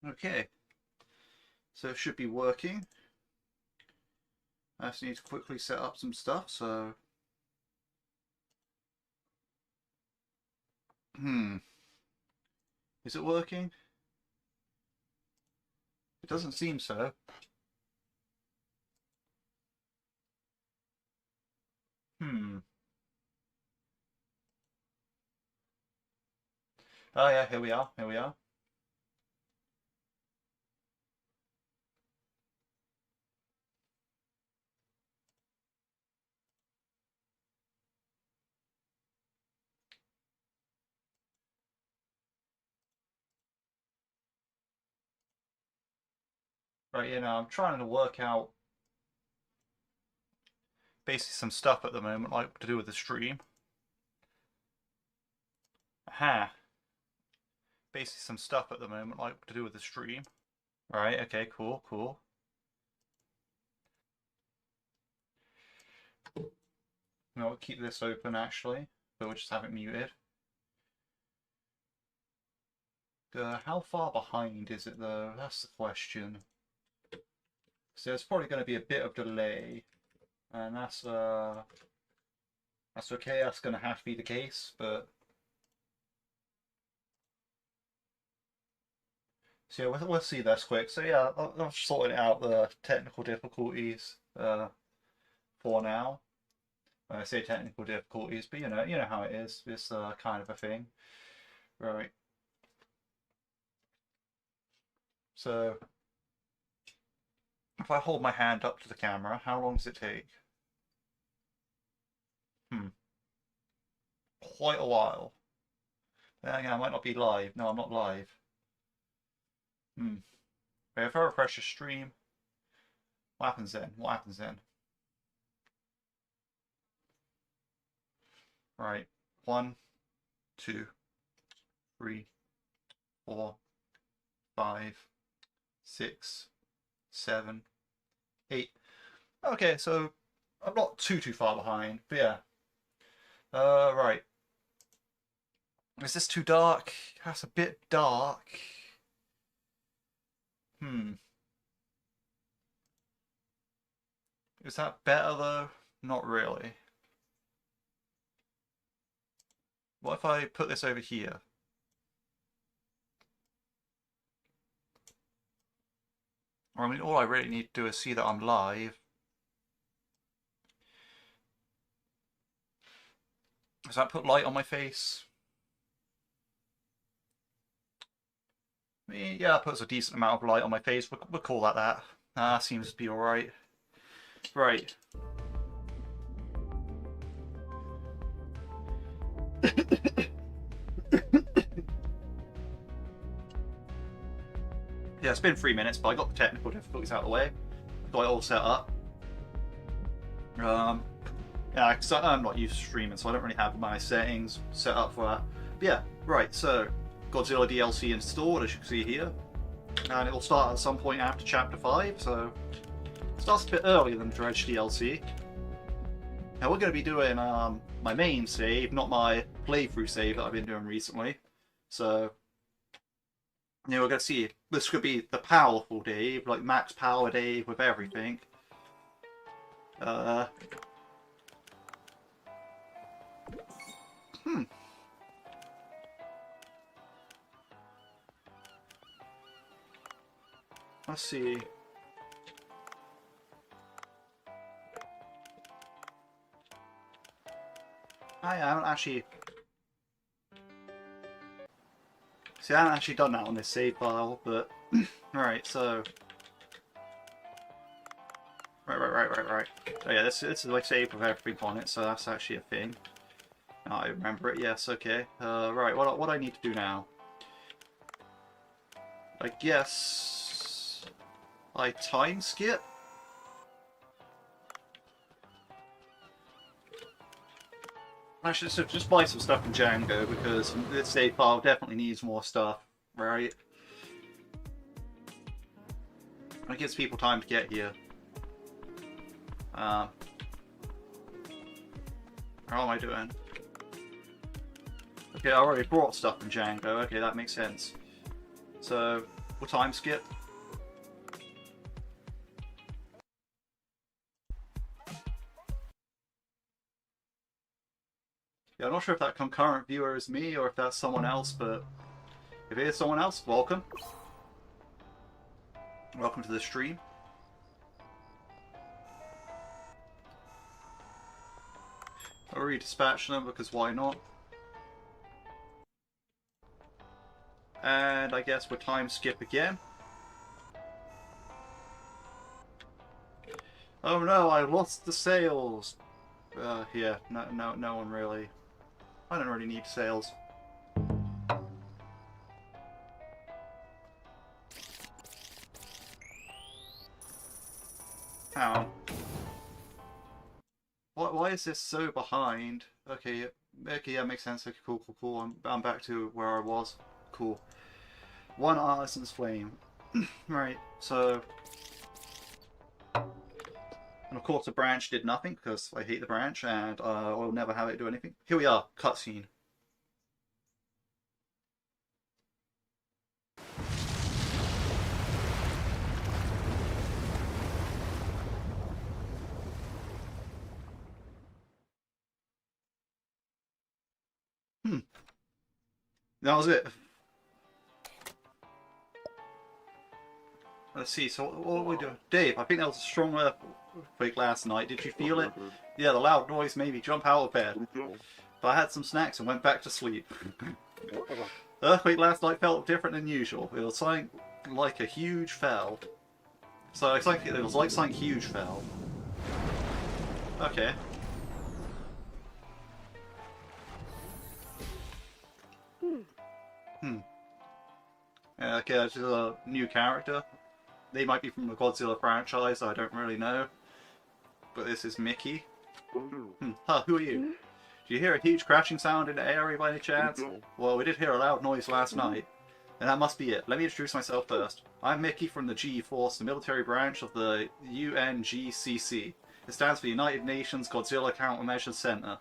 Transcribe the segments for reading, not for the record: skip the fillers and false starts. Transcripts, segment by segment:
Okay, so it should be working. I just need to quickly set up some stuff, so... Is it working? It doesn't seem so. Oh yeah, here we are, here we are. Right, I'm trying to work out basically some stuff at the moment, like to do with the stream. Aha. Basically some stuff at the moment, like to do with the stream. Right, okay, cool, cool. I'll keep this open actually, but we'll just have it muted. How far behind is it though? That's the question. So there's probably going to be a bit of delay, and that's okay. That's going to have to be the case, but so yeah, we'll see this quick. So yeah, I'm sorting out the technical difficulties for now. When I say technical difficulties, but you know how it is. This kind of a thing, right? So if I hold my hand up to the camera, how long does it take? Quite a while. Yeah, I might not be live. No, I'm not live. But if I refresh the stream, what happens then? What happens then? Right. 1, 2, 3, 4, 5, 6, 7, 8. Okay, so I'm not too far behind, but yeah. Right. Is this too dark? That's a bit dark. Is that better though? Not really. What if I put this over here? I mean, all I really need to do is see that I'm live. Does that put light on my face? Yeah, it puts a decent amount of light on my face. We'll call that that. Seems to be alright. Right. Yeah, it's been 3 minutes, but I got the technical difficulties out of the way. Got it all set up. Yeah, because I'm not used to streaming, so I don't really have my settings set up for that. But yeah, right, so Godzilla DLC installed, as you can see here. And it will start at some point after Chapter 5, so it starts a bit earlier than Dredge DLC. Now we're going to be doing my main save, not my playthrough save that I've been doing recently. So, we're going to see, this could be the powerful Dave, like max power Dave with everything. Let's see. I haven't actually... See, I haven't actually done that on this save file, but... Alright, so... Right. Oh yeah, this is my save with everything on it, so that's actually a thing. Oh, I remember it, yes, okay. Right, what I need to do now? I guess... I time skip? Actually, so just buy some stuff in Django, because this save file definitely needs more stuff, right? It gives people time to get here. How am I doing? Okay, I already brought stuff from Django. Okay, that makes sense. So, We'll time skip. Yeah, I'm not sure if that concurrent viewer is me or if that's someone else, but if it is someone else, welcome. Welcome to the stream. I'll redispatch them because why not? And I guess we'll time skip again. Oh no, I lost the sails. Yeah, no one really. I don't really need sails. Ow. Why is this so behind? Okay, yeah, makes sense. Okay, cool. I'm back to where I was. Cool. One artisan's flame. Right, so... And of course the branch did nothing, because I hate the branch, and I'll never have it do anything. Here we are, cutscene. That was it. Let's see, so what are we doing? Dave, I think that was a strong earthquake last night. Did you feel it? Yeah, the loud noise made me jump out of bed. But I had some snacks and went back to sleep. The earthquake last night felt different than usual. It was something like a huge fell. So it's like, it was like something huge fell. Okay. Yeah, okay, this is a new character. They might be from the Godzilla franchise, I don't really know. But this is Mickey. Huh, who are you? Do you hear a huge crashing sound in the area by any chance? Well, we did hear a loud noise last night. And that must be it. Let me introduce myself first. I'm Mickey from the G-Force, the military branch of the UNGCC. It stands for United Nations Godzilla Countermeasures Center.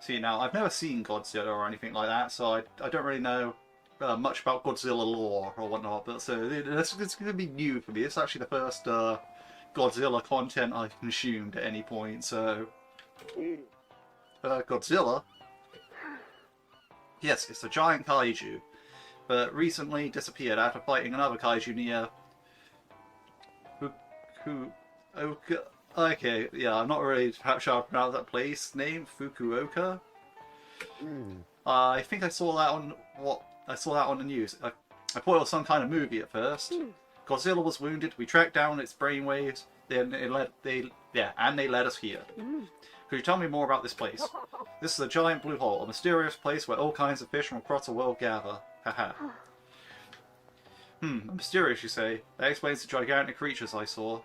See, now, I've never seen Godzilla or anything like that, so I don't really know much about Godzilla lore or whatnot, but so it's going to be new for me. It's actually the first Godzilla content I've consumed at any point, so... Godzilla? Yes, it's a giant kaiju, but recently disappeared after fighting another kaiju near... Okay, yeah, I'm not really sure how to pronounce that place name. Fukuoka? I think I saw that on the news. I thought it was some kind of movie at first. Godzilla was wounded. We tracked down its brainwaves. Then they led us here. Could you tell me more about this place? This is a giant blue hole, a mysterious place where all kinds of fish from across the world gather. Haha. Mysterious, you say? That explains the gigantic creatures I saw.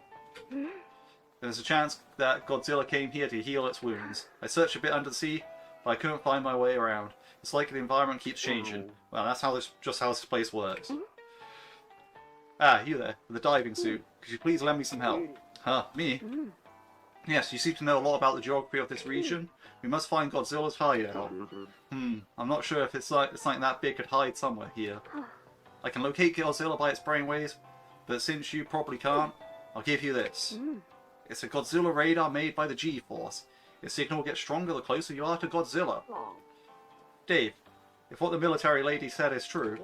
There's a chance that Godzilla came here to heal its wounds. I searched a bit under the sea, but I couldn't find my way around. It's like the environment keeps changing. Well, that's just how this place works. Ah, you there, with the diving suit. Could you please lend me some help? Huh, me? Yes, you seem to know a lot about the geography of this region. We must find Godzilla's hideout. I'm not sure if it's something that big could hide somewhere here. I can locate Godzilla by its brainwaves, but since you probably can't, I'll give you this. It's a Godzilla radar made by the G-Force. Its signal gets stronger the closer you are to Godzilla. Dave, if what the military lady said is true,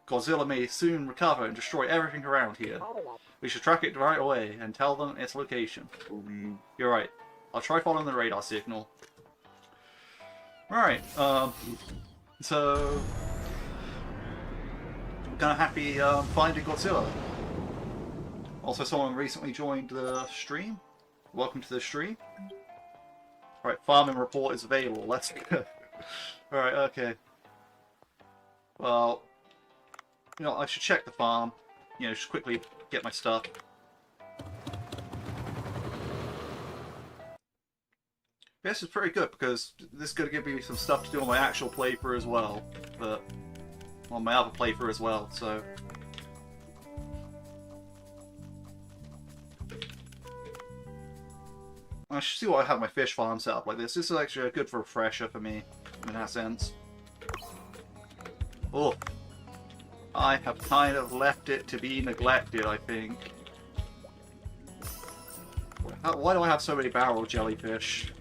Godzilla may soon recover and destroy everything around here. We should track it right away and tell them its location. You're right. I'll try following the radar signal. Alright, so... we're gonna have to be finding Godzilla. Also, someone recently joined the stream. Welcome to the stream. Right, farming report is available. Let's go. Alright, okay. Well, you know, I should check the farm. You know, just quickly get my stuff. This is pretty good because this is going to give me some stuff to do on my actual playthrough as well. But on my other playthrough as well, so... I should see why I have my fish farm set up like this. This is actually a good refresher for me, in that sense. Oh. I have kind of left it to be neglected, I think. Why do I have so many barrel jellyfish?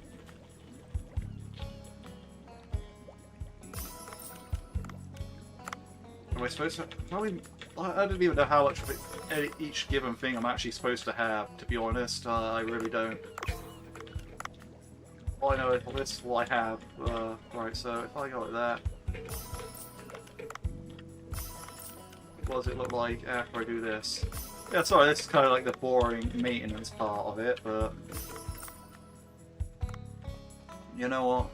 Am I supposed to... Probably... I don't even know how much of it, each given thing I'm actually supposed to have, to be honest. I really don't. All I know is this is what I have. Right, so if I go like that... What does it look like after I do this? Yeah, sorry, this is kind of like the boring maintenance part of it, but... You know what?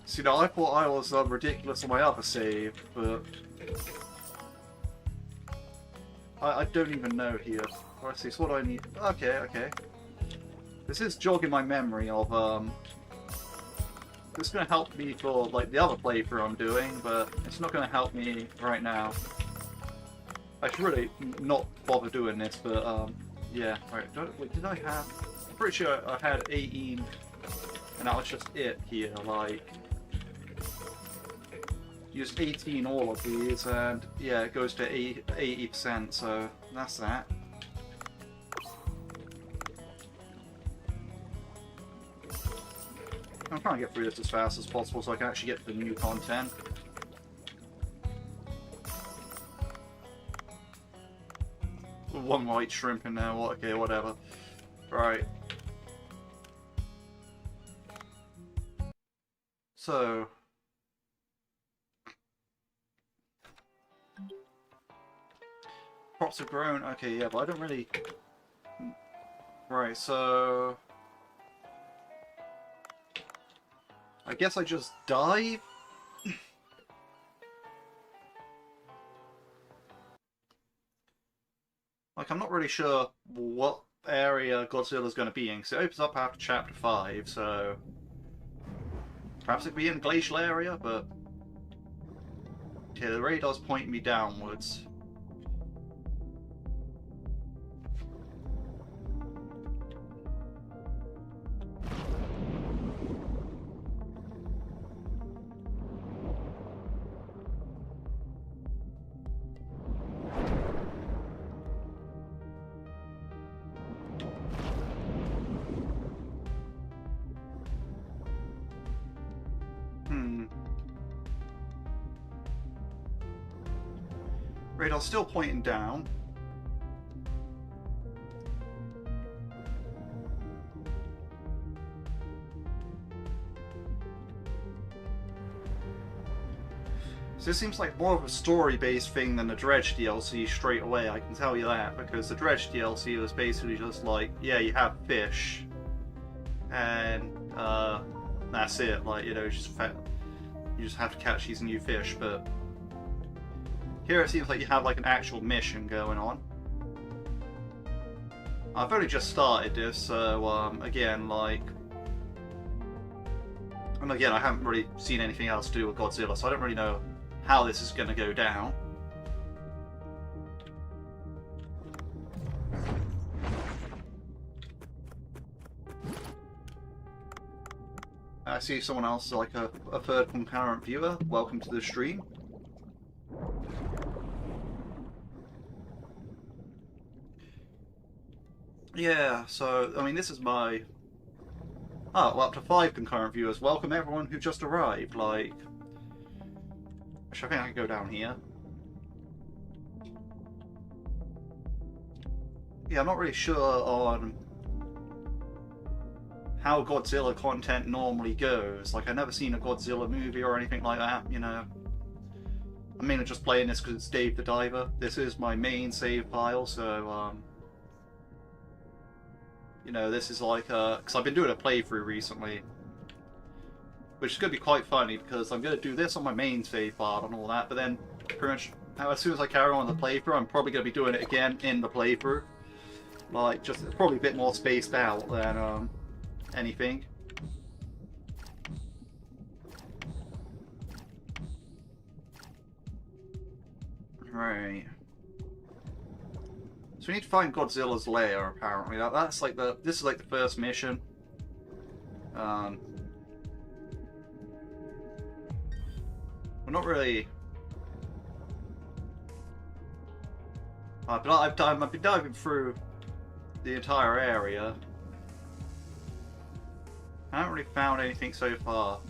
See, now I thought I was ridiculous on my other save, but... I don't even know here. Let's see, so what do I need? Okay, okay. This is jogging my memory of, This is going to help me for, like, the other playthrough I'm doing, but it's not going to help me right now. I should really not bother doing this, but, yeah. Right, wait, did I have... I'm pretty sure I had 18, and that was just it here, like... Use 18 all of these, and, yeah, it goes to 80%, so that's that. I'm trying to get through this as fast as possible so I can actually get to the new content. One white shrimp in there, okay, whatever. Right. So... Crops have grown, okay, yeah, but I don't really... Right, so... I guess I just dive? Like, I'm not really sure what area Godzilla's going to be in, because it opens up after Chapter 5, so... Perhaps it could be in Glacial area, but... Okay, the radar's pointing me downwards. Radar's still pointing down. So this seems like more of a story-based thing than the Dredge DLC straight away, I can tell you that, because the Dredge DLC was basically just like, yeah, you have fish, and that's it, like, you know, you just have to catch these new fish, but here it seems like you have like an actual mission going on. I've only just started this, so again, like... And again, I haven't really seen anything else to do with Godzilla, so I don't really know how this is going to go down. I see someone else, like a third concurrent viewer. Welcome to the stream. Yeah, so, I mean, this is my... Oh, well, up to 5 concurrent viewers. Welcome everyone who just arrived, like... Actually, I think I can go down here. Yeah, I'm not really sure on how Godzilla content normally goes. Like, I've never seen a Godzilla movie or anything like that, you know. I'm mainly just playing this because it's Dave the Diver. This is my main save file, so, you know, this is like, because I've been doing a playthrough recently, which is going to be quite funny because I'm going to do this on my main save file and all that, but then pretty much as soon as I carry on the playthrough, I'm probably going to be doing it again in the playthrough. Like, just probably a bit more spaced out than anything. Right. So we need to find Godzilla's lair, apparently. That's like this is like the first mission. We're not really. I've been diving through the entire area. I haven't really found anything so far.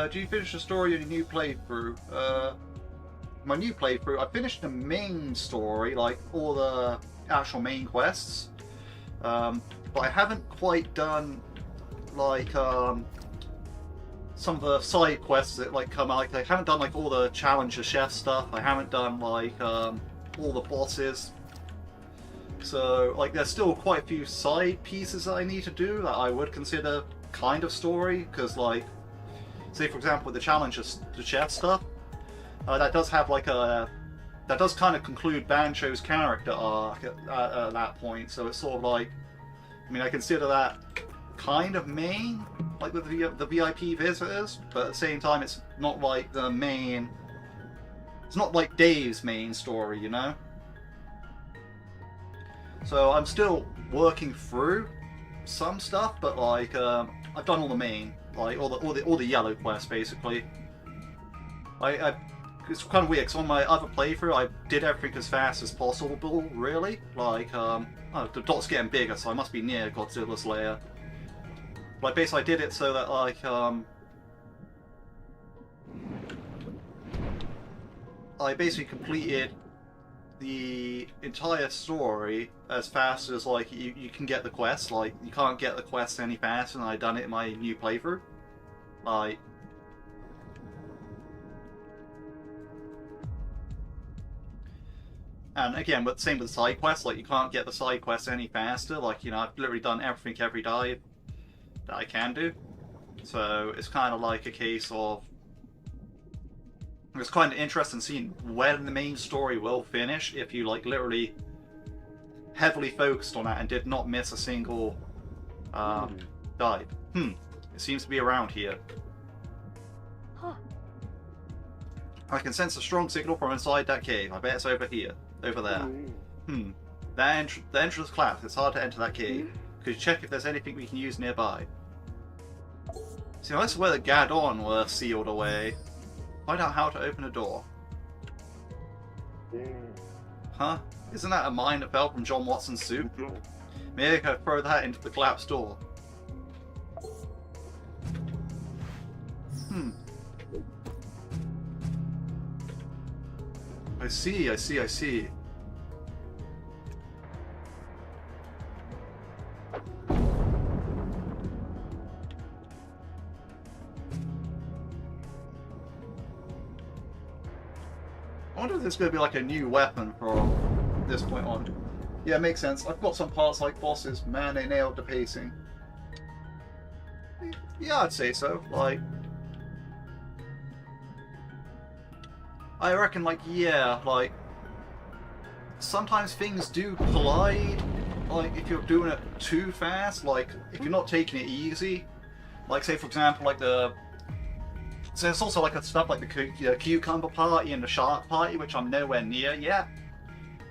Do you finish the story in your new playthrough? My new playthrough, I finished the main story, like all the actual main quests, but I haven't quite done like some of the side quests that like come out. Like, I haven't done like all the Challenger Chef stuff. I haven't done like all the bosses. So like there's still quite a few side pieces that I need to do that I would consider kind of story, because like, say for example with the Challenger Chef stuff, that does have like a, that does kind of conclude Bancho's character arc at that point, so it's sort of like, I mean I consider that kind of main, like with the VIP visitors, but at the same time it's not like the main, it's not like Dave's main story, you know? So I'm still working through some stuff, but like I've done all the main, like all the yellow quests basically. It's kind of weird because on my other playthrough I did everything as fast as possible, really. Like oh, the dot's getting bigger, so I must be near Godzilla's lair. Like basically I did it so that like I basically completed the entire story as fast as like you can get the quests. Like you can't get the quests any faster than I done it in my new playthrough. Like, and again, but same with the side quests. Like you can't get the side quests any faster. Like, you know, I've literally done everything every dive that I can do. So it's kind of like a case of, it's kind of interesting seeing when the main story will finish if you like literally heavily focused on that and did not miss a single dive. It seems to be around here. Huh. I can sense a strong signal from inside that cave. I bet it's over here. Over there. The entrance collapsed. It's hard to enter that cave. Could you check if there's anything we can use nearby? See, that's where the Gadon were sealed away. Find out how to open a door. Huh? Isn't that a mine that fell from John Watson's suit? Maybe I could throw that into the collapsed door. I see. I wonder if there's going to be like a new weapon from this point on. Yeah, makes sense. I've got some parts like bosses. Man, they nailed the pacing. Yeah, I'd say so. Like, I reckon, like, yeah, like, sometimes things do collide. Like, if you're doing it too fast, like, if you're not taking it easy. Like, say, for example, like the... So there's also like stuff like the cucumber party and the shark party, which I'm nowhere near yet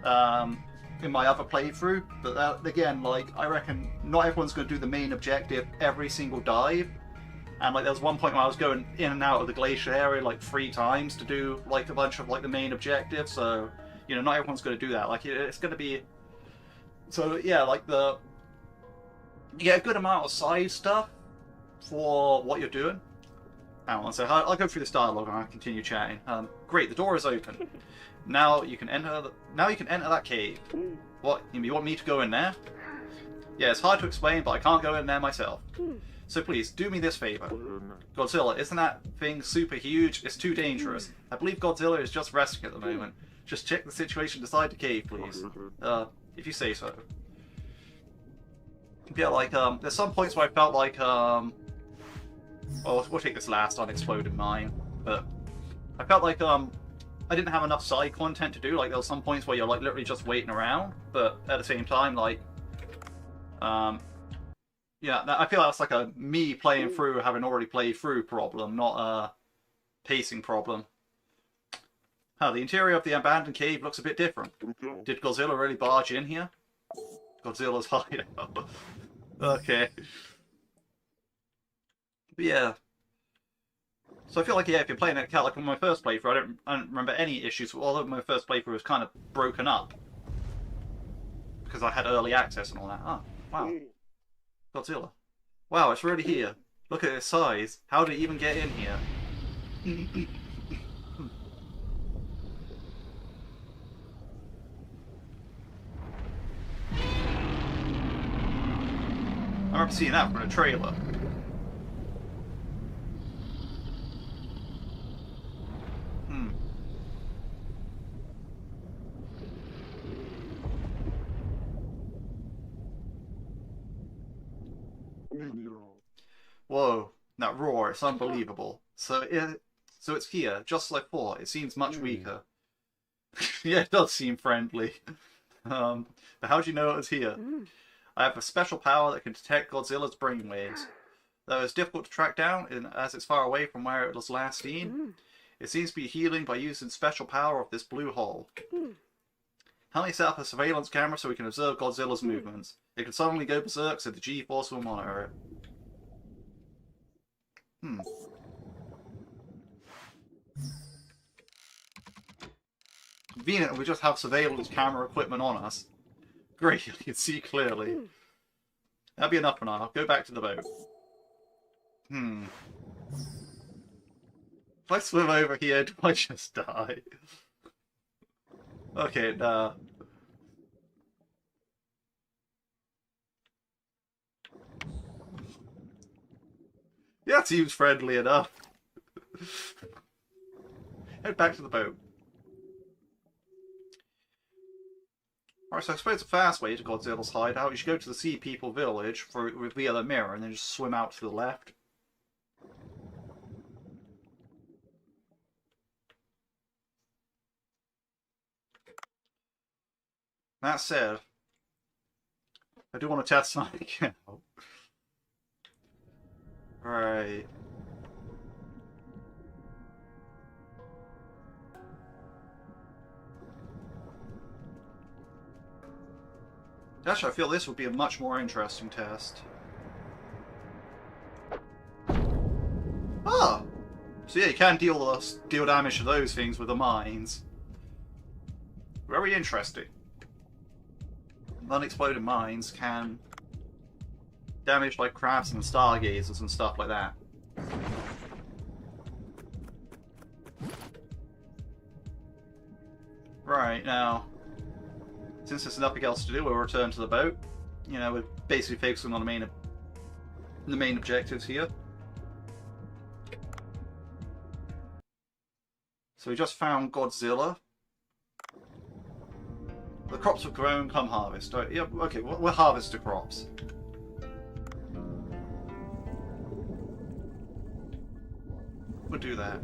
in my other playthrough. But that, again, like I reckon not everyone's going to do the main objective every single dive. And like there was one point where I was going in and out of the glacier area like 3 times to do like a bunch of like the main objectives. So you know, not everyone's going to do that. Like it's going to be. So yeah, like you get a good amount of side stuff for what you're doing. Hang on, so I'll go through this dialogue and I'll continue chatting. Great, the door is open. Now you can enter. Now you can enter that cave. What? You want me to go in there? Yeah, it's hard to explain, but I can't go in there myself. So please do me this favor. Godzilla, isn't that thing super huge? It's too dangerous. I believe Godzilla is just resting at the moment. Just check the situation inside the cave, please. If you say so. Yeah, like there's some points where I felt like well, we'll take this last unexploded mine, but I felt like I didn't have enough side content to do. Like there were some points where you're like literally just waiting around, but at the same time, like Yeah, I feel that's like a me playing through, having already played through problem, not a pacing problem. The interior of the abandoned cave looks a bit different. Did Godzilla really barge in here? Godzilla's hideout. Okay. But yeah. So I feel like, yeah, if you're playing it like on my first playthrough, I don't remember any issues, although my first playthrough was kind of broken up. Because I had early access and all that. Oh, wow. Godzilla. Wow, it's really here. Look at its size. How did it even get in here? I remember seeing that from a trailer. Whoa, that roar, it's unbelievable. So it's here, just as I thought. It seems much weaker. Yeah, it does seem friendly. But how do you know it was here? I have a special power that can detect Godzilla's brainwaves. Though it's difficult to track down as it's far away from where it was last seen, it seems to be healing by using special power of this blue hole. Help me set up a surveillance camera so we can observe Godzilla's movements. It can suddenly go berserk, so the G-Force will monitor it. Convenient, we just have surveillance camera equipment on us. Great, you can see clearly. That'll be enough for now. I'll go back to the boat. If I swim over here, do I just die? Okay, nah. Yeah, it seems friendly enough. Head back to the boat. Alright, so I suppose the fast way to Godzilla's hideout, you should go to the Sea People village via the mirror and then just swim out to the left. That said, I do want to test something out. Right. Actually, I feel this would be a much more interesting test. Ah! So yeah, you can deal damage to those things with the mines. Very interesting. Unexploded mines can damage like crabs and stargazers and stuff like that. Right, now, since there's nothing else to do, we'll return to the boat. You know, we're basically focusing on the main objectives here. So we just found Godzilla. The crops have grown, come harvest. Oh, yeah, okay, we'll harvest the crops. We'll do that.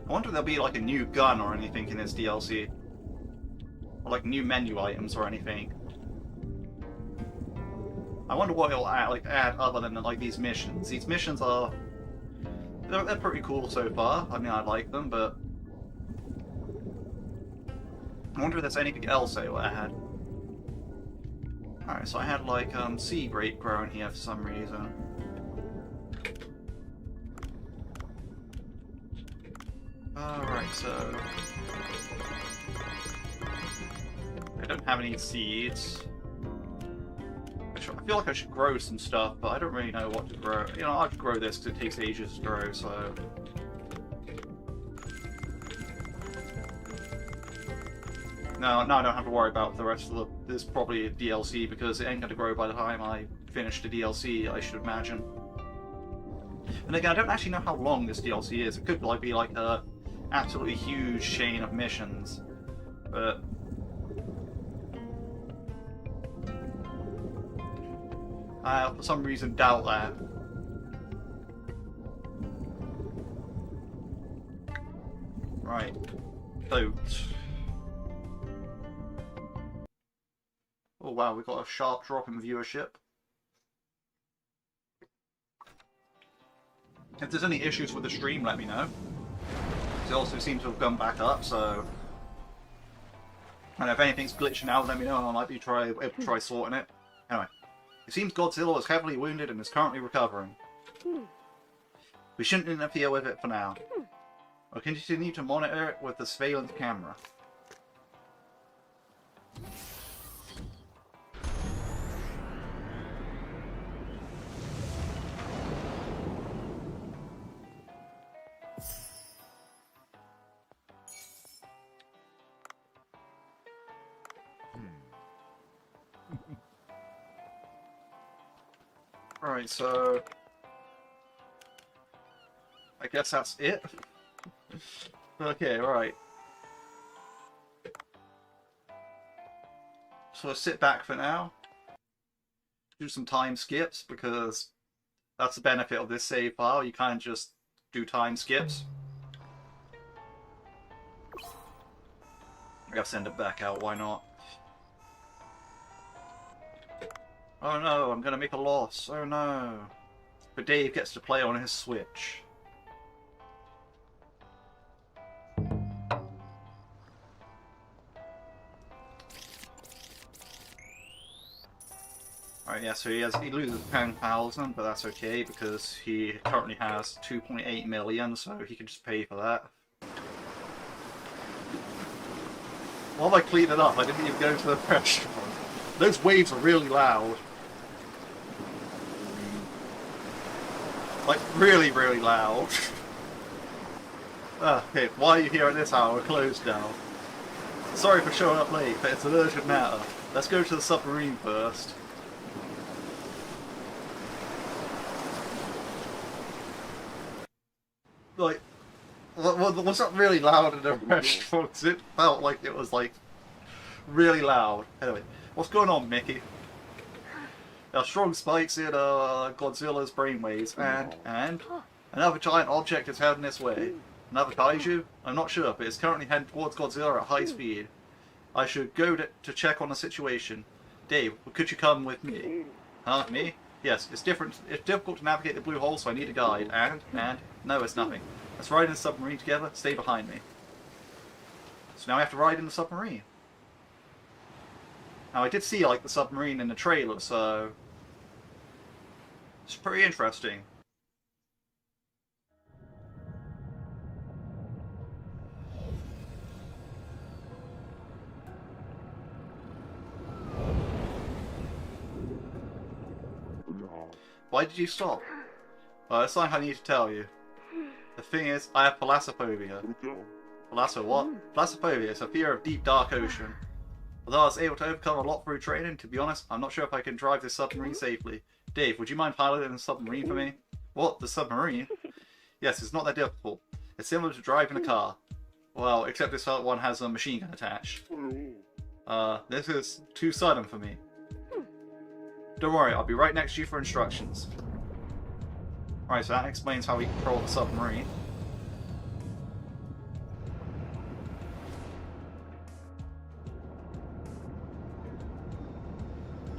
I wonder if there'll be like a new gun or anything in this DLC. Or like new menu items or anything. I wonder what it'll add other than like these missions. These missions are... They're pretty cool so far. I mean, I like them, but... I wonder if there's anything else they will add. Alright, so I had like sea grape growing here for some reason. Alright, so... I don't have any seeds. I feel like I should grow some stuff, but I don't really know what to grow. You know, I'll grow this because it takes ages to grow, so... No, I don't have to worry about the rest of this probably a DLC because it ain't going to grow by the time I finish the DLC, I should imagine. And again, I don't actually know how long this DLC is. It could like be like a absolutely huge chain of missions, but... I, for some reason, doubt that. Right. Boat. Oh wow, we got a sharp drop in viewership. If there's any issues with the stream, let me know. It also seems to have gone back up, so... And if anything's glitching out, let me know and I might be able to try sorting it. Anyway, it seems Godzilla is heavily wounded and is currently recovering. We shouldn't interfere with it for now. We'll continue to monitor it with the surveillance camera. Right, so... I guess that's it. Okay, right. So sit back for now. Do some time skips, because that's the benefit of this save file. You can't just do time skips. I gotta send it back out, why not? Oh no, I'm gonna make a loss. Oh no. But Dave gets to play on his Switch. Alright, yeah, so he loses 10,000, but that's okay because he currently has 2.8 million, so he can just pay for that. While I clean it up, I didn't even go to the restaurant. Those waves are really loud. Like, really, really loud. Okay, why are you here at this hour? We're closed now. Sorry for showing up late, but it's an urgent matter. Let's go to the submarine first. Like, was that really loud in the restaurant? It felt like it was, like, really loud. Anyway, what's going on, Mickey? There are strong spikes in Godzilla's brainwaves, and another giant object is heading this way. Another kaiju? I'm not sure, but it's currently heading towards Godzilla at high speed. I should go to check on the situation. Dave, could you come with me? Huh? Me? Yes, it's difficult to navigate the blue hole, so I need a guide. And no, it's nothing. Let's ride in the submarine together. Stay behind me. So now I have to ride in the submarine. Now I did see like the submarine in the trailer, so it's pretty interesting. Why did you stop? Well, it's something I need to tell you. The thing is, I have thalassophobia. Thalasso what? Thalassophobia is a fear of deep, dark ocean. Although I was able to overcome a lot through training, to be honest, I'm not sure if I can drive this submarine safely. Dave, would you mind piloting the submarine for me? What? The submarine? Yes, it's not that difficult. It's similar to driving a car. Well, except this one has a machine gun attached. This is too sudden for me. Don't worry, I'll be right next to you for instructions. Right, so that explains how we control the submarine.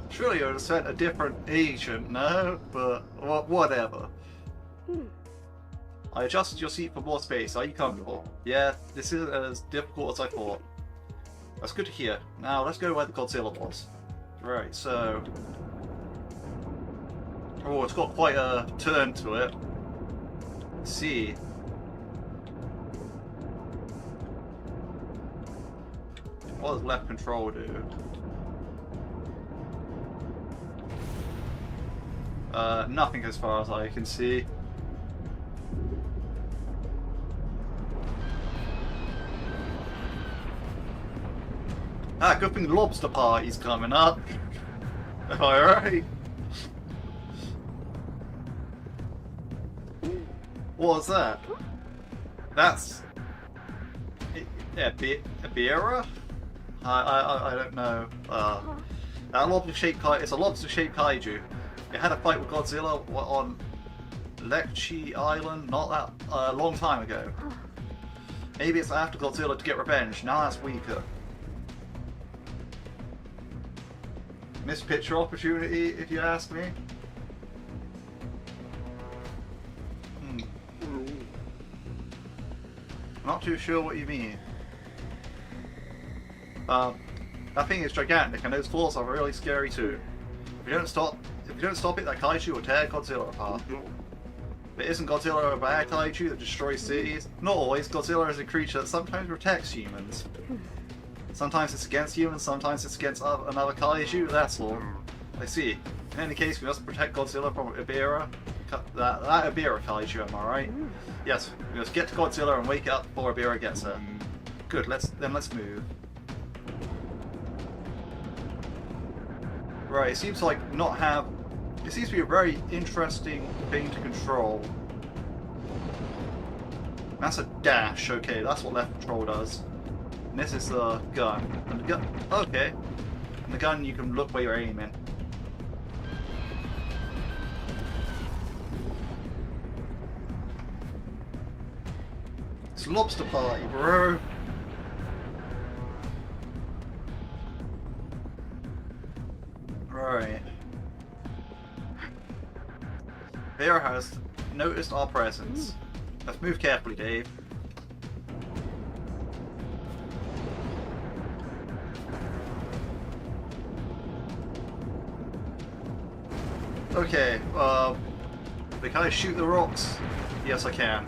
Surely you would have sent a different agent, no? But whatever. I adjusted your seat for more space. Are you comfortable? Yeah, this isn't as difficult as I thought. That's good to hear. Now let's go where the Godzilla was. Right, so... Oh, it's got quite a turn to it. Let's see. What does left control do? Nothing as far as I can see. Ah, good thing the lobster party's coming up. Alright. What was that? That's... a Bira? I don't know. That lobster-shaped kaiju... It's a lobster-shaped kaiju. It had a fight with Godzilla on Lekchi Island not that long time ago. Maybe it's after Godzilla to get revenge. Now that's weaker. Missed picture opportunity, if you ask me. Not too sure what you mean. That thing is gigantic, and those falls are really scary too. If you don't stop it, that kaiju will tear Godzilla apart. But isn't Godzilla a bad kaiju that destroys cities? Not always. Godzilla is a creature that sometimes protects humans. Sometimes it's against humans, sometimes it's against another kaiju, that's all. I see. In any case, we must protect Godzilla from Ibera. That Ibera kaiju, am I right? Yes, we must get to Godzilla and wake it up before Ibera gets her. Good, let's move. Right, it seems like it seems to be a very interesting thing to control. That's a dash, okay, that's what left control does. And this is the gun. And the gun, okay. And the gun, you can look where you're aiming. It's lobster party, bro. Right. Vera has noticed our presence. Let's move carefully, Dave. Okay, can I shoot the rocks? Yes, I can.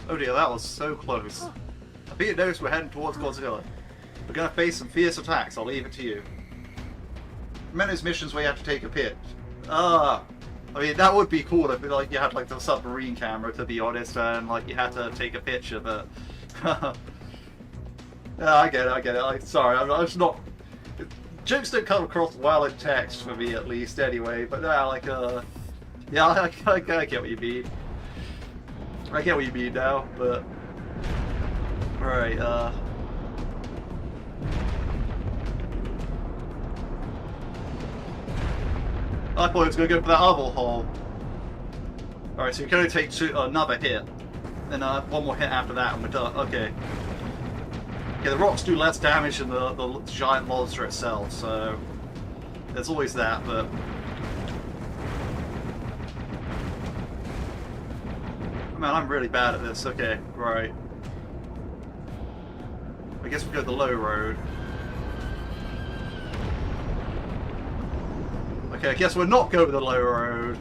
Oh dear, that was so close. I think it knows we're heading towards Godzilla. We're gonna face some fierce attacks, I'll leave it to you. Remember those missions where you have to take a pitch? I mean, that would be cool if like you had like the submarine camera, to be honest, and like you had to take a picture, but... yeah, I get it, like, sorry, I'm just not... Jokes don't come across well in text for me, at least, anyway, but like, yeah, I get what you mean. I get what you mean now, but... Right, I thought it was going to go for that other hole. Alright, so you're going to take another hit. Then one more hit after that and we're done. Okay. Yeah, the rocks do less damage than the giant monster itself, so... There's always that, but... Man, I'm really bad at this. Okay, right. I guess we go the low road. Okay, I guess we're not going the low road.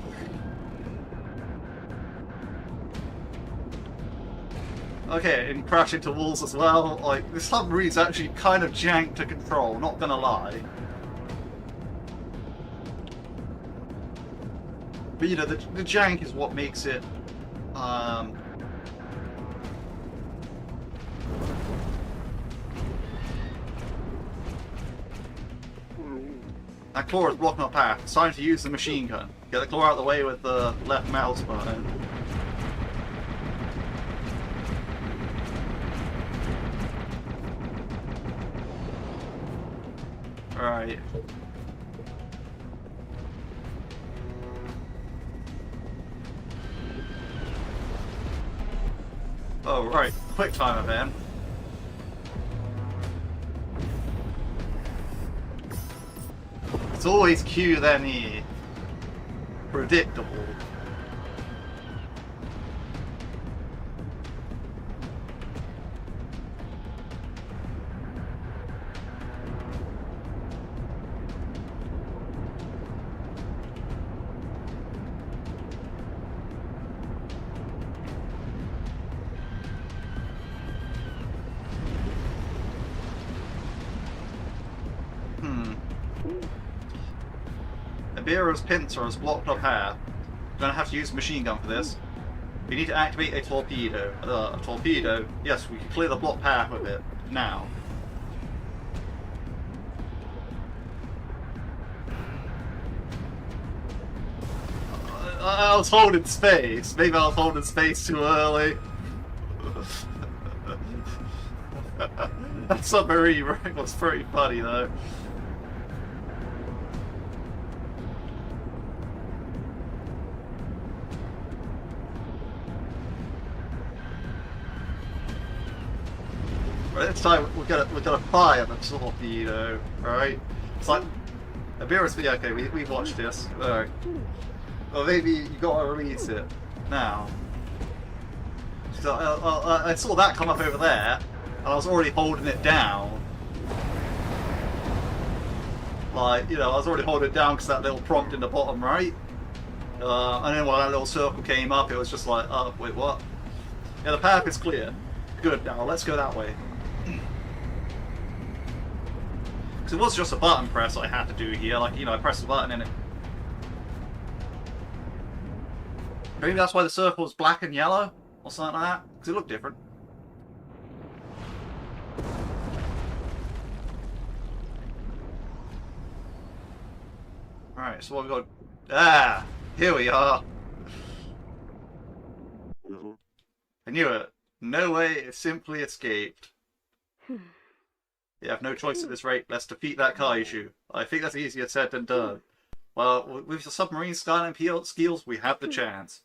Okay, and crash into walls as well. Like, this submarine's actually kind of jank to control, not gonna lie. But you know, the jank is what makes it, That claw is blocking our path. It's time to use the machine gun. Get the claw out of the way with the left mouse button. Alright. Oh, right. Quick time event. It's always Q then E. Predictable. Ibera's pincer has blocked our path. We're gonna have to use a machine gun for this. We need to activate a torpedo. A torpedo? Yes, we can clear the blocked path with it. Now. I was holding space. Maybe I was holding space too early. That submarine wreck was pretty funny though. Right, this time we're gonna fire the torpedo, right? It's like a beer was okay, we watched this. Alright. Well maybe you gotta release it now. So, I saw that come up over there, and I was already holding it down. Like, you know, I was already holding it down because that little prompt in the bottom right. And then when that little circle came up, it was just like, oh, wait, what? Yeah, the path is clear. Good, now let's go that way. Because it was just a button press I had to do here. Like, you know, I pressed the button and it... Maybe that's why the circle was black and yellow? Or something like that? Because it looked different. Alright, so what we got... Ah! Here we are! I knew it. No way, it simply escaped. You have no choice at this rate. Let's defeat that kaiju. I think that's easier said than done. Well, with your submarine Skyline skills, we have the chance.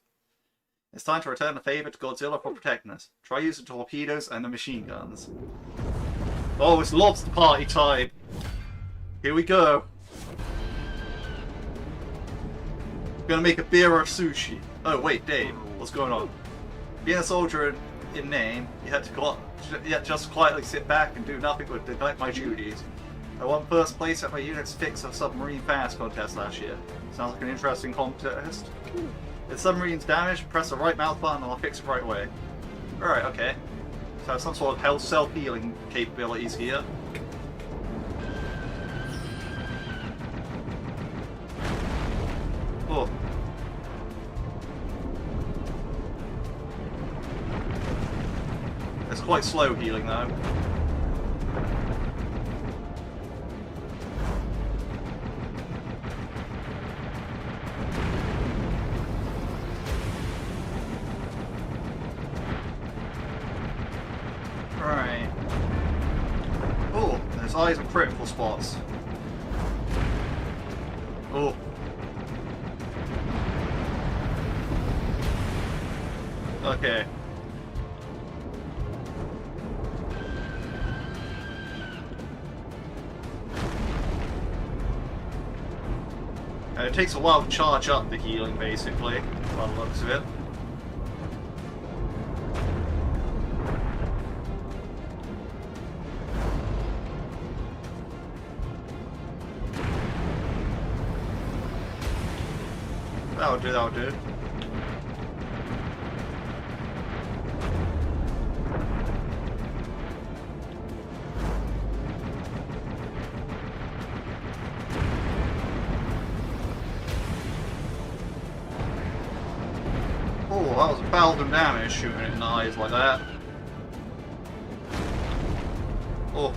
It's time to return the favor to Godzilla for protecting us. Try using torpedoes and the machine guns. Oh, it's lobster party time! Here we go! Gonna make a beer or sushi. Oh wait, Dave, what's going on? Being a soldier in name, you had to just quietly sit back and do nothing but neglect my duties. I won first place at my unit's fix of submarine fast contest last year. Sounds like an interesting contest. If submarine's damaged, press the right mouse button and I'll fix it right away. Alright, okay. So I have some sort of self-healing capabilities here. Oh. It's quite slow healing though. Alright. Oh, there's eyes and critical spots. Oh. Okay. And it takes a while to charge up the healing, basically, by the looks of it. That'll do, that'll do. Oh, that was 1,000 damage shooting it in the eyes like that. Oh.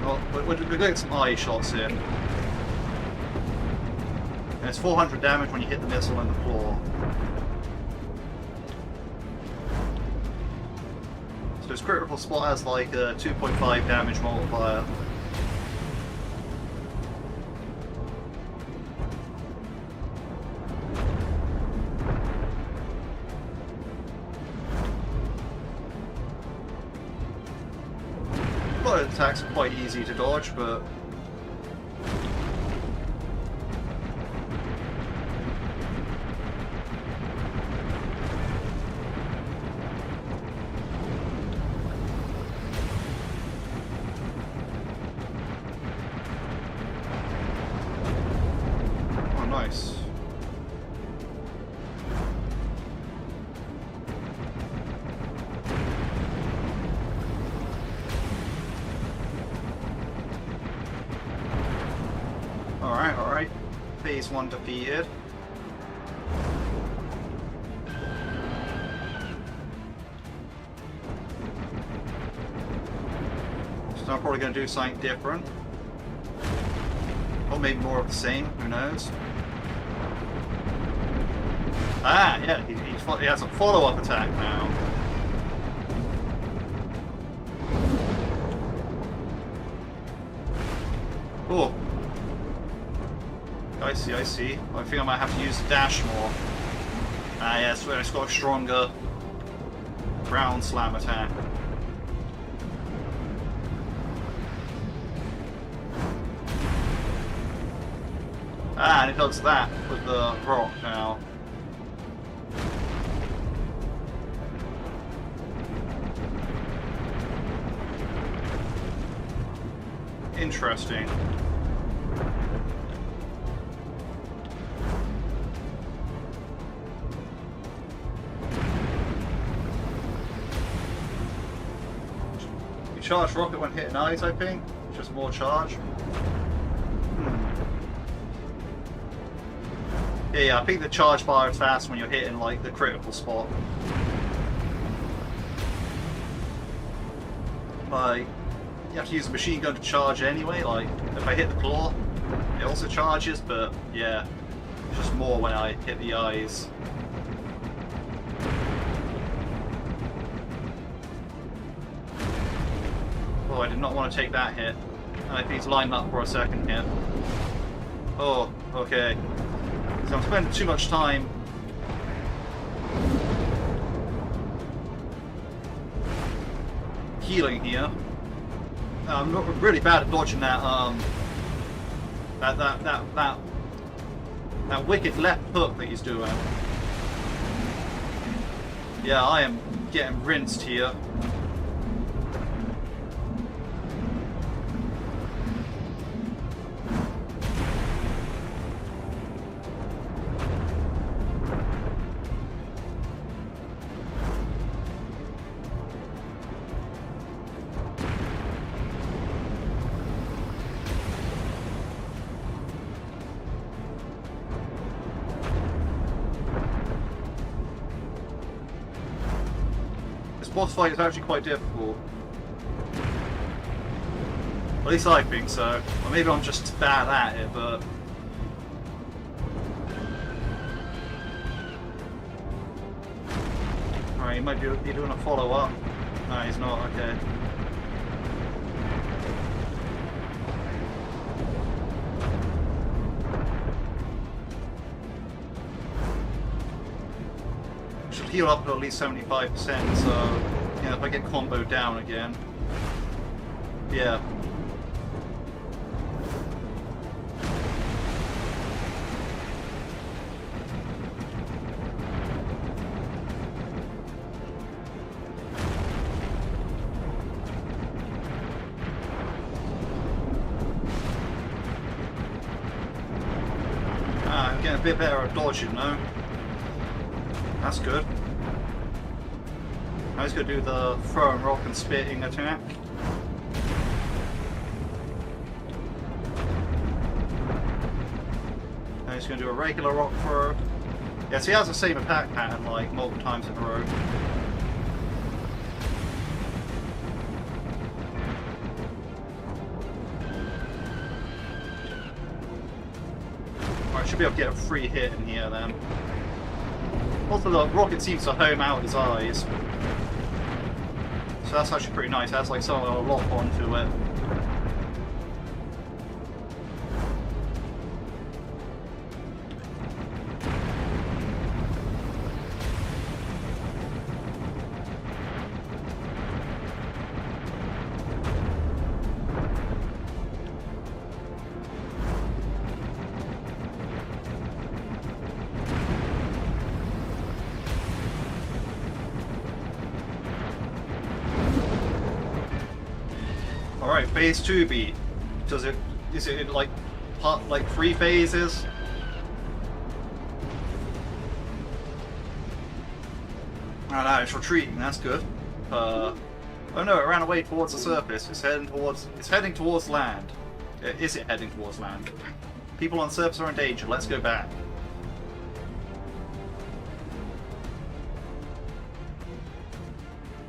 Well, we're getting some eye shots here. And it's 400 damage when you hit the missile in the floor. So his critical spot has like a 2.5 damage multiplier. A lot of attacks are quite easy to dodge, but oh, nice. Alright. Phase 1 defeated. So I'm probably going to do something different. Or maybe more of the same, who knows. Ah, yeah, he has a follow-up attack now. Oh. I see. I think I might have to use the dash more. Ah yes, it's got a stronger ground slam attack. it does that with the rock now. Interesting. You charge rocket when hitting eyes, I think. Just more charge. Yeah, I think the charge bar is fast when you're hitting like the critical spot. Like, you have to use a machine gun to charge anyway. Like, if I hit the claw, it also charges, but yeah, it's just more when I hit the eyes. Oh, I did not want to take that hit. I think he's lined up for a second hit. Oh, okay. So I'm spending too much time healing here. I'm not really bad at dodging that that wicked left hook that he's doing. Yeah, I am getting rinsed here. Boss fight is actually quite difficult. At least I think so. Or maybe I'm just bad at it, but... Alright, he might be doing a follow-up. No, he's not, okay. Heal up to at least 75%, so yeah, if I get comboed down again. Yeah. I'm getting a bit better at dodging now. That's good. I was going to do the throwing rock and spitting attack. Now he's going to do a regular rock throw. Yes, he has the same attack pattern like multiple times in a row. Alright, should be able to get a free hit in here then. Also, the rocket seems to home out his eyes. So that's actually pretty nice. It has like something to lock onto it. Alright, phase 2B. Is it like part like 3 phases? Oh no, it's retreating, that's good. Oh no, it ran away towards the surface. It's heading towards land. Is it heading towards land? People on the surface are in danger, let's go back.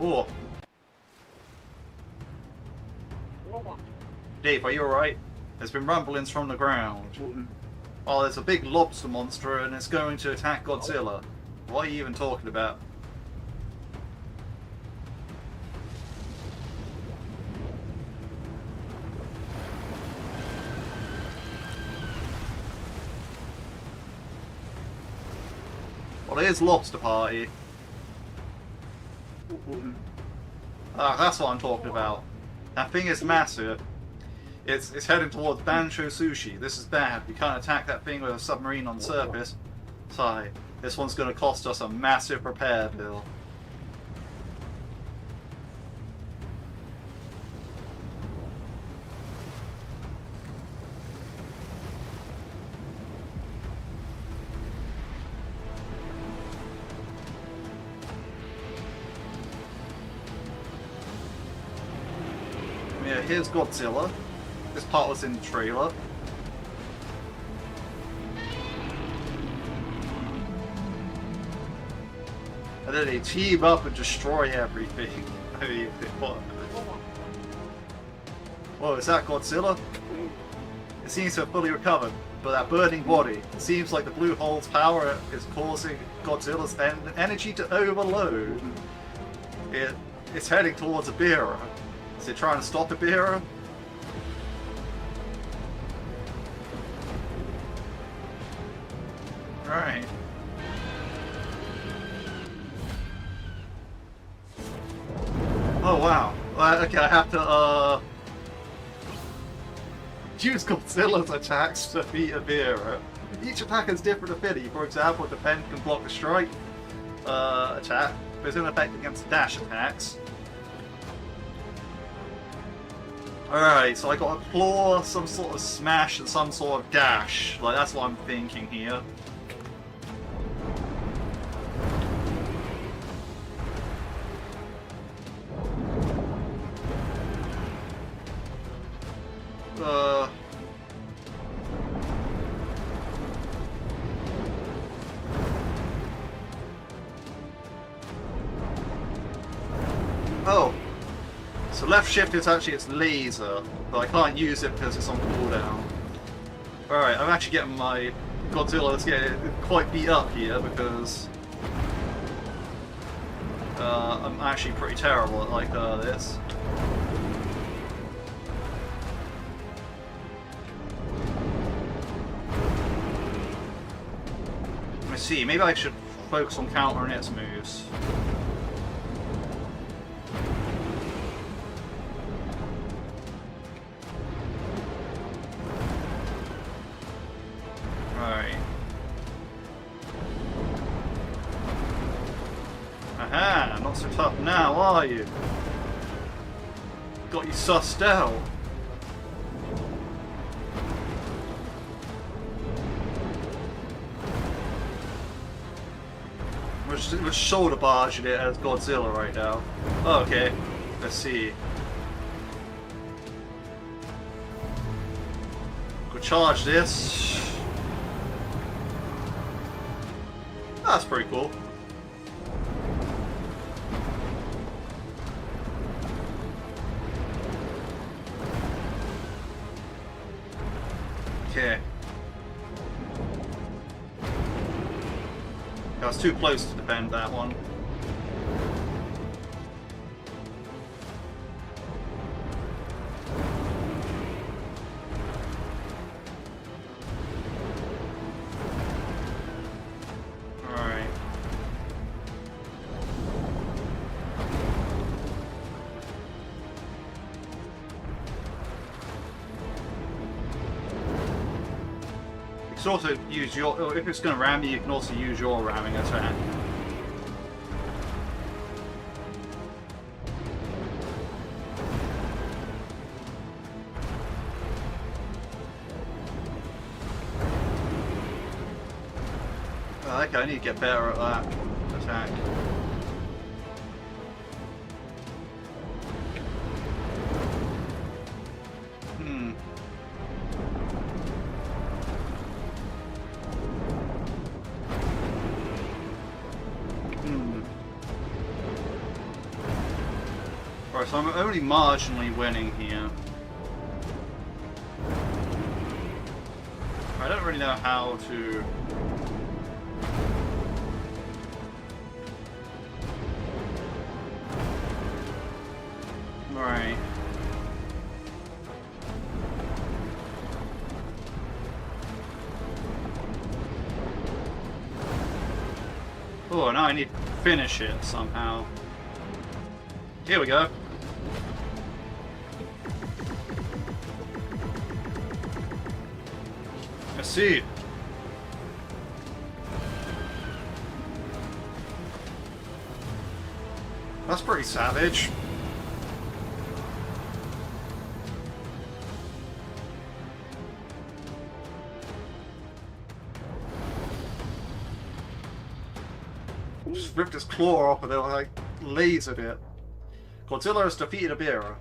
Oh. Dave, are you alright? There's been rumblings from the ground. Oh, there's a big lobster monster and it's going to attack Godzilla. What are you even talking about? Well, it is Lobster Party. Ah, that's what I'm talking about. That thing is massive. It's heading towards Bansho Sushi. This is bad. We can't attack that thing with a submarine on surface. Sorry, this one's going to cost us a massive repair bill. Yeah, here's Godzilla. This part was in the trailer. And then they team up and destroy everything. I mean, what? Whoa, is that Godzilla? It seems to have fully recovered, but that burning body, it seems like the blue hole's power is causing Godzilla's energy to overload. It's heading towards Ibira. Is it trying to stop Ibira? Right. Oh wow. Okay, I have to use Godzilla's attacks to beat Ibira. Each attack has different affinity. For example, Defend can block the strike attack, but it's in effect against dash attacks. Alright, so I got a claw, some sort of smash, and some sort of dash. Like, that's what I'm thinking here. Oh. So left shift is actually its laser, but I can't use it because it's on cooldown. Alright, I'm actually getting my Godzilla that's getting quite beat up here because I'm actually pretty terrible at like this. Let me see, maybe I should focus on countering its moves. Alright. Aha, not so tough now, are you? Got you sussed out. We're shoulder barging it as Godzilla right now. Oh, okay, let's see. Go charge this. That's pretty cool. Okay. I was too close to defend that one. Alright. You can also use your, if it's going to ram you, you can also use your ramming attack. Okay, I need to get better at that attack. Alright, so I'm only marginally winning here. I don't really know how to... Right. Oh, now I need to finish it somehow. Here we go. Let's see. That's pretty savage. Just ripped his claw off and they like lasered it. Godzilla has defeated Abira.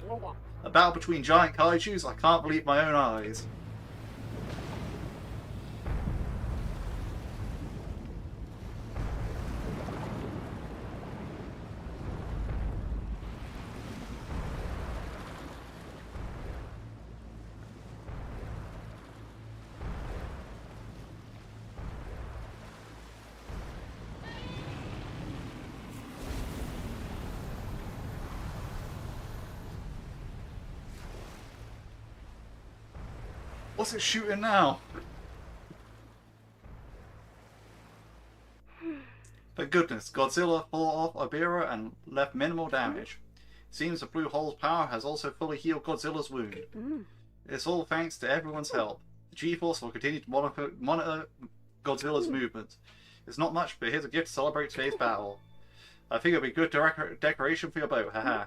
A battle between giant kaijus? I can't believe my own eyes. What's it shooting now? Thank goodness, Godzilla fought off Abira and left minimal damage. Seems the blue hole's power has also fully healed Godzilla's wound. It's all thanks to everyone's help. The G-Force will continue to monitor Godzilla's movements. It's not much, but here's a gift to celebrate today's battle. I think it'll be good decoration for your boat, haha.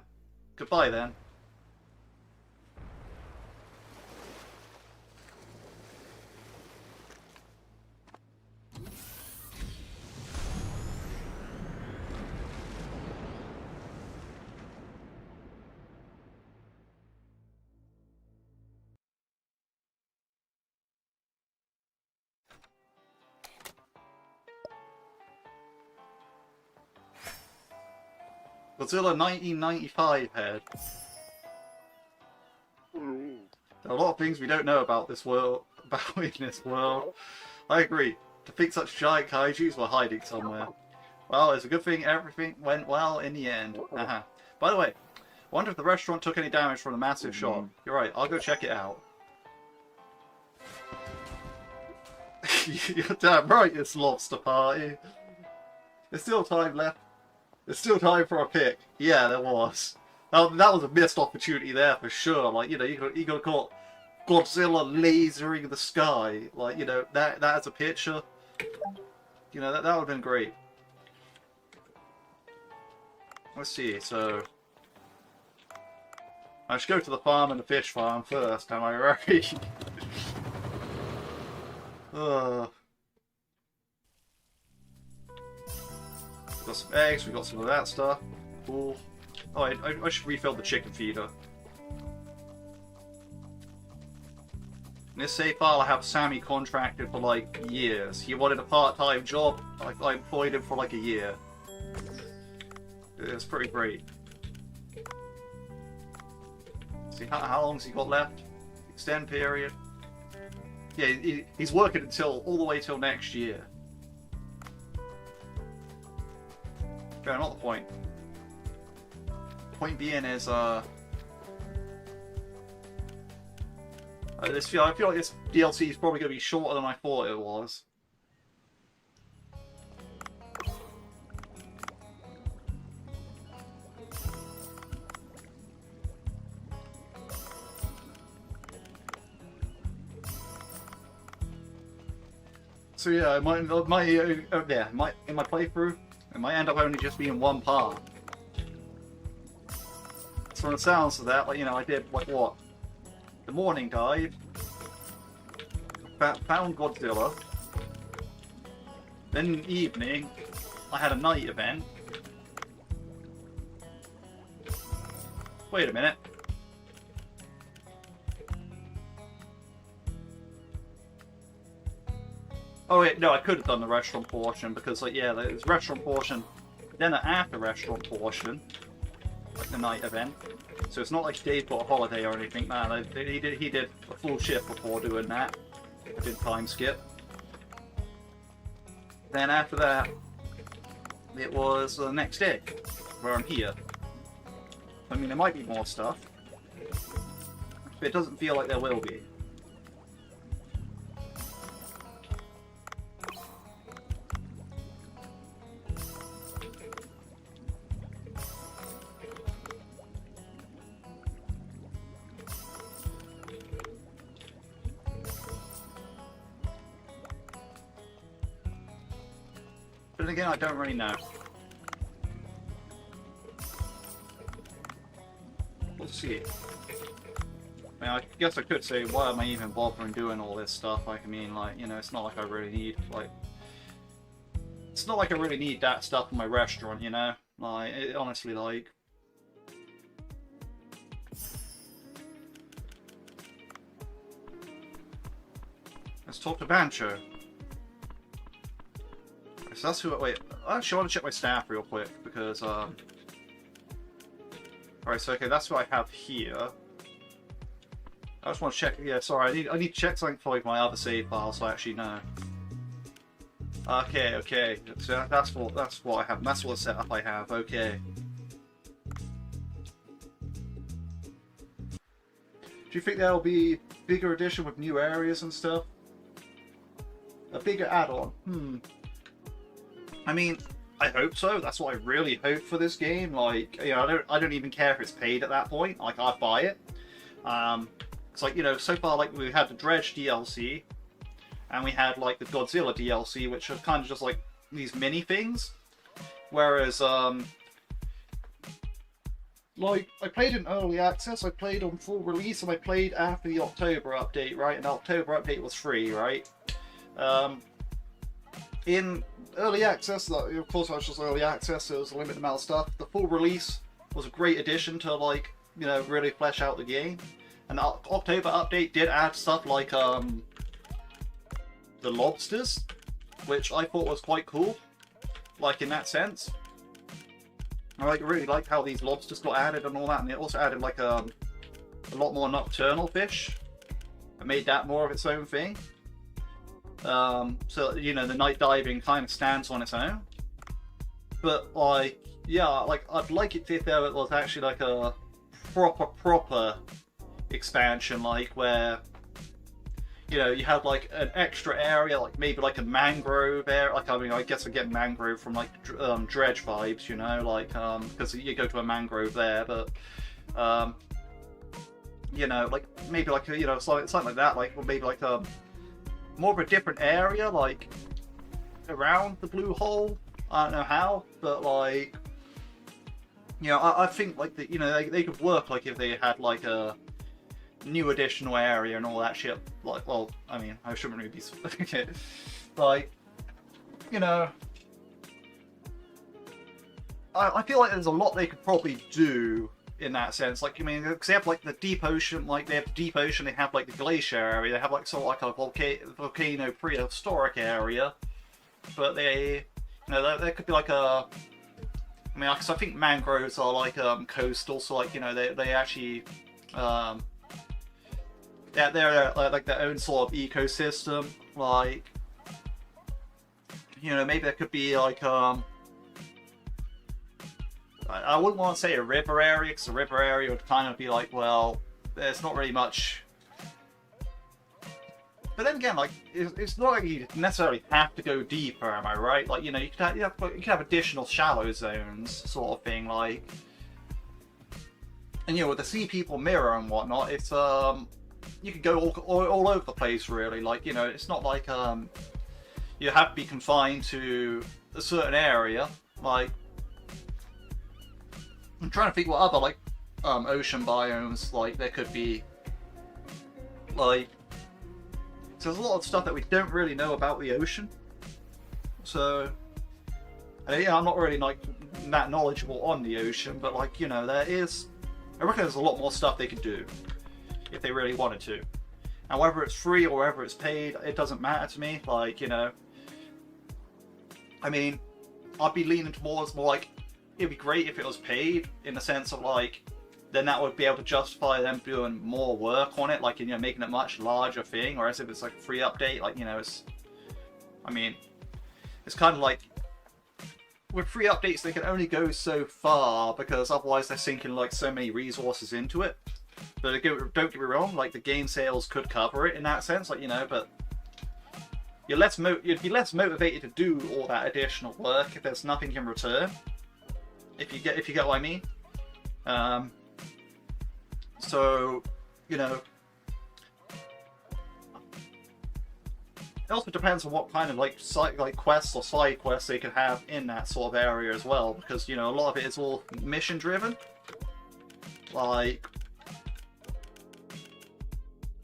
Goodbye then. Godzilla 1995 head. There are a lot of things we don't know about this world, in this world. I agree. To think such giant kaijus were hiding somewhere. Well, it's a good thing everything went well in the end. By the way, I wonder if the restaurant took any damage from the massive shot. You're right, I'll go check it out. You're damn right, it's lobster party. There's still time left. There's still time for a pick. Yeah, there was. That was a missed opportunity there for sure. Like, you know, you could have caught Godzilla lasering the sky. Like, you know, that as a picture. You know, that would have been great. Let's see, so... I should go to the farm and the fish farm first, am I right? Got some eggs, we got some of that stuff. Cool. Oh, I should refill the chicken feeder. In this save file, I have Sammy contracted for like years. He wanted a part-time job. I employed him for like a year. It's pretty great. See, how long's he got left? Extend period. Yeah, he's working until all the way till next year. Fair, not the point. Point being is, I feel like this DLC is probably going to be shorter than I thought it was. So yeah, in my playthrough, it might end up only just being one part. So from the sounds of that, like, you know, I did like what? The morning dive, found Godzilla. Then in the evening, I had a night event. Wait a minute. Oh wait, no, I could have done the restaurant portion because, like, yeah, there's restaurant portion, then an after restaurant portion, like the night event. So it's not like Dave got a holiday or anything. Man, he did a full shift before doing that. I did time skip. Then after that, it was the next day where I'm here. I mean, there might be more stuff, but it doesn't feel like there will be. then again, I don't really know. We'll see. I mean, I guess I could say, why am I even bothering doing all this stuff? Like, I mean, like, you know, it's not like I really need, like... It's not like I really need that stuff in my restaurant, you know? Like, it, honestly, like... Let's talk to Bancho. So that's who... Wait, I actually want to check my staff real quick, because, Alright, so, okay, that's what I have here. I just want to check... Yeah, sorry, I need to check something for like, my other save file, so I actually know. Okay, okay. So that's what I have. That's what setup I have. Okay. Do you think there'll be a bigger edition with new areas and stuff? A bigger add-on? I mean, I hope so. That's what I really hope for this game. Like, you know, I don't even care if it's paid at that point. Like, I'd buy it. It's like, you know, so far, like, we had the Dredge DLC. And we had, like, the Godzilla DLC, which are kind of just, like, these mini things. Whereas, like, I played in Early Access, I played on full release, and I played after the October update, right? And the October update was free, right? In Early Access, like, of course, it was just Early Access, so it was a limited amount of stuff. The full release was a great addition to, like, you know, really flesh out the game. And the October update did add stuff like, the lobsters, which I thought was quite cool, like in that sense. I really liked how these lobsters got added and all that, and it also added like a lot more nocturnal fish. It made that more of its own thing. So, you know, the night diving kind of stands on its own. But like, yeah, like I'd like it if there was actually like a proper expansion, like where, you know, you have like an extra area, like maybe like a mangrove area. Like, I mean, I guess I get mangrove from like Dredge vibes, you know, like because you go to a mangrove there, but you know, like maybe like you know something like that, like or maybe like more of a different area, like around the blue hole. I don't know how, but like, you know, I think like the, you know, they could work like if they had like a new additional area and all that shit. Like, well, I mean, I shouldn't really be like, you know, I feel like there's a lot they could probably do in that sense. Like, I mean, because they have like the deep ocean, like they have the deep ocean, they have like the glacier area, they have like sort of like a volcano prehistoric area, but they, you know, there could be like a, I mean, because I think mangroves are like coastal, so like, you know, they actually yeah, they're like their own sort of ecosystem. Like, you know, maybe there could be like I wouldn't want to say a river area, because a river area would kind of be like, well, there's not really much. But then again, like, it's not like you necessarily have to go deeper, am I right? Like, you know, you could have additional shallow zones, sort of thing, like. And you know, with the Sea People mirror and whatnot, it's you could go all over the place, really. Like, you know, it's not like you have to be confined to a certain area. Like, I'm trying to think what other like ocean biomes like there could be. Like, so there's a lot of stuff that we don't really know about the ocean. So, and yeah, I'm not really like that knowledgeable on the ocean, but like, you know, there is. I reckon there's a lot more stuff they could do if they really wanted to. And whether it's free or whether it's paid, it doesn't matter to me. Like, you know, I mean, I'd be leaning towards more like, it'd be great if it was paid, in the sense of like, then that would be able to justify them doing more work on it, like, you know, making it a much larger thing. Whereas if it's like a free update, like, you know, it's, I mean, it's kind of like, with free updates they can only go so far, because otherwise they're sinking like so many resources into it. But don't get me wrong, like the game sales could cover it in that sense, like, you know, but you'd be less motivated to do all that additional work if there's nothing in return. If you get what I mean. So, you know, it also depends on what kind of like quests or side quests they can have in that sort of area as well, because you know a lot of it is all mission driven. Like,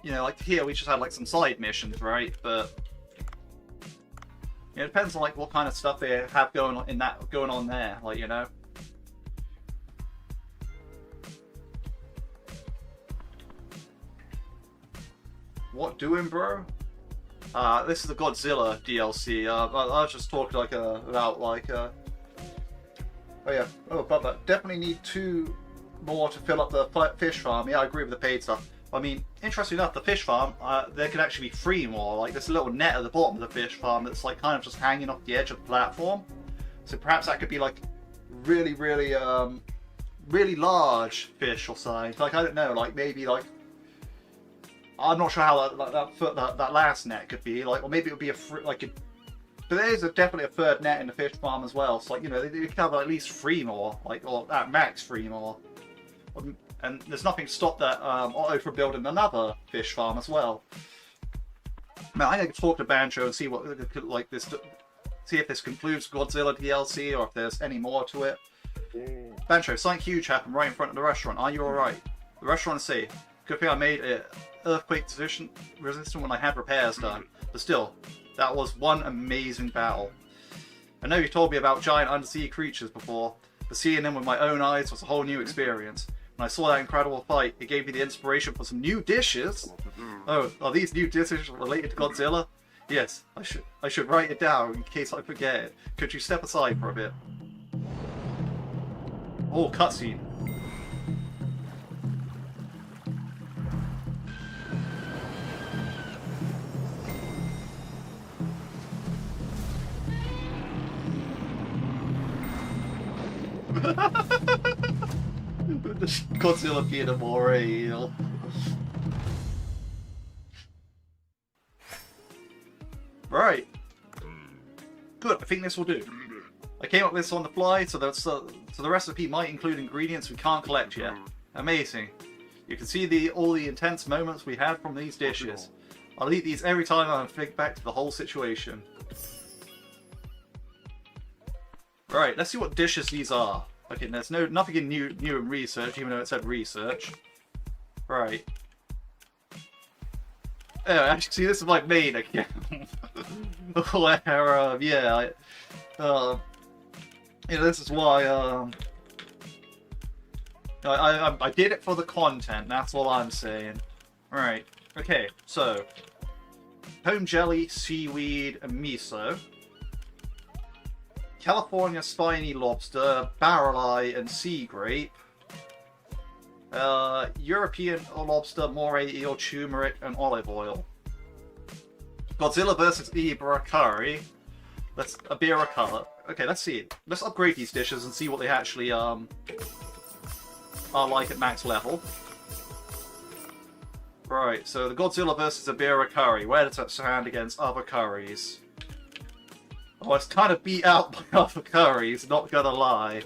you know, like here we just had like some side missions, right? But it depends on like what kind of stuff they have going on there, like, you know. What doing, bro? This is the Godzilla DLC. I was just talking like about like oh yeah, but definitely need 2 more to fill up the fish farm. Yeah, I agree with the paid stuff. I mean, interestingly enough, the fish farm, there could actually be 3 more. Like, there's a little net at the bottom of the fish farm that's like kind of just hanging off the edge of the platform. So perhaps that could be like really, really, really large fish or something. Like, I don't know, like maybe like, I'm not sure how that last net could be. Like, or maybe it would be but there's definitely a 3rd net in the fish farm as well. So like, you know, they could have at least 3 more, like, or at max 3 more. And there's nothing to stop that Otto from building another fish farm as well. Now I need to talk to Bancho and see what like this, see if this concludes Godzilla DLC or if there's any more to it. Bancho, something huge happened right in front of the restaurant. Are you all right? The restaurant is safe. Good thing I made it earthquake resistant when I had repairs done. But still, that was one amazing battle. I know you told me about giant undersea creatures before, but seeing them with my own eyes was a whole new experience. When I saw that incredible fight, it gave me the inspiration for some new dishes. Oh, are these new dishes related to Godzilla? Yes, I should write it down in case I forget it. Could you step aside for a bit? Oh, cutscene. Godzilla being a moray eel. Right. Good, I think this will do. I came up with this on the fly, so the recipe might include ingredients we can't collect yet. Amazing. You can see all the intense moments we had from these dishes. I'll eat these every time I think back to the whole situation. Right, let's see what dishes these are. Okay, there's nothing in new in research, even though it said research. Right. Oh, actually, see, this is my main account. Where, yeah, you know, this is why, I did it for the content, that's all I'm saying. Right, okay, so, home jelly, seaweed, and miso. California spiny lobster, barrel eye, and sea grape. European lobster, moray eel, turmeric, and olive oil. Godzilla vs. Ibera curry. Let's Ibera color. Okay, let's see. Let's upgrade these dishes and see what they actually are like at max level. Right, so the Godzilla vs. Ibera curry. Where does that stand against other curries? Oh, it's kind of beat out by other curries, not gonna lie.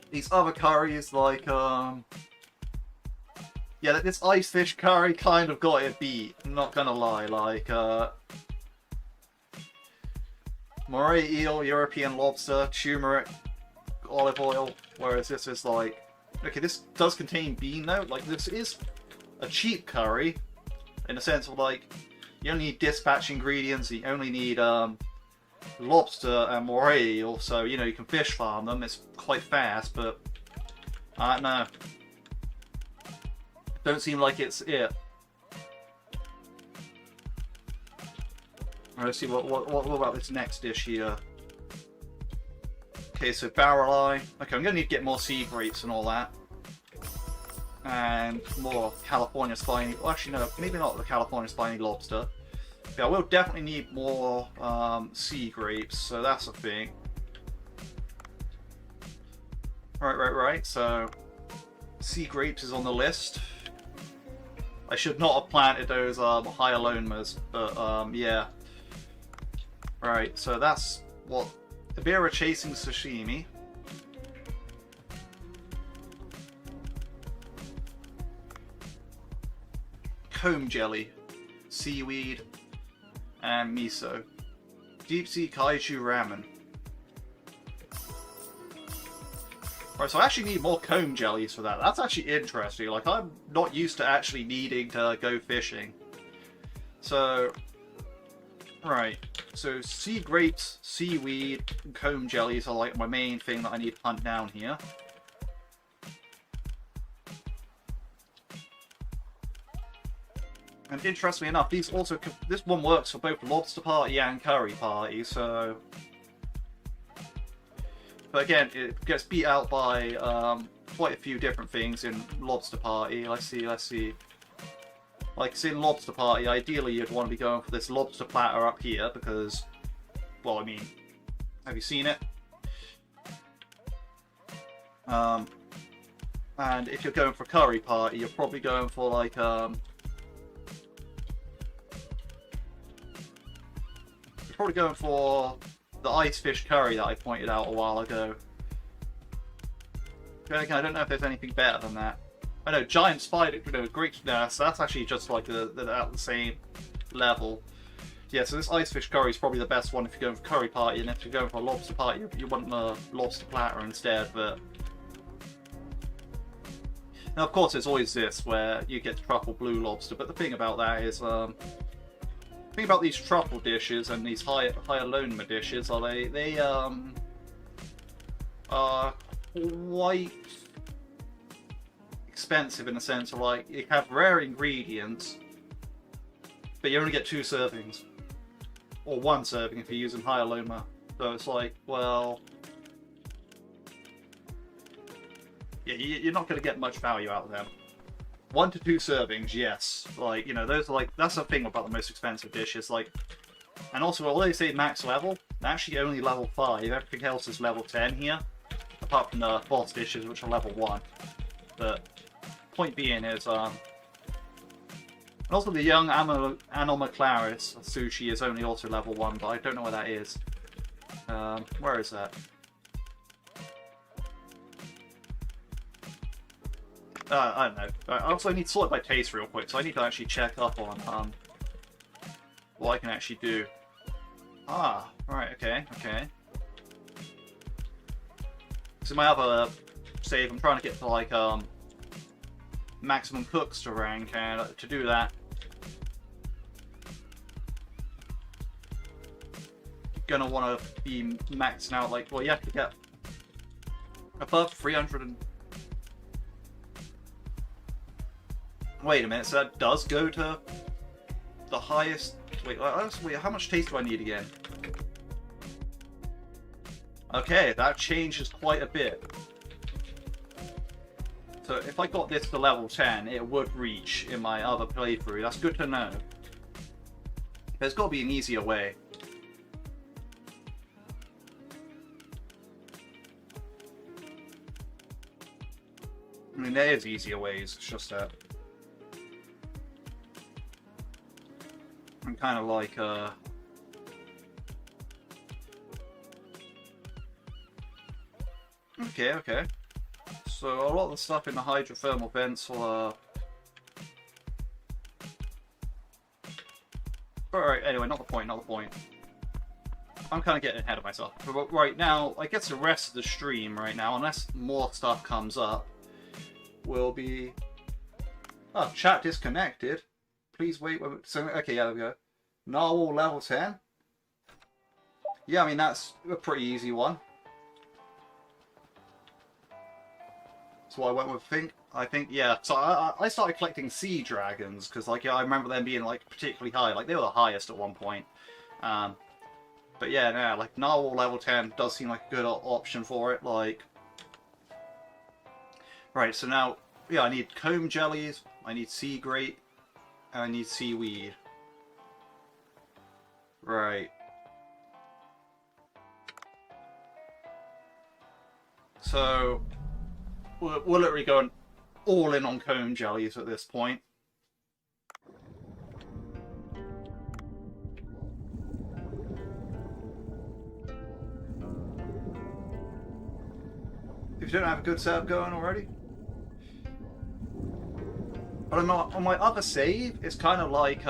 These other curries, like, yeah, this ice fish curry kind of got it beat, I'm not gonna lie. Like, moray eel, European lobster, turmeric, olive oil, whereas this is like, okay, this does contain bean though, like, this is a cheap curry, in the sense of, like, you only need dispatch ingredients, you only need lobster and moray eel, so you know you can fish farm them, it's quite fast, but I don't know. Don't seem like it's it. Let's see what about this next dish here. Okay, so barrel eye. Okay, I'm gonna need to get more sea grapes and all that. And more California spiny, well, actually no, maybe not the California spiny lobster. But I will definitely need more sea grapes, so that's a thing. Right, so sea grapes is on the list. I should not have planted those hyalomas, but yeah. Right, so that's what Ibera chasing sashimi. Comb jelly. seaweed, and miso. Deep sea kaiju ramen. Right, so I actually need more comb jellies for that. That's actually interesting. Like, I'm not used to actually needing to go fishing. So, right. So, sea grapes, seaweed, and comb jellies are like my main thing that I need to hunt down here. And interestingly enough, this one works for both lobster party and curry party, so... But again, it gets beat out by quite a few different things in Lobster Party. Let's see. Like, say in Lobster Party, ideally you'd want to be going for this lobster platter up here because, well, I mean, have you seen it? And if you're going for Curry Party, you're probably going for like you're probably going for the ice fish curry that I pointed out a while ago. I don't know if there's anything better than that. I know giant spider, Greek nurse. That's actually just like at the same level. Yeah, so this ice fish curry is probably the best one if you're going for curry party, and if you're going for a lobster party, you want the lobster platter instead. But now, of course, it's always this where you get truffle blue lobster. But the thing about that is, thing about these truffle dishes and these higher Loma dishes are they are quite expensive in the sense of like you have rare ingredients, but you only get 2 servings, or 1 serving if you're using higher Loma. So it's like, well, yeah, you're not going to get much value out of them. 1 to 2 servings, yes. Like, you know, those are like, that's the thing about the most expensive dishes. Like, and also, although they say max level, they're actually only level 5. Everything else is level 10 here, apart from the boss dishes, which are level 1. But point being is, and also the young Anomaclaris sushi is only also level 1, but I don't know where that is. Where is that? I don't know. I also need to sort it by taste real quick, so I need to actually check up on what I can actually do. Ah, right, okay. So my other save, I'm trying to get to like maximum cooks to rank, and to do that, you're gonna want to be maxing out like, well, you have to get above 300 and... Wait a minute, so that does go to the highest... Wait, how much taste do I need again? Okay, that changes quite a bit. So if I got this to level 10, it would reach in my other playthrough. That's good to know. There's got to be an easier way. I mean, there is easier ways, it's just that... I'm kind of like, Okay. So a lot of the stuff in the hydrothermal vents will, Alright, anyway, not the point. I'm kind of getting ahead of myself. But right now, I guess the rest of the stream right now, unless more stuff comes up, will be... Oh, chat disconnected. Please wait. So, okay, yeah, there we go. Narwhal level 10. Yeah, I mean, that's a pretty easy one. So I went with I think, yeah. So I started collecting sea dragons, because, like, yeah, I remember them being, like, particularly high. Like, they were the highest at one point. But yeah, no, like, Narwhal level 10 does seem like a good option for it, like... Right, so now, yeah, I need comb jellies, I need sea grape, and I need seaweed. Right. So, we're literally going all in on comb jellies at this point. If you don't have a good setup going already. But on my other save, it's kind of like,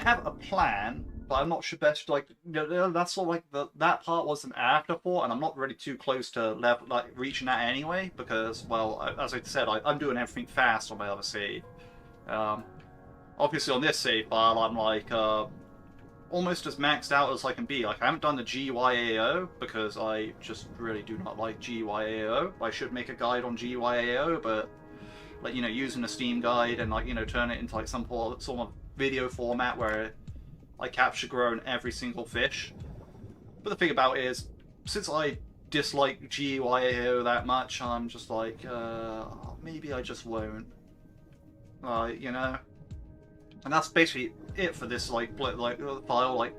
have a plan, but I'm not sure best, like, that's sort of like that part was an afterthought, and I'm not really too close to level, like, reaching that anyway, because, well, as I said, I'm doing everything fast on my other save. Obviously on this save file, I'm like, almost as maxed out as I can be. Like, I haven't done the GYAO, because I just really do not like GYAO. I should make a guide on GYAO, but, like, you know, using a Steam guide and, like, you know, turn it into, like, some sort of video format where I capture grow in every single fish. But the thing about it is, since I dislike GYAO that much, I'm just like, maybe I just won't. You know? And that's basically it for this, like file. Like,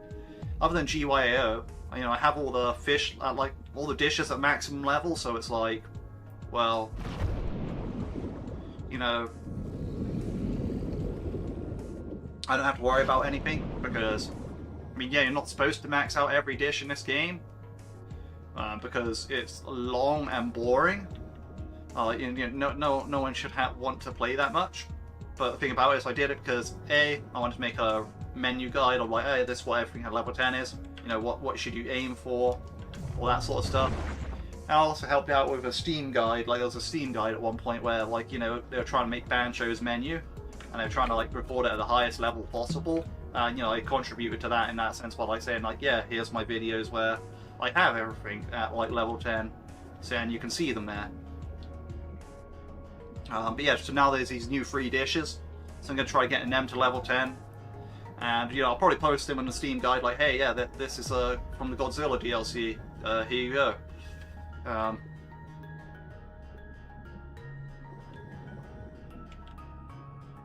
other than GYAO, you know, I have all the fish at, like, all the dishes at maximum level, so it's like, well, you know, I don't have to worry about anything, because, I mean, yeah, you're not supposed to max out every dish in this game, because it's long and boring. You know, no one should want to play that much. But the thing about it is, I did it because I wanted to make a menu guide of, like, hey, this is what everything at level 10 is. You know, what should you aim for, all that sort of stuff. And I also helped out with a Steam guide. Like, there was a Steam guide at one point where, like, you know, they were trying to make Bancho's menu, and they were trying to, like, record it at the highest level possible. And, you know, I contributed to that in that sense by, like, saying, like, yeah, here's my videos where I have everything at, like, level 10, so, and you can see them there. But yeah, so now there's these new free dishes, so I'm going to try getting them to level 10. And, you know, I'll probably post them in the Steam guide, like, hey, yeah, this is from the Godzilla DLC, here you go.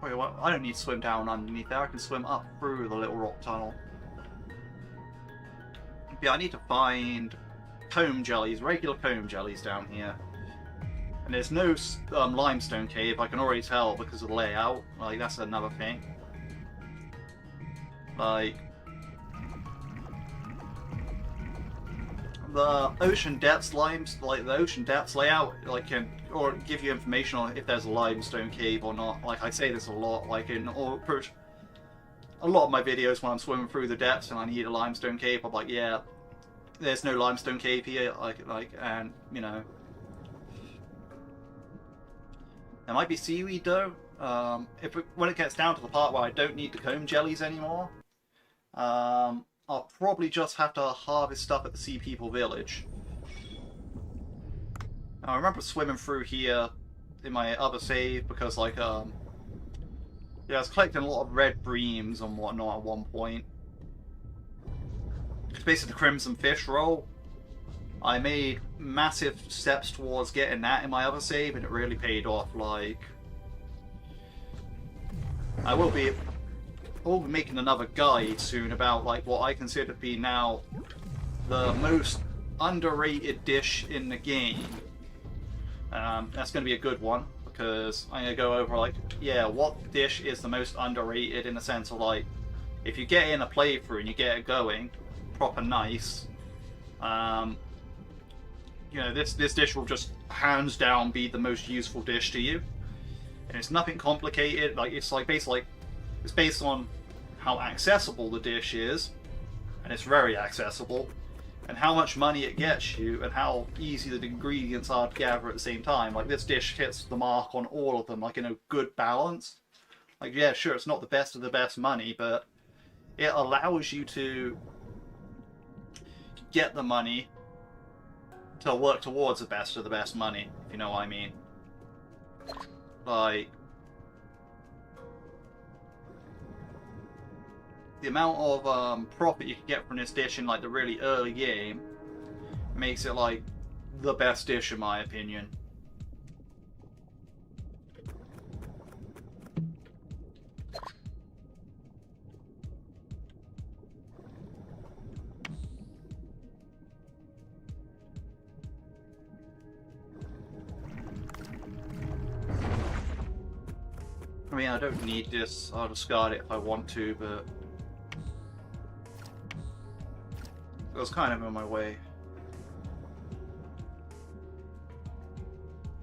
Wait, what? I don't need to swim down underneath there, I can swim up through the little rock tunnel. Yeah, I need to find comb jellies, regular comb jellies down here. And there's no limestone cave, I can already tell because of the layout. Like, that's another thing. Like, the ocean depths like the ocean depths layout, like, can or give you information on if there's a limestone cave or not. Like, I say this a lot, like in a lot of my videos when I'm swimming through the depths and I need a limestone cave, I'm like, yeah, there's no limestone cave here. And you know. There might be seaweed though. When it gets down to the part where I don't need the comb jellies anymore, I'll probably just have to harvest stuff at the Sea People Village. Now, I remember swimming through here in my other save because, like, yeah, I was collecting a lot of red breams and whatnot at one point. It's basically the Crimson Fish roll. I made massive steps towards getting that in my other save, and it really paid off. Like, I will be making another guide soon about, like, what I consider to be now the most underrated dish in the game. That's going to be a good one, because I'm going to go over, like, yeah, what dish is the most underrated in the sense of, like, if you get in a playthrough and you get it going proper nice, you know, this dish will just hands down be the most useful dish to you, and it's nothing complicated. Like, it's like basically, it's based on how accessible the dish is, and it's very accessible, and how much money it gets you, and how easy the ingredients are to gather at the same time. Like, this dish hits the mark on all of them, like, in a good balance. Like, yeah, sure, it's not the best of the best money, but it allows you to get the money to work towards the best of the best money, if you know what I mean. Like, the amount of profit you can get from this dish in, like, the really early game makes it, like, the best dish in my opinion. I mean, I don't need this, I'll discard it if I want to, but it was kind of in my way.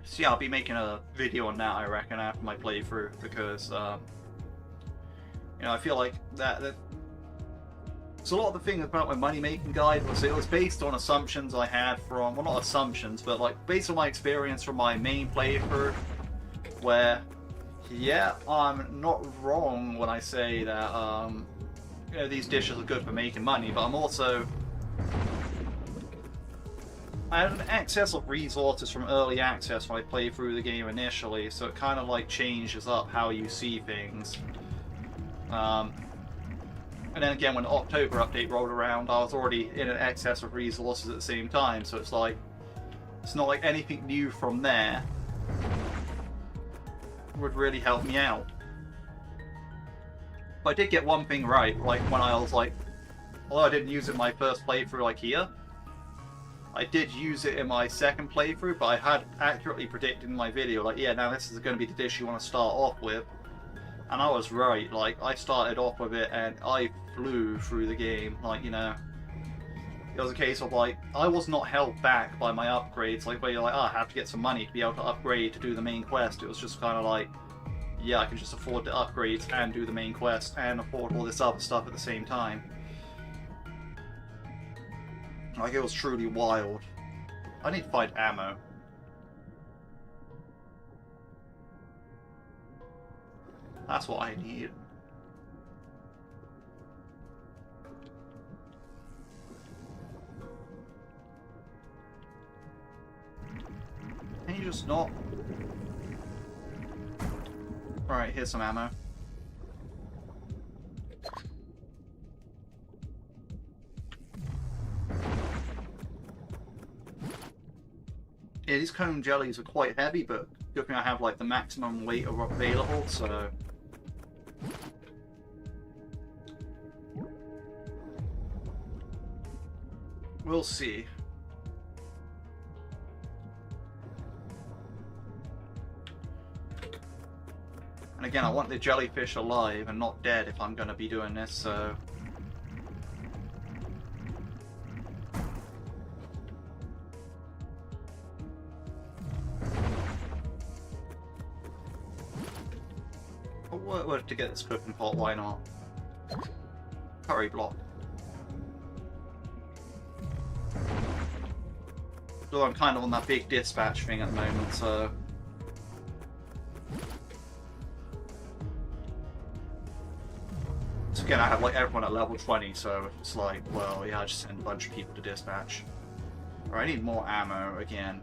So yeah, I'll be making a video on that, I reckon, after my playthrough, because, you know, I feel like that So a lot of the thing about my money-making guide was it was based on assumptions I had from, well, not assumptions, but like based on my experience from my main playthrough, where, yeah, I'm not wrong when I say that, you know, these dishes are good for making money, but I'm also, I had an excess of resources from early access when I played through the game initially, so it kind of like changes up how you see things. And then again, when the October update rolled around, I was already in an excess of resources at the same time, so it's like, it's not like anything new from there would really help me out. But I did get one thing right, like when I was like, although I didn't use it in my first playthrough like here, I did use it in my second playthrough, but I had accurately predicted in my video, like, yeah, now this is going to be the dish you want to start off with. And I was right, like, I started off with it and I flew through the game, like, you know. It was a case of, like, I was not held back by my upgrades, like, where you're like, oh, I have to get some money to be able to upgrade to do the main quest. It was just kind of like, yeah, I can just afford the upgrades and do the main quest and afford all this other stuff at the same time. Like, it was truly wild. I need to find ammo. That's what I need. Can you just not? Alright, here's some ammo. Yeah, these cone jellies are quite heavy, but good thing I have like the maximum weight available, so... We'll see. And again, I want the jellyfish alive and not dead if I'm going to be doing this, so... Well, to get this cooking pot, why not? Curry block. Though I'm kind of on that big dispatch thing at the moment, so... So again, I have like everyone at level 20, so it's like, well, yeah, I just send a bunch of people to dispatch. Alright, I need more ammo again.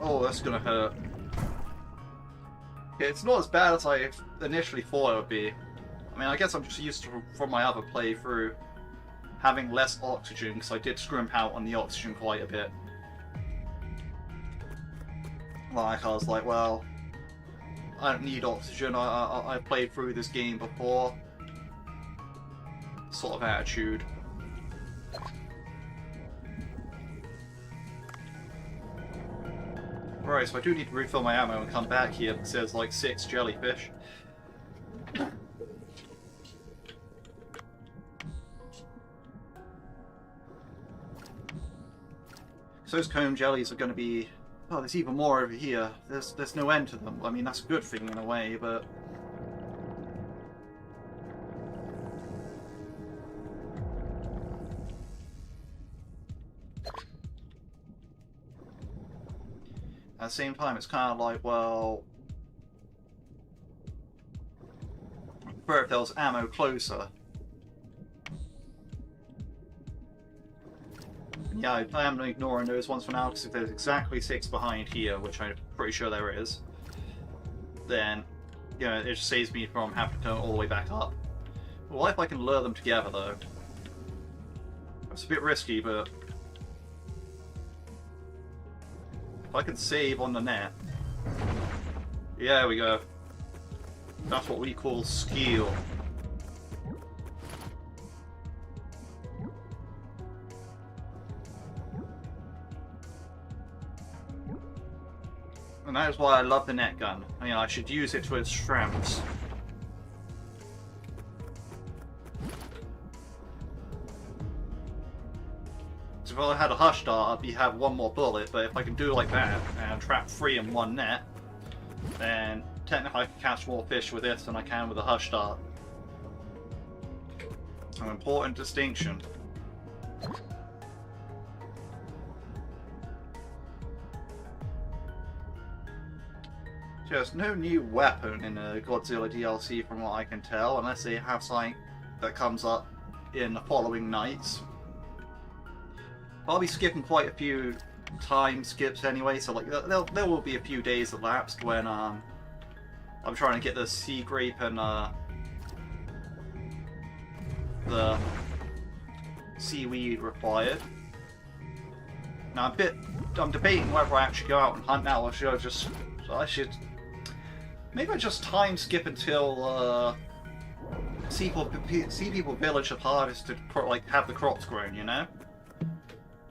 Oh, that's gonna hurt. Yeah, it's not as bad as I initially thought it would be. I mean, I guess I'm just used to, from my other playthrough, having less oxygen, because I did scrimp out on the oxygen quite a bit. Like, I was like, well, I don't need oxygen, I played through this game before. Sort of attitude. Right, so I do need to refill my ammo and come back here because there's like 6 jellyfish. So those comb jellies are going to be... Oh, there's even more over here. There's no end to them. I mean, that's a good thing in a way, but... At the same time, it's kind of like, well... I prefer if there was ammo closer. Yeah, I am ignoring those ones for now, because if there's exactly 6 behind here, which I'm pretty sure there is, then, you know, it just saves me from having to go all the way back up. Well, what if I can lure them together, though? It's a bit risky, but... If I can save on the net... Yeah, there we go. That's what we call skill. And that is why I love the net gun. I mean, I should use it to its strengths. I had a hush dart, I'd have one more bullet, but if I can do it like that, and trap 3 in one net, then technically I can catch more fish with this than I can with a hush dart. An important distinction. There's no new weapon in the Godzilla DLC from what I can tell, unless they have something that comes up in the following nights. I'll be skipping quite a few time skips anyway, so like there will be a few days elapsed when I'm trying to get the sea grape and the seaweed required. Now I'm debating whether I actually go out and hunt now, or maybe I just time skip until Sea People Village have harvested, like have the crops grown, you know?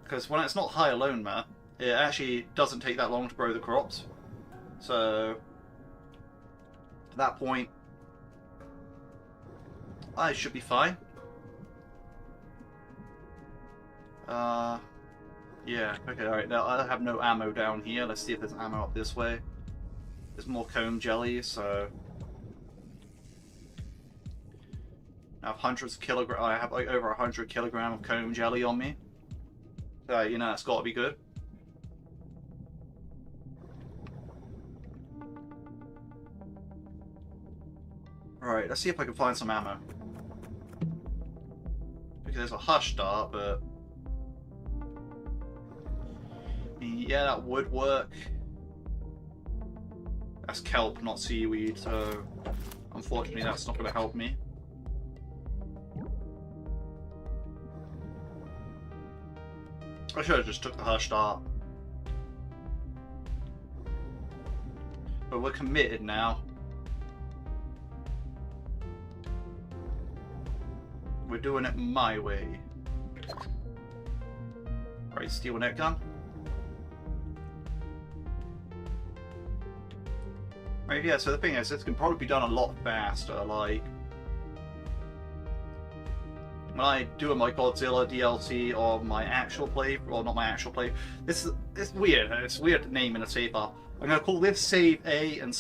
Because when it's not high alone, man, it actually doesn't take that long to grow the crops. So at that point, I should be fine. Yeah, okay, alright, now I have no ammo down here. Let's see if there's ammo up this way. There's more comb jelly, so I have hundreds of kilograms. I have like over 100 kilograms of comb jelly on me. So, you know, it's got to be good. Alright, let's see if I can find some ammo. Because there's a hush dart, but yeah, that would work. That's kelp, not seaweed, so unfortunately that's not going to help me. I should have just took the hush dart. But we're committed now. We're doing it my way. Right, steel net gun. Right, yeah, so the thing is, this can probably be done a lot faster, like when I do my Godzilla DLC or my actual play, or not my actual play, it's weird, it's weird to name in a save file. I'm going to call this save A and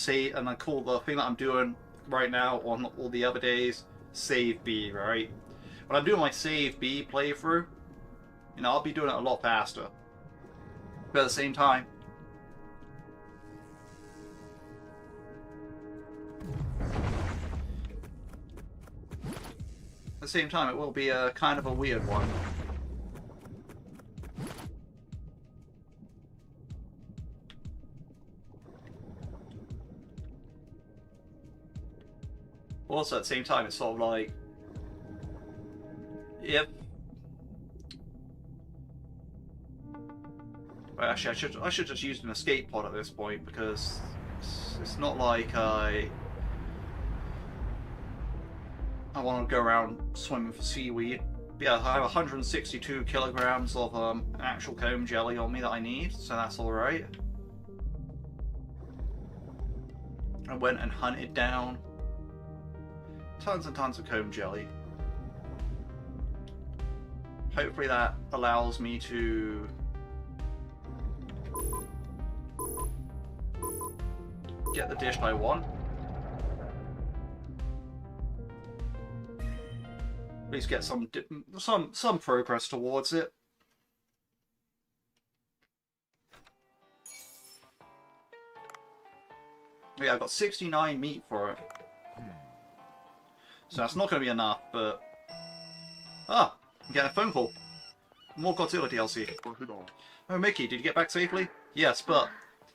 I call the thing that I'm doing right now on all the other days save B, right? When I'm doing my save B playthrough, you know, I'll be doing it a lot faster. But at the same time, it will be a kind of a weird one. Also, at the same time, it's sort of like, yep. Well, actually, I should just use an escape pod at this point, because it's not like I want to go around swimming for seaweed. But yeah, I have 162 kilograms of actual comb jelly on me that I need, so that's alright. I went and hunted down tons and tons of comb jelly. Hopefully that allows me to get the dish I want. At least get some progress towards it. Yeah, I've got 69 meat for it. So that's not going to be enough, but I'm getting a phone call. More Godzilla DLC. Oh, Mickey, did you get back safely? Yes, but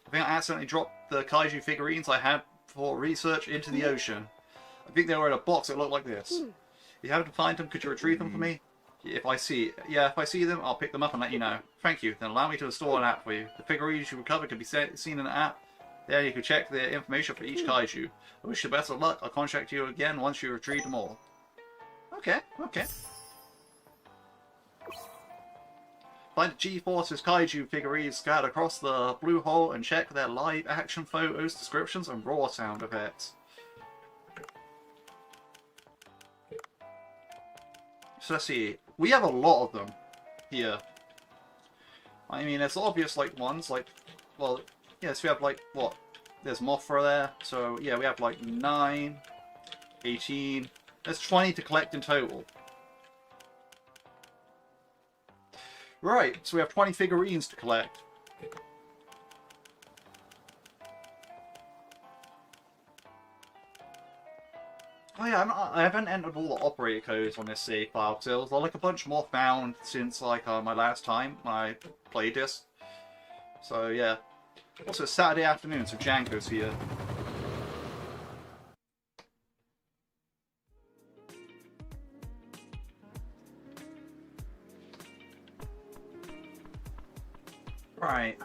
I think I accidentally dropped the kaiju figurines I had for research into the ocean. I think they were in a box that looked like this. If you happen to find them, could you retrieve them for me? If I see them, I'll pick them up and let you know. Thank you. Then allow me to install an app for you. The figurines you recovered can be seen in the app. There you can check the information for each kaiju. I wish you best of luck. I'll contact you again once you retrieve them all. Okay, okay. Find the G-Force's kaiju figurines scattered across the blue hole and check their live action photos, descriptions, and raw sound effects. So let's see. We have a lot of them here. I mean, there's obvious, like, ones, like, well, yeah, so we have, like, what? There's Mothra there, so, yeah, we have, like, 9, 18, there's 20 to collect in total. Right, so we have 20 figurines to collect. Oh yeah, I haven't entered all the operator codes on this save file, because there's like a bunch more found since like my last time when I played this. So yeah. Also, it's Saturday afternoon, so Janko's here. Right.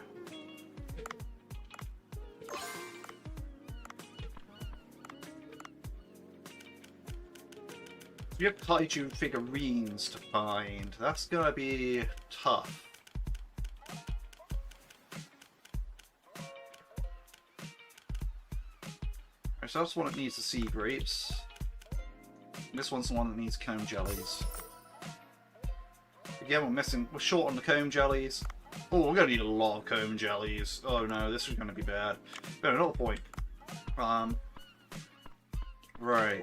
You have kaiju figurines to find. That's gonna be tough. Alright, so that's one that needs the sea grapes. This one's the one that needs comb jellies. Again, we're short on the comb jellies. Oh, we're gonna need a lot of comb jellies. Oh no, this is gonna be bad. But another point. Right.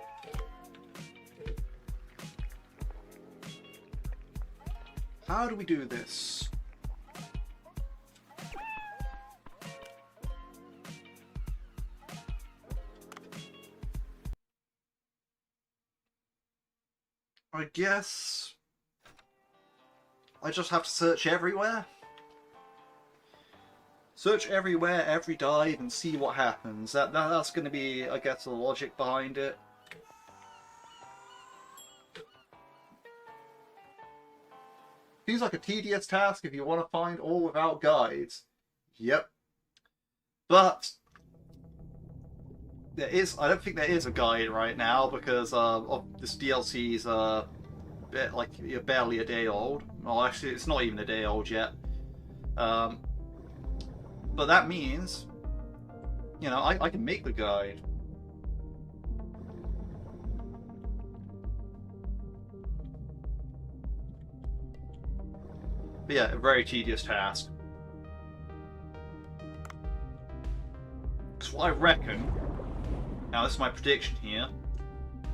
How do we do this? I guess I just have to search everywhere. Search everywhere, every dive, and see what happens. That's going to be, I guess, the logic behind it. Seems like a tedious task if you want to find all without guides. Yep. But I don't think there is a guide right now because of this DLC's like barely a day old. Well, actually, it's not even a day old yet. But that means, you know, I can make the guide. But yeah, a very tedious task. Because what I reckon, now this is my prediction here,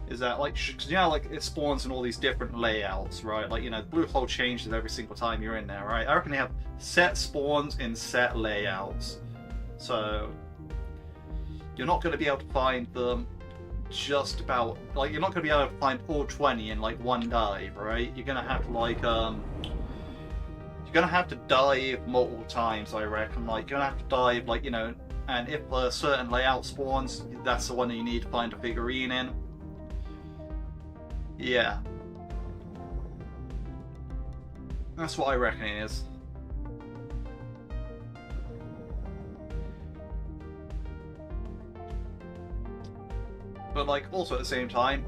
is that like, cause you know, like it spawns in all these different layouts, right? Like, you know, the blue hole changes every single time you're in there, right? I reckon they have set spawns in set layouts. So you're not going to be able to find them just about, like, you're not going to be able to find all 20 in like one dive, right? You're going to have to like, you're gonna have to dive multiple times, I reckon. Like, you're gonna have to dive, like, you know, and if a certain layout spawns, that's the one that you need to find a figurine in. Yeah. That's what I reckon it is. But, like, also at the same time,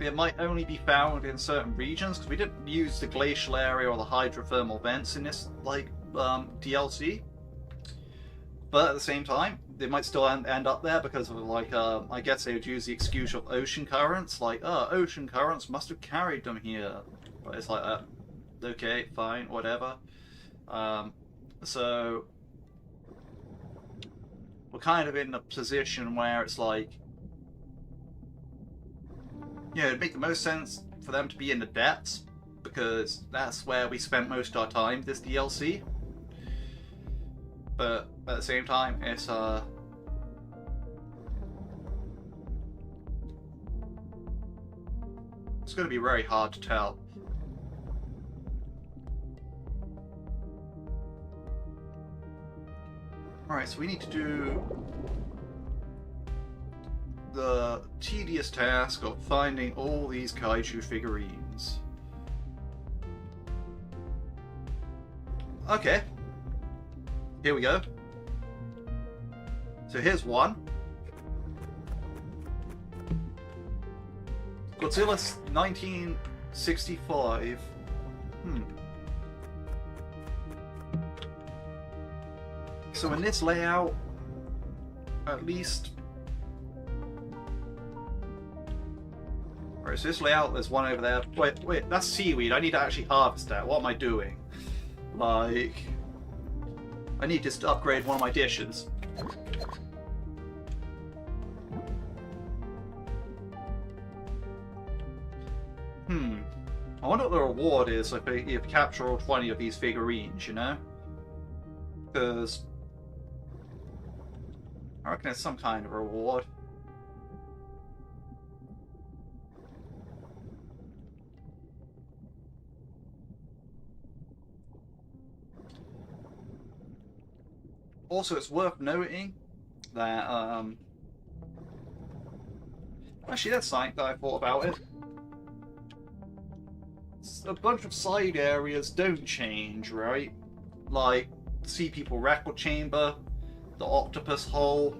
it might only be found in certain regions, because we didn't use the glacial area or the hydrothermal vents in this, like, DLC. But at the same time, they might still end up there because of, like, I guess they would use the excuse of ocean currents, like, ocean currents must have carried them here. But it's like, okay, fine, whatever. So, we're kind of in a position where it's like, yeah, it'd make the most sense for them to be in the depths, because that's where we spent most of our time this DLC. But at the same time, it's going to be very hard to tell. Alright, so we need to do the tedious task of finding all these kaiju figurines. Okay. Here we go. So here's one. Godzilla 1965. So in this layout, at least... Alright, so this layout, there's one over there. Wait, that's seaweed. I need to actually harvest that. What am I doing? Like... I need to upgrade one of my dishes. I wonder what the reward is if you capture all 20 of these figurines, you know? Because I reckon it's some kind of reward. Also, it's worth noting that, actually that's something that I thought about it. A bunch of side areas don't change, right? Like, Sea People Record Chamber, the Octopus Hole,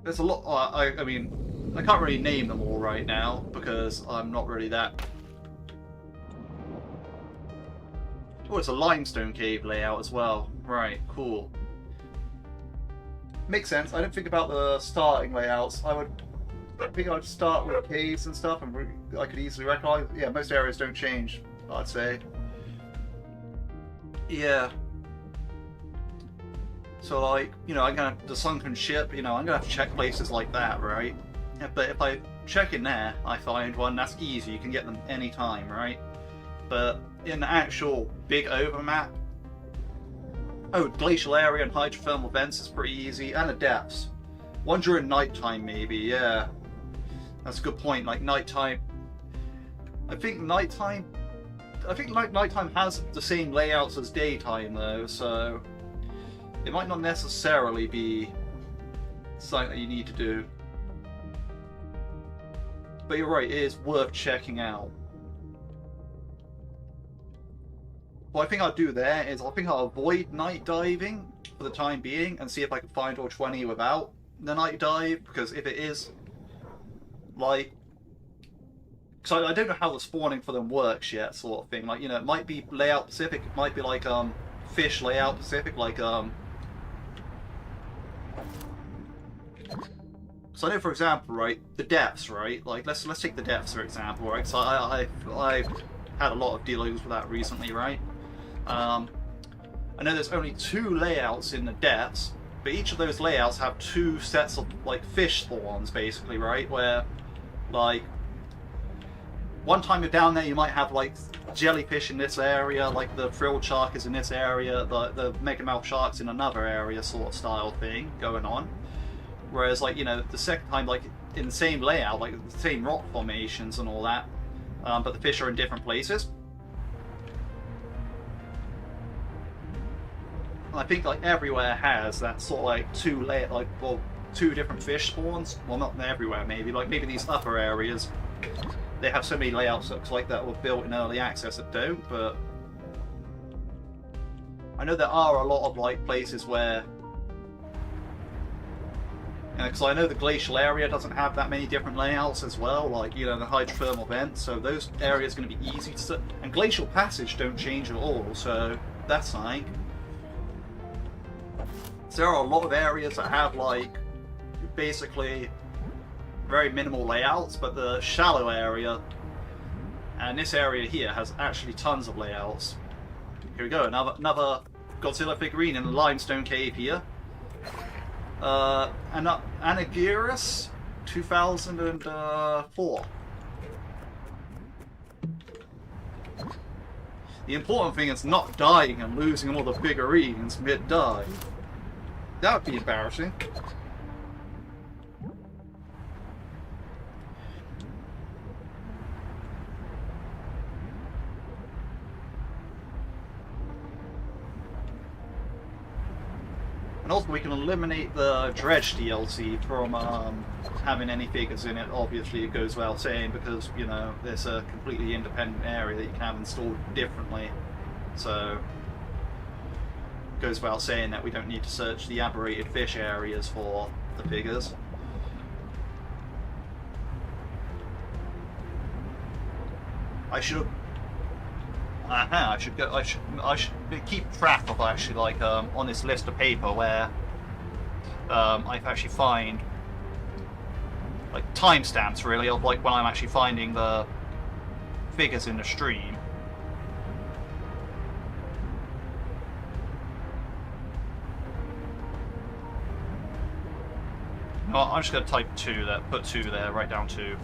There's a lot, I mean, I can't really name them all right now, because I'm not really that... Oh, it's a limestone cave layout as well. Right, cool. Makes sense. I don't think about the starting layouts. I think I'd start with caves and stuff, and I could easily recognize. Yeah, most areas don't change, I'd say. Yeah. So, like, you know, I'm gonna the sunken ship. You know, I'm gonna have to check places like that, right? Yeah, but if I check in there, I find one that's easy. You can get them anytime, right? But in the actual big overmap. Oh, glacial area and hydrothermal vents is pretty easy, and the depths. One during nighttime, maybe, yeah. That's a good point, like nighttime. I think nighttime has the same layouts as daytime, though, so it might not necessarily be something that you need to do. But you're right, it is worth checking out. What I think I'll do there is I think I'll avoid night diving for the time being and see if I can find all 20 without the night dive, because if it is like, so I don't know how the spawning for them works yet, sort of thing. Like, you know, it might be layout specific, it might be like fish layout specific, like so I know, for example, right, the depths, right? Like let's take the depths for example, right? So I've had a lot of dealings with that recently, right? I know there's only 2 layouts in the depths, but each of those layouts have 2 sets of like fish spawns, basically, right? Where, like, one time you're down there, you might have like jellyfish in this area, like the frilled shark is in this area, the megamouth shark's in another area, sort of style thing going on. Whereas, like, you know, the second time, like in the same layout, like the same rock formations and all that, but the fish are in different places. I think like everywhere has that sort of like 2 different fish spawns. Well, not everywhere, maybe. Like maybe these upper areas, they have so many layouts that looks like that were built in early access that don't. But I know there are a lot of like places where, because I know the glacial area doesn't have that many different layouts as well. Like, you know, the hydrothermal vents. So those areas are going to be easy to. And glacial passage don't change at all. So that's fine. So there are a lot of areas that have like basically very minimal layouts, but the shallow area and this area here has actually tons of layouts. Here we go, another Godzilla figurine in the limestone cave here. Anagiris 2004. The important thing is not dying and losing all the figurines mid-dive. That would be embarrassing. And also we can eliminate the Dredge DLC from having any figures in it. Obviously it goes without saying, because, you know, there's a completely independent area that you can have installed differently. So goes without saying that we don't need to search the aberrated fish areas for the figures. I should keep track of actually, like, on this list of paper where I actually find like timestamps really of like when I'm actually finding the figures in the stream. No, I'm just going to type 2 there, put 2 there, write down 2.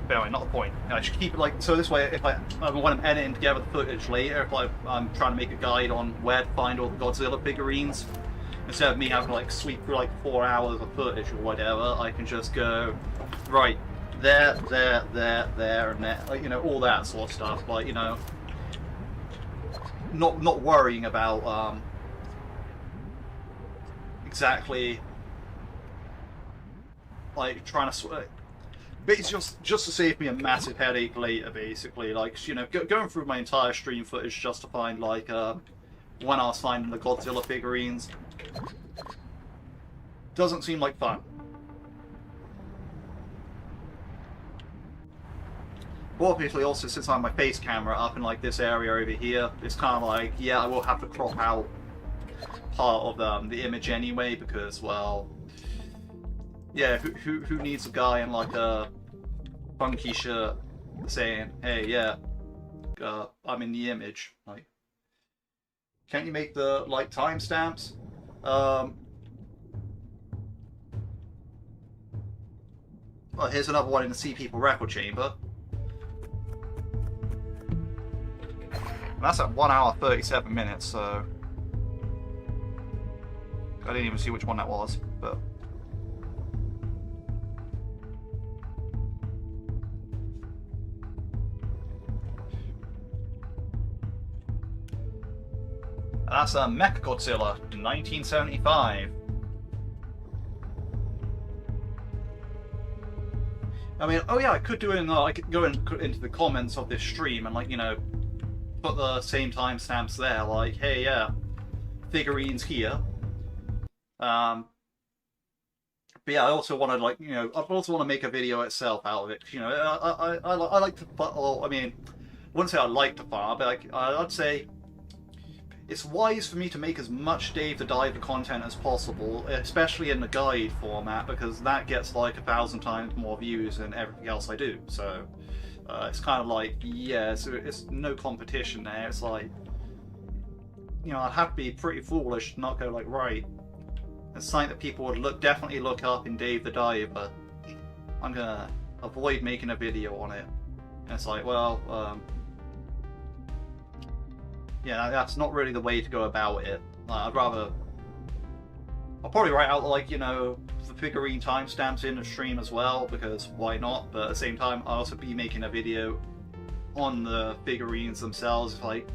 But anyway, not the point. I should keep it like, so this way, if when I'm editing together the footage later, if I'm trying to make a guide on where to find all the Godzilla figurines, instead of me having to like sweep through like 4 hours of footage or whatever, I can just go, right, there, and there, like, you know, all that sort of stuff, like, you know, not worrying about exactly like trying to but it's just to save me a massive headache later, basically. Like, you know, going through my entire stream footage just to find like when I was finding the Godzilla figurines doesn't seem like fun. But obviously, also since I have my face camera up in like this area over here, it's kind of like, yeah, I will have to crop out part of the image anyway, because, well, yeah, who needs a guy in like a funky shirt saying, hey, yeah, I'm in the image? Like, can't you make the like timestamps? Well, here's another one in the Sea People record chamber. And that's at 1 hour 37 minutes, so I didn't even see which one that was, but that's a Mechagodzilla, 1975. I mean, oh yeah, I could do it. I could go into the comments of this stream and, like, you know, put the same timestamps there, like, hey, yeah, figurines here. But yeah, I also want to, like, you know, I also want to make a video itself out of it. You know, I like to, well, I mean, I wouldn't say I like to farm, but like, I'd say it's wise for me to make as much Dave the Diver content as possible, especially in the guide format, because that gets like 1,000 times more views than everything else I do. So it's kind of like, yeah, so it's no competition there. It's like, you know, I'd have to be pretty foolish to not go like, right, it's something that people would definitely look up in Dave the Diver. I'm gonna avoid making a video on it. And it's like, well, yeah, that's not really the way to go about it. I'll probably write out, like, you know, the figurine timestamps in the stream as well, because why not? But at the same time, I'll also be making a video on the figurines themselves. Like,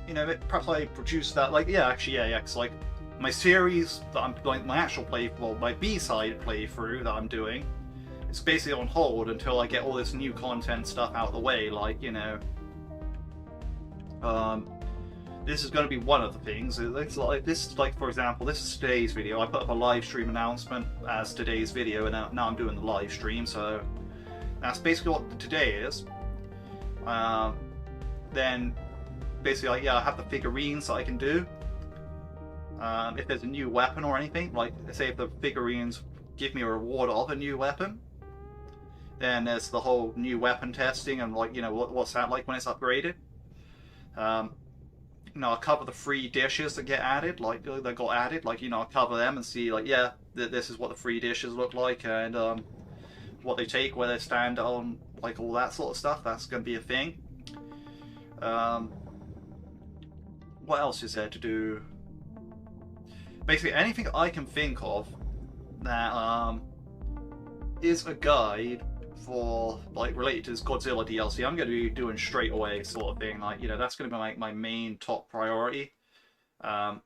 you know, perhaps I produce that, like, yeah, actually, yeah, because, like, my series that I'm, like, my actual my B-side playthrough that I'm doing, it's basically on hold until I get all this new content stuff out of the way, like, you know, this is going to be one of the things. It's like, this is like, for example, this is today's video. I put up a live stream announcement as today's video, and now I'm doing the live stream, so that's basically what today is. Then basically, like, yeah, I have the figurines that I can do. If there's a new weapon or anything, like, say if the figurines give me a reward of a new weapon, then there's the whole new weapon testing and, like, you know, what's that like when it's upgraded. You know, I'll cover the free dishes that get added, like, that got added, like, you know, I'll cover them and see, like, yeah, this is what the free dishes look like, and what they take, where they stand on, like, all that sort of stuff. That's going to be a thing. What else is there to do? Basically, anything I can think of that is a guide for, like, related to this Godzilla DLC, I'm going to be doing straight away, sort of thing. Like, you know, that's going to be like my main top priority. I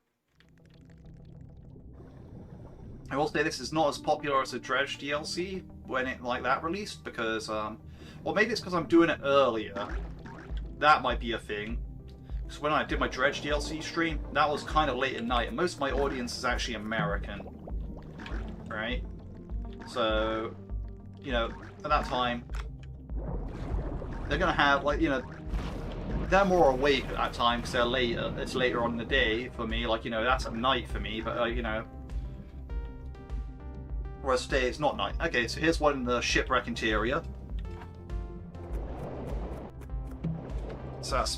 will say this is not as popular as the Dredge DLC when it, like, that released, because well, maybe it's because I'm doing it earlier. That might be a thing. Because when I did my Dredge DLC stream, that was kind of late at night, and most of my audience is actually American, right? So, you know, at that time, they're gonna have, like, you know, they're more awake at that time because they're later. It's later on in the day for me. Like, you know, that's at night for me. But you know, whereas today it's not night. Okay, so here's one in the shipwreck interior. So that's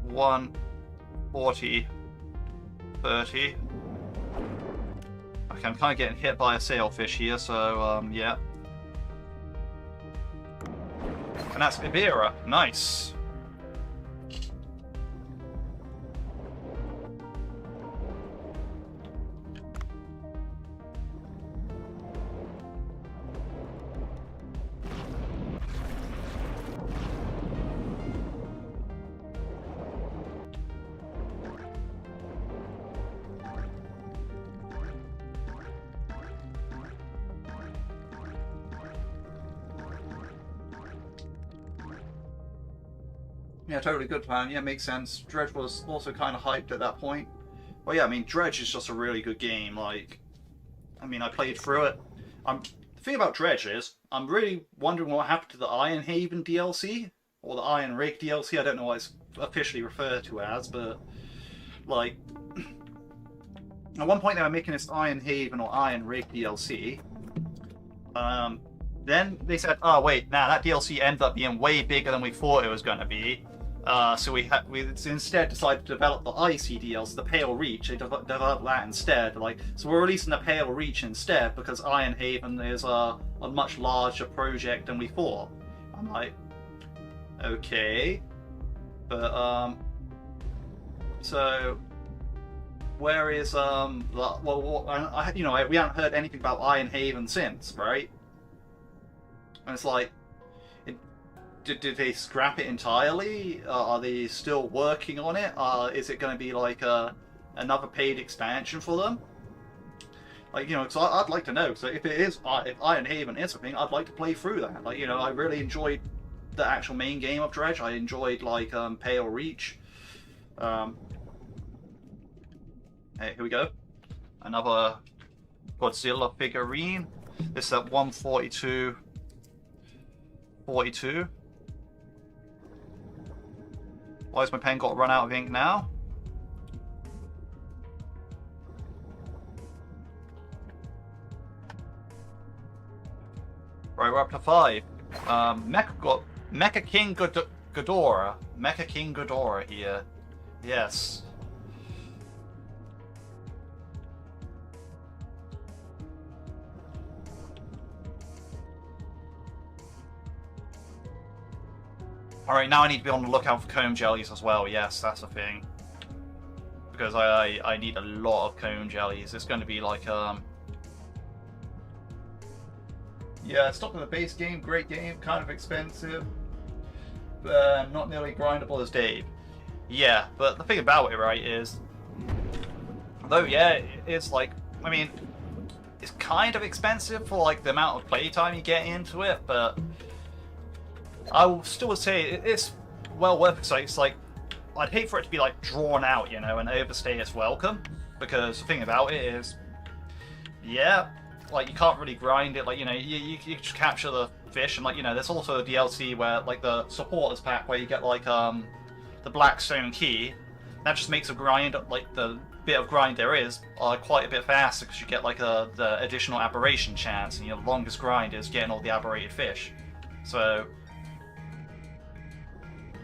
140, 30. Okay, I'm kind of getting hit by a sailfish here, so yeah. And that's Ibera. Nice. Yeah, totally good plan. Yeah, makes sense. Dredge was also kind of hyped at that point. Well, yeah, I mean, Dredge is just a really good game. Like, I mean, I played through it. The thing about Dredge is, I'm really wondering what happened to the Iron Haven DLC, or the Iron Rig DLC. I don't know what it's officially referred to as, but, like, at one point they were making this Iron Haven or Iron Rig DLC. Then they said, oh wait, nah, that DLC ended up being way bigger than we thought it was going to be. So we instead decided to develop the Icy DLC, the Pale Reach. They developed that instead. Like, so we're releasing the Pale Reach instead because Iron Haven is a much larger project than we thought. I'm like, okay, but so where is well, you know, we haven't heard anything about Iron Haven since, right? And it's like, did they scrap it entirely? Are they still working on it? Is it going to be like another paid expansion for them? Like, you know, because I'd like to know. So if it is, if Iron Haven is a thing, I'd like to play through that. Like, you know, I really enjoyed the actual main game of Dredge. I enjoyed like Pale Reach. Hey, here we go. Another Godzilla figurine. This is at 142. 42. Why has my pen got to run out of ink now? Right, we're up to 5. Mecha King Ghidorah. Mecha King Ghidorah here. Yes. Alright, now I need to be on the lookout for comb jellies as well. Yes, that's a thing. Because I need a lot of comb jellies. It's going to be like, yeah, stock in the base game, great game, kind of expensive. But not nearly grindable as Dave. Yeah, but the thing about it, right, is... Though, yeah, it's like, I mean, it's kind of expensive for, like, the amount of playtime you get into it, but... I will still say it's well worth it. So it's like, I'd hate for it to be like drawn out, you know, and overstay its welcome. Because the thing about it is, yeah, like you can't really grind it. Like, you know, you just capture the fish, and like, you know, there's also a DLC where like the supporters pack where you get like the Blackstone key. That just makes a grind, like the bit of grind there is, quite a bit faster because you get like the additional aberration chance, and the longest grind is getting all the aberrated fish. So.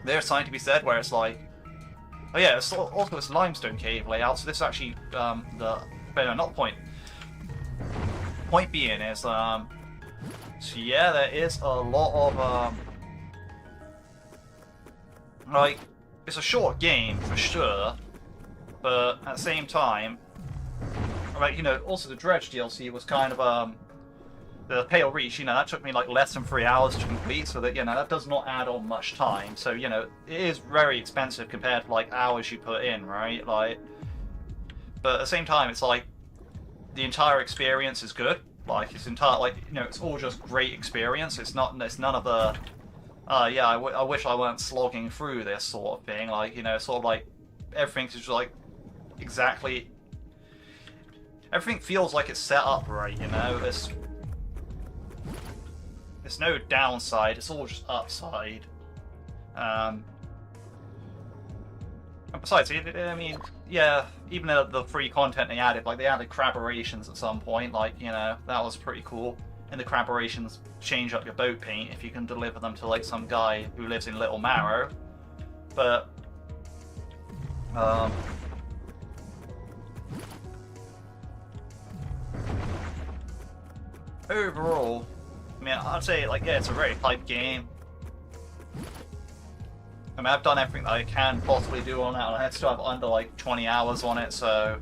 There's something to be said where it's like, oh yeah, it's also this limestone cave layout. So this is actually not the point. Point being is, so yeah, there is a lot of like, it's a short game for sure, but at the same time, like, you know, also the Dredge DLC was kind of the Pale Reach, you know, that took me like less than 3 hours to complete, so that, you know, that does not add on much time. So, you know, it is very expensive compared to like hours you put in, right? Like, but at the same time, it's like the entire experience is good. Like, it's entire, like, you know, it's all just great experience. It's none of the, yeah, I wish I weren't slogging through this sort of thing. Like, you know, sort of like everything's just like exactly, everything feels like it's set up right, you know. There's no downside, it's all just upside. And besides, I mean, yeah, even the free content they added, like they added collaborations at some point, like, you know, that was pretty cool. in the collaborations change up your boat paint if you can deliver them to like some guy who lives in Little Marrow. But overall, I mean, I'd say like, yeah, it's a very hype game. I mean, I've done everything that I can possibly do on it, and I still have under like 20 hours on it, so,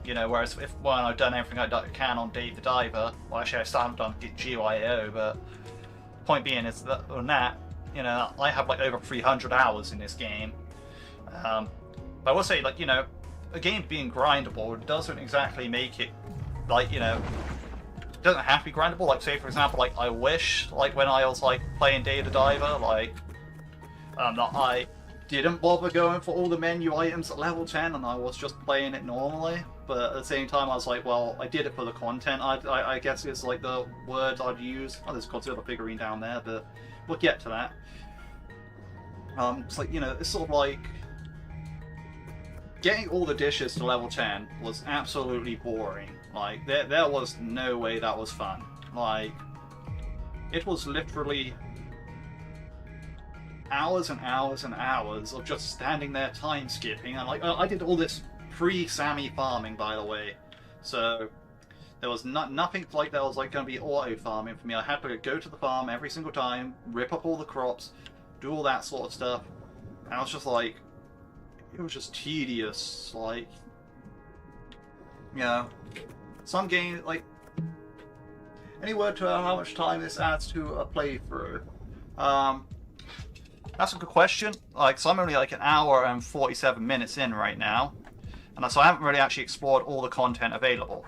you know, whereas when I've done everything I can on Dave the Diver, well, actually I still haven't done GYO, but point being is that on that, you know, I have like over 300 hours in this game. But I will say, like, you know, a game being grindable doesn't exactly make it, like, you know, it doesn't have to be grindable. Like, say for example, like, I wish, like, when I was like playing Dave the Diver, like, I didn't bother going for all the menu items at level 10 and I was just playing it normally, but at the same time I was like, well, I did it for the content, I guess it's like the word I'd use. Oh, there's a Godzilla figurine down there, but we'll get to that. It's like, you know, it's sort of like getting all the dishes to level 10 was absolutely boring. Like, there was no way that was fun. Like, it was literally hours and hours and hours of just standing there time skipping, and like, I did all this pre-Sammy farming, by the way, so there was nothing like that was like going to be auto farming for me. I had to go to the farm every single time, rip up all the crops, do all that sort of stuff, and I was just like, it was just tedious. Like, you know, some games, like, any word to how much time this adds to a playthrough? That's a good question. Like, so I'm only like an hour and 47 minutes in right now, and so I haven't really actually explored all the content available.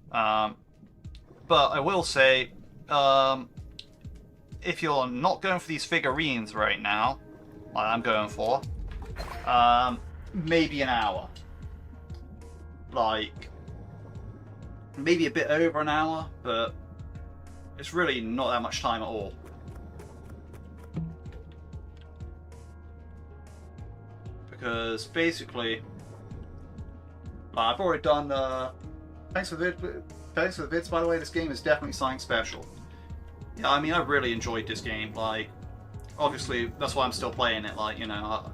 But I will say, if you're not going for these figurines right now, like I'm going for, maybe an hour. Like, maybe a bit over an hour, but it's really not that much time at all. Because basically, I've already done. Thanks for the vids, by the way. This game is definitely something special. Yeah, I mean, I really enjoyed this game. Like, obviously, that's why I'm still playing it. Like, you know,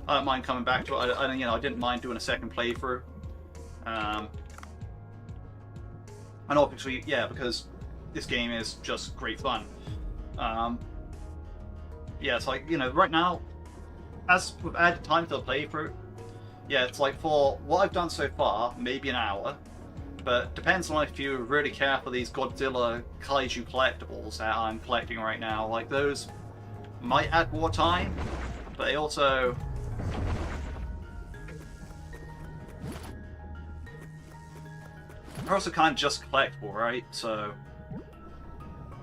I don't mind coming back to it. You know, I didn't mind doing a second playthrough. And obviously, yeah, because this game is just great fun. Yeah, it's like, you know, right now, as we've added time to the playthrough, yeah, it's like for what I've done so far, maybe an hour, but depends on if you really care for these Godzilla Kaiju collectibles that I'm collecting right now. Like, those might add more time, but they also... they're also kind of just collectible, right? So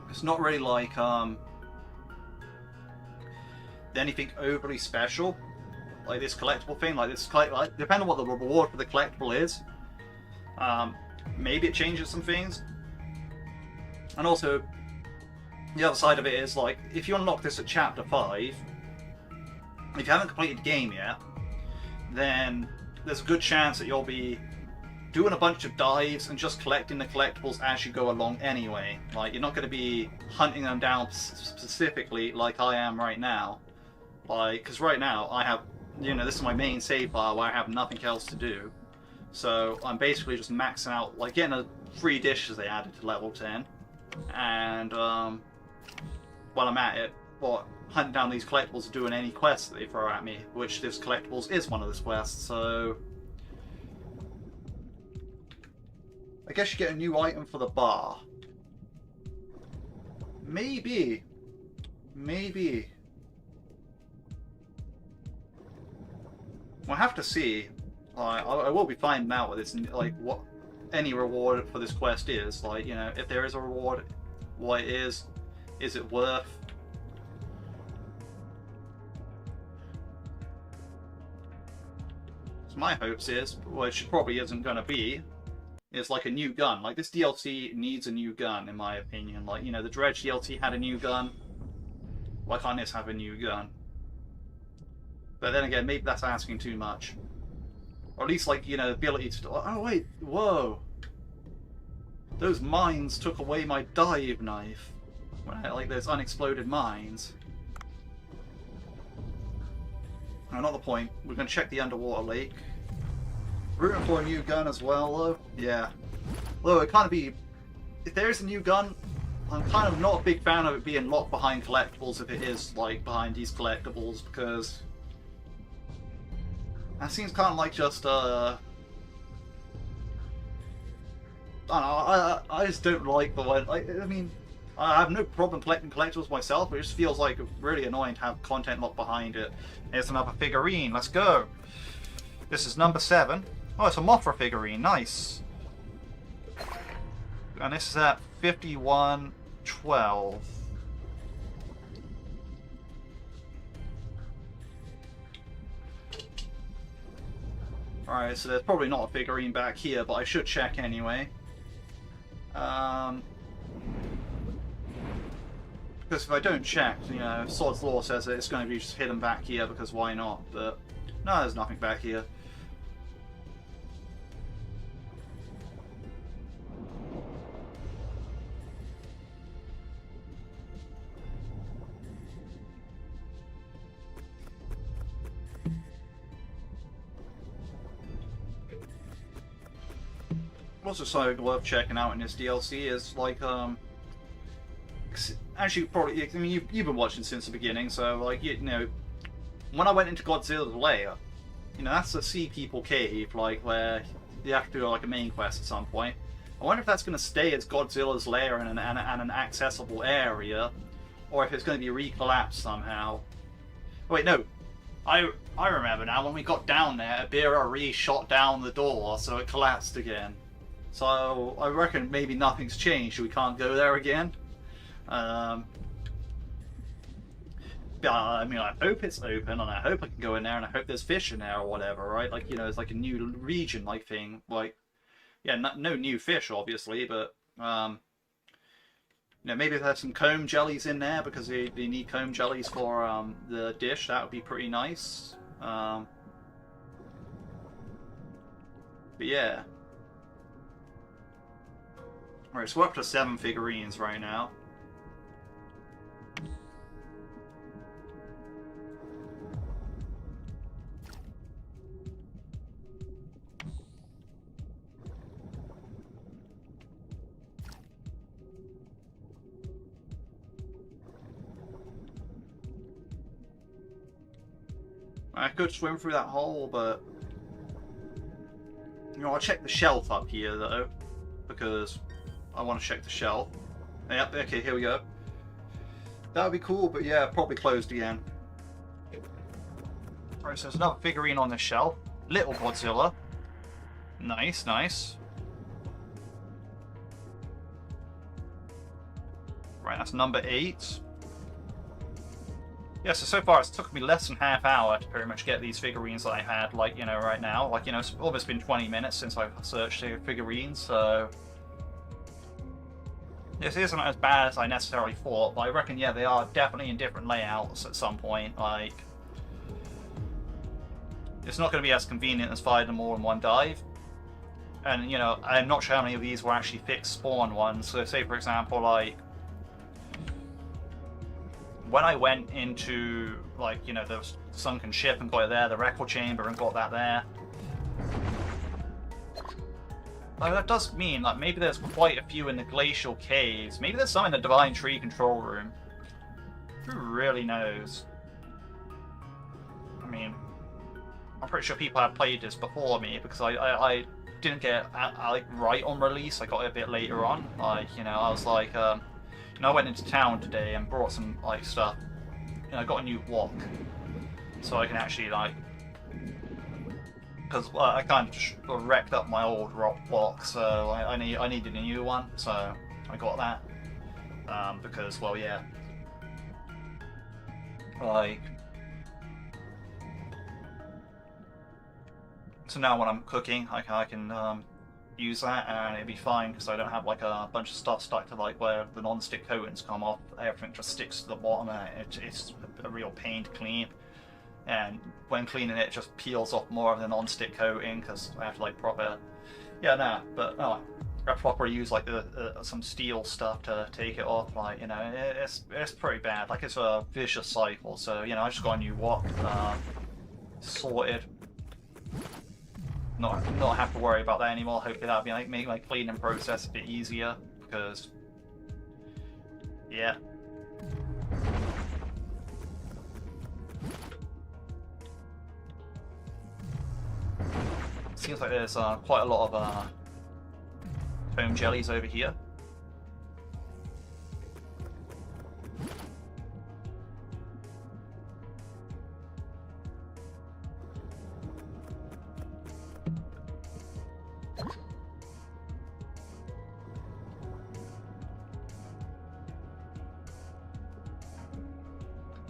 it's not really like anything overly special, like this collectible thing. Like this, like, depending on what the reward for the collectible is, maybe it changes some things. And also, the other side of it is, like, if you unlock this at chapter 5, if you haven't completed the game yet, then there's a good chance that you'll be doing a bunch of dives and just collecting the collectibles as you go along anyway. Like, you're not going to be hunting them down specifically like I am right now. Like, because right now I have, you know, this is my main save file where I have nothing else to do. So I'm basically just maxing out, like, getting the 3 dishes they added to level 10. And while I'm at it, hunting down these collectibles and doing any quests that they throw at me, which this collectibles is one of those quests, so... I guess you get a new item for the bar. Maybe. Maybe. We'll have to see. I will be finding out what this, like, what any reward for this quest is. Like, you know, if there is a reward, what it is it worth? So my hopes is, which probably isn't going to be, is like a new gun. Like, this DLC needs a new gun, in my opinion. Like, you know, the Dredge DLC had a new gun. Why can't this have a new gun? But then again, maybe that's asking too much. Or at least, like, you know, the ability to... oh, wait, whoa. Those mines took away my dive knife. Like those unexploded mines. Another point, we're going to check the underwater lake. Rooting for a new gun as well, though. Yeah. Though it kind of be... If there is a new gun, I'm kind of not a big fan of it being locked behind collectibles if it is, like, behind these collectibles, because... That seems kind of like just, I don't know, I just don't like the way... I mean, I have no problem collecting collectibles myself, but it just feels like really annoying to have content locked behind it. Here's another figurine, let's go! This is number 7. Oh, it's a Mothra figurine, nice! And this is at 5112. Alright, so there's probably not a figurine back here, but I should check anyway. Because if I don't check, you know, Sod's Law says that it's going to be just hidden back here, because why not? But no, there's nothing back here. Also something worth checking out in this DLC is like actually probably, I mean, you've been watching since the beginning, so like, you know, when I went into Godzilla's lair, you know, that's a Sea People cave, like where you have to do like a main quest at some point. I wonder if that's going to stay as Godzilla's lair and an accessible area, or if it's going to be recollapsed somehow. Wait, no. I remember now, when we got down there, Abira re-shot down the door, so it collapsed again. So I reckon maybe nothing's changed, we can't go there again. I mean, I hope it's open, and I hope I can go in there, and I hope there's fish in there or whatever, right? Like, you know, it's like a new region, like, thing. Like, yeah, no new fish, obviously, but, you know, maybe there's some comb jellies in there, because they need comb jellies for, the dish. That would be pretty nice. But yeah. Alright, so we're up to 7 figurines right now. I could swim through that hole, but... You know, I'll check the shelf up here, though, because I want to check the shelf. Yep, okay, here we go. That would be cool, but yeah, probably closed again. Alright, so there's another figurine on the shelf. Little Godzilla. Nice, nice. Right, that's number 8. Yeah, so far it's took me less than half hour to pretty much get these figurines that I had, like, you know, right now. Like, you know, it's almost been 20 minutes since I've searched the figurines, so... This isn't as bad as I necessarily thought, but I reckon, yeah, they are definitely in different layouts at some point. Like, it's not going to be as convenient as finding them all in one dive. And, you know, I'm not sure how many of these were actually fixed spawn ones. So, say, for example, like, when I went into, like, you know, the sunken ship and got it there, the record chamber and got that there. Like, that does mean, like, maybe there's quite a few in the glacial caves. Maybe there's some in the Divine Tree control room. Who really knows? I mean, I'm pretty sure people have played this before me, because I didn't get it like right on release. I got it a bit later on. Like, you know, I was like, you know, I went into town today and brought some, like, stuff. You know, I got a new wok, so I can actually, like, because I kind of just wrecked up my old wok, so I needed a new one, so I got that. Because, well, yeah, like, so now when I'm cooking, I can use that, and it'd be fine, because I don't have, like, a bunch of stuff stuck to, like, where the non-stick coatings come off. Everything just sticks to the bottom, and it's a real pain to clean. And when cleaning it just peels off more of the non-stick coating, because I have to, like, proper... Yeah, nah, but, oh, I properly use like some steel stuff to take it off. Like, you know, it's pretty bad. Like, it's a vicious cycle. So, you know, I just got a new wok sorted. Not have to worry about that anymore. Hopefully that'll be like make my cleaning process a bit easier, because yeah. Seems like there's quite a lot of foam jellies over here.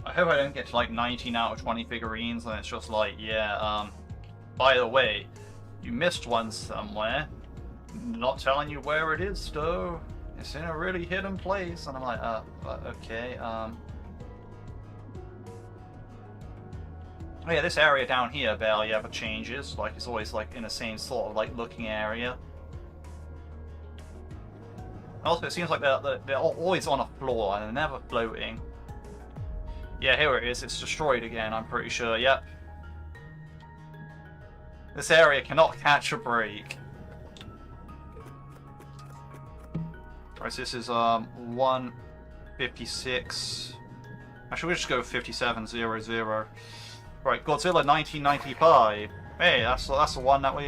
I hope I don't get to like 19 out of 20 figurines and it's just like, yeah, by the way, you missed one somewhere. Not telling you where it is though. It's in a really hidden place. And I'm like, okay, oh yeah, this area down here barely ever changes. Like, it's always like in the same sort of like looking area. Also, it seems like they're always on a floor and they're never floating. Yeah, here it is. It's destroyed again, I'm pretty sure. Yep. This area cannot catch a break. Right, so this is 156. Actually, we'll just go 5700. Right, Godzilla 1995. Hey, that's the one that we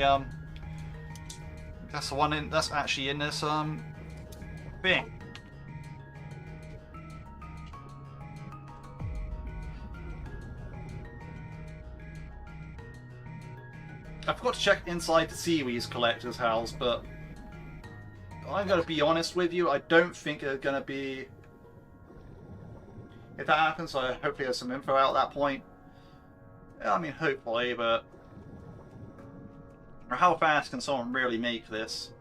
that's the one that's actually in this thing. I forgot to check inside the Seaweed's collector's house, but I'm gonna be honest with you, I don't think it's gonna be. If that happens, I hopefully there's some info out at that point. I mean, hopefully, but or how fast can someone really make this?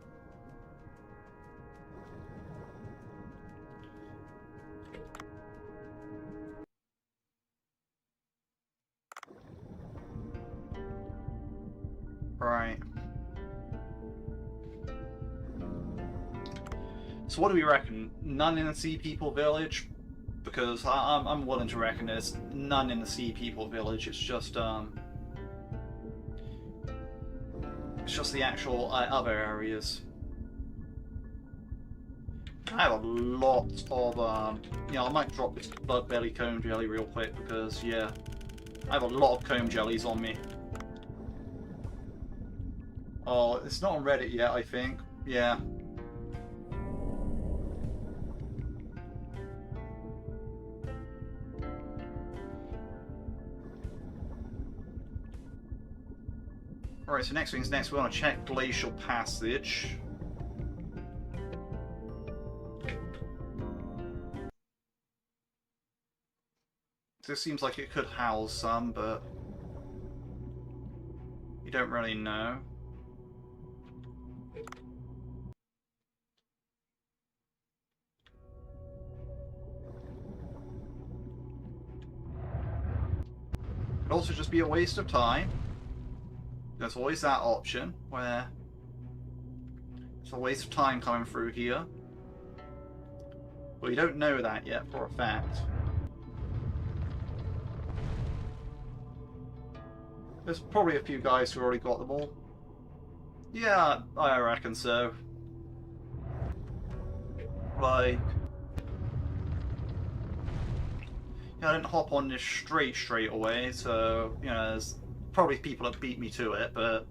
Right. So what do we reckon? None in the Sea People Village? Because I'm willing to reckon there's none in the Sea People Village. It's just the actual other areas. I have a lot of you know, I might drop this Blood Belly Comb Jelly real quick because yeah, I have a lot of comb jellies on me. Oh, it's not on Reddit yet, I think. Yeah. Alright, so next things next, we want to check Glacial Passage. This seems like it could house some, but you don't really know. Could also just be a waste of time. There's always that option where it's a waste of time coming through here. Well, you don't know that yet for a fact. There's probably a few guys who already got them all. Yeah, I reckon so. Like, I didn't hop on this straight away, so, you know, there's probably people that beat me to it, but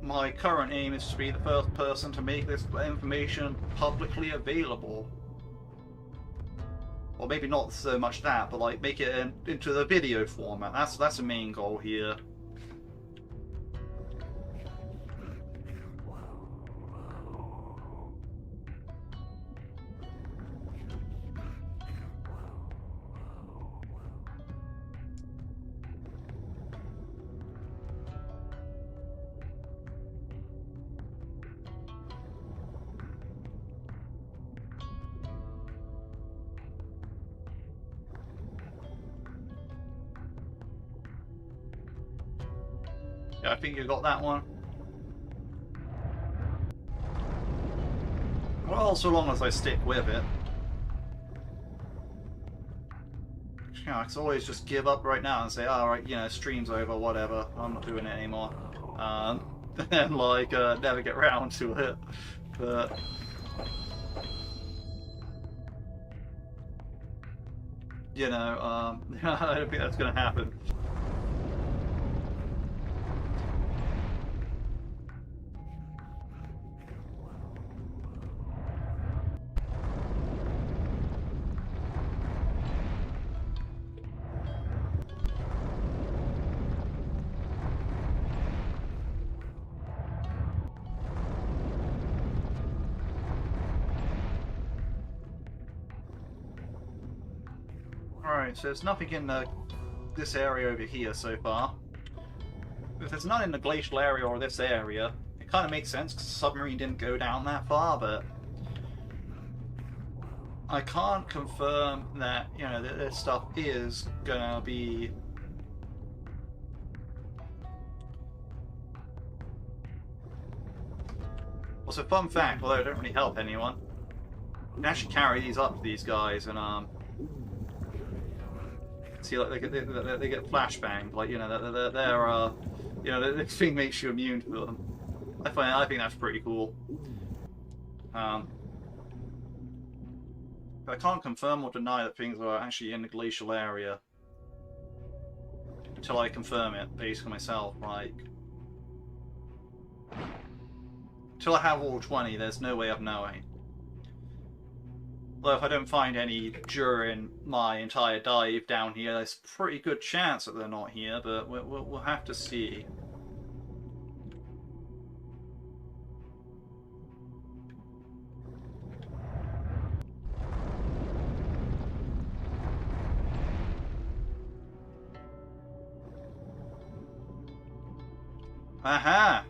my current aim is to be the first person to make this information publicly available. Or maybe not so much that, but like make it into the video format. That's the main goal here. Yeah, I think you got that one. Well, so long as I stick with it. You know, I can always just give up right now and say, alright, you know, stream's over, whatever, I'm not doing it anymore. And like, never get round to it. But... you know, I don't think that's going to happen. Alright, so there's nothing in this area over here so far. If there's none in the glacial area or this area, it kind of makes sense because the submarine didn't go down that far, but I can't confirm that, you know, that this stuff is gonna be... Also, fun fact, although it don't really help anyone, you can actually carry these up to these guys and see, like they get flashbanged, like, you know, they're you know, this thing makes you immune to them. I think that's pretty cool. But I can't confirm or deny that things are actually in the glacial area until I confirm it, basically myself. Like, until I have all 20, there's no way of knowing. Although if I don't find any during my entire dive down here, there's a pretty good chance that they're not here, but we'll have to see. Aha!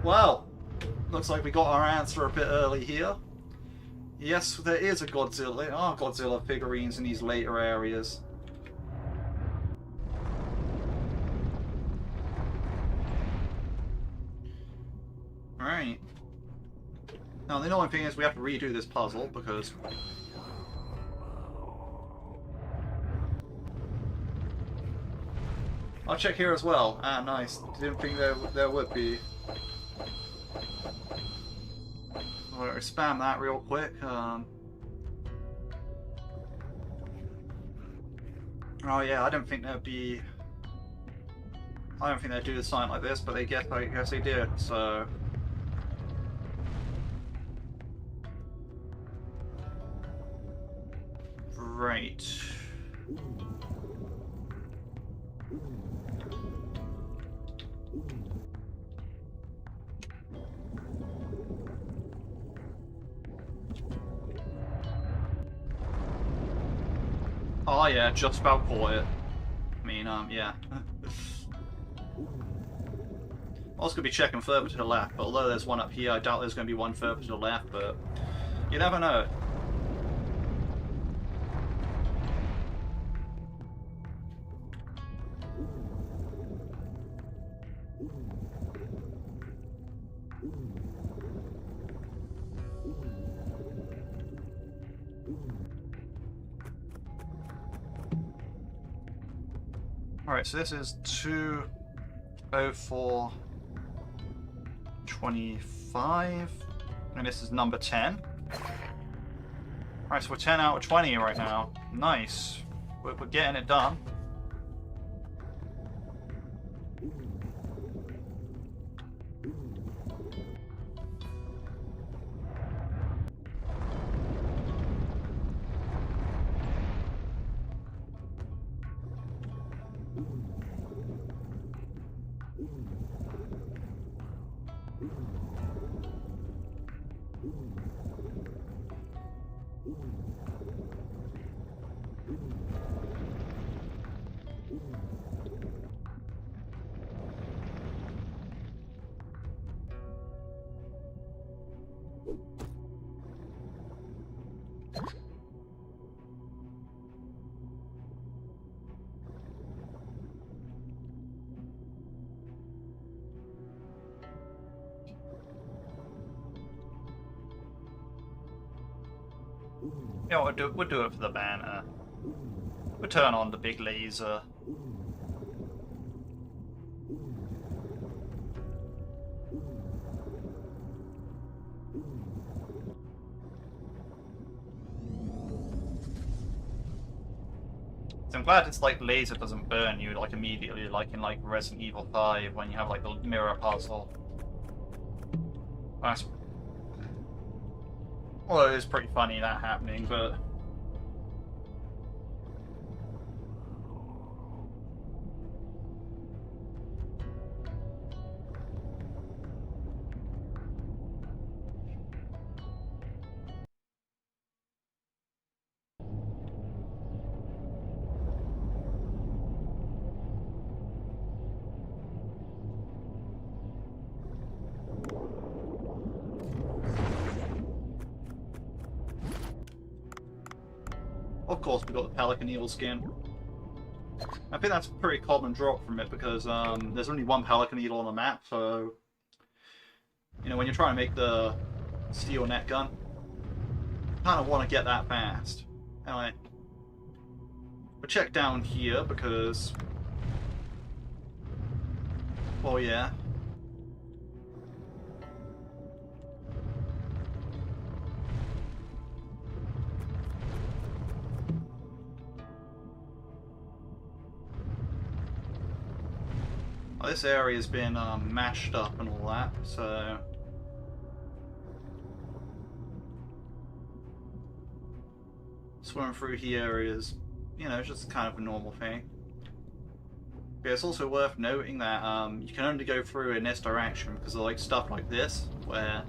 Well, looks like we got our answer a bit early here. Yes, there is a Godzilla. There are Godzilla figurines in these later areas. Alright. Now, the annoying thing is we have to redo this puzzle because... I'll check here as well. Ah, nice. Didn't think there would be. I'll spam that real quick. Oh yeah, I don't think there'd be... I don't think they'd do the sign like this, but I guess they did, so... Right. Oh yeah, just about caught it. I mean, yeah. I was going to be checking further to the left, but although there's one up here, I doubt there's going to be one further to the left, but you never know. Alright, so this is 2:04:25, and this is number 10. Alright, so we're 10 out of 20 right now. Nice. We're getting it done. You know, we'll do it for the banner. We'll turn on the big laser. So I'm glad this like laser doesn't burn you like immediately, like in like Resident Evil 5 when you have like the mirror puzzle. That's... Well, it is pretty funny that happening, but... Of course, we got the Pelican Eel skin. I think that's a pretty common drop from it because there's only one Pelican Eel on the map, so you know when you're trying to make the steel net gun, you kind of want to get that fast. Anyway, we'll check down here because, well, yeah. This area's been mashed up and all that, so swimming through here is, you know, just kind of a normal thing. But it's also worth noting that you can only go through in this direction because of like stuff like this, where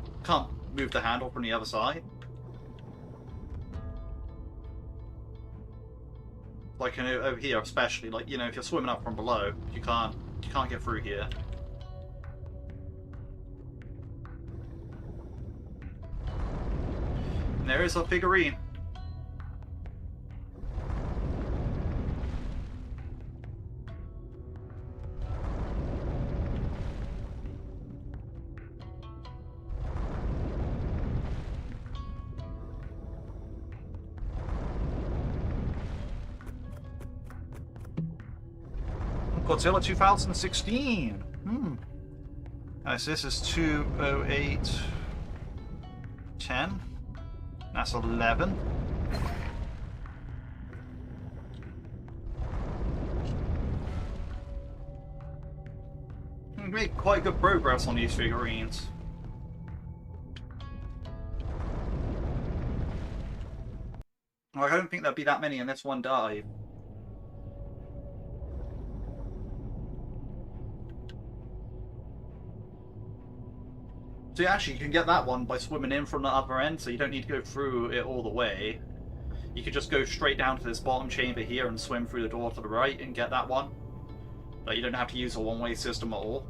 you can't move the handle from the other side. Like, you know, over here especially, like, you know, if you're swimming up from below, you can't get through here. And there is a figurine. Godzilla 2016. So this is 20810. That's 11. We made quite good progress on these figurines. Like, I don't think there'd be that many in this one dive. So actually, you can get that one by swimming in from the other end, so you don't need to go through it all the way. You could just go straight down to this bottom chamber here and swim through the door to the right and get that one. But you don't have to use a one-way system at all.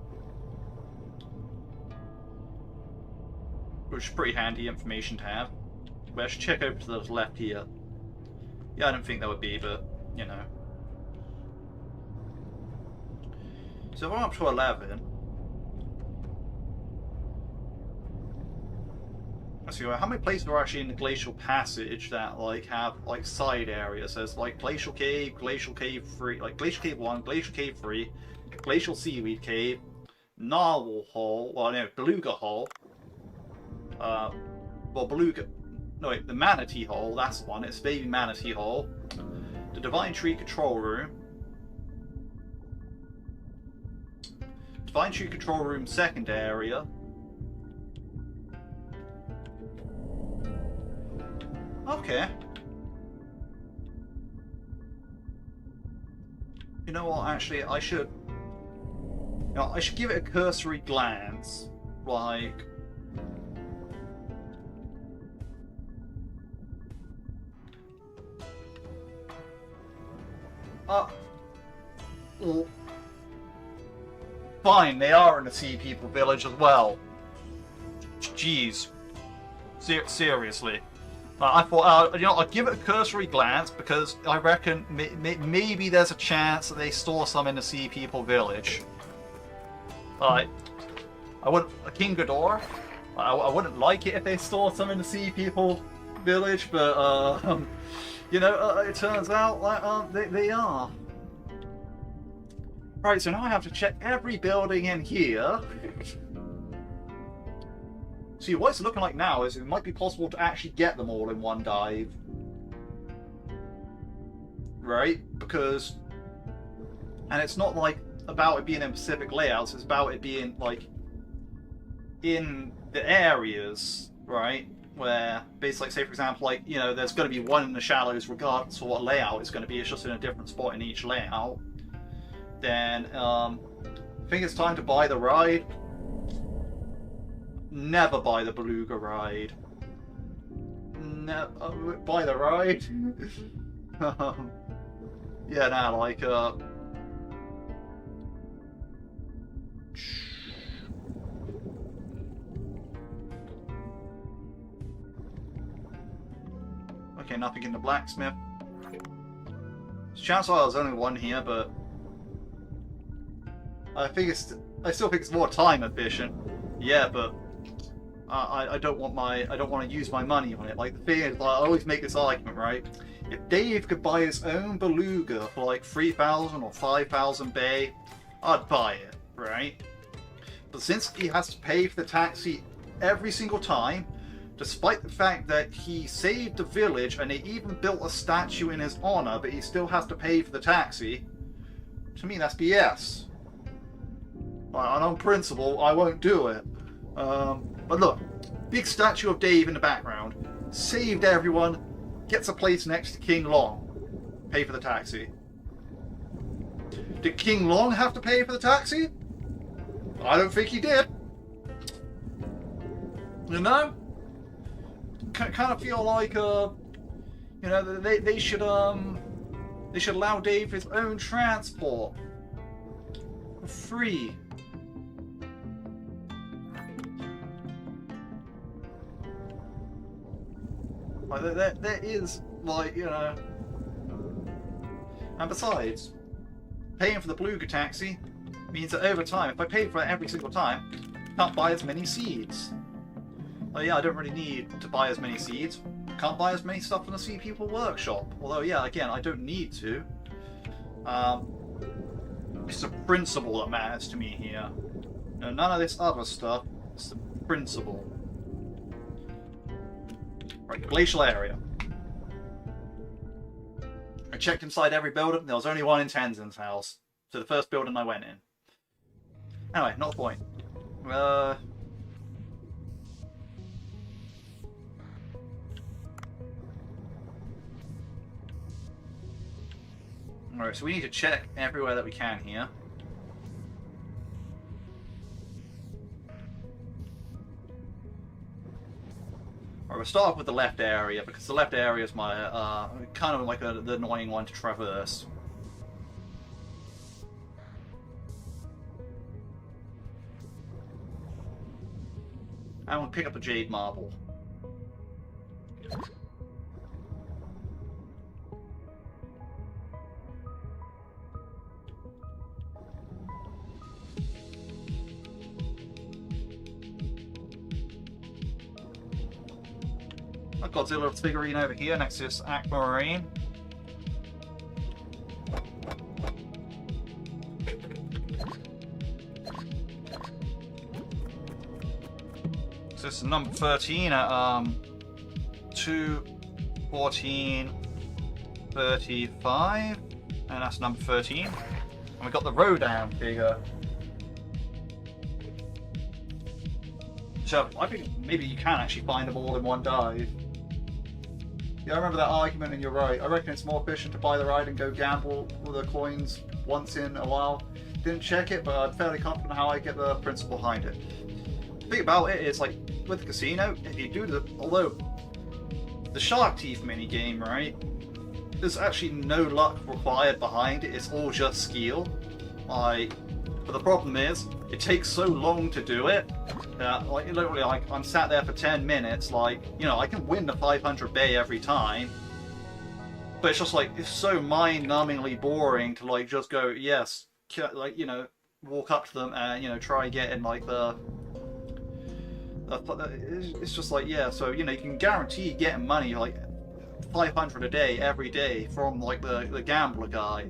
Which is pretty handy information to have. But I should check over to the left here. Yeah, I don't think that would be, but, you know. So if I'm up to 11... So how many places are actually in the Glacial Passage that like have like side areas? There's like Glacial Cave 3, like Glacial Cave 1, Glacial Cave 3, Glacial Seaweed Cave, Narwhal Hole, well no, Beluga Hole. Well Beluga, no wait, the Manatee Hole, that's the one, it's Baby Manatee Hole. The Divine Tree Control Room. Divine Tree Control Room second area. Okay. You know what? Actually, I should. You know, I should give it a cursory glance, like. Well, fine, they are in the Sea People Village as well. Jeez. Seriously. I thought, you know, I'd give it a cursory glance because I reckon maybe there's a chance that they store some in the Sea People Village. I wouldn't, King Ghidorah, I wouldn't like it if they store some in the Sea People village, but you know, it turns out like they are. Right, so now I have to check every building in here. See, what it's looking like now is it might be possible to actually get them all in one dive. Right? Because... And it's not like about it being in specific layouts, it's about it being like in the areas, right? Where basically, say for example, like, you know, there's going to be one in the shallows regardless of what layout it's going to be, it's just in a different spot in each layout. Then, I think it's time to buy the ride. Never buy the beluga ride. Never buy the ride. Yeah, nah, like, okay, nothing in the blacksmith. Chances are there's only one here, but I still think it's more time efficient. Yeah, but I don't want to use my money on it. Like, the thing is, like, I always make this argument, right? If Dave could buy his own beluga for like 3,000 or 5,000 bay, I'd buy it, right? But since he has to pay for the taxi every single time, despite the fact that he saved the village and they even built a statue in his honor, but he still has to pay for the taxi, to me that's BS. And on principle, I won't do it. But look, big statue of Dave in the background, saved everyone, gets a place next to King Long, pay for the taxi. Did King Long have to pay for the taxi? I don't think he did. You know? Kind of feel like, you know, they should allow Dave his own transport for free. Like, there is, like, you know... And besides, paying for the beluga taxi means that over time, if I pay for it every single time, I can't buy as many seeds. Like, yeah, I don't really need to buy as many seeds. Can't buy as many stuff from the Sea People Workshop. Although, yeah, again, I don't need to. It's the principle that matters to me here. You know, none of this other stuff. It's the principle. Right, glacial area. I checked inside every building. There was only one in Tenzin's house. So the first building I went in. Anyway, not the point. Alright, so we need to check everywhere that we can here. Alright, we'll start off with the left area, because the left area is my, kind of like the annoying one to traverse. And we'll pick up a jade marble. A Godzilla figurine over here next to this aquamarine. So this is number 13 at 2:14:35, and that's number 13. And we got the Rodan figure. So I think maybe you can actually find them all in one dive. Yeah, I remember that argument, and you're right. I reckon it's more efficient to buy the ride and go gamble with the coins once in a while. Didn't check it, but I'm fairly confident how I get the principle behind it. The thing about it is, like, with the casino, if you do although the Shark Teeth minigame, right, there's actually no luck required behind it, it's all just skill. But the problem is, it takes so long to do it, that, like, literally, like, I'm sat there for 10 minutes, like, you know, I can win the 500 bay every time, but it's just, like, it's so mind-numbingly boring to, like, just go, yes, like, you know, walk up to them and, you know, try getting, like, the it's just like, yeah, so you can guarantee getting money like 500 a day every day from like the gambler guy.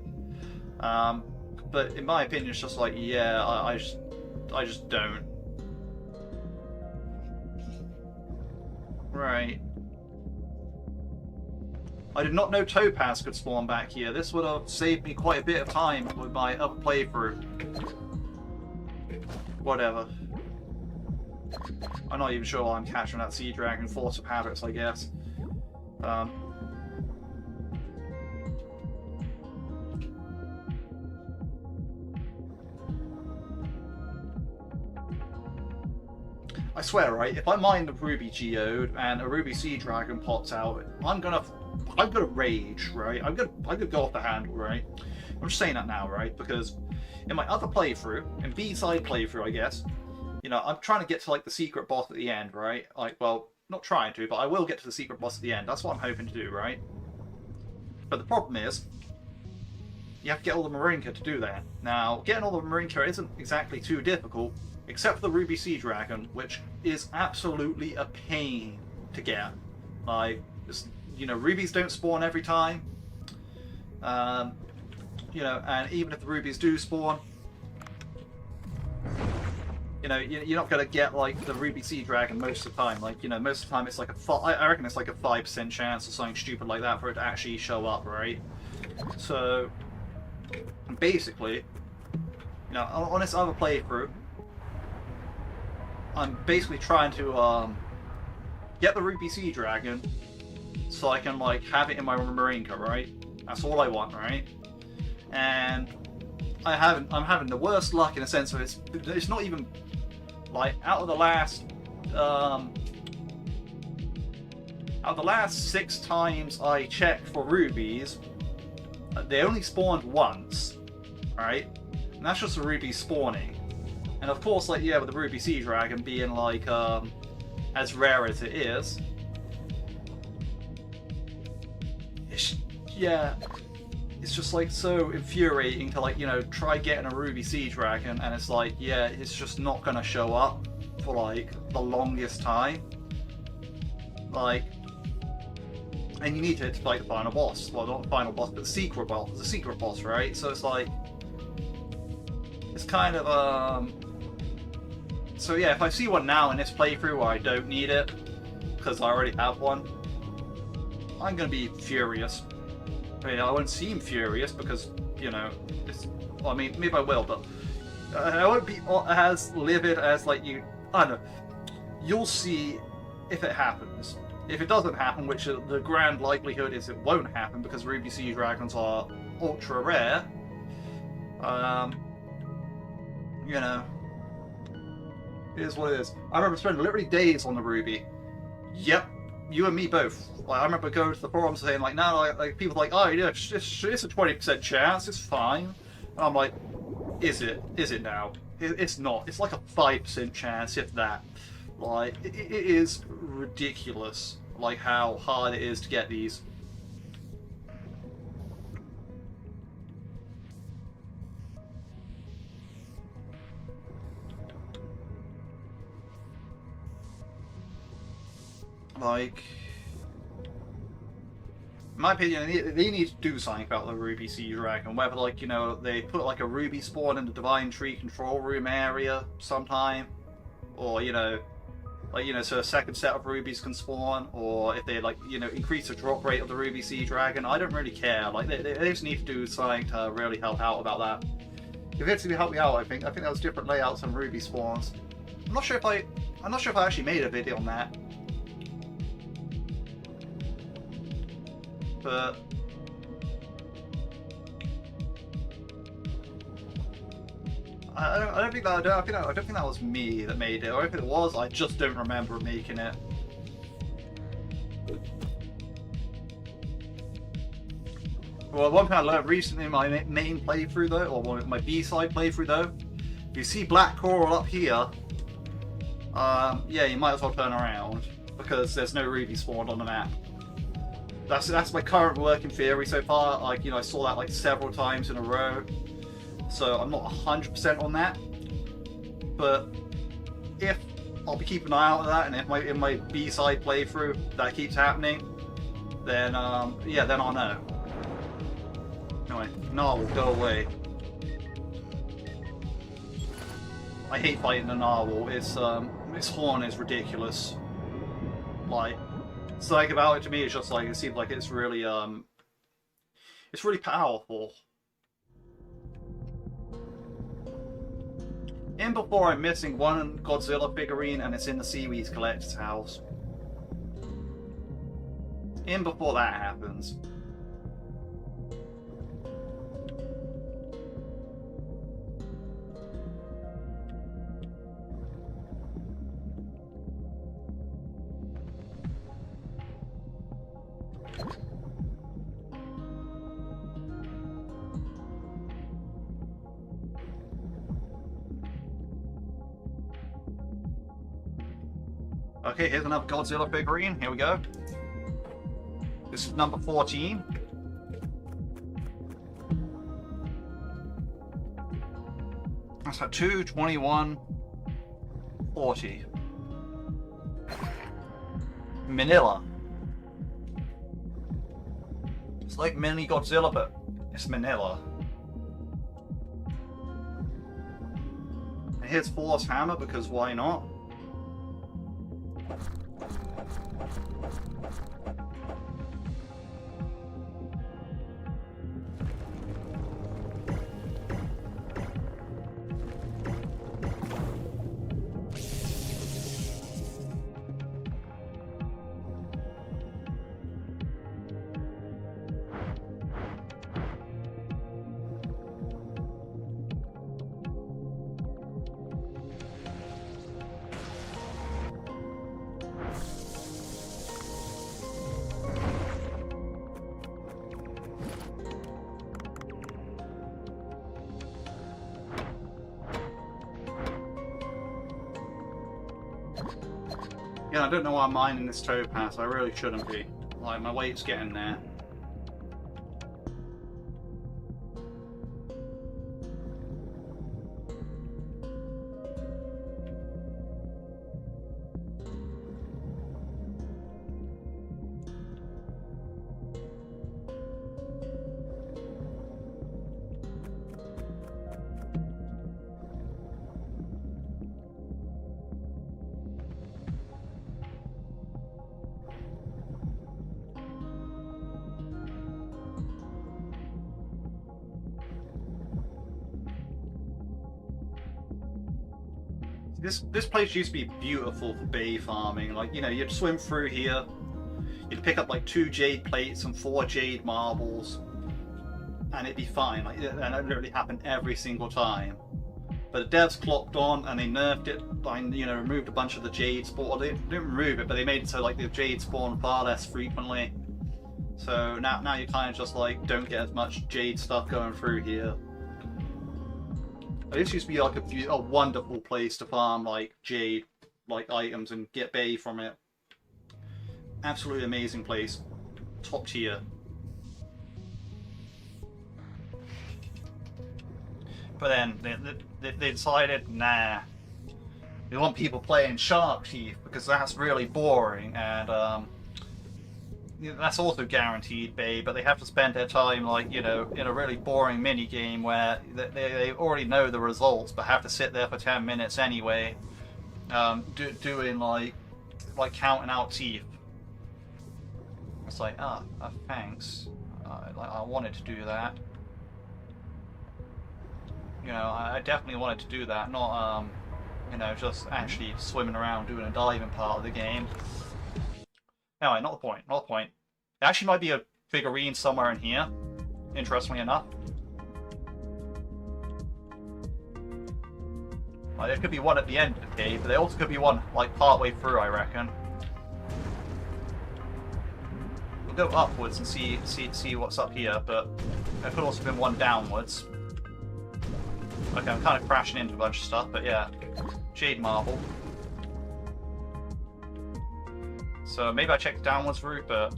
But in my opinion, it's just like, yeah, I just don't. Right. I did not know Topaz could spawn back here. This would have saved me quite a bit of time with my other playthrough. Whatever. I'm not even sure why I'm catching that sea dragon. Force of habits, I guess. I swear, right? If I mine the ruby geode and a ruby sea dragon pops out, I'm gonna rage, right? I'm gonna go off the handle, right? I'm just saying that now, right? Because in my other playthrough, in B-side playthrough, I guess, I'm trying to get to like the secret boss at the end, right? Like, well, not trying to, but I will get to the secret boss at the end. That's what I'm hoping to do, right? But the problem is, you have to get all the Marinka to do that. Now, getting all the Marinka isn't exactly too difficult, except for the Ruby Sea Dragon, which is absolutely a pain to get. Like, rubies don't spawn every time. And even if the rubies do spawn, you're not gonna get like the Ruby Sea Dragon most of the time. Like, most of the time it's like I reckon it's like a 5% chance or something stupid like that for it to actually show up, right? So, basically, on this other playthrough, I'm basically trying to get the Ruby Sea Dragon so I can like have it in my Marinka, right? That's all I want, right? And I'm having the worst luck in a sense of it's not even like out of the last 6 times I checked for rubies, they only spawned once, right? And that's just the rubies spawning. And of course, like, yeah, with the Ruby Sea Dragon being like as rare as it is, it's just like so infuriating to like try getting a Ruby Sea Dragon, and it's like, yeah, it's just not gonna show up for like the longest time. Like, and you need it to fight the final boss. Well, not the final boss, but the secret boss, right? So it's like, it's kind of so yeah, if I see one now in this playthrough where I don't need it because I already have one, I'm gonna be furious. I mean, I won't seem furious because well, I mean, maybe I will, but I won't be as livid as like you. I don't know. You'll see if it happens. If it doesn't happen, which the grand likelihood is it won't happen because Ruby Sea Dragons are ultra rare. It is what it is. I remember spending literally days on the Ruby. Yep, you and me both. Like, I remember going to the forums saying like, no, like people like, oh yeah, it's a 20% chance, it's fine. And I'm like, is it? Is it now? It's not. It's like a 5% chance, if that. Like, it is ridiculous, like how hard it is to get these. Like, in my opinion, they need to do something about the Ruby Sea Dragon. Whether, like, they put like a ruby spawn in the Divine Tree control room area sometime, or so a second set of rubies can spawn, or if they like increase the drop rate of the Ruby Sea Dragon. I don't really care. Like, they just need to do something to really help out about that. If it's to help me out, I think that was different layouts on ruby spawns. I'm not sure if I actually made a video on that. But I don't think that was me that made it, or if it was, I just don't remember making it. Well, one thing I learned recently in my main playthrough though, or my B-side playthrough though, if you see black coral up here, yeah, you might as well turn around because there's no ruby spawned on the map. That's my current working theory so far. Like, I saw that like several times in a row, so I'm not 100% on that. But if I'll be keeping an eye out for that, and if in my B-side playthrough that keeps happening, then yeah, then I'll know. Anyway, Narwhal, go away. I hate fighting the Narwhal. Its horn is ridiculous. Like, something about it to me is just like, it seems like it's really powerful. In before, I'm missing one Godzilla figurine, and it's in the Seaweed Collector's house. In before that happens. Okay, here's another Godzilla figurine. Here we go. This is number 14. That's at 2/21/40. Manila. It's like mini Godzilla, but it's Manila. And here's Thor's hammer, because why not? Yeah, I don't know why I'm mining this topaz. I really shouldn't be. Like, my weight's getting there. This place used to be beautiful for bay farming. Like, you know, you'd swim through here, you'd pick up like 2 jade plates and 4 jade marbles, and it'd be fine. Like, and it literally happened every single time. But the devs clocked on and they nerfed it by, you know, removed a bunch of the jade spawn. Well, they didn't remove it, but they made it so like the jade spawn far less frequently. So now you kind of just like don't get as much jade stuff going through here. This used to be like a wonderful place to farm like jade like items and get bay from it. Absolutely amazing place. Top tier. But then they decided, nah, we want people playing Shark Teeth because that's really boring, and that's also guaranteed bay, but they have to spend their time, like, you know, in a really boring mini game where they already know the results but have to sit there for 10 minutes anyway, doing like counting out teeth. It's like, thanks. I wanted to do that. You know, I definitely wanted to do that, not you know, just actually swimming around doing a diving part of the game. Anyway, not the point, not the point. There actually might be a figurine somewhere in here, interestingly enough. Like, there could be one at the end of the cave, but there also could be one, like, partway through, I reckon. We'll go upwards and see what's up here, but there could also have been one downwards. Okay, I'm kind of crashing into a bunch of stuff, but yeah. Jade marble. So maybe I checked the downwards route, but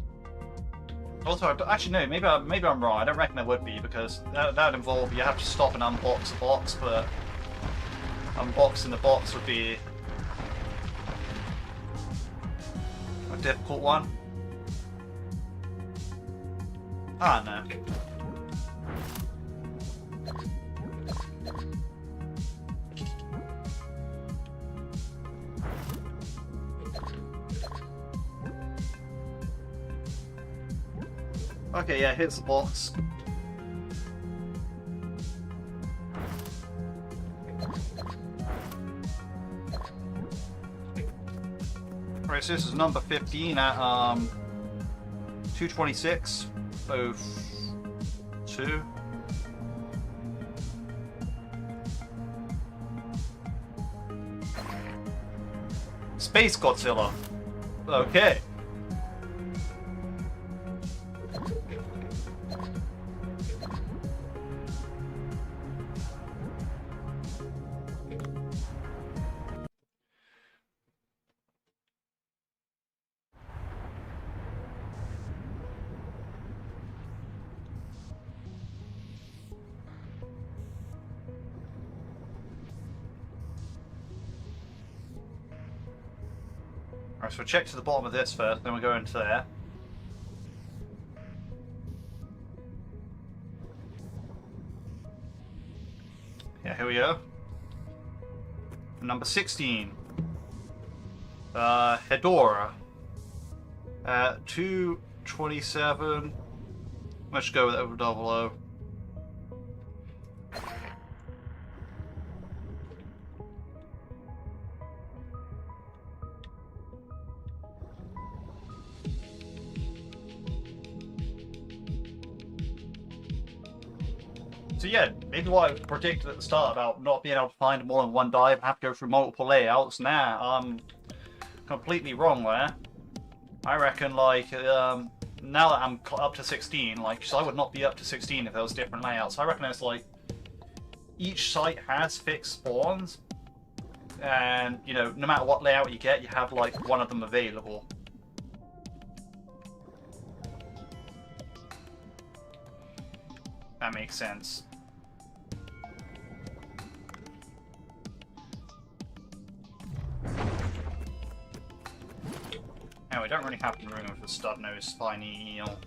also, actually no, maybe I'm wrong. I don't reckon there would be, because that would involve you have to stop and unbox a box, but unboxing the box would be difficult one. Ah, no. Okay, yeah, here's the box. Right, so this is number 15 at 226.02. Space Godzilla. Okay. Alright, so we'll check to the bottom of this first, then we'll go into there. Yeah, here we go. Number 16. Hedora. At 227. Let's go with over 00. So yeah, maybe what I predicted at the start about not being able to find more than one dive, have to go through multiple layouts, nah, I'm completely wrong there. I reckon, like, now that I'm up to 16, like, so I would not be up to 16 if there was different layouts. I reckon it's like, each site has fixed spawns, and, you know, no matter what layout you get, you have, like, one of them available. That makes sense. Now, we don't really have to remove the stub-nosed spiny eel.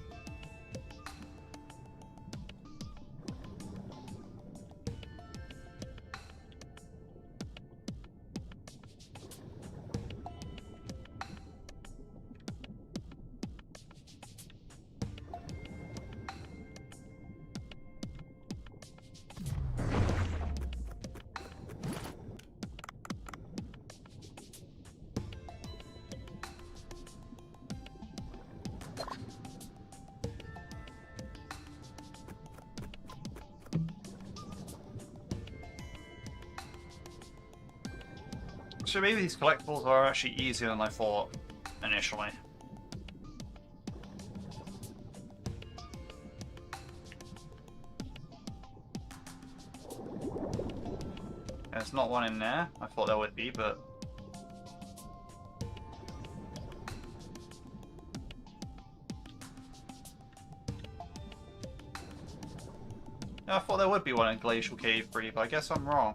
So maybe these collectibles are actually easier than I thought initially. There's not one in there. I thought there would be, but... Yeah, I thought there would be one in Glacial Cave 3, but I guess I'm wrong.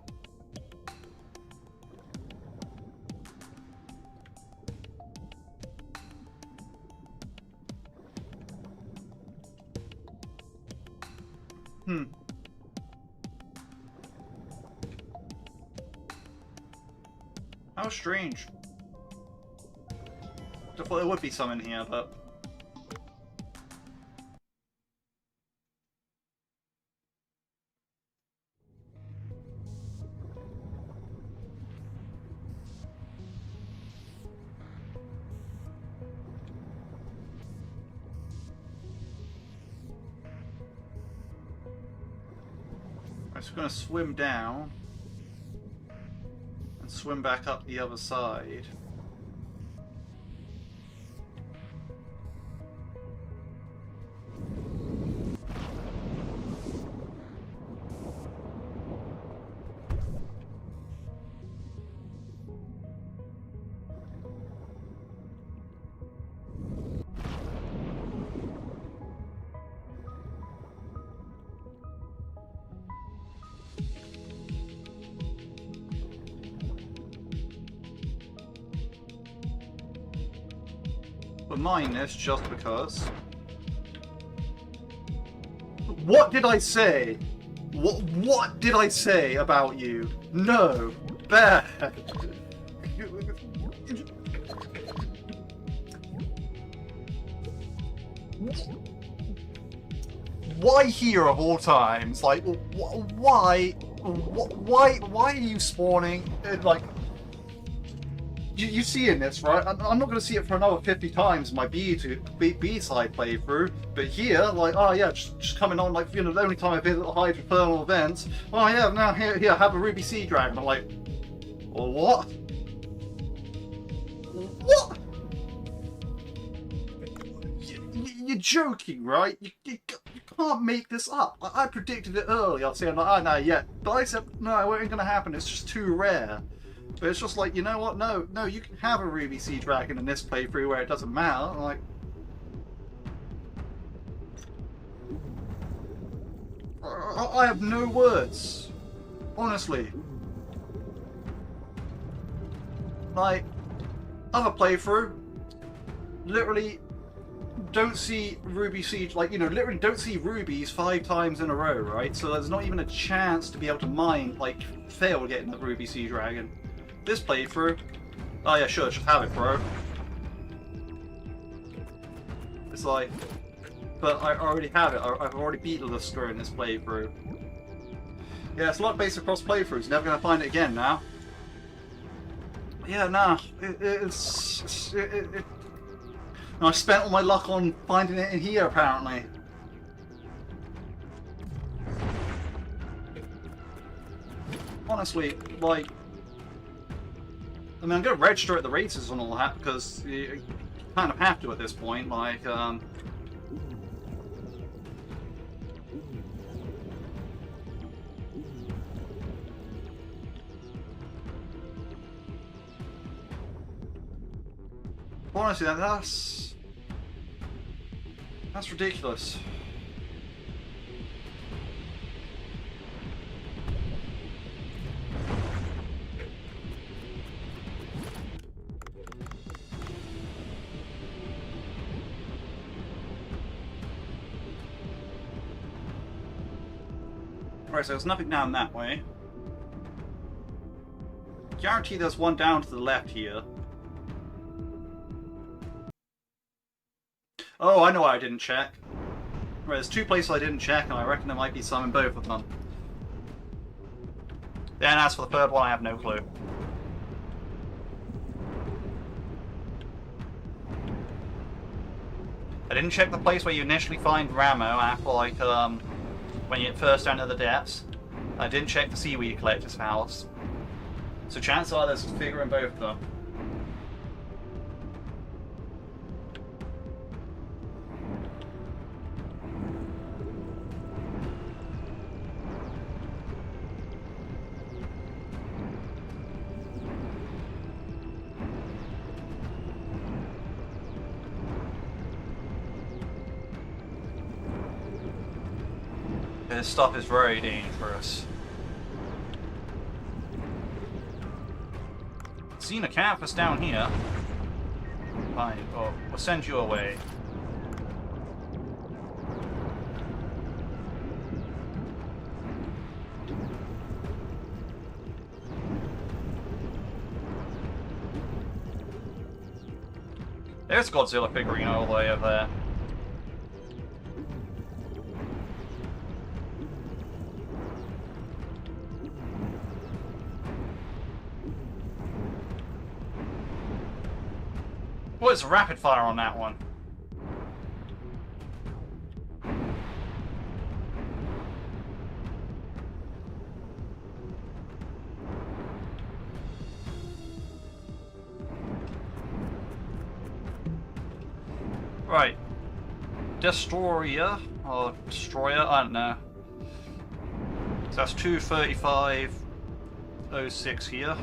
How strange. I thought there would be some in here, but... I'm just going to swim down and swim back up the other side. But mine this just because. What did I say? What did I say about you? No. Bad. Why here of all times? Like, why are you spawning? Like, you seeing this, right? I'm not going to see it for another 50 times in my B-side playthrough. But here, like, oh yeah, just coming on, like, you know, the only time I visit the hydrothermal events. Oh yeah, now here, have a ruby sea dragon. I'm like, what? What? You're joking, right? You can't make this up. I predicted it early. I was saying, like, oh no, yeah. But I said, no, it ain't gonna happen. It's just too rare. But it's just like, you know what? No, you can have a ruby sea dragon in this playthrough where it doesn't matter. I'm like, I have no words. Honestly. Like, other playthrough, literally don't see ruby siege, like, you know, literally don't see rubies 5 times in a row, right? So there's not even a chance to be able to mine, like, fail getting the ruby sea dragon. This playthrough, oh yeah, sure, just have it, bro. It's like, but I already have it. I've already beaten the score in this playthrough. Yeah, it's luck based across playthroughs. Never gonna find it again now. Yeah, nah. I spent all my luck on finding it in here, apparently. Honestly, like, I mean, I'm gonna register at the races and all that because you kind of have to at this point. Like, honestly, that's ridiculous. Right, so there's nothing down that way. Guarantee there's one down to the left here. Oh, I know why I didn't check. Right, there's 2 places I didn't check, and I reckon there might be some in both of them. Then as for the third one, I have no clue. I didn't check the place where you initially find Ramo after, like, when you first enter the depths. I didn't check the seaweed collector's house. So chances are there's a figure in both of them. This stuff is very dangerous. Seen a campus down here. Fine, we'll send you away. There's Godzilla figurine all the way over there. Well, it's rapid fire on that one. Right. Destroyer, or Destroyer, I don't know. So that's 235.06 here.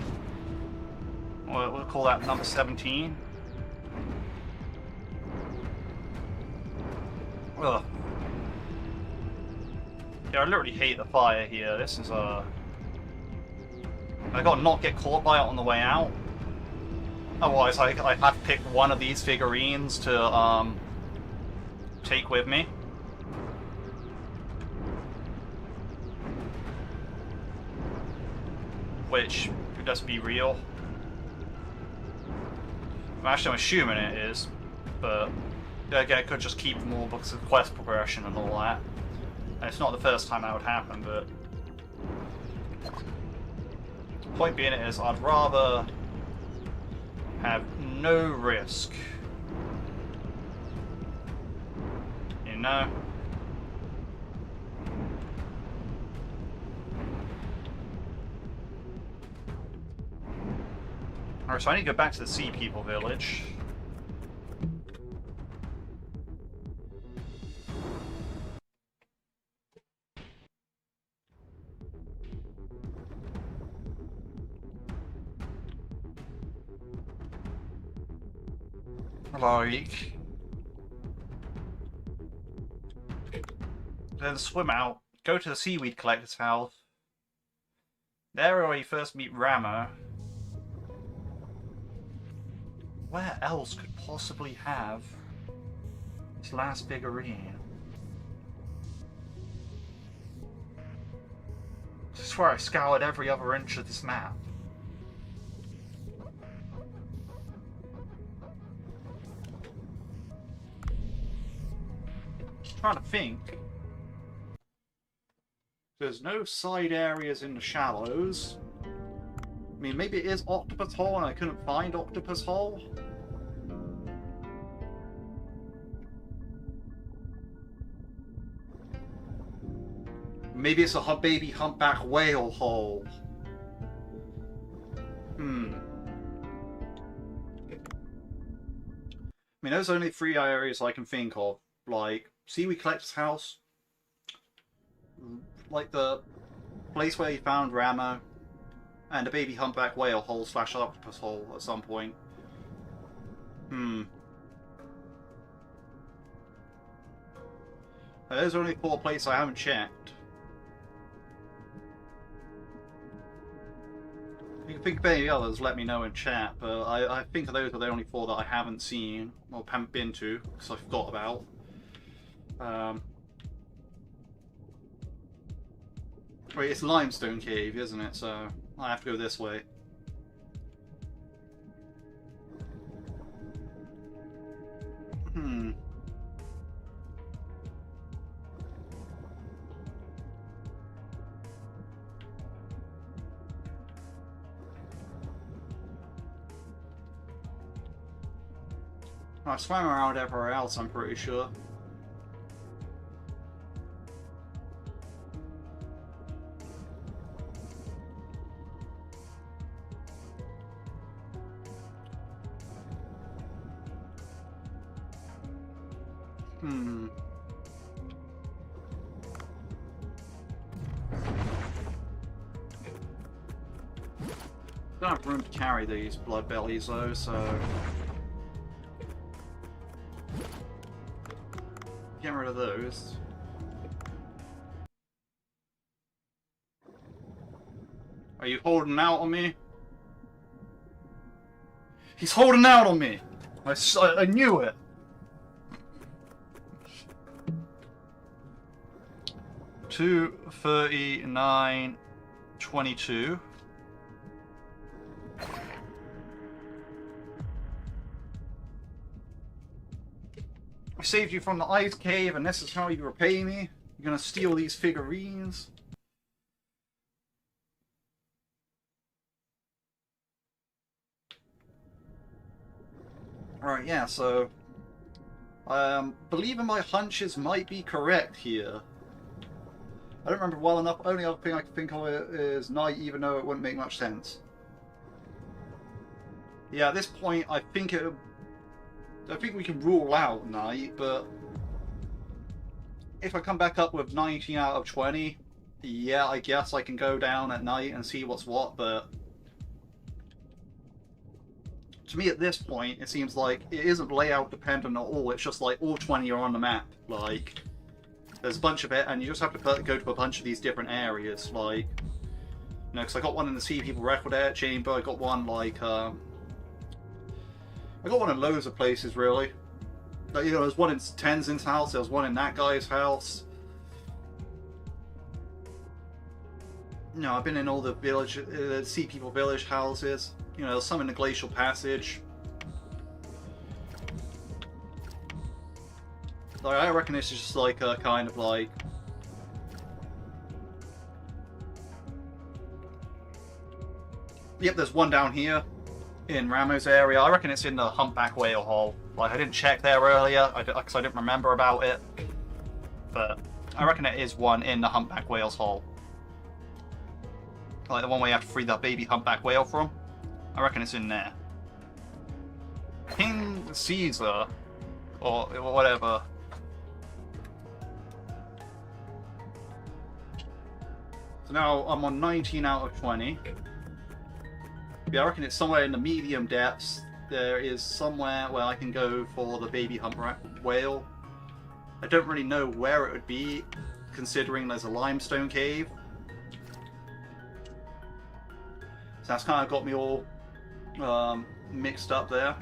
We'll call that number 17. Ugh. Yeah, I literally hate the fire here. This is I gotta not get caught by it on the way out. Otherwise, I have to pick one of these figurines to take with me. Which could just be real. Actually, I'm assuming it is, but again, I could just keep more books of quest progression and all that. And it's not the first time that would happen, but the point being is, I'd rather have no risk. You know? Alright, so I need to go back to the Sea People village. Like, then swim out, go to the Seaweed Collector's house. There where you first meet Ramo. Where else could possibly have this last figurine? I swear I scoured every other inch of this map. Trying to think. There's no side areas in the shallows. I mean, maybe it is Octopus Hole and I couldn't find Octopus Hole. Maybe it's a baby humpback whale hole. I mean, those are only 3 areas I can think of. Like, Seaweed Collector's house, like the place where you found Ramo, and a baby humpback whale hole / octopus hole at some point. There's only 4 places I haven't checked. If you can think of any others, let me know in chat, but I think those are the only 4 that I haven't seen, or haven't been to, because I forgot about. Wait, it's Limestone Cave, isn't it? So I have to go this way. I swam around everywhere else, I'm pretty sure. Don't have room to carry these blood bellies though, so get rid of those. Are you holding out on me? He's holding out on me! I knew it! $239.22. I saved you from the ice cave, and this is how you repay me? You're gonna steal these figurines? Alright, yeah, so believing my hunches might be correct here. I don't remember well enough. Only other thing I can think of is night, even though it wouldn't make much sense. Yeah, at this point, I think we can rule out night, but if I come back up with 19 out of 20, yeah, I guess I can go down at night and see what's what, but to me at this point, it seems like it isn't layout dependent at all. It's just like all 20 are on the map. Like, there's a bunch of it, and you just have to go to a bunch of these different areas. Like, you know, because I got one in the Sea People Record Air Chamber, I got one like I got one in loads of places, really. Like, you know, there's one in Tenzin's house, there was one in that guy's house. You know, I've been in all the village, Sea People village houses. You know, some in the Glacial Passage. Like, I reckon this is just like a kind of like... Yep, there's one down here in Ramo's area. I reckon it's in the Humpback Whale Hole. Like, I didn't check there earlier because I didn't remember about it. But I reckon it is one in the Humpback Whale's Hole. Like the one where you have to free that baby humpback whale from. I reckon it's in there. King Caesar, or whatever. So now I'm on 19 out of 20. Yeah, I reckon it's somewhere in the medium depths. There is somewhere where I can go for the baby humpback whale. I don't really know where it would be, considering there's a limestone cave. So that's kind of got me all mixed up there.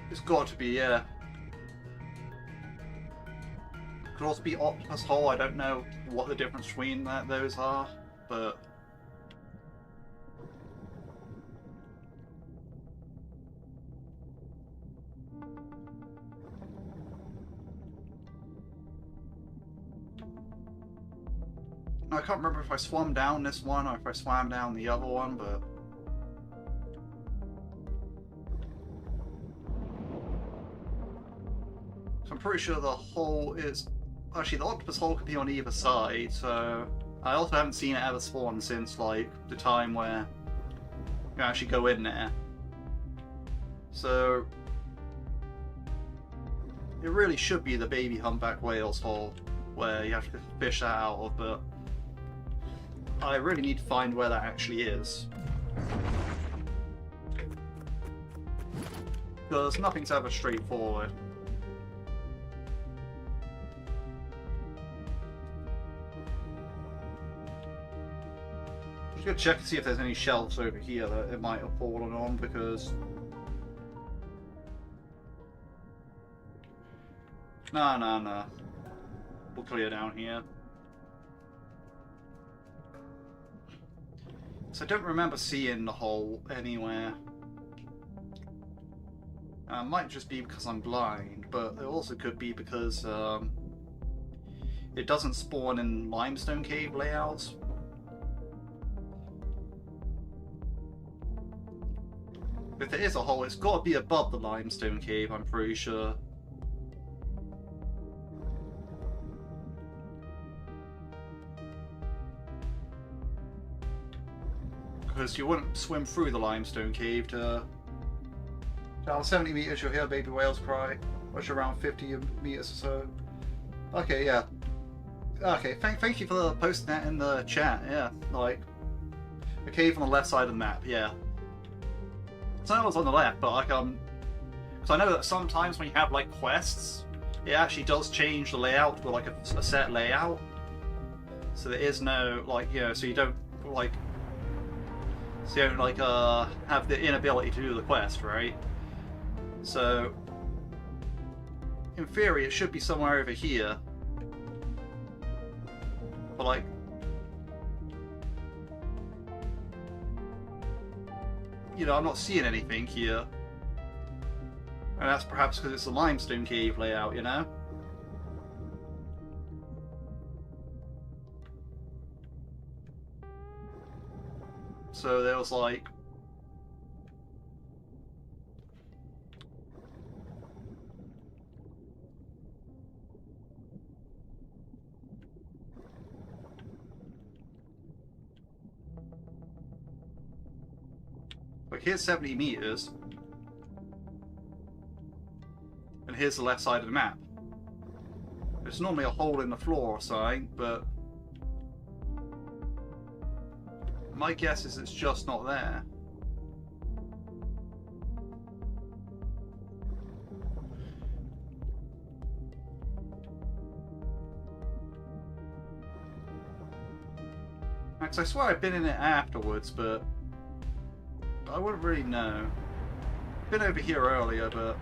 It's got to be, yeah. Could also be Octopus Hole. I don't know what the difference between those are, but... I can't remember if I swam down this one or if I swam down the other one, but... So I'm pretty sure the hole is... Actually, the octopus hole could be on either side, so... I also haven't seen it ever spawn since, like, the time where you can actually go in there. So... It really should be the baby humpback whale's hole, where you have to fish that out of, but... I really need to find where that actually is. Because nothing's ever straightforward. Just gonna check to see if there's any shelves over here that it might have fallen on, because... No. We'll clear down here. So I don't remember seeing the hole anywhere. It might just be because I'm blind, but it also could be because it doesn't spawn in limestone cave layouts. If there is a hole, it's got to be above the limestone cave, I'm pretty sure. Because you wouldn't swim through the limestone cave to... Down 70 meters you'll hear baby whales cry, which are around 50 meters or so. Okay, yeah. Okay, thank you for posting that in the chat, yeah. Like, a cave on the left side of the map, yeah. So I know it's on the left, but like, because I know that sometimes when you have like quests, it actually does change the layout to like a set layout. So there is no, like, you know, so you don't, like, so you don't, like, have the inability to do the quest, right? So, in theory, it should be somewhere over here. But, like... You know, I'm not seeing anything here. And that's perhaps because it's a limestone cave layout, you know? So there was like... Like, here's 70 meters. And here's the left side of the map. There's normally a hole in the floor or something, but... My guess is it's just not there. Max, I swear I've been in it afterwards, but I wouldn't really know. Been over here earlier, but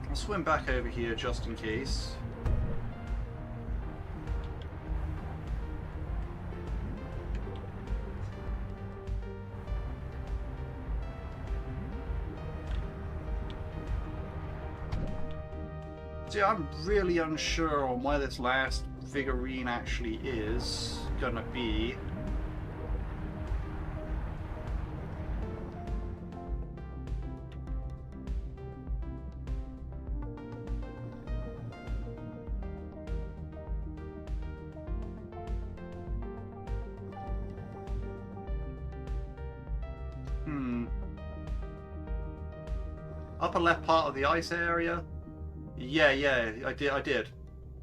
I'll swim back over here just in case. See, I'm really unsure on where this last figurine actually is gonna be. Upper left part of the ice area? Yeah, I did.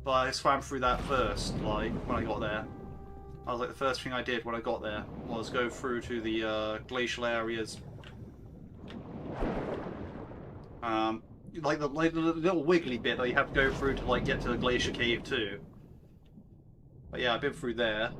But I swam through that first, like, when I got there. I was like, the first thing I did when I got there was go through to the glacial areas. Like the little wiggly bit that you have to go through to, like, get to the glacier cave too. But yeah, I've been through there.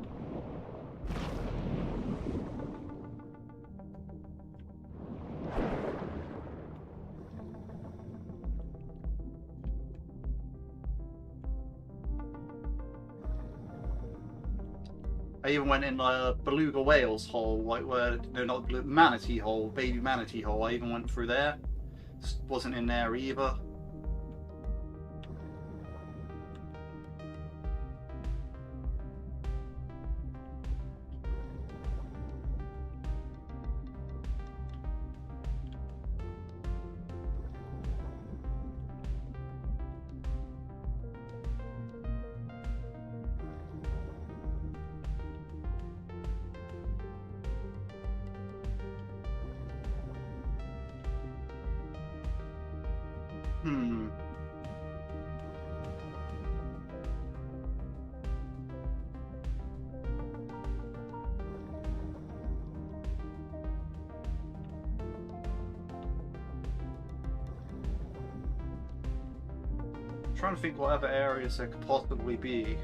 I even went in beluga whale's hole, like where, no, not manatee hole, baby manatee hole. I even went through there. Just wasn't in there either. Trying to think what other areas there could possibly be.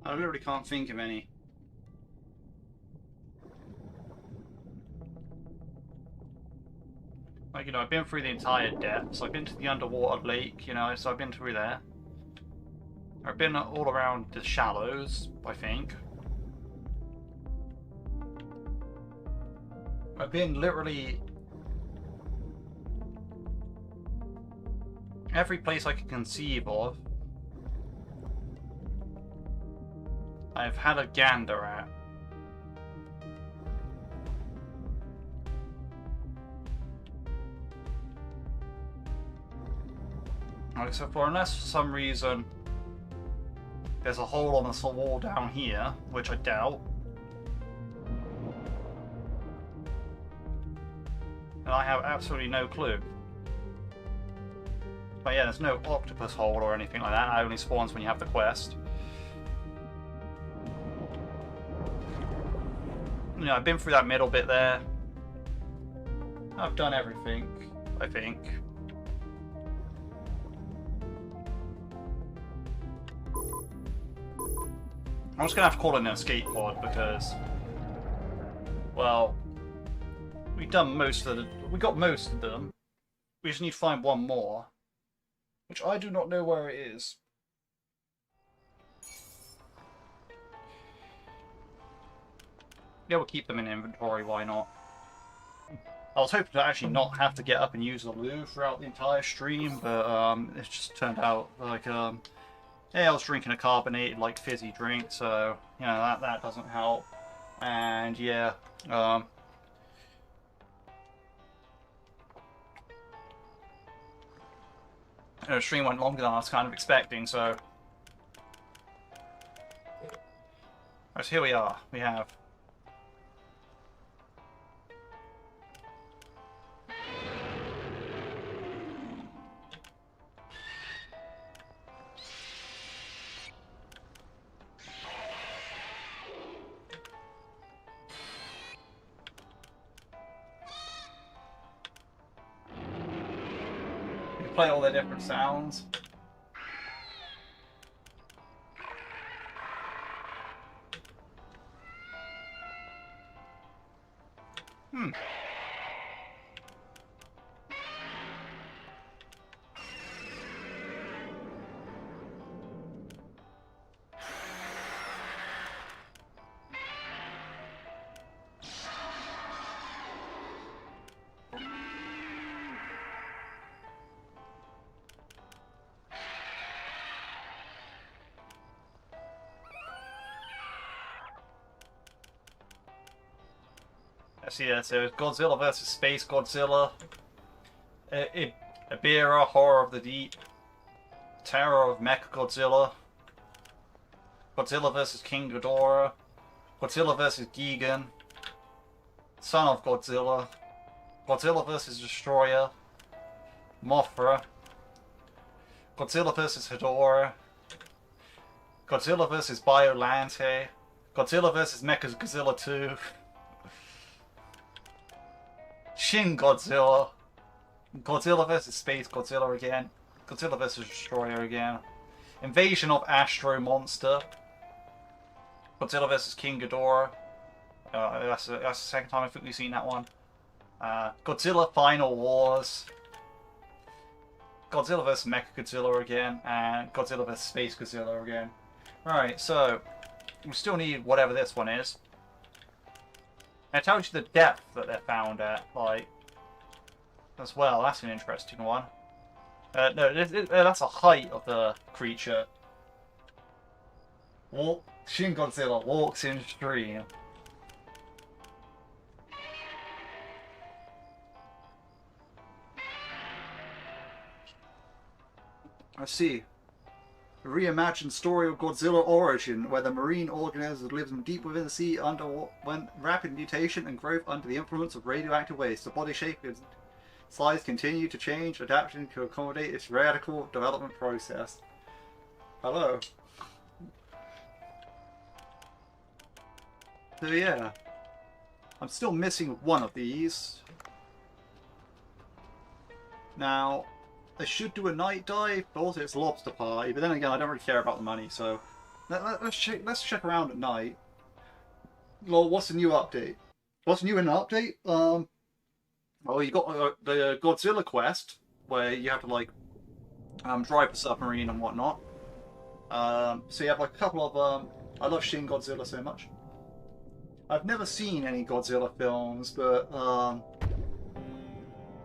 I literally can't think of any. Like, you know, I've been through the entire depths. I've been to the underwater lake, you know, so I've been through there. I've been all around the shallows, I think. I've been literally every place I could conceive of. I've had a gander at. Except for unless for some reason there's a hole on this wall down here, which I doubt. And I have absolutely no clue. But yeah, there's no octopus hole or anything like that. It only spawns when you have the quest. You know, I've been through that middle bit there. I've done everything, I think. I'm just gonna have to call it an escape pod because, well, we've done most of we got most of them. We just need to find one more, which I do not know where it is. Yeah, we'll keep them in inventory, why not? I was hoping to actually not have to get up and use the loo throughout the entire stream, but it just turned out like, yeah, I was drinking a carbonated, like, fizzy drink, so, you know, that doesn't help. And, yeah, the stream went longer than I was kind of expecting, so... Right, so here we are. We have play all the different sounds. Hmm. Yeah, so it's Godzilla versus Space Godzilla, Ibira, Horror of the Deep, Terror of Mechagodzilla, Godzilla versus King Ghidorah, Godzilla versus Gigan, Son of Godzilla, Godzilla versus Destroyer, Mothra, Godzilla vs. Hedorah, Godzilla vs. Biolante, Godzilla vs. Mechagodzilla 2, Shin Godzilla, Godzilla vs. Space Godzilla again, Godzilla vs. Destroyer again, Invasion of Astro Monster, Godzilla vs. King Ghidorah. That's the second time I think we've seen that one. Godzilla Final Wars, Godzilla vs. Mechagodzilla again, and Godzilla vs. Space Godzilla again. Right, so we still need whatever this one is. And it tells you the depth that they're found at, like, as well. That's an interesting one. No, that's the height of the creature. Shin Godzilla walks in stream. I see. A reimagined story of Godzilla origin, where the marine organism lives deep within the sea when rapid mutation and growth under the influence of radioactive waste. The body shape and size continue to change, adapting to accommodate its radical development process. Hello. So yeah, I'm still missing one of these. Now, I should do a night dive, but also it's lobster party. But then again, I don't really care about the money, so let's check around at night. Well, what's the new update? What's new in the update? Well, you got the Godzilla quest, where you have to like drive a submarine and whatnot. So you have like a couple of I love Shin Godzilla so much. I've never seen any Godzilla films, but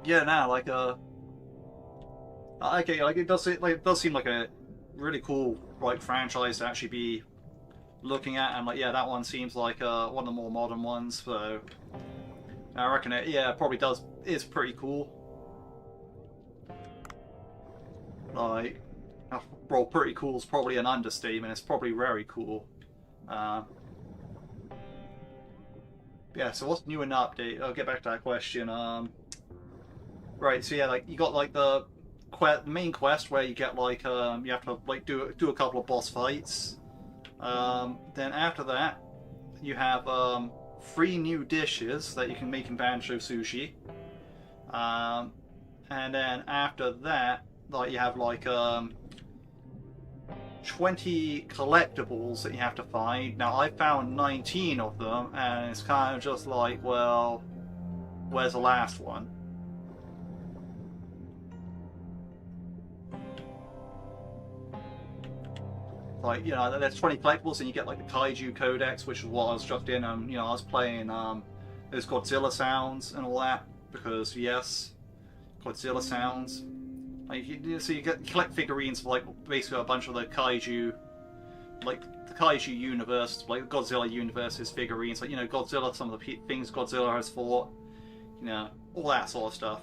yeah, now like okay, like it does seem like a really cool like franchise to actually be looking at, and like yeah, that one seems like one of the more modern ones. So I reckon it probably is pretty cool. Like, well, pretty cool is probably an understatement. It's probably very cool. Yeah. So what's new in the update? I'll get back to that question. Right. So yeah, like you got like the main quest where you get like you have to like do a couple of boss fights. Then after that, you have 3 new dishes that you can make in Banjo Sushi. And then after that, like you have like 20 collectibles that you have to find. Now I found 19 of them, and it's kind of just like, well, where's the last one? Like, you know, there's 20 collectibles, and you get like the Kaiju Codex, which is what I was just in. You know, I was playing those Godzilla sounds and all that, because yes, Godzilla sounds. Like, so you collect figurines for like basically a bunch of the Kaiju, like the Kaiju universe, like the Godzilla universe's figurines. Like, you know, Godzilla, some of the things Godzilla has fought, you know, all that sort of stuff.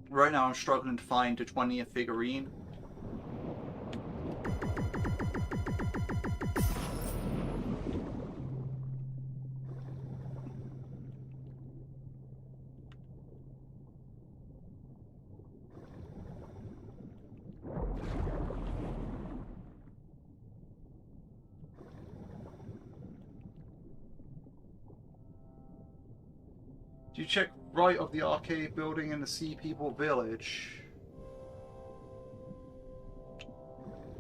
Right now I'm struggling to find a 20th figurine. Do you check right of the arcade building in the Sea People Village?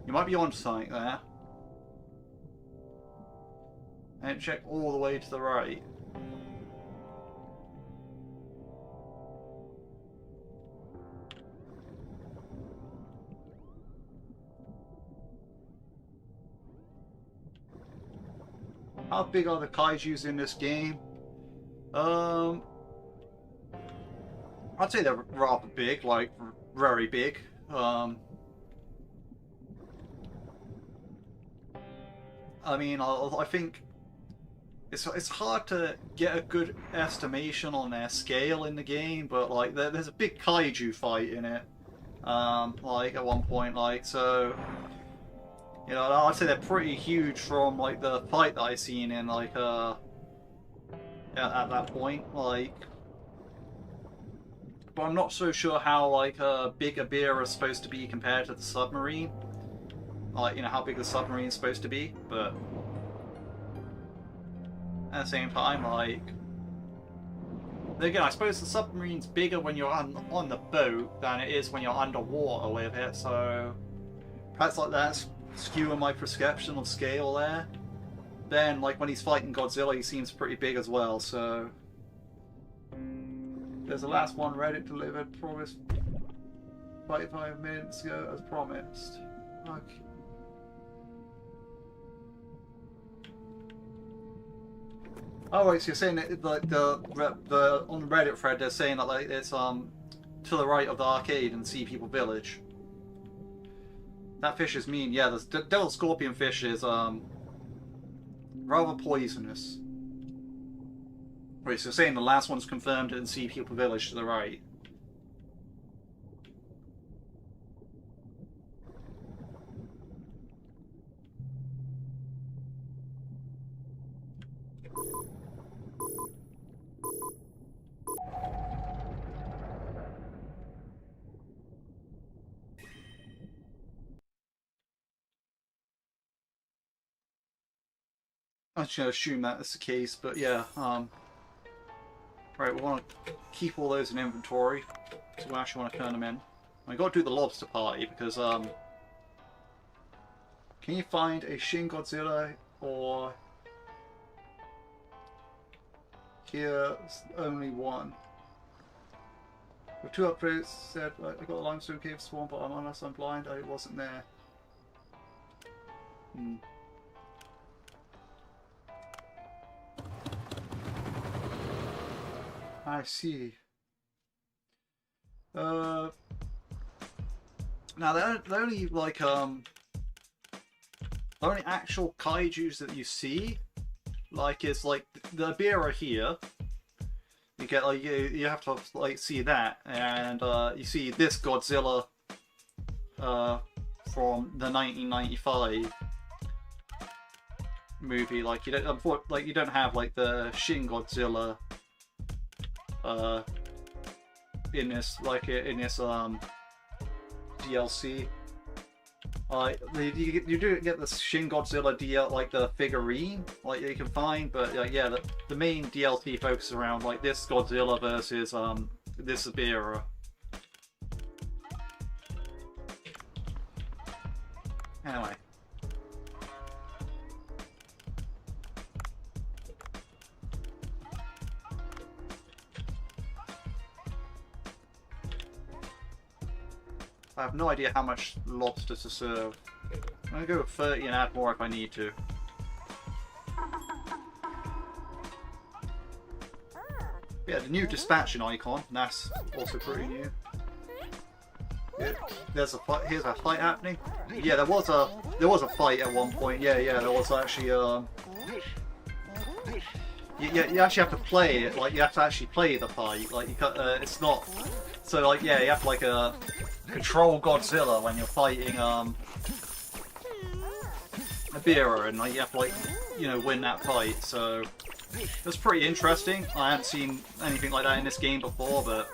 You might be onto something there. And check all the way to the right. How big are the kaijus in this game? I'd say they're rather big, like very big. I mean, I think it's hard to get a good estimation on their scale in the game, but like there's a big kaiju fight in it. Like at one point, like so. You know, I'd say they're pretty huge from like the fight that I seen in like at that point, like. But I'm not so sure how like big a beer is supposed to be compared to the submarine. Like, you know, how big the submarine's supposed to be, but at the same time, like, again, I suppose the submarine's bigger when you're on the boat than it is when you're underwater with it, so perhaps like that's skewing my perception of scale there. Then, like, when he's fighting Godzilla, he seems pretty big as well, so. There's the last one Reddit delivered, promised 45 minutes ago as promised. Okay. Oh wait, so you're saying that like the on the Reddit thread they're saying that like it's to the right of the arcade in Sea People Village. That fish is mean. Yeah, the devil scorpion fish is rather poisonous. Wait, so you're saying the last one's confirmed in Sea People Village to the right? I'm just gonna assume that is the case, but yeah, right, we want to keep all those in inventory, so we actually want to turn them in. We got to do the lobster party because can you find a Shin Godzilla or here's only one? With 2 upgrades, said I got a limestone cave swarm, but unless I'm blind, I wasn't there. I see. Now the only like the only actual kaijus that you see, like, is like the Ibira here. You get like you have to like see that, and you see this Godzilla from the 1995 movie. Like you don't have like the Shin Godzilla in this DLC. You do get the Shin Godzilla DL, like the figurine, like you can find, but yeah, the main DLC focuses around like this Godzilla versus this Ibira. Anyway. I have no idea how much lobster to serve. I'm gonna go with 30 and add more if I need to. Yeah, the new dispatching icon, that's also pretty new. Yeah, there's a fight. Here's a fight happening. Yeah, there was a fight at one point. Yeah, there was actually you actually have to play it. Like you have to actually play the fight. Like it's not. So like yeah, you have to like control Godzilla when you're fighting Ibira, and like you have to like win that fight. So it's pretty interesting. I haven't seen anything like that in this game before, but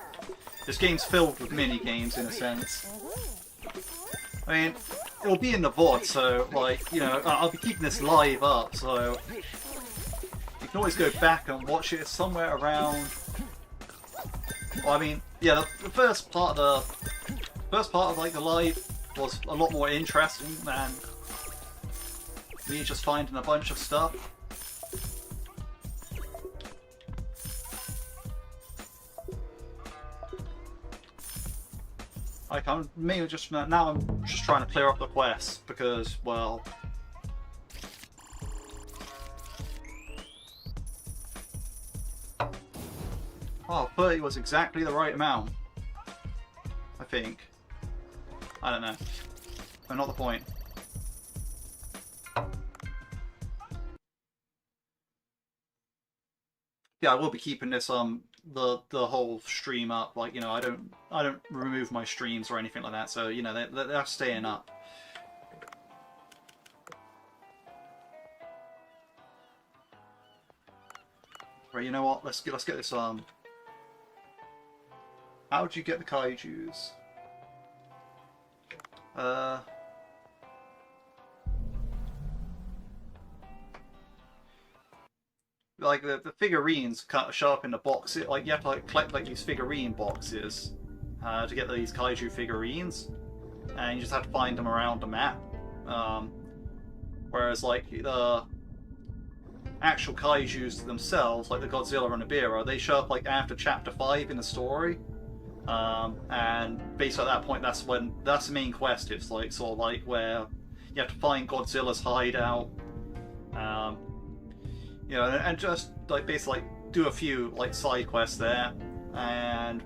this game's filled with mini games in a sense. I mean, it'll be in the VOD, so like I'll be keeping this live up, so you can always go back and watch it. It's somewhere around Well, I mean, yeah, the first part of like the live was a lot more interesting than me just finding a bunch of stuff. Like I'm mainly just now I'm just trying to clear up the quests because, well, oh, 30 was exactly the right amount. I think. I don't know. But not the point. Yeah, I will be keeping this the whole stream up. Like, you know, I don't remove my streams or anything like that. So, you know, they're staying up. Right, you know what? Let's get this how would you get the kaijus? Like the figurines show up in the box. Like you have to like collect like these figurine boxes to get these kaiju figurines, and you just have to find them around the map. Whereas like the actual kaijus themselves, like the Godzilla and the Ebirah, they show up like after chapter 5 in the story. And basically at that point, that's the main quest. It's like sort of like where you have to find Godzilla's hideout. You know, and just like basically like do a few like side quests there, and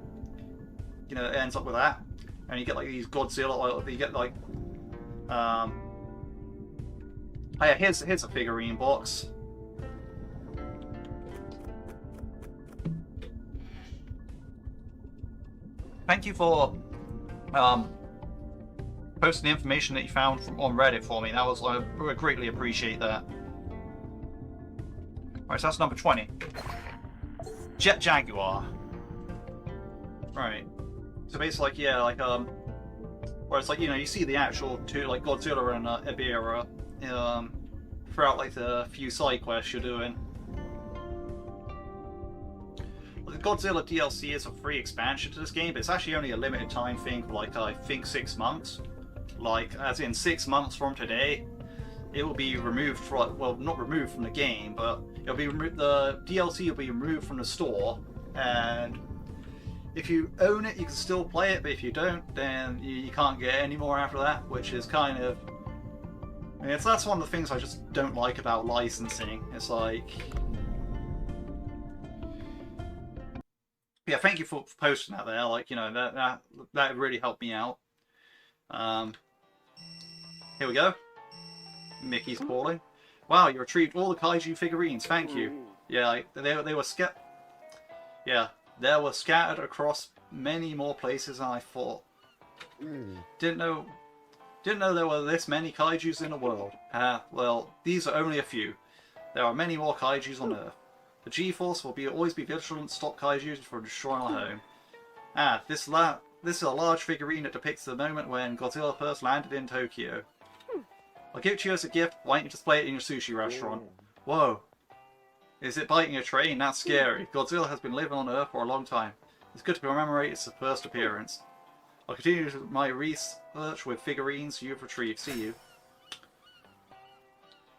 you know it ends up with that, and you get like these Godzilla. Or you get like, oh yeah, here's a figurine box. Thank you for posting the information that you found on Reddit for me. That was I greatly appreciate that. Alright, so that's number 20. Jet Jaguar. Right. So basically, like, yeah, like, where it's like, you know, you see the actual two, like, Godzilla and Ebirah, throughout, like, the few side quests you're doing. Well, the Godzilla DLC is a free expansion to this game, but it's actually only a limited time thing for, like, I think 6 months. Like, as in 6 months from today. It will be removed from, well, not removed from the game, but it'll be the DLC will be removed from the store, and if you own it, you can still play it, but if you don't, then you can't get any more after that, which is kind of, I mean, that's one of the things I just don't like about licensing. It's like, yeah, thank you for posting that there. Like, you know, that really helped me out. Here we go. Mickey's calling. Wow, you retrieved all the kaiju figurines. Thank you. Yeah, like, they were yeah, they were scattered across many more places than I thought. Didn't know there were this many kaijus in the world. Well, these are only a few. There are many more kaijus on Earth. The G-Force will always be vigilant to stop kaijus from destroying our home. This is a large figurine that depicts the moment when Godzilla first landed in Tokyo. I'll give it to you as a gift. Why don't you display it in your sushi restaurant? Whoa. Is it biting a train? That's scary. Godzilla has been living on Earth for a long time. It's good to commemorate its first appearance. I'll continue my research with figurines you've retrieved. See you.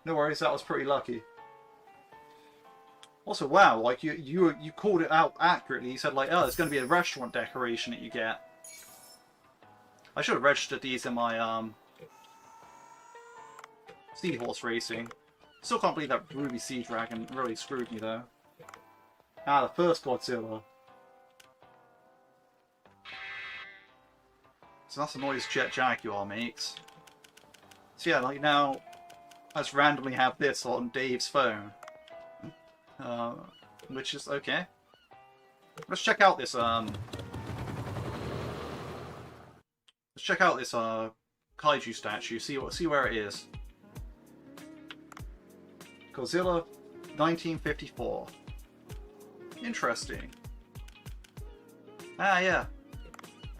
No worries, that was pretty lucky. Also, wow, like you called it out accurately. You said like, oh, it's going to be a restaurant decoration that you get. I should have registered these in my Seahorse Racing. Still can't believe that Ruby Sea Dragon really screwed me though. The first Godzilla. So that's the noise Jet Jaguar makes. So yeah, like now, I just randomly have this on Dave's phone. Which is okay. Let's check out this kaiju statue, see where it is. Godzilla 1954. Interesting. Yeah.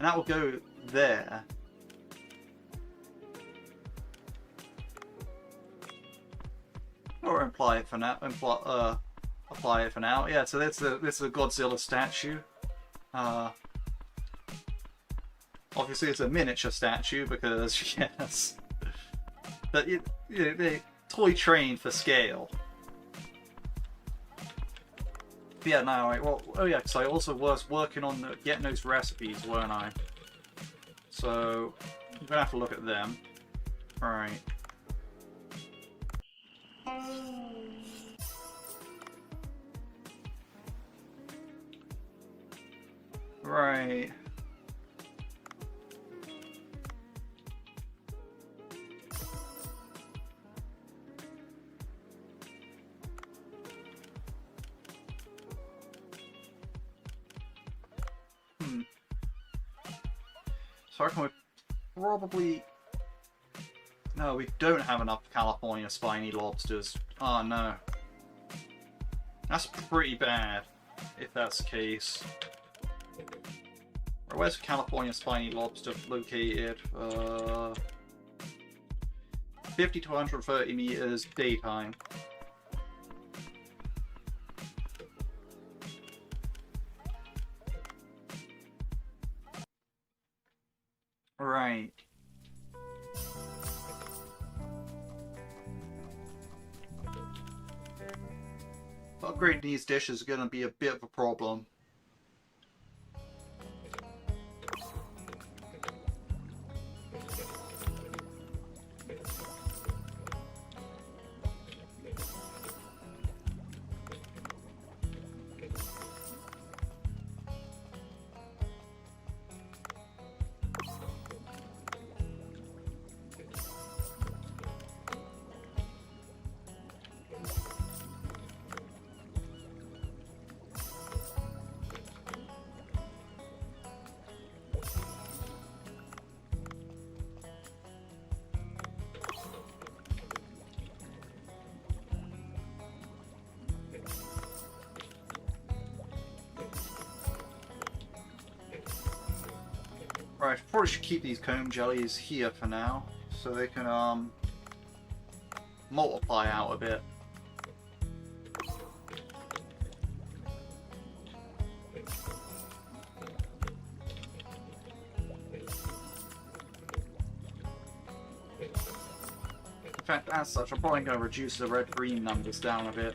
And that will go there. Or apply it for now. Yeah, so this is a Godzilla statue. Obviously, it's a miniature statue because, yes, but they toy trained for scale. But yeah, no, right, well, oh yeah, because I also was working on getting those recipes, weren't I? So I'm gonna have to look at them. All right. Right. So I reckon we probably... No, we don't have enough California spiny lobsters. Oh no. That's pretty bad, if that's the case. Right, where's the California spiny lobster located? 50 to 130 meters daytime. Right. Upgrading these dishes is going to be a bit of a problem. Right, probably should keep these comb jellies here for now, so they can multiply out a bit. In fact, as such, I'm probably going to reduce the red-green numbers down a bit.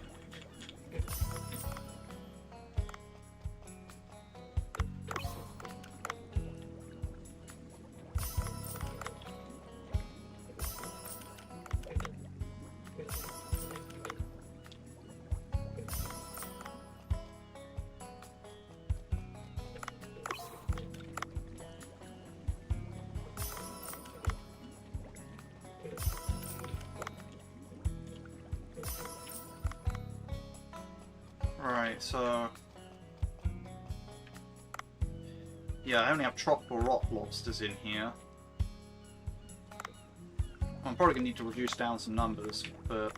Right, so... Yeah, I only have tropical rock lobsters in here. I'm probably going to need to reduce down some numbers, but...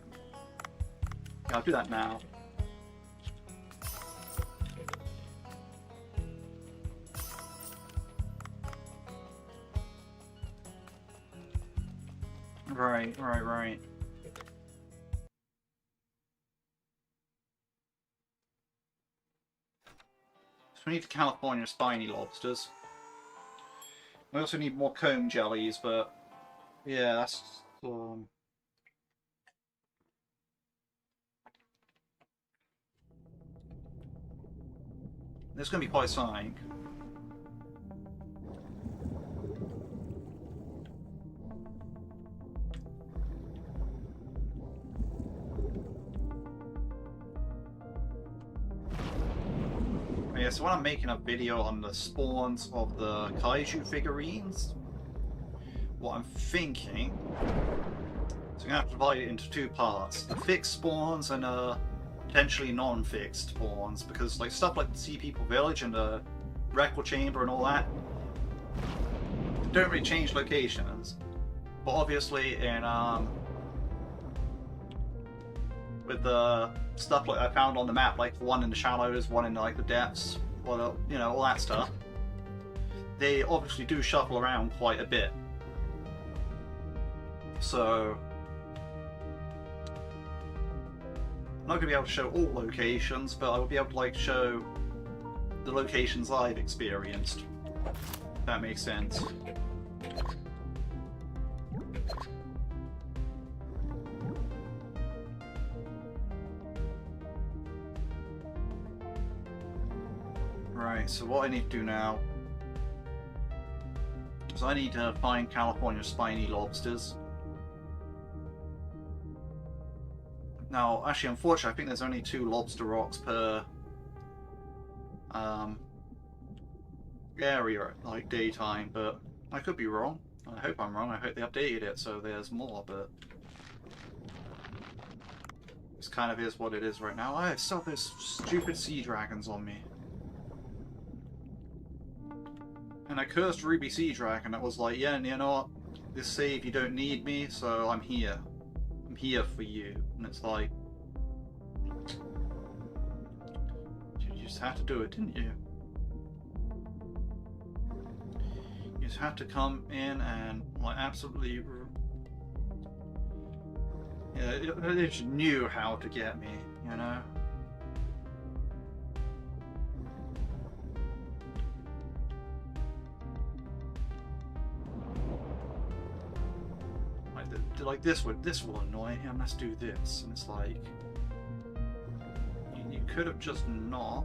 Yeah, I'll do that now. Right. So we need California spiny lobsters. We also need more comb jellies, but yeah, that's this is going to be quite something. Yeah, so when I'm making a video on the spawns of the kaiju figurines, what I'm thinking is I'm going to have to divide it into two parts. The fixed spawns and potentially non-fixed spawns, because like stuff like the Sea People Village and the Record Chamber and all that don't really change locations. But obviously in with the stuff like I found on the map, like one in the shallows, one in like the depths, or you know, all that stuff, they obviously do shuffle around quite a bit. So I'm not going to be able to show all locations, but I will be able to like show the locations I've experienced. If that makes sense. Right, so what I need to do now is I need to find California spiny lobsters. Now, actually, unfortunately, I think there's only 2 lobster rocks per area, like daytime, but I could be wrong. I hope I'm wrong. I hope they updated it so there's more, but this kind of is what it is right now. I still have those stupid sea dragons on me. And I cursed Ruby Sea Dragon. It was like, yeah, you know what? This save, you don't need me, so I'm here. I'm here for you. And it's like, you just had to do it, didn't you? You just had to come in and like absolutely, yeah, it just knew how to get me, you know. Like this will annoy him. Let's do this, and it's like you could have just not.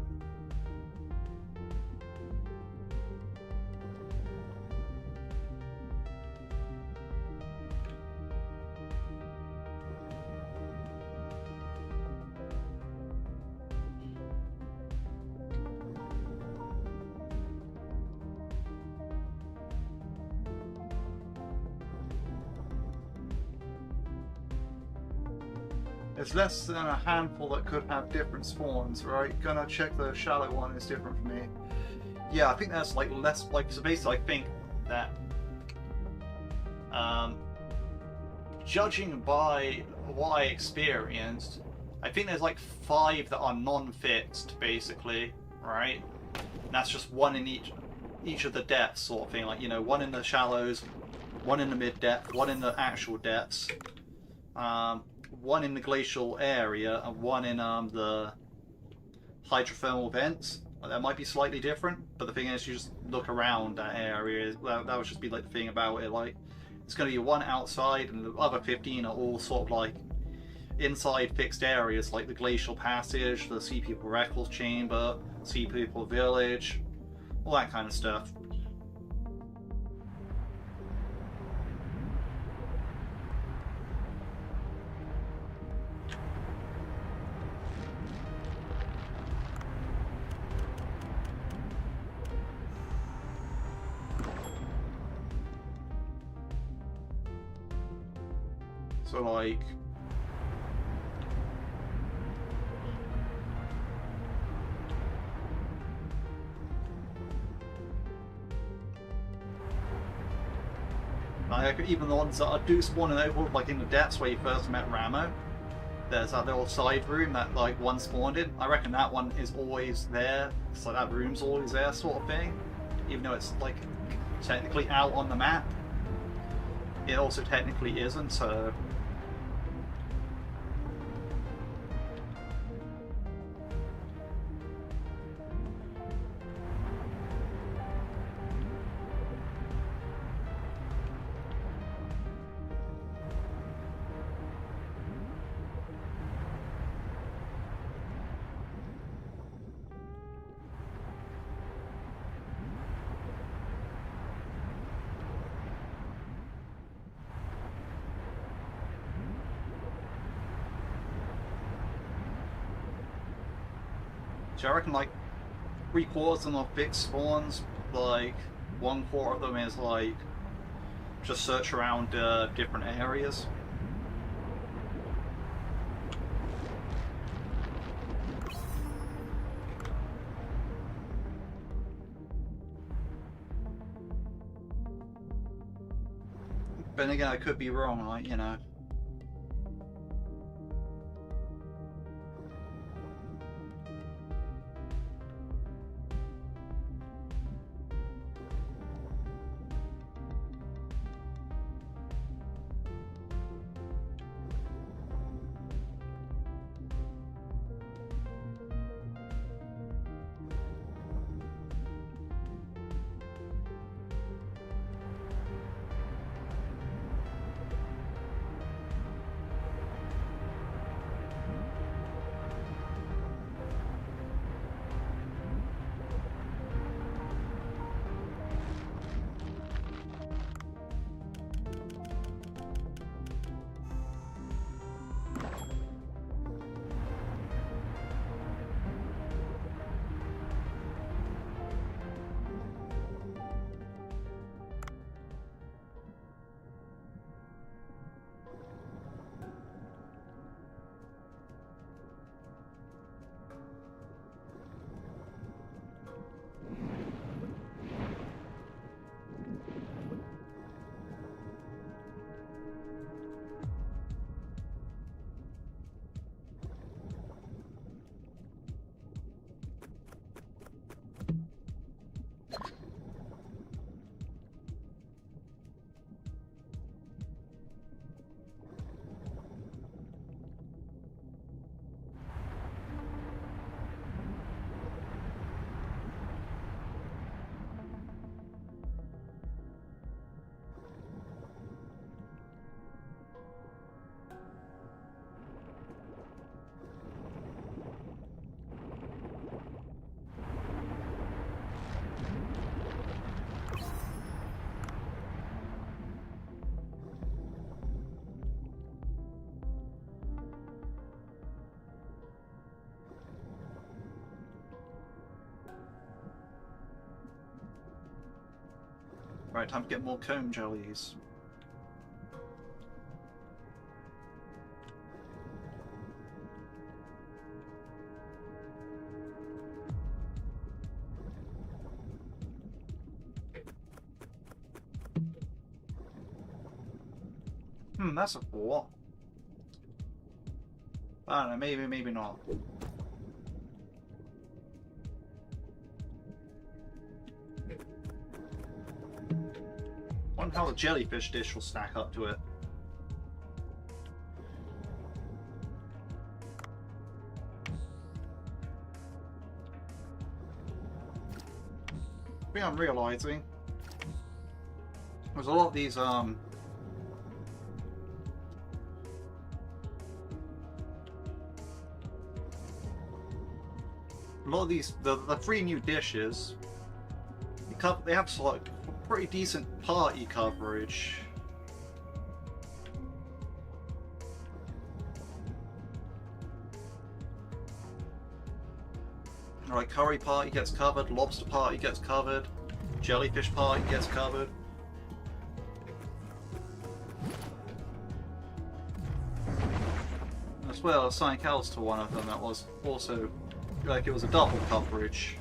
There's less than a handful that could have different spawns, right? Gonna check the shallow one is different for me. Yeah, I think that's like less, like, so basically I think that judging by what I experienced, I think there's like 5 that are non-fixed, basically, right? And that's just one in each of the depths, sort of thing. Like, you know, one in the shallows, one in the mid depth, one in the actual depths. One in the glacial area and one in the hydrothermal vents. That might be slightly different, but the thing is, you just look around that area. That would just be like the thing about it. Like, it's going to be one outside, and the other 15 are all sort of like inside fixed areas, like the glacial passage, the Sea People Records Chamber, Sea People Village, all that kind of stuff. So like, even the ones that do spawn in over, like in the depths where you first met Ramo, there's that little side room that like one spawned in. I reckon that one is always there. It's like that room's always there, sort of thing. Even though it's like technically out on the map, it also technically isn't. So. So I reckon like 3/4 of them are fixed spawns, like 1/4 of them is like just search around different areas. But then again, I could be wrong, like, you know. Right, time to get more comb jellies. That's a 4. I don't know, maybe, maybe not. Wonder how the jellyfish dish will stack up to it. I think I'm realizing there's a lot of these a lot of these the 3 new dishes they have like pretty decent party coverage. Alright, curry party gets covered, lobster party gets covered, jellyfish party gets covered. As well as something else to one of them that was also like it was a double coverage.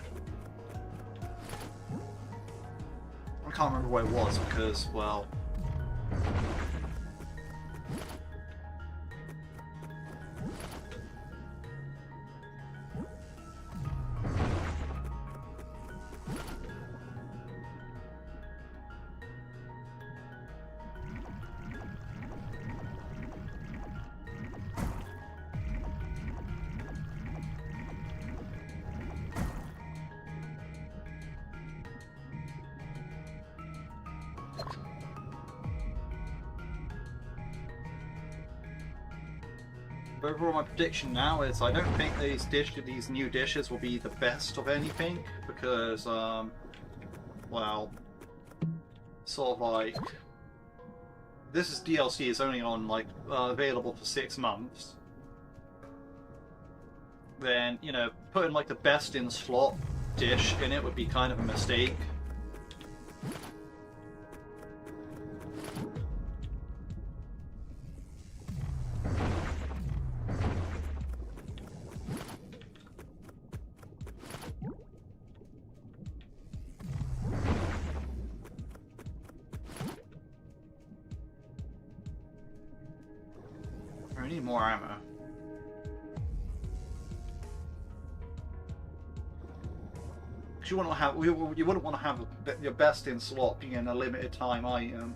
I can't remember where it was because, well, overall my prediction now is I don't think these new dishes will be the best of anything because, well, sort of like this is DLC is only on like available for 6 months. Then you know putting like the best in slot dish in it would be kind of a mistake. I need more ammo. Because you wouldn't have you wouldn't want to have your best in slot being a limited time item.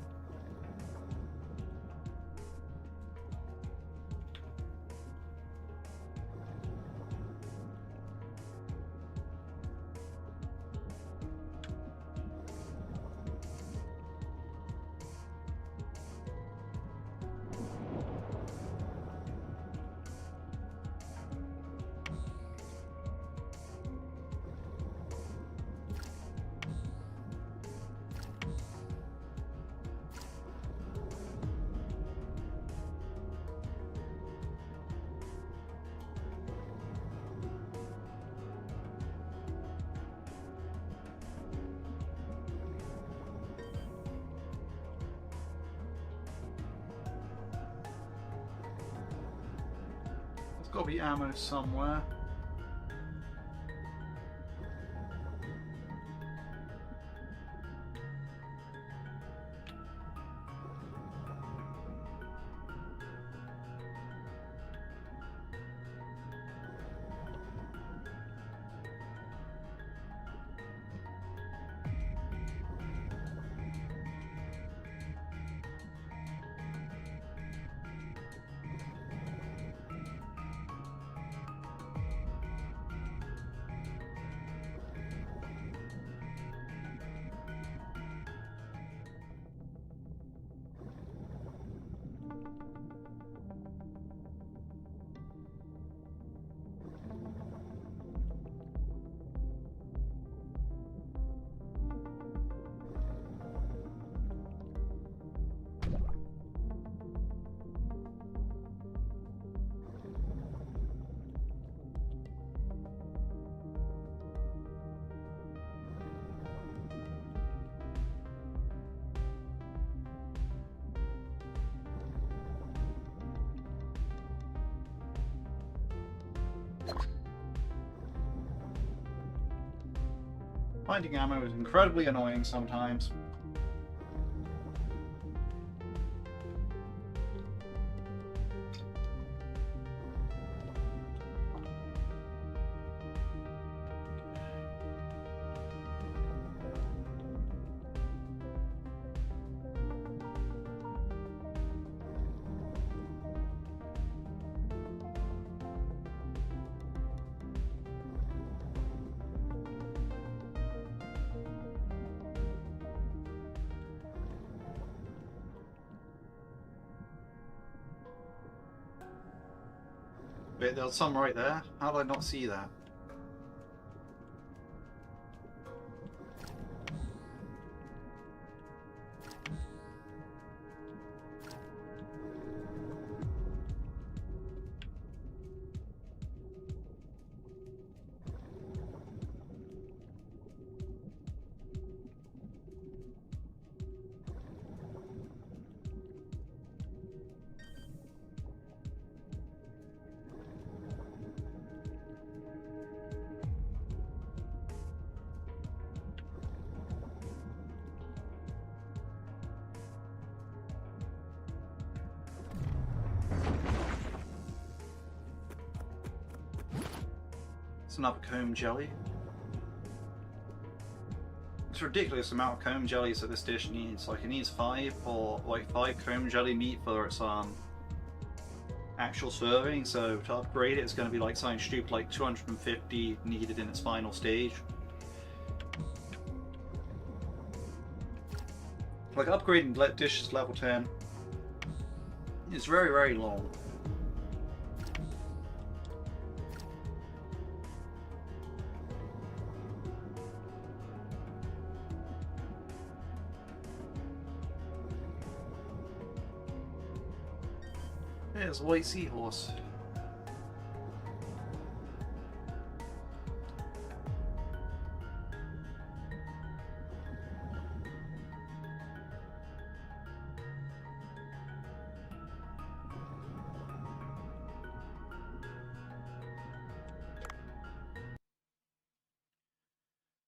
There's got to be ammo somewhere. Finding ammo is incredibly annoying sometimes. Wait, there's some right there. How did I not see that? It's another comb jelly. It's a ridiculous amount of comb jellies that this dish needs. Like, it needs 5 comb jelly meat for its actual serving, so to upgrade it, it's going to be like something stupid like 250 needed in its final stage. Like, upgrading dishes to level 10 is very, very long. There's a white seahorse.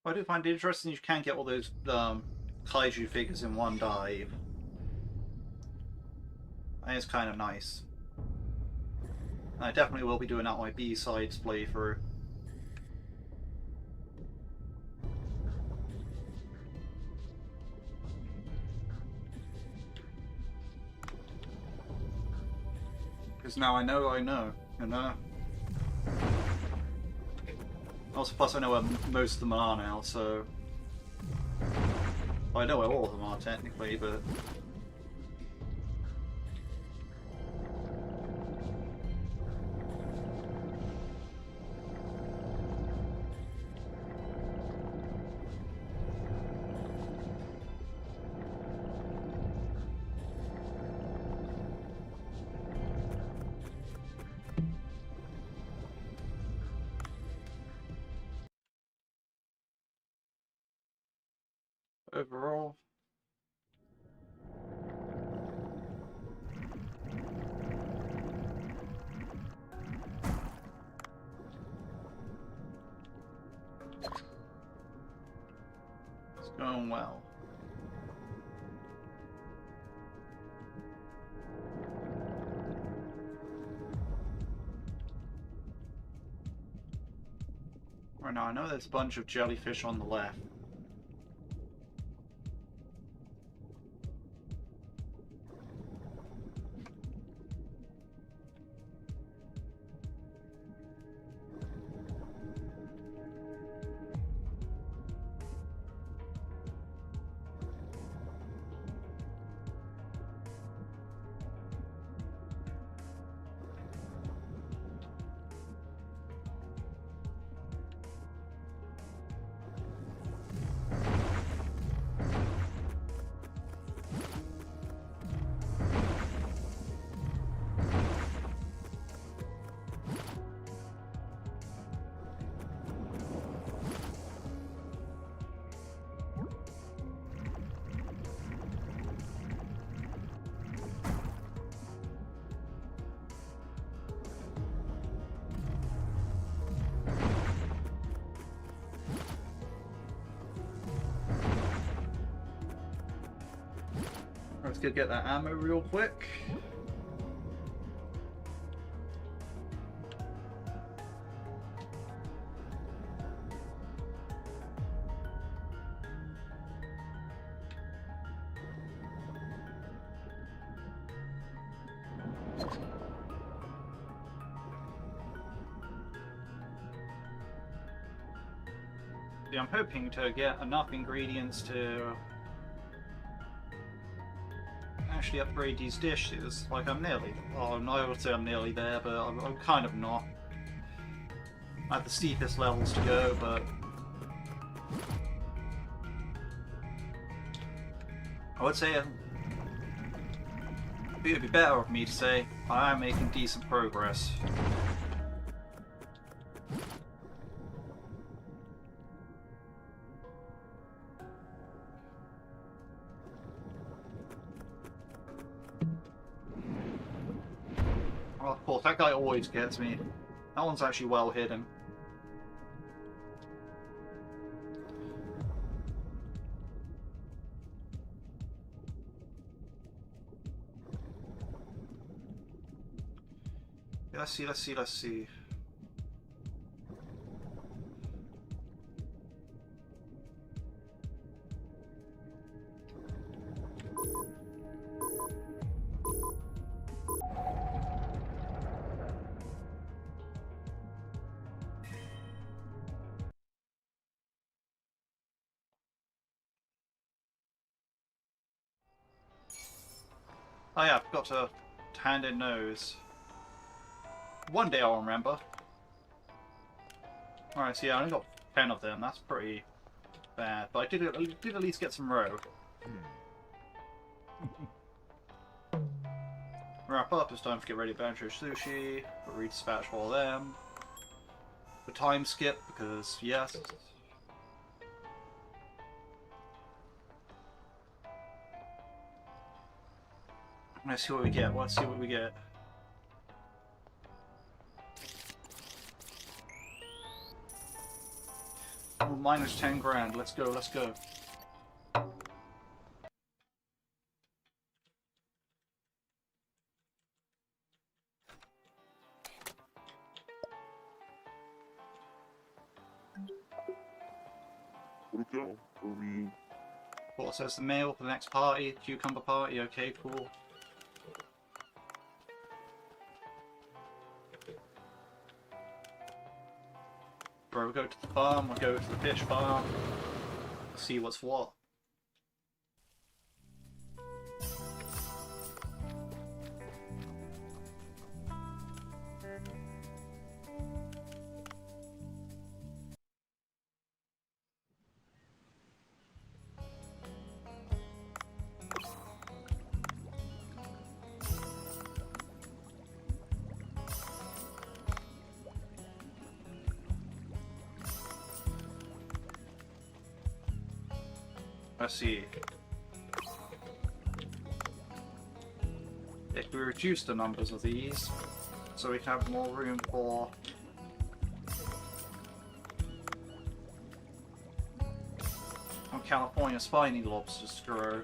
What I do find interesting, you can't get all those kaiju figures in one dive. I think it's kind of nice. I definitely will be doing that my B-sides playthrough. Because now I know, you know. Also, plus I know where most of them are now, so... Well, I know where all of them are, technically, but... Overall... it's going well. Right now, I know there's a bunch of jellyfish on the left. Let's go get that ammo real quick. Yeah, I'm hoping to get enough ingredients to actually upgrade these dishes. Like, I'm nearly... Oh, no, I would say I'm nearly there, but I'm kind of not. I have the steepest levels to go, but... I would say it would be better of me to say I am making decent progress. Oh, of course, that guy always gets me. That one's actually well hidden. Let's see. Oh yeah, I forgot to hand in those. One day I'll remember. Alright, so yeah, I only got 10 of them. That's pretty bad. But I did at least get some roe. Wrap up, it's time to get ready to banjo sushi. We'll redispatch all of them. The time skip, because yes. Let's see what we get. Let's see what we get. Oh, minus 10 grand. Let's go, let's go. Cool, so it's the mail for the next party, cucumber party, okay, cool. Bro, we'll go to the farm, we'll go to the fish farm, see what's what. Let's see. If we reduce the numbers of these, so we can have more room for California spiny lobsters to grow.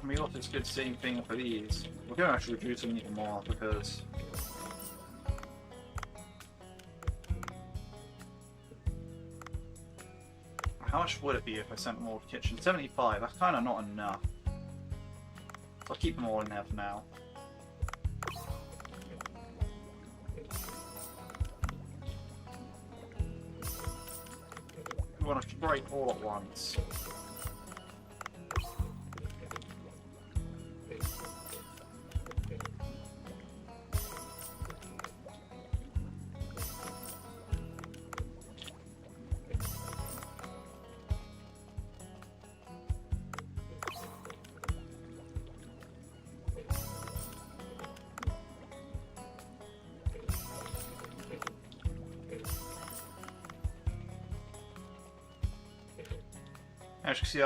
I mean, look, it's good same thing for these. We're going to actually reduce them even more because how much would it be if I sent more to the kitchen? 75, that's kind of not enough. So I'll keep them all in there for now. We want to strike all at once. As you can see,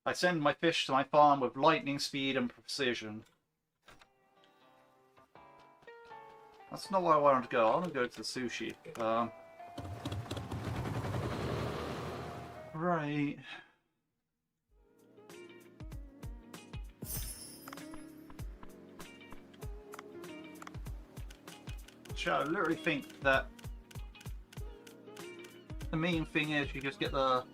I send my fish to my farm with lightning speed and precision. That's not where I wanted to go. I want to go to the sushi. Right. So I literally think that the main thing is you just get the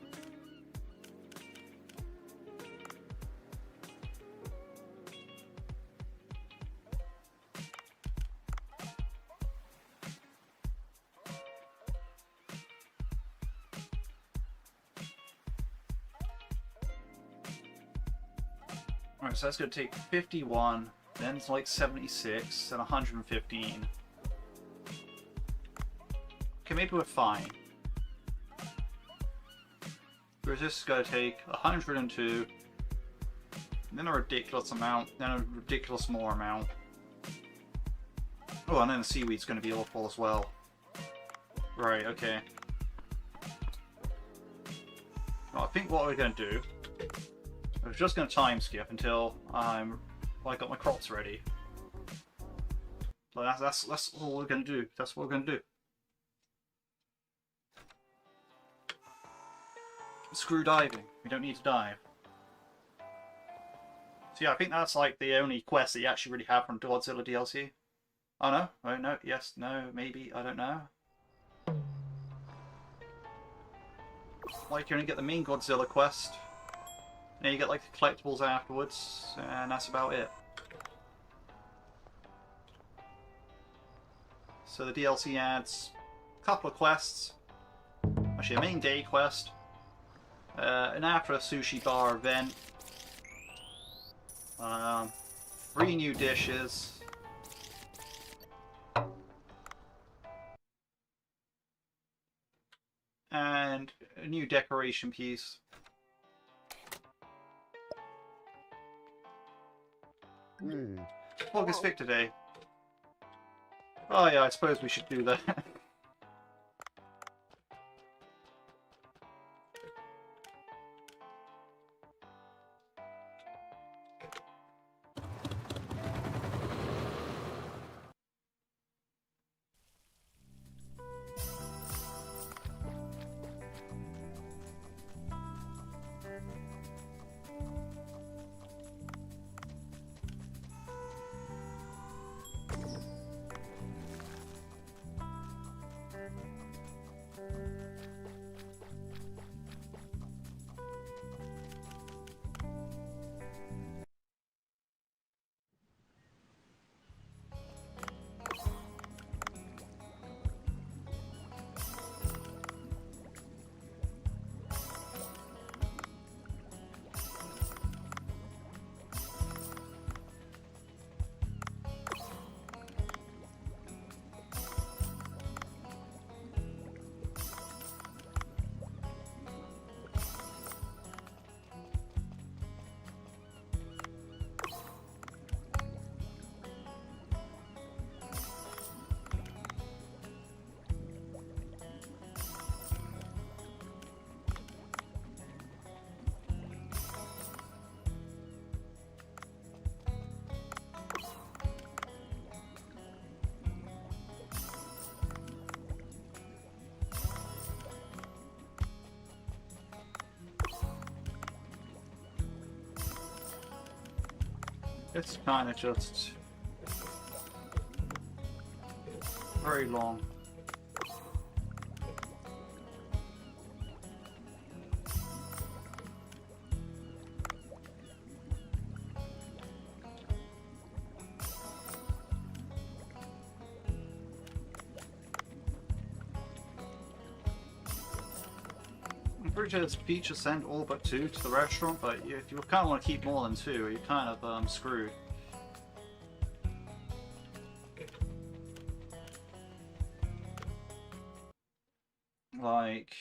Alright, so that's going to take 51, then it's like 76, and 115. Okay, maybe we're fine. Whereas this is going to take 102, then a ridiculous amount, then a ridiculous more amount. Oh, and then the seaweed's going to be awful as well. Right, okay. Well, I think what we're going to do, I was just going to time skip until I got my crops ready. So that's all we're going to do. That's what we're going to do. Screw diving. We don't need to dive. So yeah, I think that's like the only quest that you actually really have from Godzilla DLC. Oh no? Oh no? Yes? No? Maybe? I don't know. Like you only get the main Godzilla quest. And you get like the collectibles afterwards, and that's about it. So the DLC adds a couple of quests. Actually, a main day quest. An after a sushi bar event. 3 new dishes. And a new decoration piece. Fog is thick today. Oh yeah, I suppose we should do that. It's kind of just very long. I'm pretty sure it's feature send all but 2 to the restaurant, but if you kind of want to keep more than 2, you're kind of screwed. Like,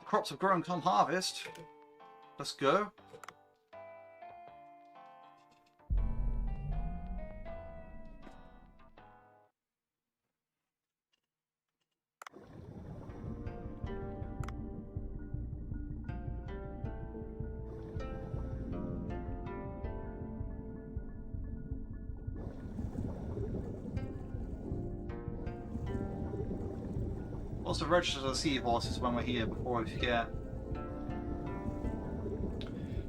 crops have grown come harvest. Let's go. Also register the seahorses when we're here before we forget.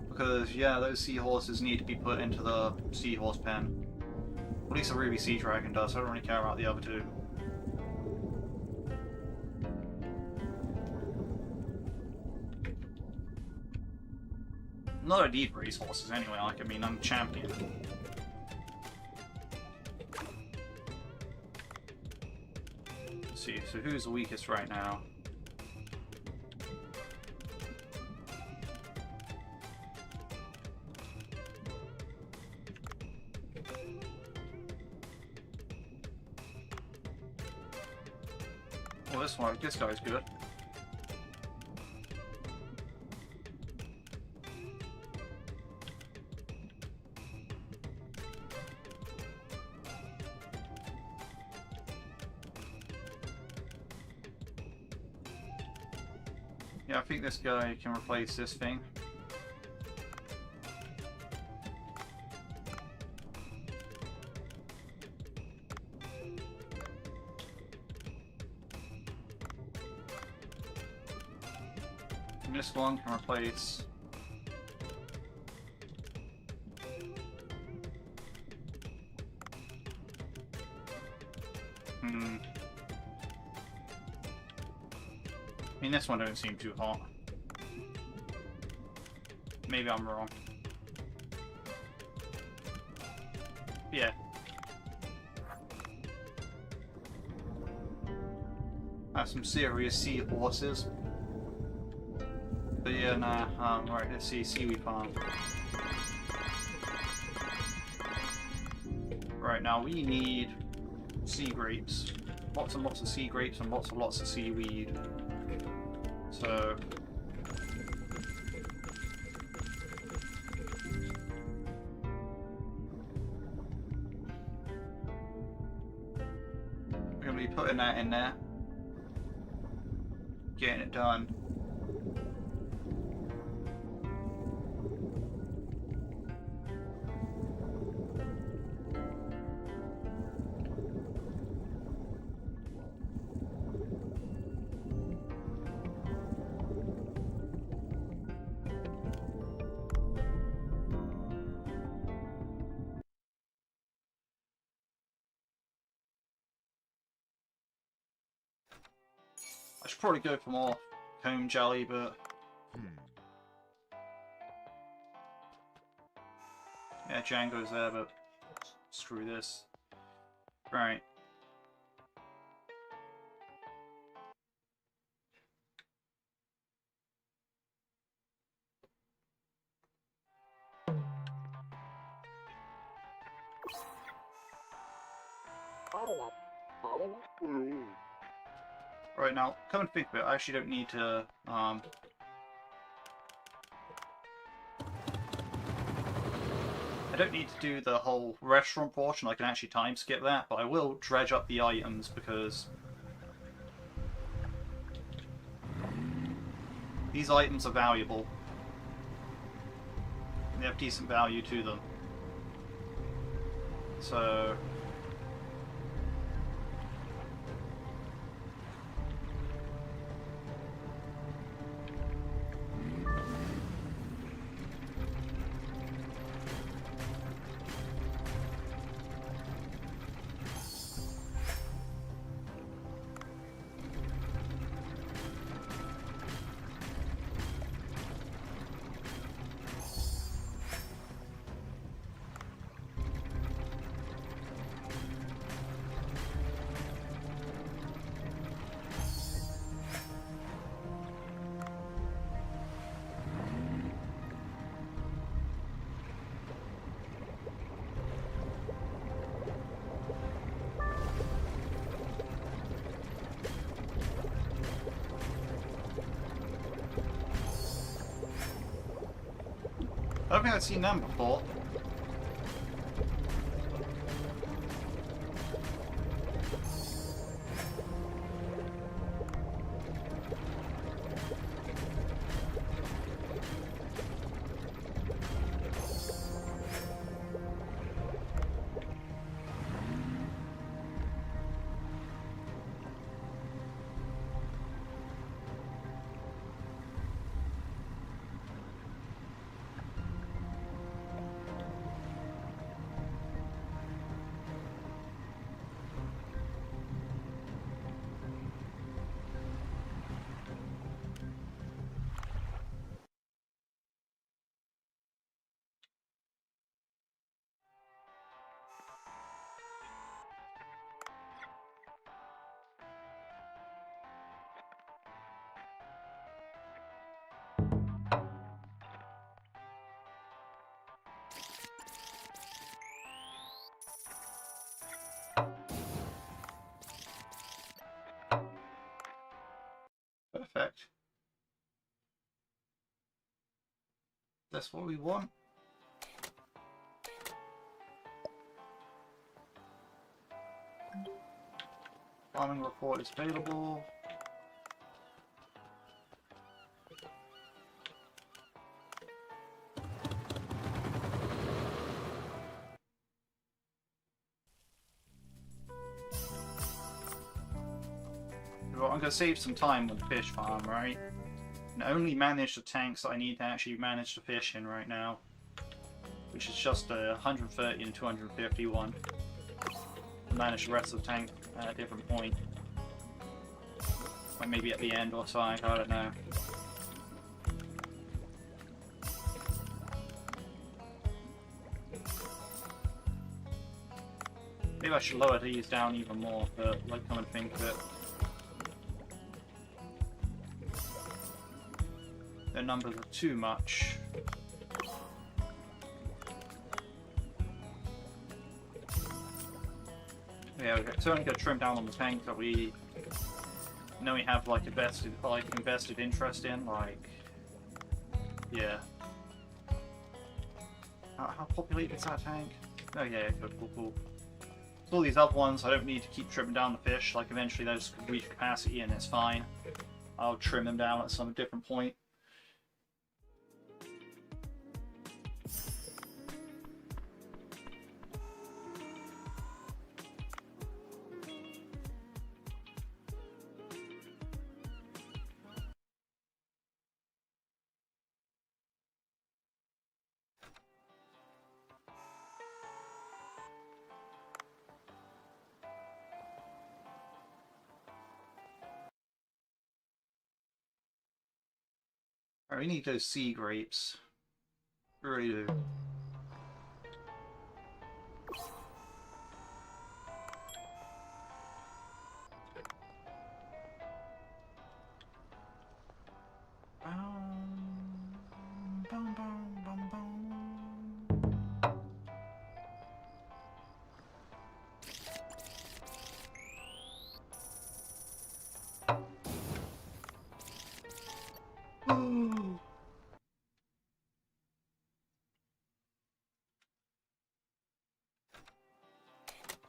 Because, yeah, those seahorses need to be put into the seahorse pen. At least a ruby sea dragon does, so I don't really care about the other two. Not that I need racehorses anyway, like, I mean, I'm champion. Let's see, so who's the weakest right now? Well, this guy's good. Yeah, I think this guy can replace this thing. And this one can replace... I mean, this one don't seem too hot. Maybe I'm wrong. Yeah. That's some serious seahorses. But yeah, nah, right, let's see, seaweed farm. Right, now we need sea grapes. Lots and lots of sea grapes and lots of seaweed. So... we're going to be putting that in there. Getting it done. I should probably go for more comb jelly, but... yeah, Django's there, but screw this. Right. Right, now, come and think of it, I actually don't need to, I don't need to do the whole restaurant portion, I can actually time skip that, but I will dredge up the items because these items are valuable. They have decent value to them. So... I don't think I've seen them before. Perfect. That's what we want. Farming report is available. Well, I'm going to save some time with the fish farm, right? And only manage the tanks that I need to actually manage the fish in right now. Which is just a 130 and 251. Manage the rest of the tank at a different point. Like maybe at the end or something, I don't know. Maybe I should lower these down even more, but like come and think that their numbers are too much. Yeah, we're certainly going to trim down on the tank that we know we have like invested interest in, like, yeah. How populated is that tank? Oh yeah, cool. So all these other ones, I don't need to keep trimming down the fish. Like eventually those could reach capacity and it's fine. I'll trim them down at some different point. Alright, we need those sea grapes. We really do.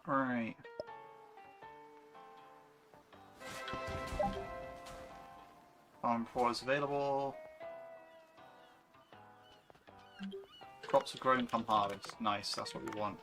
Alright. Farm 4 is available. Crops are grown come harvest. Nice, that's what we want.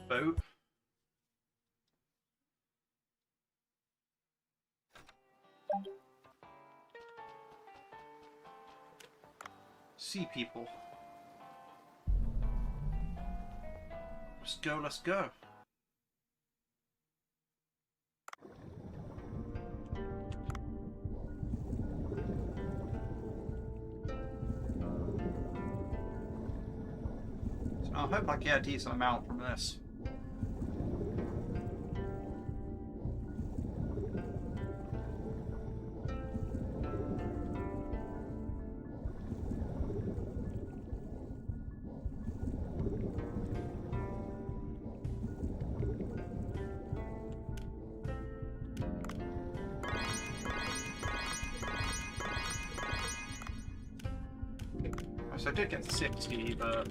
Boat. Sea people. Let's go, let's go. So I hope I get a decent amount from this. So I did get to 60, but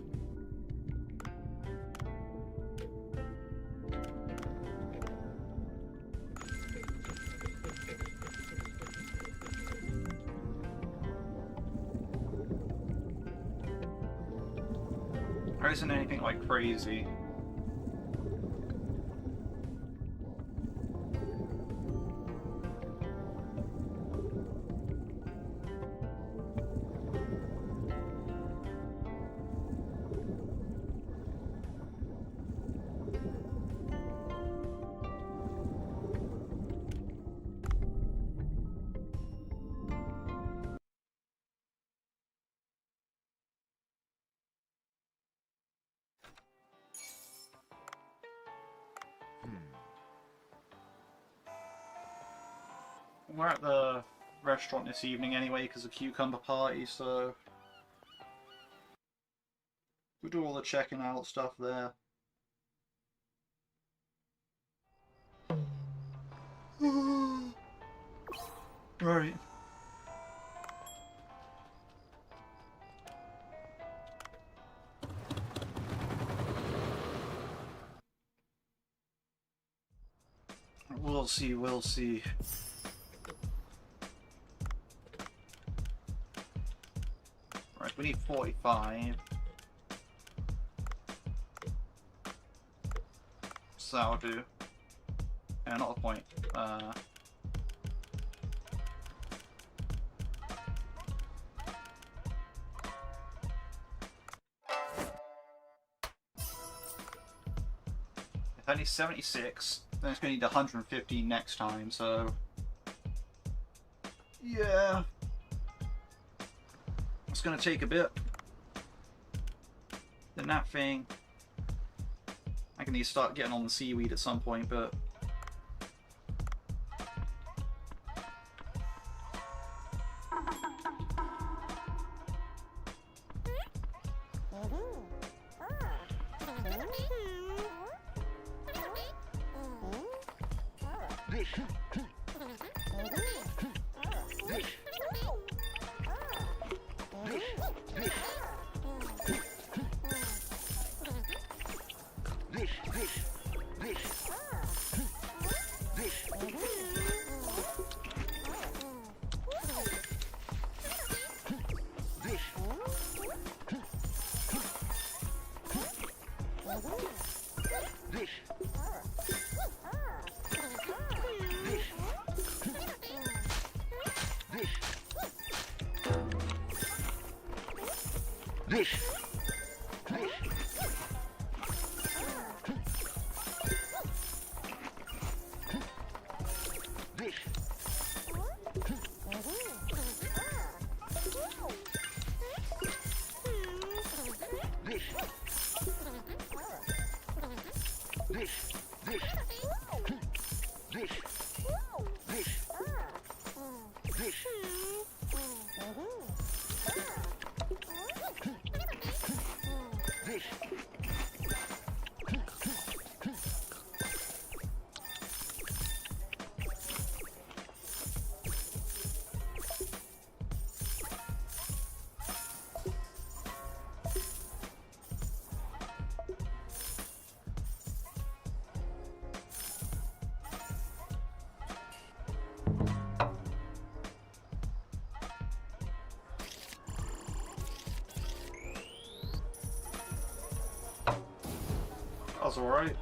there isn't anything like crazy. we're at the restaurant this evening anyway because of cucumber party, so we do all the checking out stuff there. Right. We'll see, we'll see. Right, we need 45. So that'll do. Yeah, not a point. If I need 76, then it's going to need 150 next time, so... yeah. It's going to take a bit. Then that thing... I can need to start getting on the seaweed at some point, but... That's alright.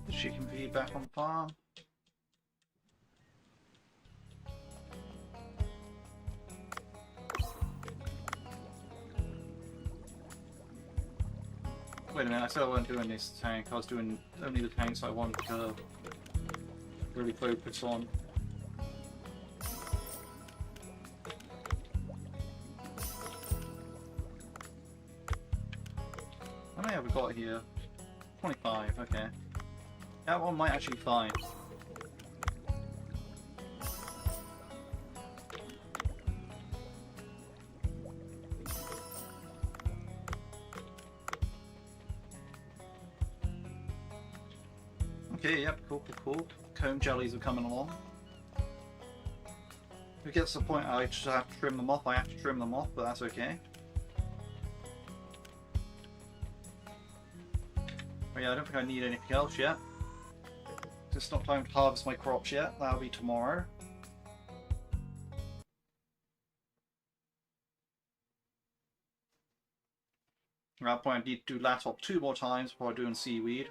The chicken feed back on farm. Wait a minute, I said I wasn't doing this tank. I was doing only the tanks I wanted to really focus on. How many have we got here? 25, okay. That one might actually be fine. Okay, yep, cool. Comb jellies are coming along. If it gets to the point I just have to trim them off, I have to trim them off, but that's okay. But yeah, I don't think I need anything else yet. It's not time to harvest my crops yet. That'll be tomorrow. At that point, I need to do Latop 2 more times before doing seaweed.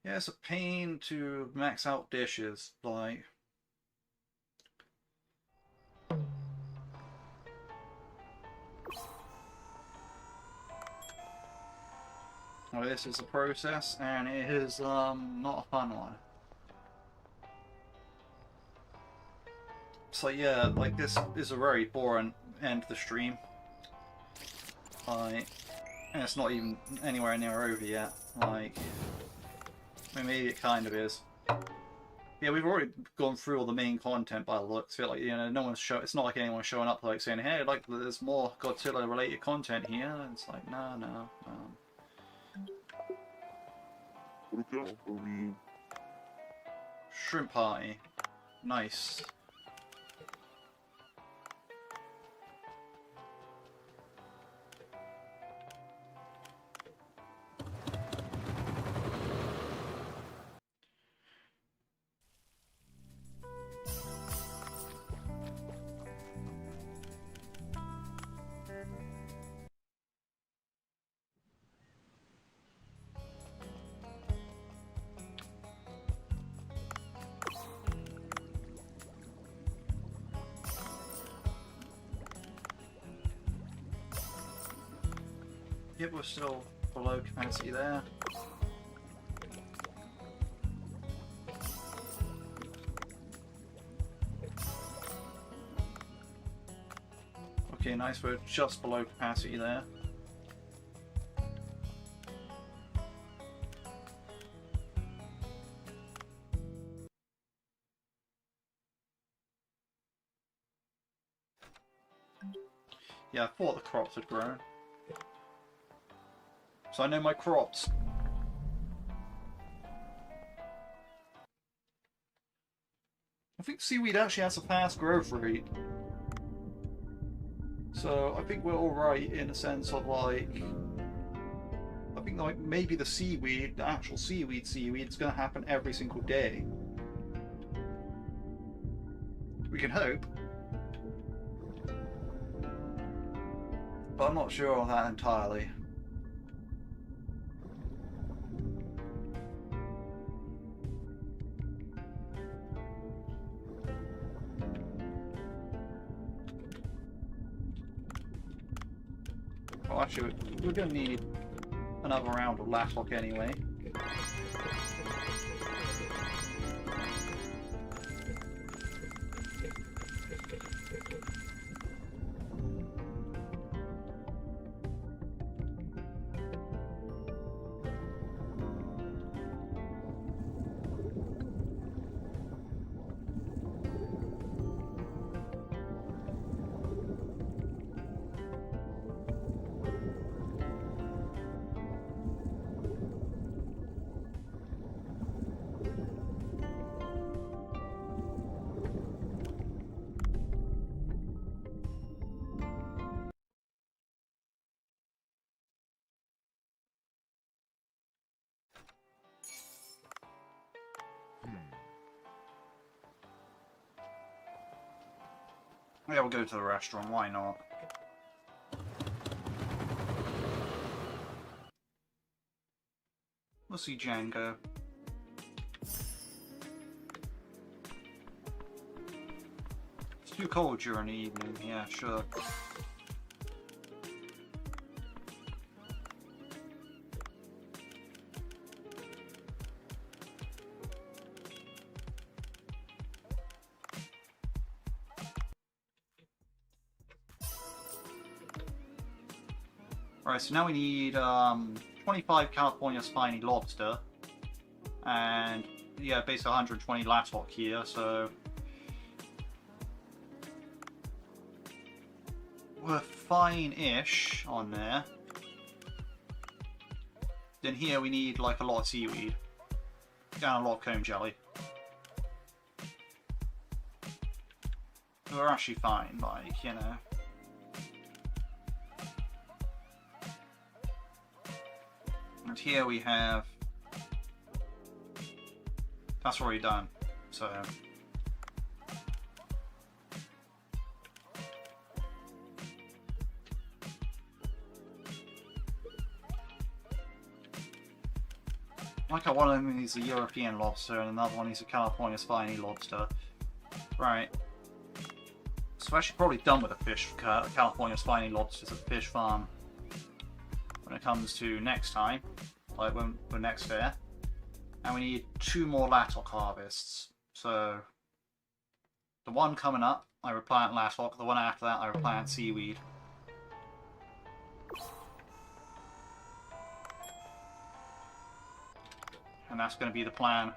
Yeah, it's a pain to max out dishes, like... Well, this is a process, and it is not a fun one. So yeah, like this is a very boring end to the stream. Like, and it's not even anywhere near over yet. Like, I mean, maybe it kind of is. Yeah, we've already gone through all the main content by the looks of it. Like, you know, no one's it's not like anyone's showing up like saying, "Hey, like there's more Godzilla related content here." And it's like, no, no, no. Shrimp party, nice. Yep, we're still below capacity there. Okay, nice, we're just below capacity there. Yeah, I thought the crops had grown. So I know my crops. I think seaweed actually has a fast growth rate. So I think we're alright in a sense of like... I think like maybe the seaweed, the actual seaweed is going to happen every single day. We can hope. But I'm not sure on that entirely. Well, actually, we're going to need another round of Latlock anyway. Yeah, we'll go to the restaurant, why not? We'll see Django. It's too cold during the evening, yeah, sure. Alright, so now we need 25 California spiny lobster, and yeah, basically 120 Latlock here, so we're fine-ish on there. Then here we need like a lot of seaweed and a lot of comb jelly. We're actually fine, like, you know. And here we have... That's already done, so... Like one of them is a European lobster and another one is a California spiny lobster. Right. So we're actually probably done with the fish, California spiny lobsters at the fish farm. When it comes to next time, like when we're next there. And we need 2 more Lattock harvests. So the one coming up, I replant Lattock. The one after that, I replant seaweed. And that's going to be the plan.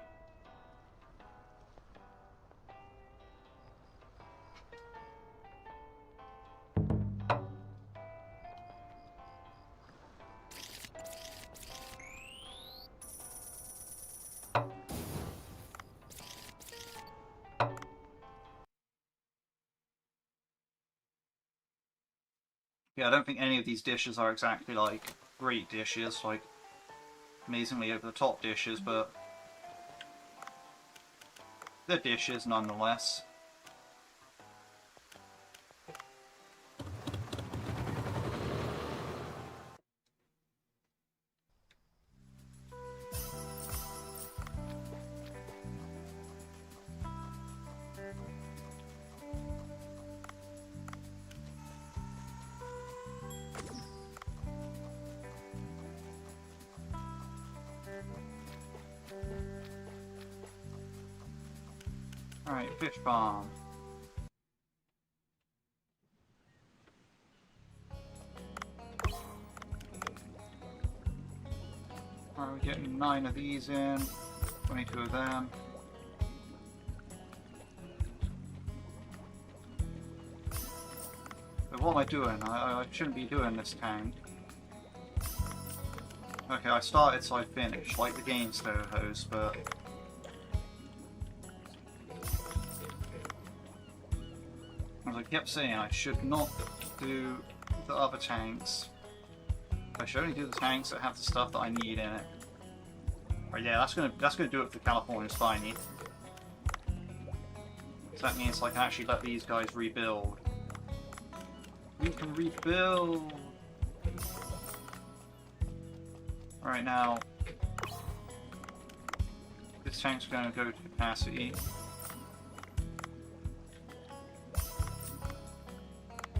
Yeah, I don't think any of these dishes are exactly like great dishes, like amazingly over the top dishes, but they're dishes nonetheless. Alright, fish farm. Alright, we're getting 9 of these in, 22 of them. But what am I doing? I shouldn't be doing this tank. Okay, I started so I finished, like the game slow host, but... As I kept saying, I should not do the other tanks. I should only do the tanks that have the stuff that I need in it. But yeah, that's gonna do it for California Spiny. So that means I can actually let these guys rebuild. We can rebuild! Alright, now... This tank's gonna go to capacity.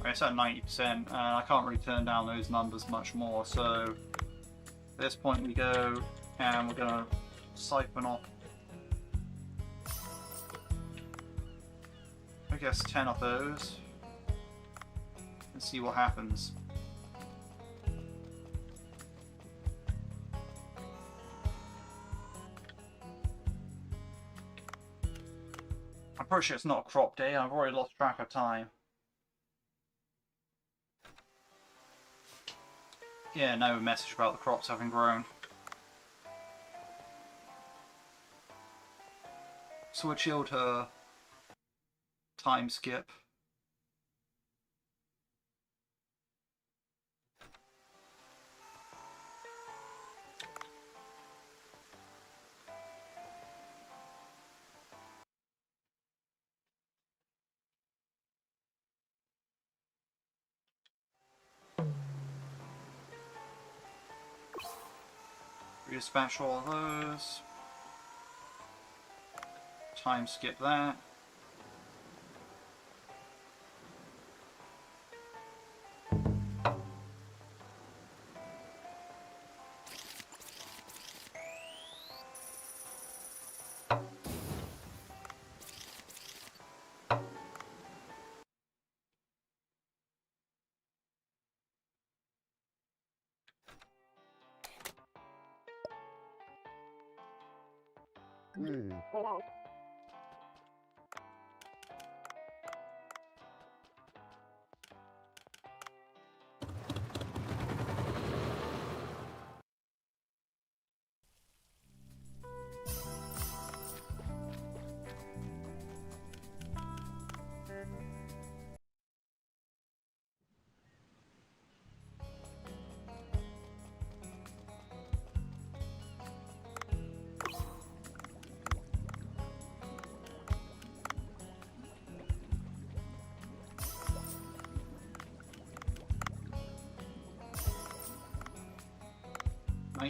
It's at 90%, and I can't really turn down those numbers much more, so at this point we go and we're going to siphon off, I guess, 10 of those and see what happens. I'm pretty sure it's not a crop day, I've already lost track of time. Yeah, no message about the crops having grown. So we'll chilled her time skip. Redispatch all of those. Time skip that.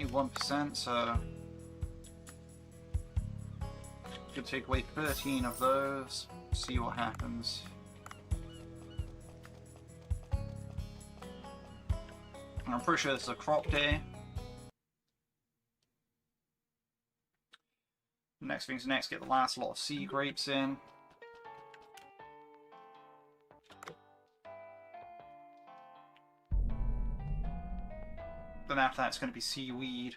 21%, so could take away 13 of those, see what happens. I'm pretty sure this is a crop day. Next thing's next, get the last lot of sea grapes in. Then after that it's going to be seaweed.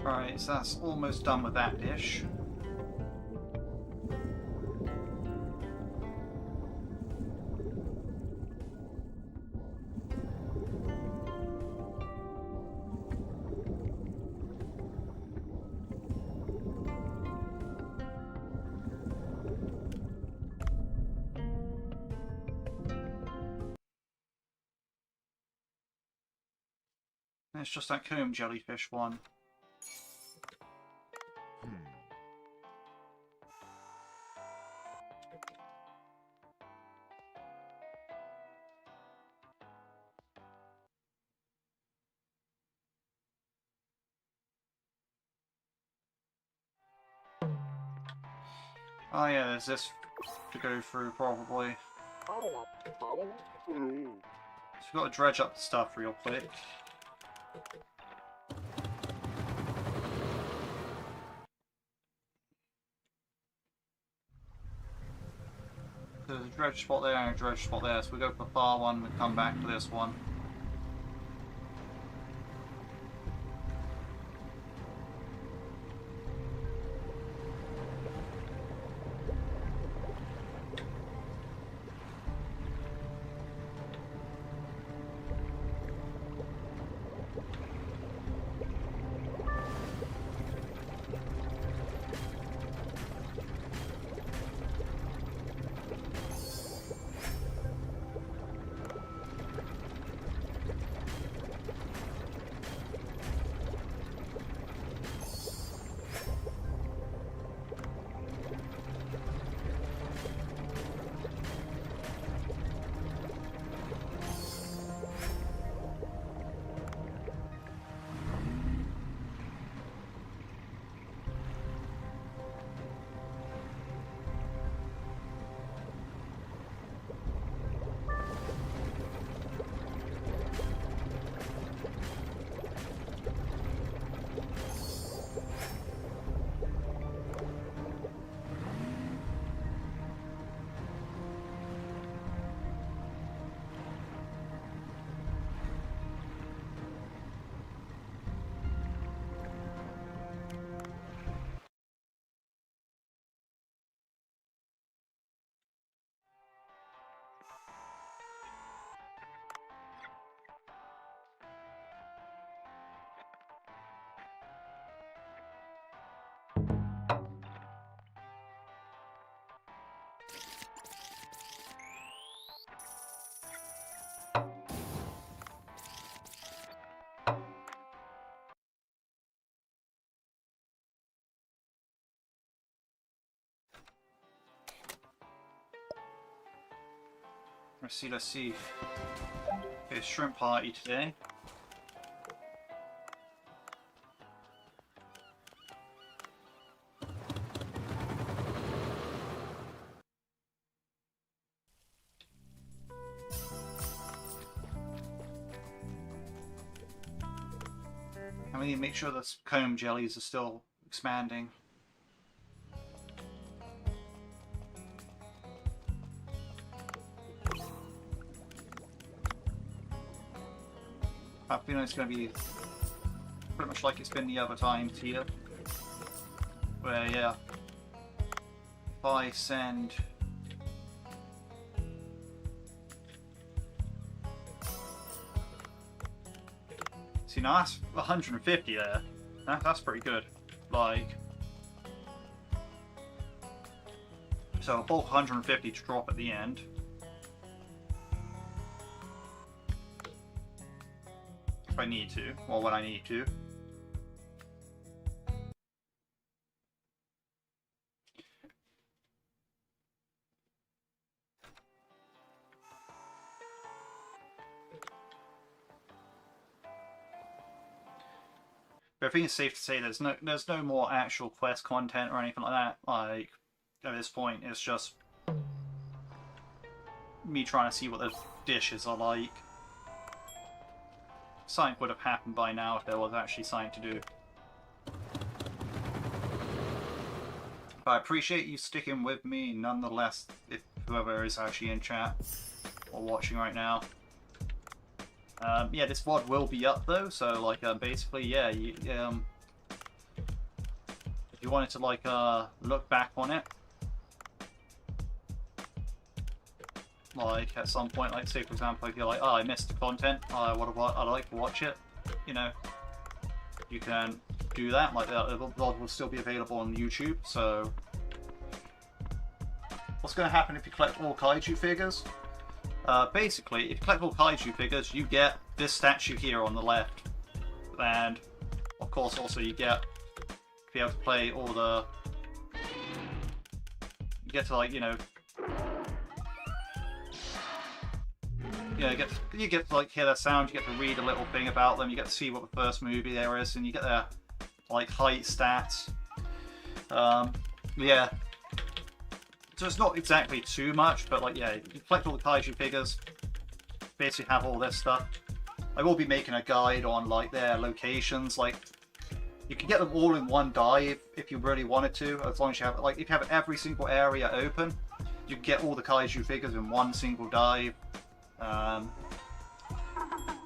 Alright, so that's almost done with that dish. It's just that comb jellyfish one. Oh yeah, there's this to go through probably. So we've got to dredge up the stuff real quick. There's a dredge spot there and a dredge spot there, so we go for the far one and come back to this one. Let's see. Okay, shrimp party today. I need to make sure the comb jellies are still expanding. I feel it's going to be pretty much like it's been the other times here. Where, yeah, if I send... See, now that's 150 there. That's pretty good. Like... So I'll bulk 150 to drop at the end. If I need to, or when I need to. But I think it's safe to say there's no more actual quest content or anything like that. Like, at this point, it's just me trying to see what the dishes are like. Something would have happened by now if there was actually something to do. But I appreciate you sticking with me nonetheless, if whoever is actually in chat or watching right now. Yeah, this VOD will be up though, so like basically, yeah, if you wanted to like look back on it, like at some point, like say for example, if you're like, oh, I missed the content, I'd like to watch it, you know, you can do that. Like the VOD will still be available on YouTube. So what's going to happen if you collect all kaiju figures? Basically, if you collect all kaiju figures, you get this statue here on the left, and of course also you get to be able to play all the, you get to like, you get to like hear their sound, you get to read a little thing about them, you get to see what the first movie there is, and you get their like height stats. Yeah. So it's not exactly too much, but like, yeah, you collect all the kaiju figures, basically have all this stuff. I will be making a guide on like their locations. Like, you can get them all in one dive if you really wanted to, as long as you have, like, if you have every single area open, you can get all the kaiju figures in one single dive.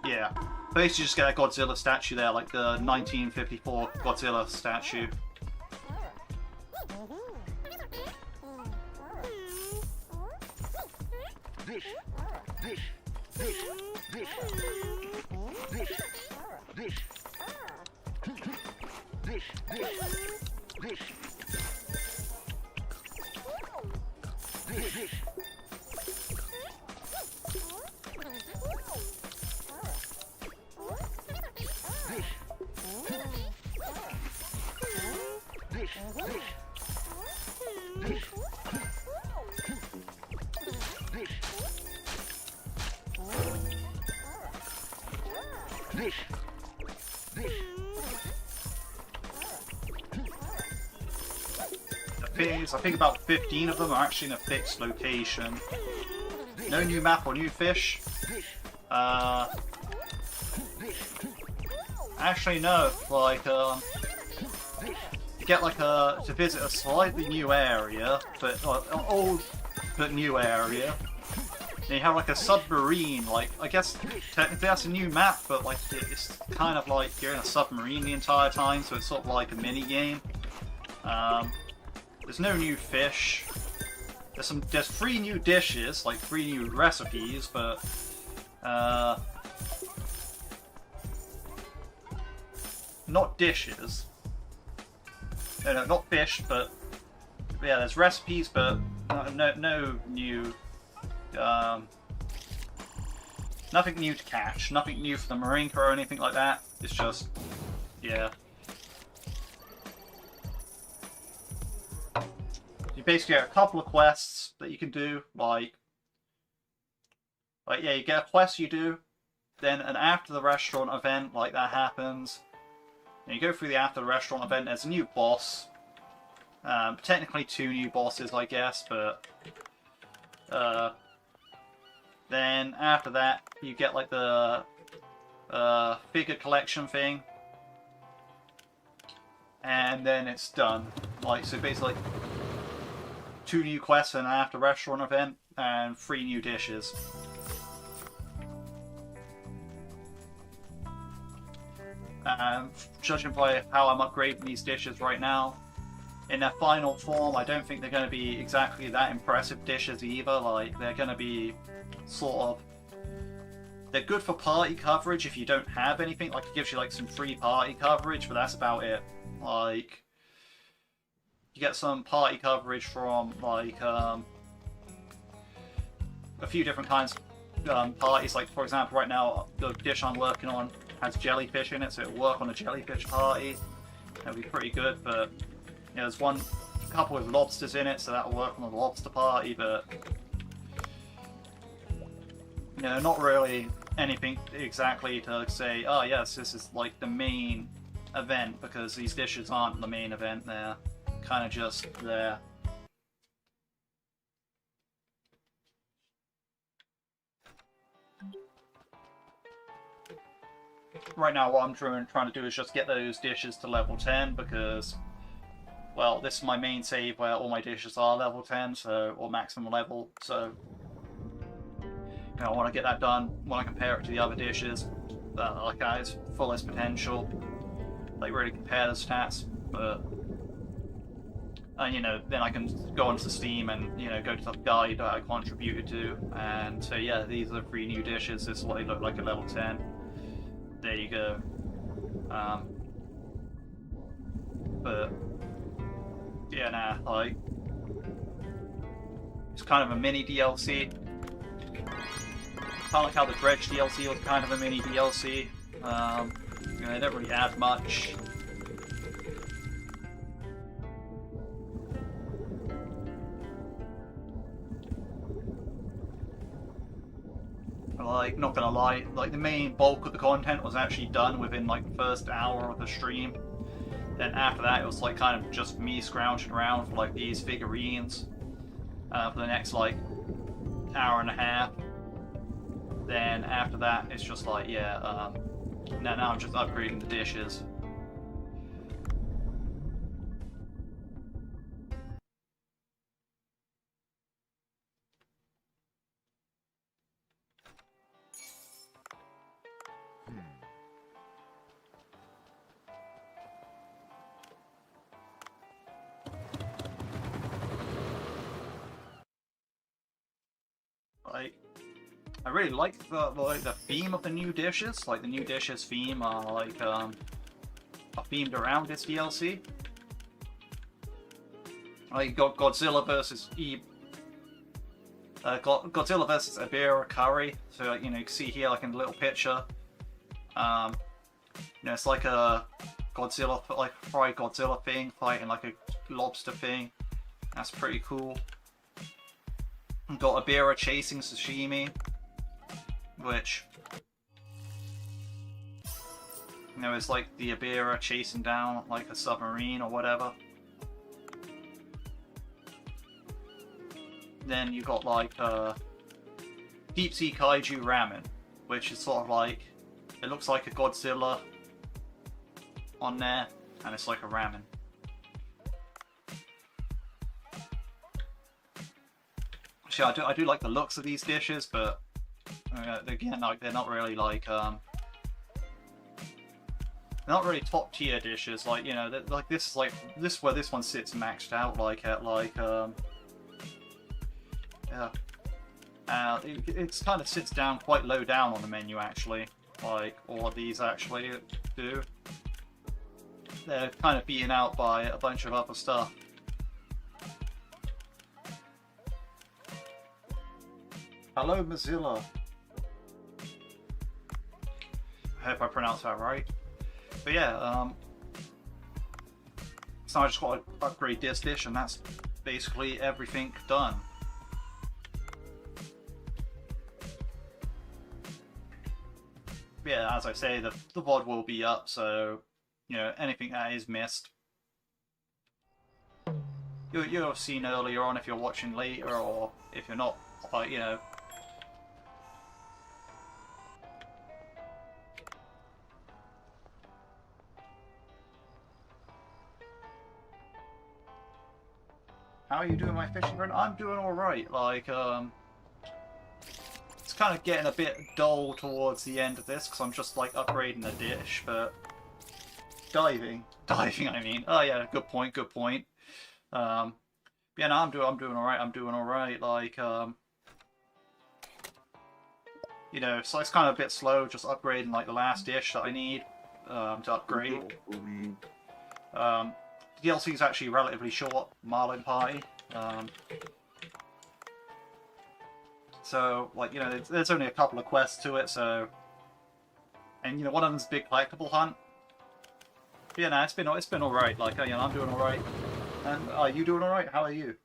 Yeah, basically just get a Godzilla statue there, like the 1954 Godzilla statue. I think about 15 of them are actually in a fixed location. No new map or new fish. Actually no, like you get like to visit a slightly new area, but an old but new area. And you have like a submarine, like I guess technically that's a new map, but like it's kind of like you're in a submarine the entire time, so it's sort of like a mini game. There's no new fish. There's 3 new dishes, like 3 new recipes, but not dishes. No, not fish, but yeah, there's recipes, but no new. Nothing new to catch. Nothing new for the Marinka or anything like that. It's just, yeah. You basically get a couple of quests that you can do, like yeah, you get a quest you do, then an after the restaurant event, like that happens. And you go through the after the restaurant event, there's a new boss. Technically 2 new bosses, I guess, but then after that, you get like the figure collection thing. and then it's done. Like, so basically 2 new quests and an after restaurant event and 3 new dishes. And judging by how I'm upgrading these dishes right now, in their final form, I don't think they're going to be exactly that impressive dishes either. Like, they're going to be sort of... They're good for party coverage if you don't have anything. Like, it gives you like some free party coverage, but that's about it. Like, you get some party coverage from like a few different kinds of parties. Like, for example, right now the dish I'm working on has jellyfish in it, so it'll work on a jellyfish party. That'll be pretty good. But you know, there's one couple with lobsters in it, so that'll work on the lobster party. But you know, not really anything exactly to say, oh yes, this is like the main event, because these dishes aren't the main event. They're kind of just there. Right now what I'm trying to do is just get those dishes to level 10, because, well, this is my main save where all my dishes are level 10, so, or maximum level, so you know, I want to get that done when I compare it to the other dishes that like its fullest potential, like really compare the stats. But you know, then I can go onto Steam and, you know, go to the guide that I contributed to and say, yeah, these are 3 new dishes, this is what they look like at level 10. There you go. But yeah, nah, like, it's kind of a mini DLC. Kind of like how the Dredge DLC was kind of a mini DLC. You know, they don't really add much. Like, not gonna lie, like the main bulk of the content was actually done within like the first hour of the stream. Then after that, it was like kind of just me scrounging around for like these figurines for the next like hour and a half. Then after that, it's just like, yeah, now I'm just upgrading the dishes. Like, I really like the theme of the new dishes. Like, the new dishes theme are like are themed around this DLC. Like, you got Godzilla versus Godzilla versus Ibera Curry. So like, you know, you can see here like in the little picture. You know, it's like a Godzilla, like fried Godzilla thing fighting like a lobster thing. That's pretty cool. Got Ibera chasing sashimi, which, you know, it's like the Ibera chasing down like a submarine or whatever. Then you got like deep sea kaiju ramen, which is sort of like, it looks like a Godzilla on there, and it's like a ramen. Actually, I do like the looks of these dishes, but again, like, they're not really like they're not really top tier dishes. Like, you know, like this is like where this one sits maxed out, like at like yeah, it kind of sits down quite low down on the menu actually. Like all of these actually do. They're kind of beaten out by a bunch of other stuff. Hello, Mozilla. I hope I pronounced that right. But yeah, so I just got to upgrade this dish, and that's basically everything done. Yeah, as I say, the VOD will be up, so, you know, anything that is missed, you'll have seen earlier on if you're watching later, or if you're not, like, you know. how are you doing, my fishing friend? I'm doing alright. Like, it's kind of getting a bit dull towards the end of this, because I'm just, like, upgrading the dish, but... Diving, I mean. Oh yeah, good point, good point. Yeah, no, I'm doing alright, like, you know, so it's kind of a bit slow, just upgrading, like, the last dish that I need, to upgrade. DLC is actually relatively short, Marlin Party. So, like, you know, there's only a couple of quests to it, so... And, you know, one of them's big collectible hunt. But, yeah, no, it's been alright, like, you know, I'm doing alright. And, are you doing alright? How are you?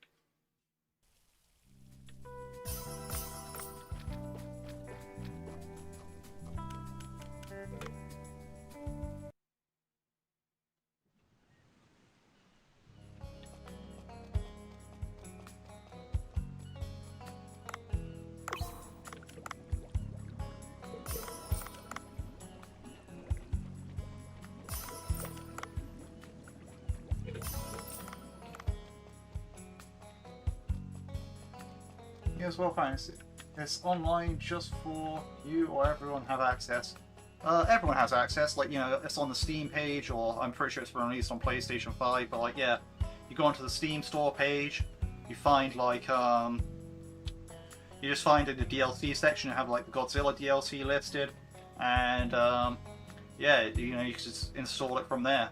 Yes, well, fine. It's online just for you, or everyone have access? Everyone has access. Like, you know, it's on the Steam page, or I'm pretty sure it's been released on PlayStation 5. But like, yeah, you go onto the Steam store page, you find like you just find in the DLC section you have like the Godzilla DLC listed, and yeah, you know, you can just install it from there.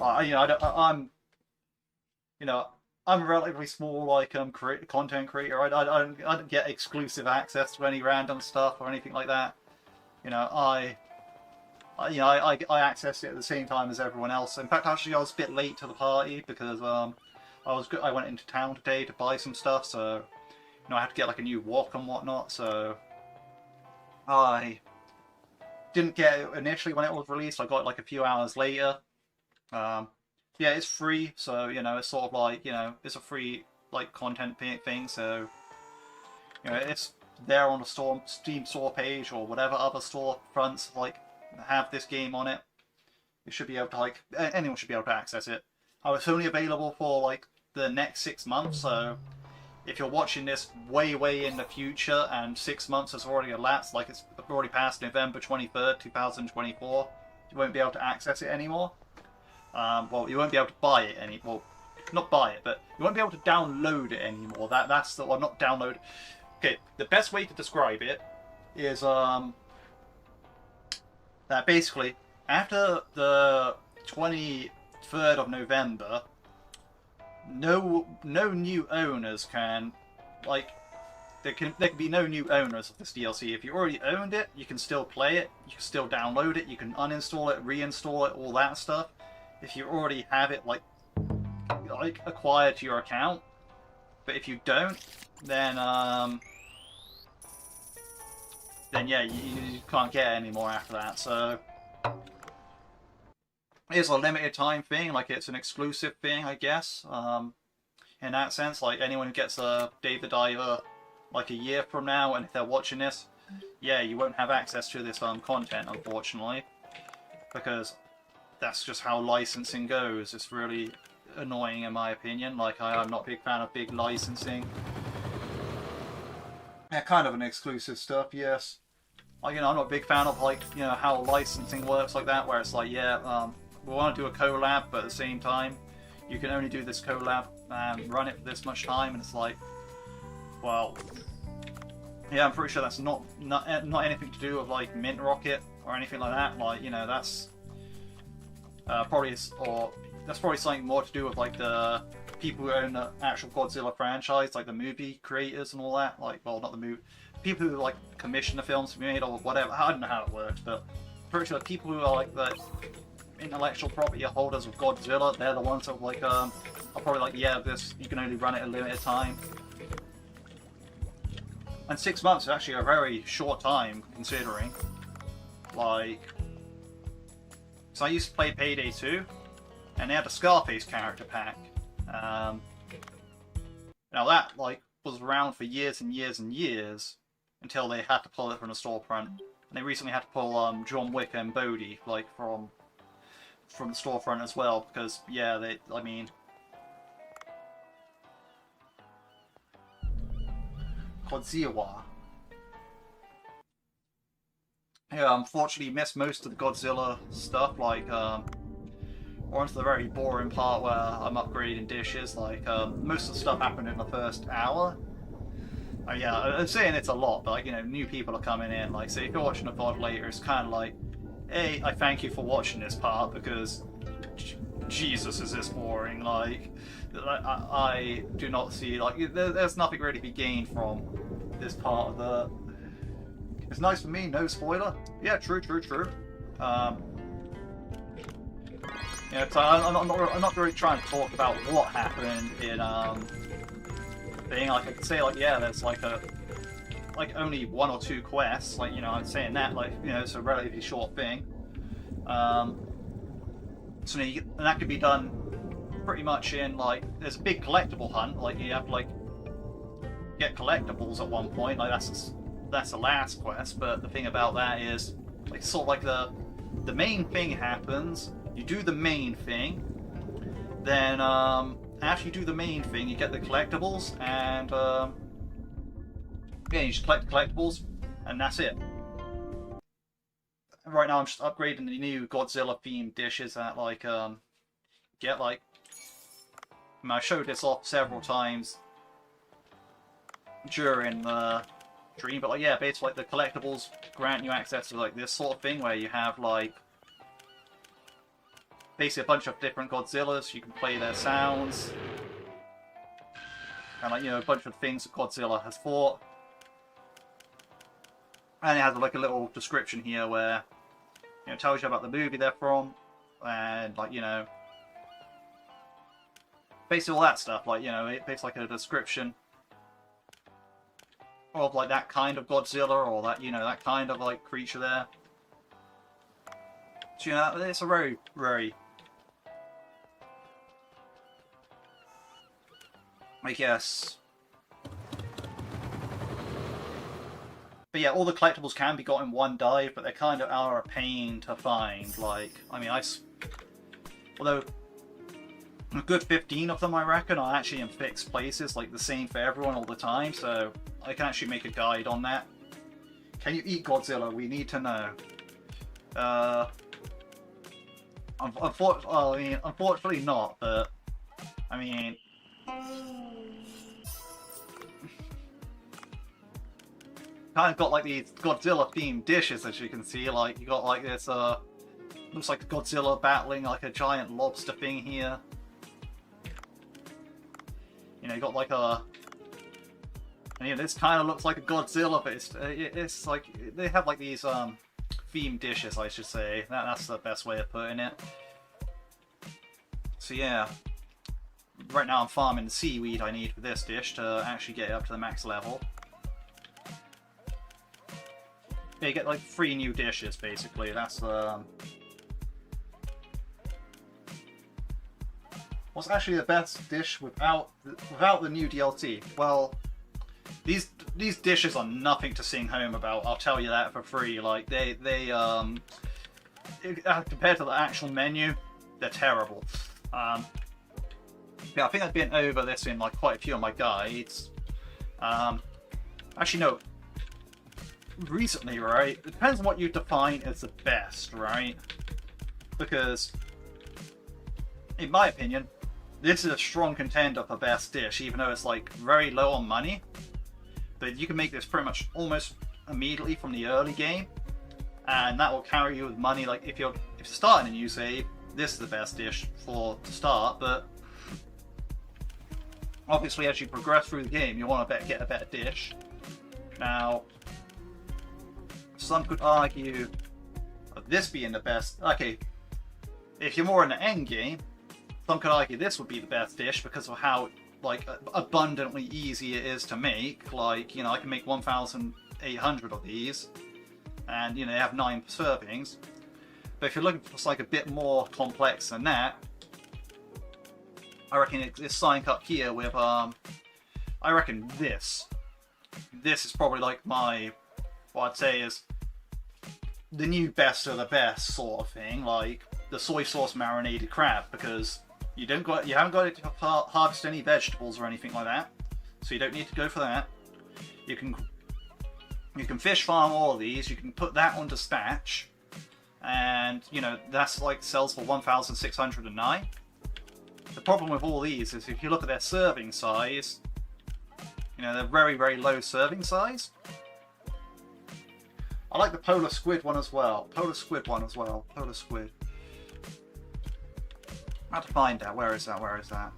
You know, you know. I'm a relatively small, like, content creator. I don't get exclusive access to any random stuff or anything like that. You know, I accessed it at the same time as everyone else. In fact, actually, I was a bit late to the party because I went into town today to buy some stuff, so you know, I had to get like a new wok and whatnot. So I didn't get it initially when it was released. I got it like a few hours later. Yeah, it's free, so, you know, it's sort of like, you know, it's a free, like, content thing, so, you know, it's there on the Steam store page, or whatever other store fronts, like, have this game on it. You should be able to, like, anyone should be able to access it. It's only available for, like, the next 6 months, so if you're watching this way in the future, and 6 months has already elapsed, like, it's already past November 23rd, 2024, you won't be able to access it anymore. Well, you won't be able to buy it well, not buy it, but you won't be able to download it anymore. That's the, well, not download. Okay, the best way to describe it is that basically after the 23rd of November, no new owners can, like, there can be no new owners of this DLC. If you already owned it, you can still play it, you can still download it, you can uninstall it, reinstall it, all that stuff. If you already have it, like acquired to your account, but if you don't, then yeah, you can't get it anymore after that. So it's a limited time thing, like it's an exclusive thing, I guess. In that sense, like anyone who gets a Dave the Diver like a year from now, and if they're watching this, yeah, you won't have access to this content, unfortunately, because that's just how licensing goes. It's really annoying in my opinion. Like, I'm not a big fan of big licensing. Yeah, kind of an exclusive stuff, yes. Like, you know, I'm not a big fan of, like, you know, how licensing works like that, where it's like, yeah, we want to do a collab, but at the same time, you can only do this collab and run it for this much time, and it's like, well, yeah, I'm pretty sure that's not anything to do with, like, Mint Rocket or anything like that. Like, you know, that's that's probably something more to do with, like, the people who own the actual Godzilla franchise, like the movie creators and all that. Like, well, not the movie, people who, like, commission the films to be made or whatever. I don't know how it works, but I'm pretty sure the people who are, like, the intellectual property holders of Godzilla, they're the ones that, like, are probably like, yeah, this, you can only run it a limited time. And 6 months is actually a very short time, considering. Like, so I used to play Payday 2, and they had a Scarface character pack. Now that, like, was around for years and years and years, until they had to pull it from the storefront. And they recently had to pull John Wick and Bodhi, like, from the storefront as well, because, yeah, I mean, Godzilla. Yeah, unfortunately missed most of the Godzilla stuff, like, or into the very boring part where I'm upgrading dishes, like, most of the stuff happened in the first hour. Yeah, I'm saying it's a lot, but, like, you know, new people are coming in, like, so if you're watching a VOD later, it's kind of like, hey, I thank you for watching this part, because, Jesus, is this boring, like, I do not see, like, there's nothing really to be gained from this part of the... It's nice for me, no spoiler. Yeah, true. Yeah, so I'm not really trying to talk about what happened in thing. Like I could say, like, yeah, there's like only 1 or 2 quests. Like, you know, I'm saying that, like, you know, it's a relatively short thing. So and that could be done pretty much in, like, there's a big collectible hunt. Like, you have to, like, get collectibles at one point. Like, that's the last quest. But the thing about that is, like, sort of like the main thing happens. You do the main thing, then after you do the main thing, you get the collectibles, and yeah, you just collect the collectibles, and that's it. Right now, I'm just upgrading the new Godzilla-themed dishes that, like, get, like... I mean, I showed this off several times during the stream, but, like, yeah, basically, like, the collectibles grant you access to, like, this sort of thing where you have, like, basically a bunch of different Godzillas. You can play their sounds, and, like, you know, a bunch of things that Godzilla has fought. And it has, like, a little description here where, you know, it tells you about the movie they're from, and, like, you know, basically all that stuff. Like, you know, it makes, like, a description of, like, that kind of Godzilla, or that, you know, that kind of, like, creature there. So, you know, it's a very, very, I guess... But yeah, all the collectibles can be got in one dive, but they kind of are a pain to find. Like, I mean, although a good 15 of them, I reckon, are actually in fixed places, like the same for everyone all the time, so I can actually make a guide on that. Can you eat Godzilla? We need to know. Unfortunately not, but, I mean... Kind of got, like, these Godzilla themed dishes, as you can see. Like, you got, like, this looks like Godzilla battling, like, a giant lobster thing here. You know, you got, like, and, you know, this kind of looks like a Godzilla, but it's like, they have, like, these themed dishes, I should say. That's the best way of putting it. So yeah, right now I'm farming the seaweed I need for this dish to actually get it up to the max level. Yeah, you get, like, 3 new dishes, basically. That's, what's actually the best dish without the new DLC? Well, these dishes are nothing to sing home about, I'll tell you that for free. Like, they compared to the actual menu, they're terrible. Yeah, I think I've been over this in, like, quite a few of my guides. Actually, no. Recently, right? It depends on what you define as the best, right? Because, in my opinion, this is a strong contender for best dish, even though it's, like, very low on money. But you can make this pretty much almost immediately from the early game, and that will carry you with money. Like, if you're starting a new save, this is the best dish to start. But obviously, as you progress through the game, you want to get a better dish. Now, some could argue of this being the best. Okay, if you're more in the end game, some could argue this would be the best dish because of how, like, abundantly easy it is to make. Like, you know, I can make 1,800 of these, and, you know, they have 9 servings. But if you're looking for, like, a bit more complex than that, I reckon it's signed up here with I reckon this is probably, like, what I'd say is the new best of the best sort of thing, like the soy sauce marinated crab, because you haven't got to harvest any vegetables or anything like that, so you don't need to go for that. You can fish farm all of these. You can put that on dispatch, and you know that's like sells for 1,609. The problem with all these is if you look at their serving size, you know they're very, very low serving size. I like the polar squid one as well. Polar squid. I have to find that. Where is that?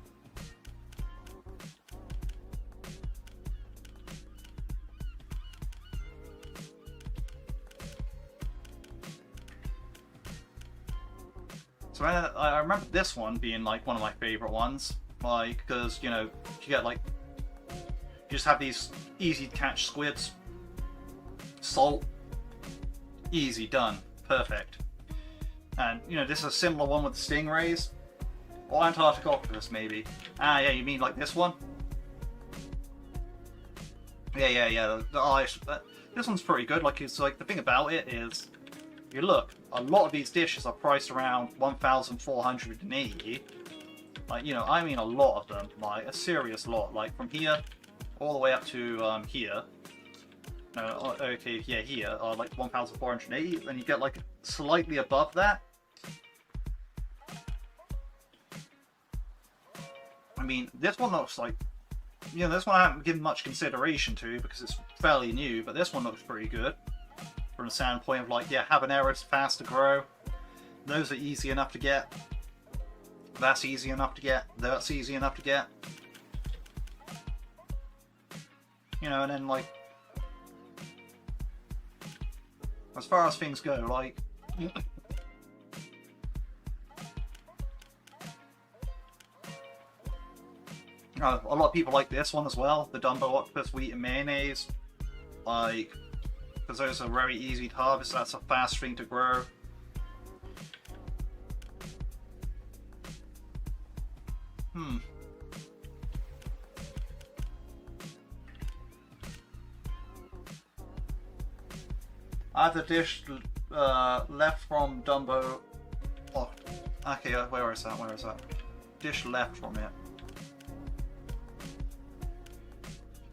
So I remember this one being like one of my favorite ones, like because you know you get like you just have these easy to catch squids, salt, easy, done, perfect. And you know this is a similar one with the stingrays, or Antarctic octopus maybe. Ah yeah, you mean like this one? Yeah. This one's pretty good. Like it's like the thing about it is. You look, a lot of these dishes are priced around 1,480. Like, you know, I mean a lot of them, like a serious lot. Like from here all the way up to here. No, okay, yeah, here are like 1,480. Then you get like slightly above that. I mean, this one looks like, you know, this one I haven't given much consideration to because it's fairly new, but this one looks pretty good. From the standpoint of like, yeah, habaneros fast to grow. Those are easy enough to get. That's easy enough to get. That's easy enough to get. You know, and then like, as far as things go, like, a lot of people like this one as well, the Dumbo Octopus Wheat and Mayonnaise. Like, because those are very easy to harvest, that's a fast thing to grow. I have the dish left from Dumbo. Oh, okay, where is that? Dish left from it.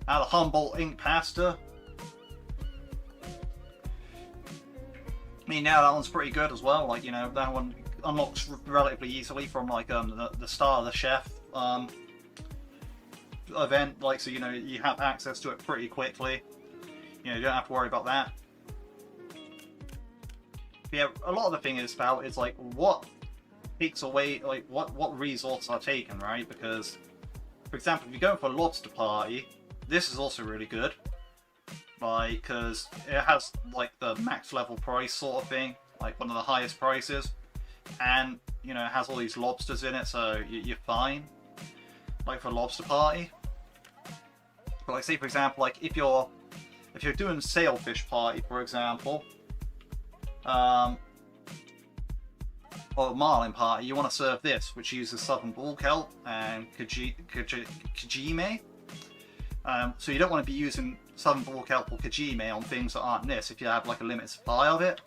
The Humboldt ink pasta. I mean, now that one's pretty good as well. Like, you know, that one unlocks relatively easily from like the Star of the Chef event. Like, so you know you have access to it pretty quickly. You know, you don't have to worry about that. But yeah, a lot of the thing is about is like what takes away, like what resources are taken, right? Because, for example, if you're going for a lobster party, this is also really good. Like, because it has like the max level price sort of thing, like one of the highest prices, and you know it has all these lobsters in it, so you're fine. Like for a lobster party. But like, say for example, like if you're doing a sailfish party, for example, or a marlin party, you want to serve this, which uses southern bull kelp and kajime. So you don't want to be using southern bull kelp or kajime on things that aren't this if you have like a limited supply of it.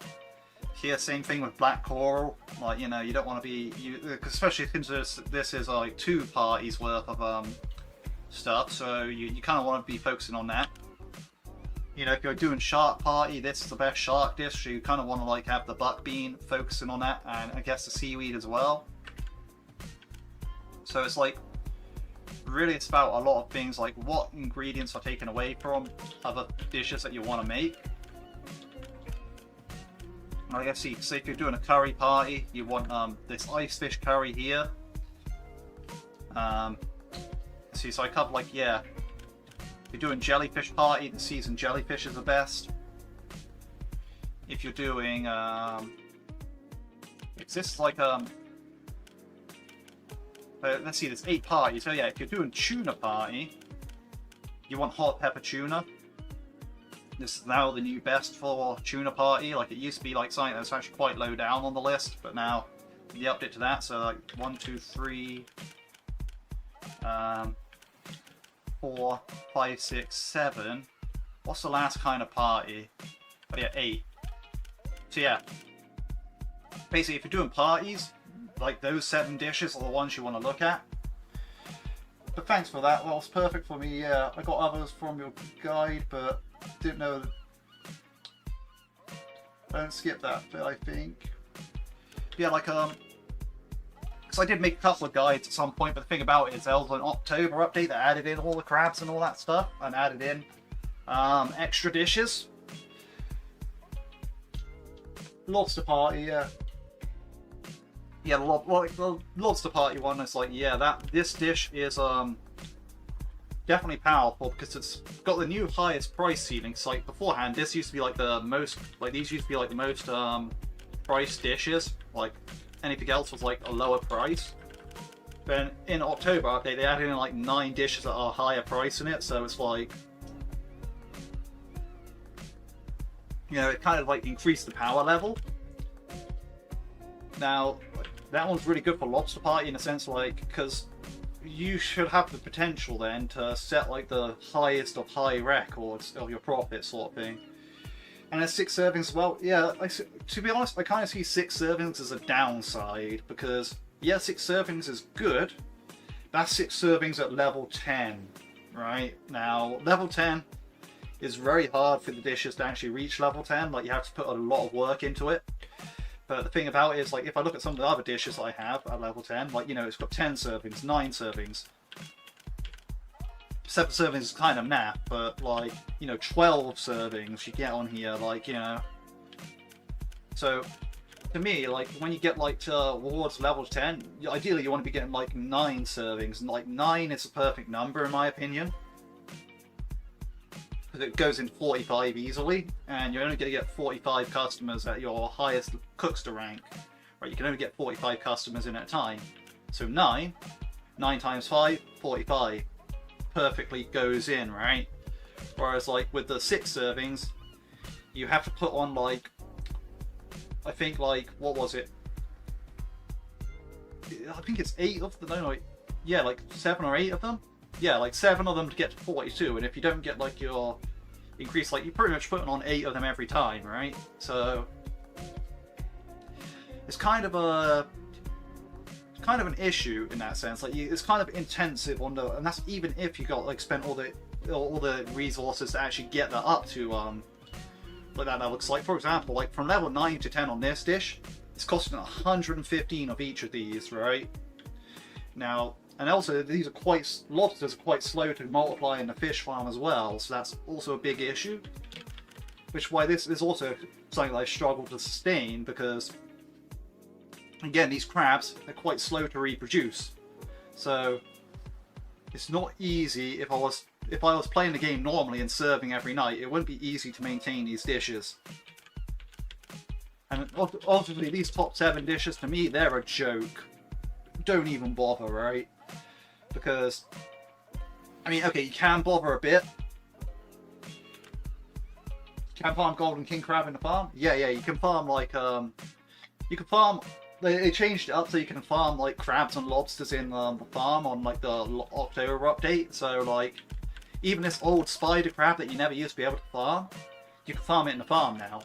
Here, same thing with black coral. Like, you know, you don't want to be, especially since this is like 2 parties worth of stuff. So you kind of want to be focusing on that. You know, if you're doing shark party, this is the best shark dish. So you kind of want to like have the buck bean, focusing on that, and I guess the seaweed as well. So it's like, really it's about a lot of things, like what ingredients are taken away from other dishes that you want to make. I guess, see, so if you're doing a curry party, you want this ice fish curry here. See, so I cover like, yeah, if you're doing jellyfish party, the seasoned jellyfish is the best. If you're doing, it's this like let's see, there's 8 parties. So yeah, if you're doing tuna party, you want hot pepper tuna. This is now the new best for tuna party. Like, it used to be like something that's actually quite low down on the list, but now they upped it to that. So like 1, 2, 3, 4, 5, 6, 7. What's the last kind of party? Oh yeah, 8. So yeah, basically if you're doing parties, like those 7 dishes are the ones you want to look at. But thanks for that. That was perfect for me. Yeah, I got others from your guide, but didn't know. Don't skip that bit, I think. Yeah, like because I did make a couple of guides at some point, but the thing about it is there was an October update that added in all the crabs and all that stuff, and added in extra dishes. Lobster Party, yeah. Yeah, the Lobster Party one is like, yeah, this dish is definitely powerful because it's got the new highest price ceiling. So like beforehand, this used to be like the most, like these used to be like the most priced dishes. Like anything else was like a lower price. Then in October update, they added in like 9 dishes that are higher price in it. So it's like, you know, it kind of like increased the power level. Now, that one's really good for Lobster Party in a sense, like, because you should have the potential then to set like the highest of high records of your profit sort of thing. And there's 6 servings as well. Yeah, to be honest, I kind of see 6 servings as a downside because, yeah, 6 servings is good. That's 6 servings at level 10, right? Now, level 10 is very hard for the dishes to actually reach level 10. Like, you have to put a lot of work into it. But the thing about it is, like, if I look at some of the other dishes I have at level 10, like, you know, it's got 10 servings, 9 servings. 7 servings is kind of naff, but, like, you know, 12 servings you get on here, like, you know. So, to me, like, when you get, like, towards level 10, ideally you want to be getting, like, 9 servings. And, like, 9 is a perfect number, in my opinion. Because it goes in 45 easily, and you're only going to get 45 customers at your highest cookster rank. Right, you can only get 45 customers in at a time. So 9 times 5, 45. Perfectly goes in, right? Whereas like with the 6 servings, you have to put on like, I think like, what was it? I think it's 8 of them, no, yeah, like 7 or 8 of them. Yeah, like 7 of them to get to 42, and if you don't get like your increase, like you're pretty much putting on 8 of them every time, right? So it's kind of an issue in that sense. Like it's kind of intensive on the, and that's even if you got like spent all the resources to actually get that up to like that looks like. For example, like from level 9 to 10 on this dish, it's costing 115 of each of these, right? Now. And also, lobsters are quite slow to multiply in the fish farm as well, so that's also a big issue. Which is why this is also something that I struggle to sustain, because, again, these crabs, they're quite slow to reproduce. So, it's not easy. If I was playing the game normally and serving every night, it wouldn't be easy to maintain these dishes. And obviously, these top 7 dishes, to me, they're a joke. Don't even bother, right? Because, I mean, okay, you can bother a bit. You can farm golden king crab in the farm. Yeah, you can farm like you can farm. They changed it up so you can farm like crabs and lobsters in the farm on like the October update. So like, even this old spider crab that you never used to be able to farm, you can farm it in the farm now.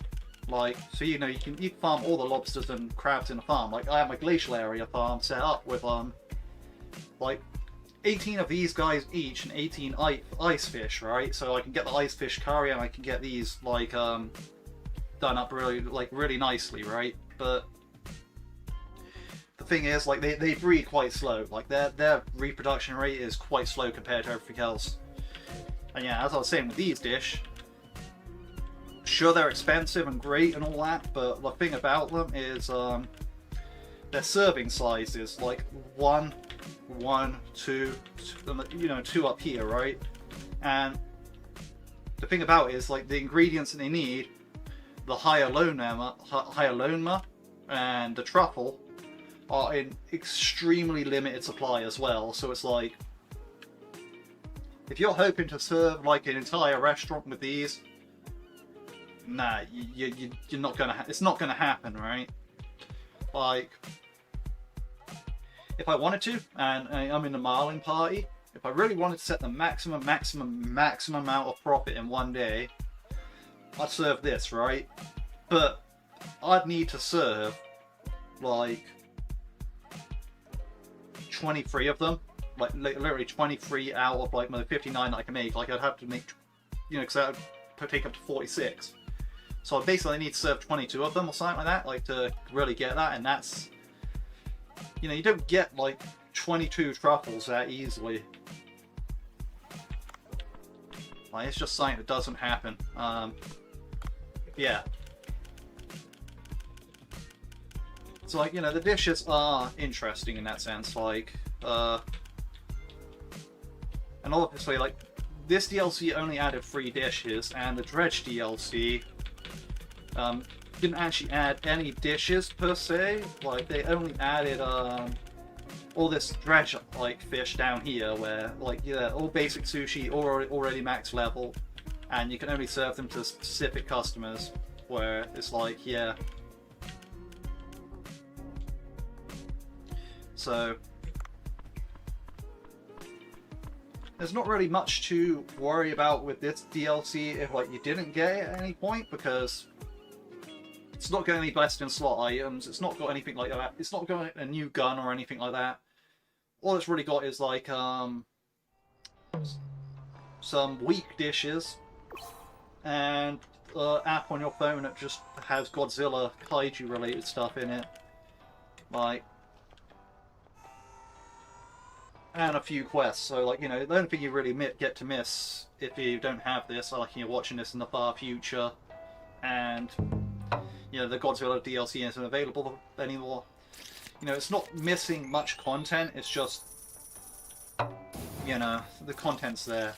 Like, so you know you can farm all the lobsters and crabs in the farm. Like I have my glacial area farm set up with like 18 of these guys each and 18 ice fish, right? So I can get the ice fish curry and I can get these like done up really nicely, right? But the thing is, like they breed quite slow. Like their reproduction rate is quite slow compared to everything else. And yeah, as I was saying with these dish, sure they're expensive and great and all that, but the thing about them is their serving sizes, like 1, 2, you know, 2 up here, right? And the thing about it is, like, the ingredients that they need, the hyaloma and the truffle are in extremely limited supply as well. So it's like, if you're hoping to serve like an entire restaurant with these, nah, you're not gonna. It's not gonna happen, right? Like, if I wanted to, and I'm in the marling party, if I really wanted to set the maximum amount of profit in one day, I'd serve this, right? But I'd need to serve like 23 of them like literally 23 out of like my 59 that I can make. Like I'd have to make, you know, because that would take up to 46. So I basically need to serve 22 of them or something like that, like to really get that. And that's, you know, you don't get like 22 truffles that easily. Like it's just something that doesn't happen. Yeah. So like, you know, the dishes are interesting in that sense, like, and obviously like, this DLC only added 3 dishes, and the Dredge DLC, didn't actually add any dishes per se, like, they only added, all this dredge, like, fish down here, where, like, yeah, all basic sushi, already max level, and you can only serve them to specific customers, where it's like, yeah. So there's not really much to worry about with this DLC if like you didn't get it at any point, because it's not got any blessed in slot items, it's not got anything like that, it's not got a new gun or anything like that. All it's really got is like some weak dishes and app on your phone that just has Godzilla kaiju related stuff in it, like, and a few quests. So like, you know, the only thing you really get to miss if you don't have this, like you're watching this in the far future and, you know, the Godzilla DLC isn't available anymore, you know, it's not missing much content, it's just, you know, the content's there.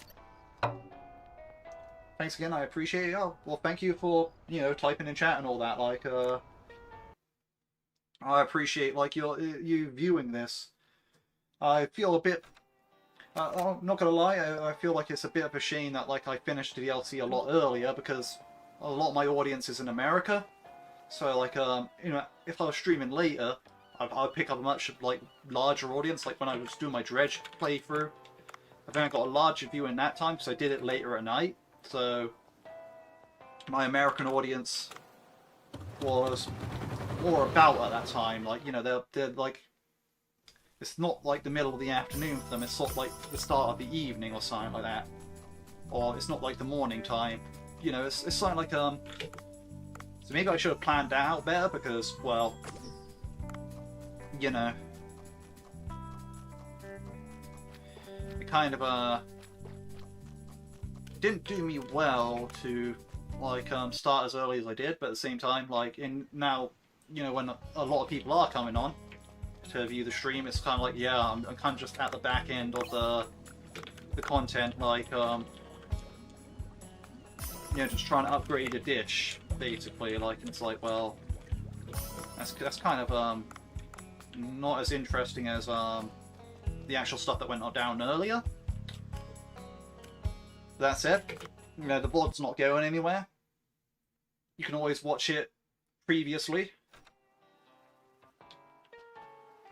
Thanks again, I appreciate it. Oh, well, thank you for, you know, typing in chat and all that, like, I appreciate, like, you viewing this. I feel a bit, I'm not gonna lie, I feel like it's a bit of a shame that, like, I finished the DLC a lot earlier, because a lot of my audience is in America, so, like, you know, if I was streaming later, I'd pick up a much, like, larger audience, like when I was doing my Dredge playthrough. I think I got a larger view in that time, because I did it later at night, so my American audience was more about at that time, like, you know, they're like, it's not like the middle of the afternoon for them, it's sort of like the start of the evening or something like that. Or it's not like the morning time. You know, it's something like, so maybe I should have planned that out better because, well, you know, it kind of, didn't do me well to, like, start as early as I did, but at the same time, like, now, you know, when a lot of people are coming on to view the stream, it's kind of like, yeah, I'm kind of just at the back end of the content, like, you know, just trying to upgrade a dish, basically, like, it's like, well, that's kind of, not as interesting as, the actual stuff that went down earlier. That said, you know, the VOD's not going anywhere. You can always watch it previously.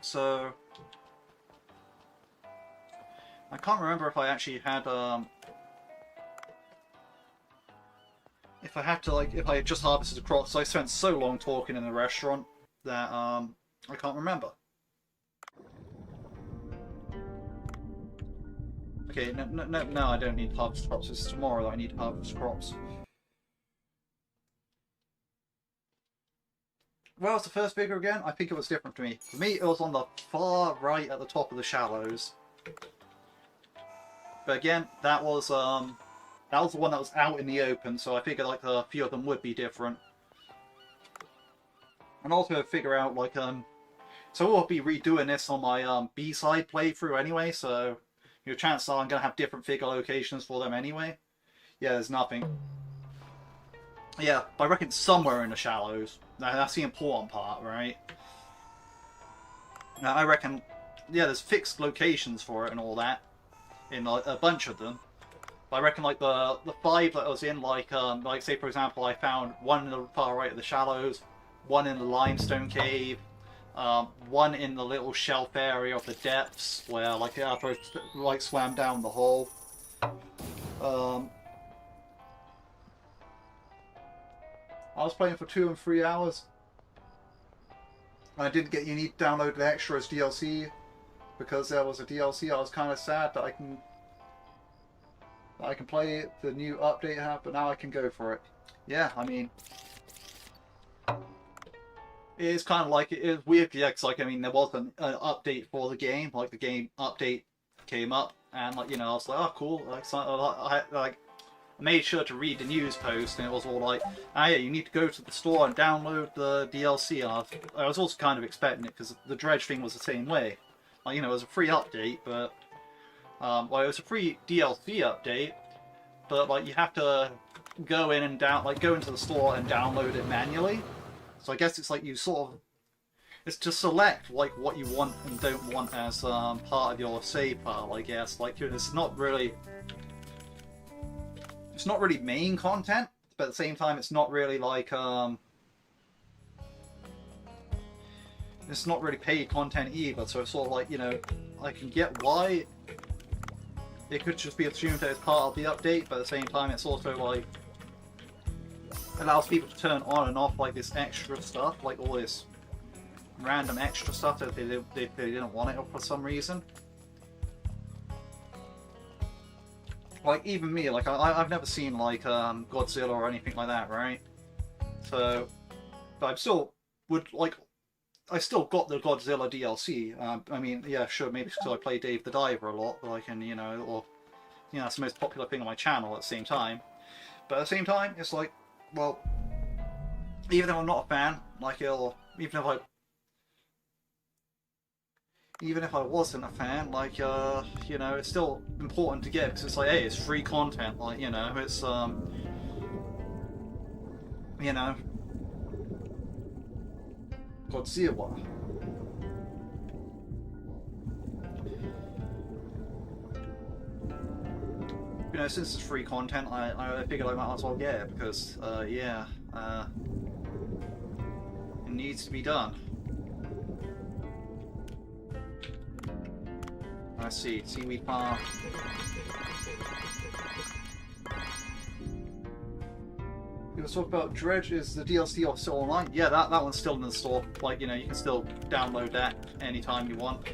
So, I can't remember if I actually had, if I had to, like, if I had just harvested a crop, so I spent so long talking in the restaurant that, I can't remember. Okay, no, I don't need to harvest crops, it's tomorrow that I need to harvest crops. Where was the first figure again? I think it was different to me. For me, it was on the far right at the top of the shallows. But again, that was the one that was out in the open, so I figured like a few of them would be different. And also figure out like so we'll be redoing this on my B-side playthrough anyway, so your chances are I'm gonna have different figure locations for them anyway. Yeah, there's nothing. Yeah, but I reckon somewhere in the shallows. That's the important part, right? Now, I reckon, yeah, there's fixed locations for it and all that, in like, a bunch of them. But I reckon like the 5 that I was in, like say for example, I found one in the far right of the shallows, one in the limestone cave, one in the little shelf area of the depths where like after I like swam down the hole. I was playing for 2 and 3 hours. I didn't get you need to download the extras DLC. because there was a DLC, I was kind of sad that I can play the new update have, but now I can go for it. Yeah, I mean, it is kind of like, it is weird, yeah, because, like, I mean, there was an update for the game, like, the game update came up, and, like, you know, I was like, oh, cool, like, so, I made sure to read the news post, and it was all like, ah, yeah, you need to go to the store and download the DLC, and I was also kind of expecting it, because the Dredge thing was the same way. Like, you know, it was a free update, but, well, it was a free DLC update, but, like, you have to go in and go into the store and download it manually. So I guess it's like you sort of, it's to select like what you want and don't want as part of your save file, I guess. Like, it's not really main content, but at the same time it's not really like it's not really paid content either. So it's sort of like, you know, I can get why it could just be assumed as part of the update, but at the same time it's also like allows people to turn on and off like this extra stuff, like all this random extra stuff that they didn't want it for some reason. Like even me, like I've never seen like Godzilla or anything like that, right? So, but I still would like, I still got the Godzilla DLC. I mean, yeah, sure, maybe because I play Dave the Diver a lot, but I can, you know, or you know, that's the most popular thing on my channel at the same time. But at the same time, it's like, well, even though I'm not a fan, like, even if I wasn't a fan, like, you know, it's still important to get, because it's like, hey, it's free content, like, you know, it's, you know, Godzilla. You know, since it's free content, I figured I might as well get it, because, yeah, it needs to be done. Let's see, Seaweed Farm. You want to talk about Dredge? Is the DLC still online? Yeah, that one's still in the store. Like, you know, you can still download that anytime you want.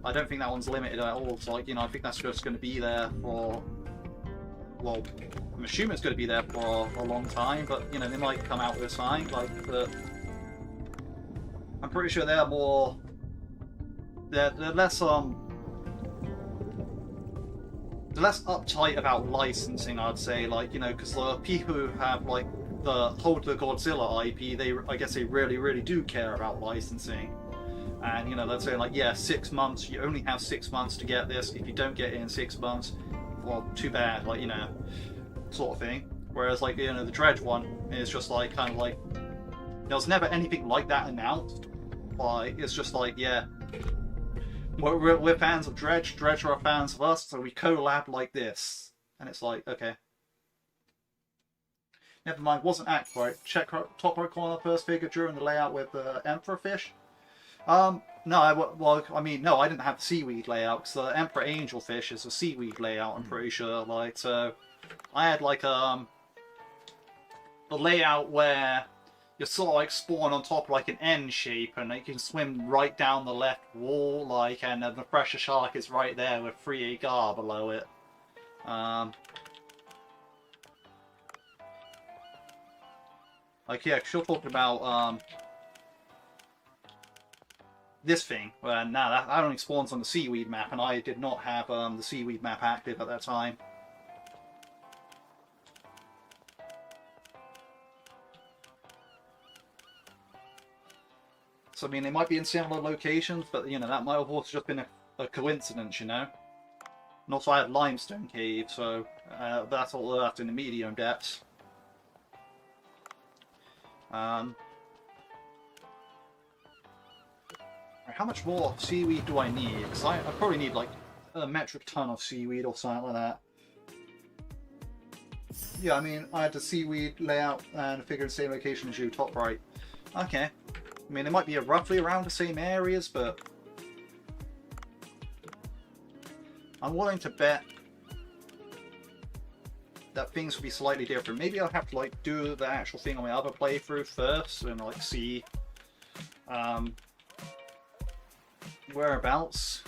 I don't think that one's limited at all. So, like, you know, I think that's just going to be there for, well, I'm assuming it's going to be there for a long time, but, you know, they might come out with something, like, I'm pretty sure they're more, they're less, they're less uptight about licensing, I'd say, like, you know, because the people who have, like, hold the Godzilla IP, I guess they really do care about licensing. And, you know, they're saying, like, yeah, 6 months, you only have 6 months to get this. If you don't get it in 6 months, well, too bad, like, you know, sort of thing. Whereas, like, you know, the Dredge one is just, like, kind of like, there was never anything like that announced. Like, it's just like, yeah, we're fans of Dredge, Dredge are fans of us, so we collab like this. And it's like, okay. Never mind, wasn't accurate. Check top right corner, first figure during the layout with the Emperor fish. No, well, I mean, no, I didn't have the seaweed layout, because the Emperor Angelfish is a seaweed layout, I'm pretty sure, like, so, I had, like, a layout where you sort of, like, spawn on top of, like, an N shape, and you can swim right down the left wall, like, and the pressure shark is right there with 3 agar below it. Like, yeah, she'll talk about, this thing, where now that only spawns on the seaweed map, and I did not have the seaweed map active at that time. So I mean, they might be in similar locations, but you know, that might have also just been a coincidence, you know. And also I had limestone cave, so that's all left in the medium depths. How much more seaweed do I need? Because I probably need like a metric ton of seaweed or something like that. Yeah, I mean, I had the seaweed layout and figure in the same location as you, top right. Okay. I mean, they might be roughly around the same areas, but I'm willing to bet that things will be slightly different. Maybe I'll have to like do the actual thing on my other playthrough first and like see whereabouts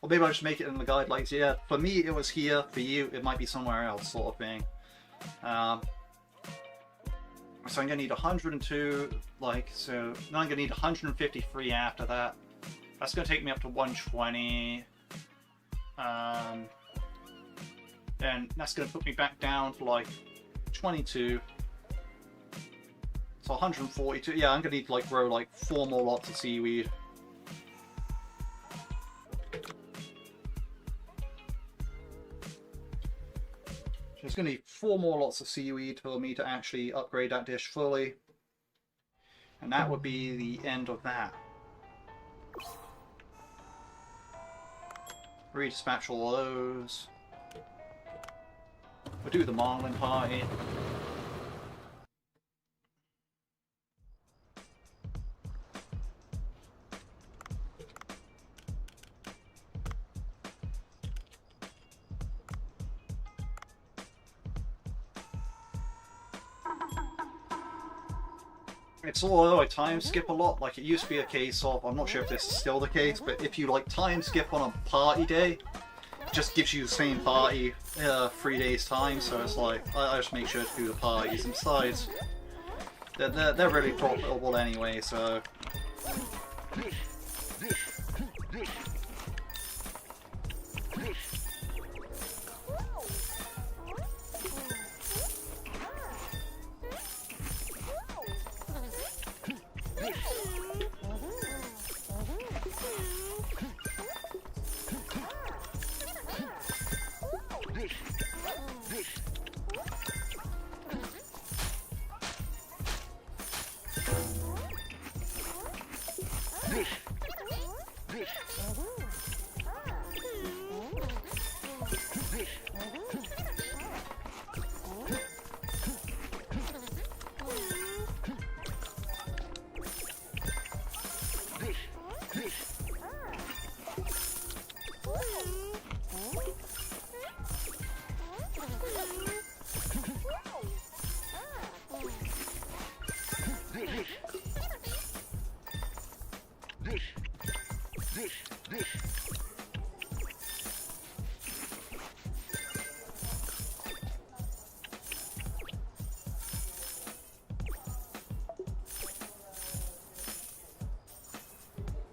Or maybe I'll just make it in the guide, like, yeah, for me it was here, for you it might be somewhere else, sort of thing. So I'm going to need 102, like, so now I'm going to need 153 after that. That's going to take me up to 120. And that's going to put me back down to, like, 22. So 142. Yeah, I'm going to need to, like, grow, like, 4 more lots of seaweed. So it's going to need 4 more lots of seaweed for me to actually upgrade that dish fully. And that would be the end of that. Redispatch all those. We'll do the marlin party. It's all I time skip a lot. Like, it used to be a case of, I'm not sure if this is still the case, but if you like time skip on a party day, it just gives you the same party 3 days time. So it's like I just make sure to do the parties. And besides, they're really profitable anyway. So.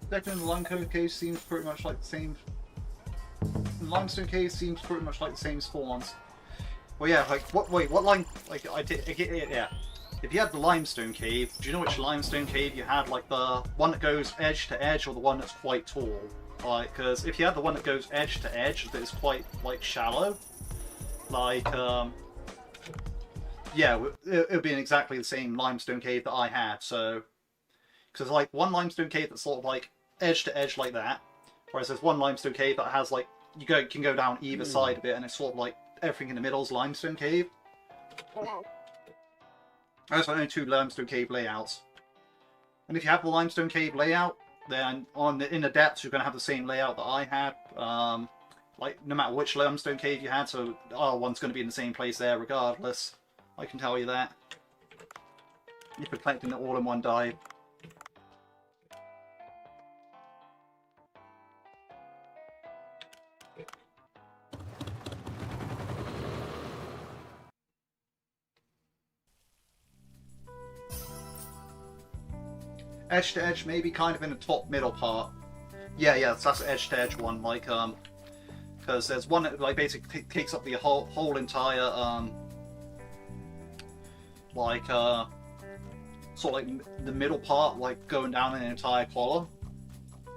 Second, the limestone cave seems pretty much like the same. The limestone cave seems pretty much like the same spawns. Well, yeah, like what? Wait, what line? Like I did, yeah. If you had the limestone cave, do you know which limestone cave you had? Like the one that goes edge to edge, or the one that's quite tall? Like, because if you had the one that goes edge to edge, that is quite like shallow. Like, yeah, it would be in exactly the same limestone cave that I had. So, because like one limestone cave that's sort of like edge to edge like that, whereas there's one limestone cave that has like can go down either side of it, and it's sort of like everything in the middle is limestone cave. Those are only 2 limestone cave layouts. And if you have the limestone cave layout, then in the depths you're going to have the same layout that I had. Like no matter which limestone cave you had, so one's going to be in the same place there regardless. I can tell you that. If you're collecting it all in one dive. Edge to edge, maybe kind of in the top middle part. Yeah, that's the edge to edge one. Like, because there's one that like basically takes up the whole entire like sort of like the middle part, like going down an entire column.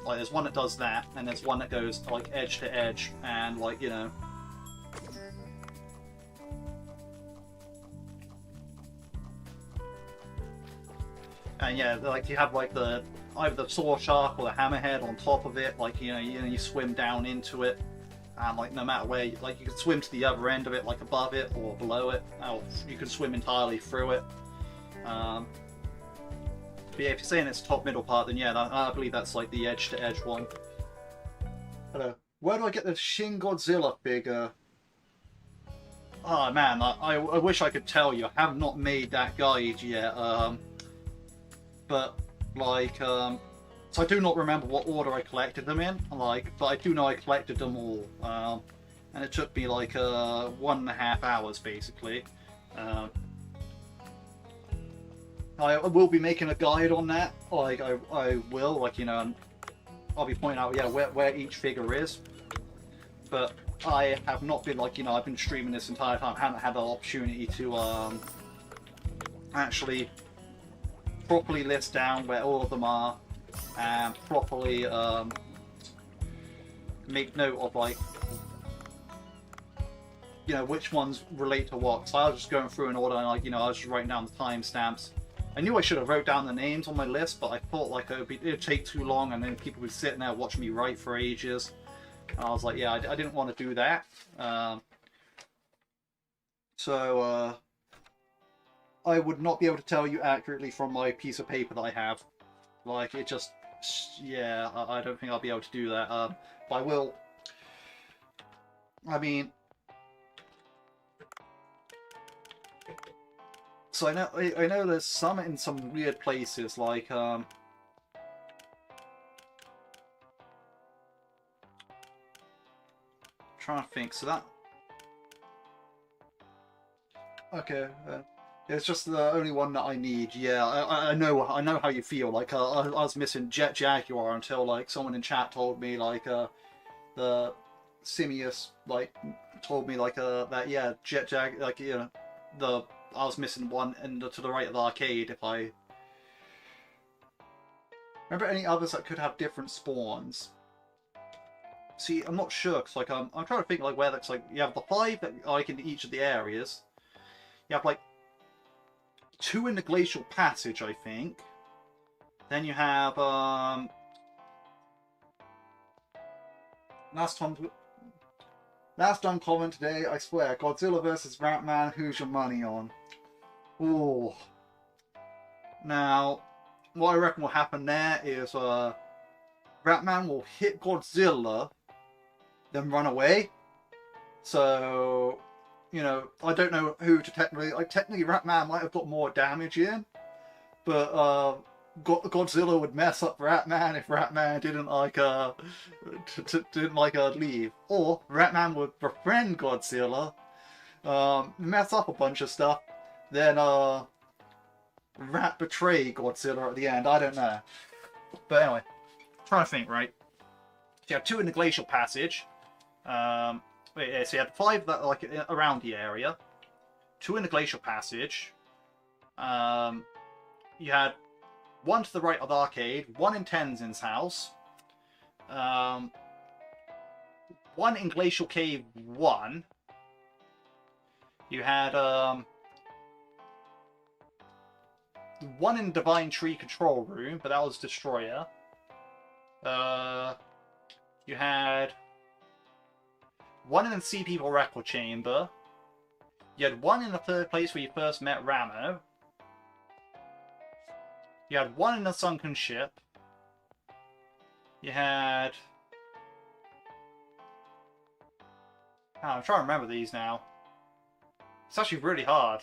Like, there's one that does that, and there's one that goes like edge to edge, and like, you know. And yeah, like you have like the either the saw shark or the hammerhead on top of it. Like, you swim down into it, and like no matter where, like you can swim to the other end of it, like above it or below it, or you can swim entirely through it. But yeah, if you're saying it's top middle part, then yeah, I believe that's like the edge to edge one. Hello. Where do I get the Shin Godzilla figure? Oh man, I wish I could tell you. I have not made that guide yet. But like, so So I do not remember what order I collected them in, like, but I do know I collected them all. And it took me like 1.5 hours basically. I will be making a guide on that. Like I will, like, you know, I'll be pointing out, yeah, where each figure is. But I have not been, like, you know, I've been streaming this entire time. I haven't had the opportunity to actually properly list down where all of them are and properly make note of, like, you know, which ones relate to what. So I was just going through in order, and, like, you know, I was just writing down the timestamps. I knew I should have wrote down the names on my list, but I thought, like, it'd take too long, and then people would sit there watching me write for ages. And I was like, yeah, I didn't want to do that. So I would not be able to tell you accurately from my piece of paper that I have. Like, it just, yeah, I don't think I'll be able to do that. But I will. I mean, so I know there's some in some weird places, like trying to think. So that, okay, it's just the only one that I need. Yeah, I know how you feel. Like I was missing Jet Jaguar until, like, someone in chat told me, like, the Simius, like, told me, like, that, yeah, Jet Jag, like, you know, I was missing one to the right of the arcade. If I remember any others that could have different spawns. See, I'm not sure, cause, like, I'm trying to think, like, where that's, like, you have the 5 that are, like, in each of the areas. You have, like, 2 in the Glacial Passage, I think. Then you have last comment today, I swear, Godzilla versus Ratman, who's your money on? Ooh. Now, what I reckon will happen there is Ratman will hit Godzilla, then run away. So, you know, I don't know who to technically, like, technically Ratman might have got more damage in, but Godzilla would mess up Ratman if Ratman didn't, like, leave. Or Ratman would befriend Godzilla, mess up a bunch of stuff, then Rat betray Godzilla at the end. I don't know. But anyway, trying to think, right? So you have 2 in the Glacial Passage. So you had 5 that, like, around the area. 2 in the Glacial Passage. You had 1 to the right of the arcade. 1 in Tenzin's house. 1 in Glacial Cave 1. You had 1 in Divine Tree Control Room, but that was Destroyer. You had 1 in the Sea People Record Chamber. You had 1 in the 3rd place where you first met Ramo. You had 1 in the Sunken Ship. You had... Oh, I'm trying to remember these now. It's actually really hard.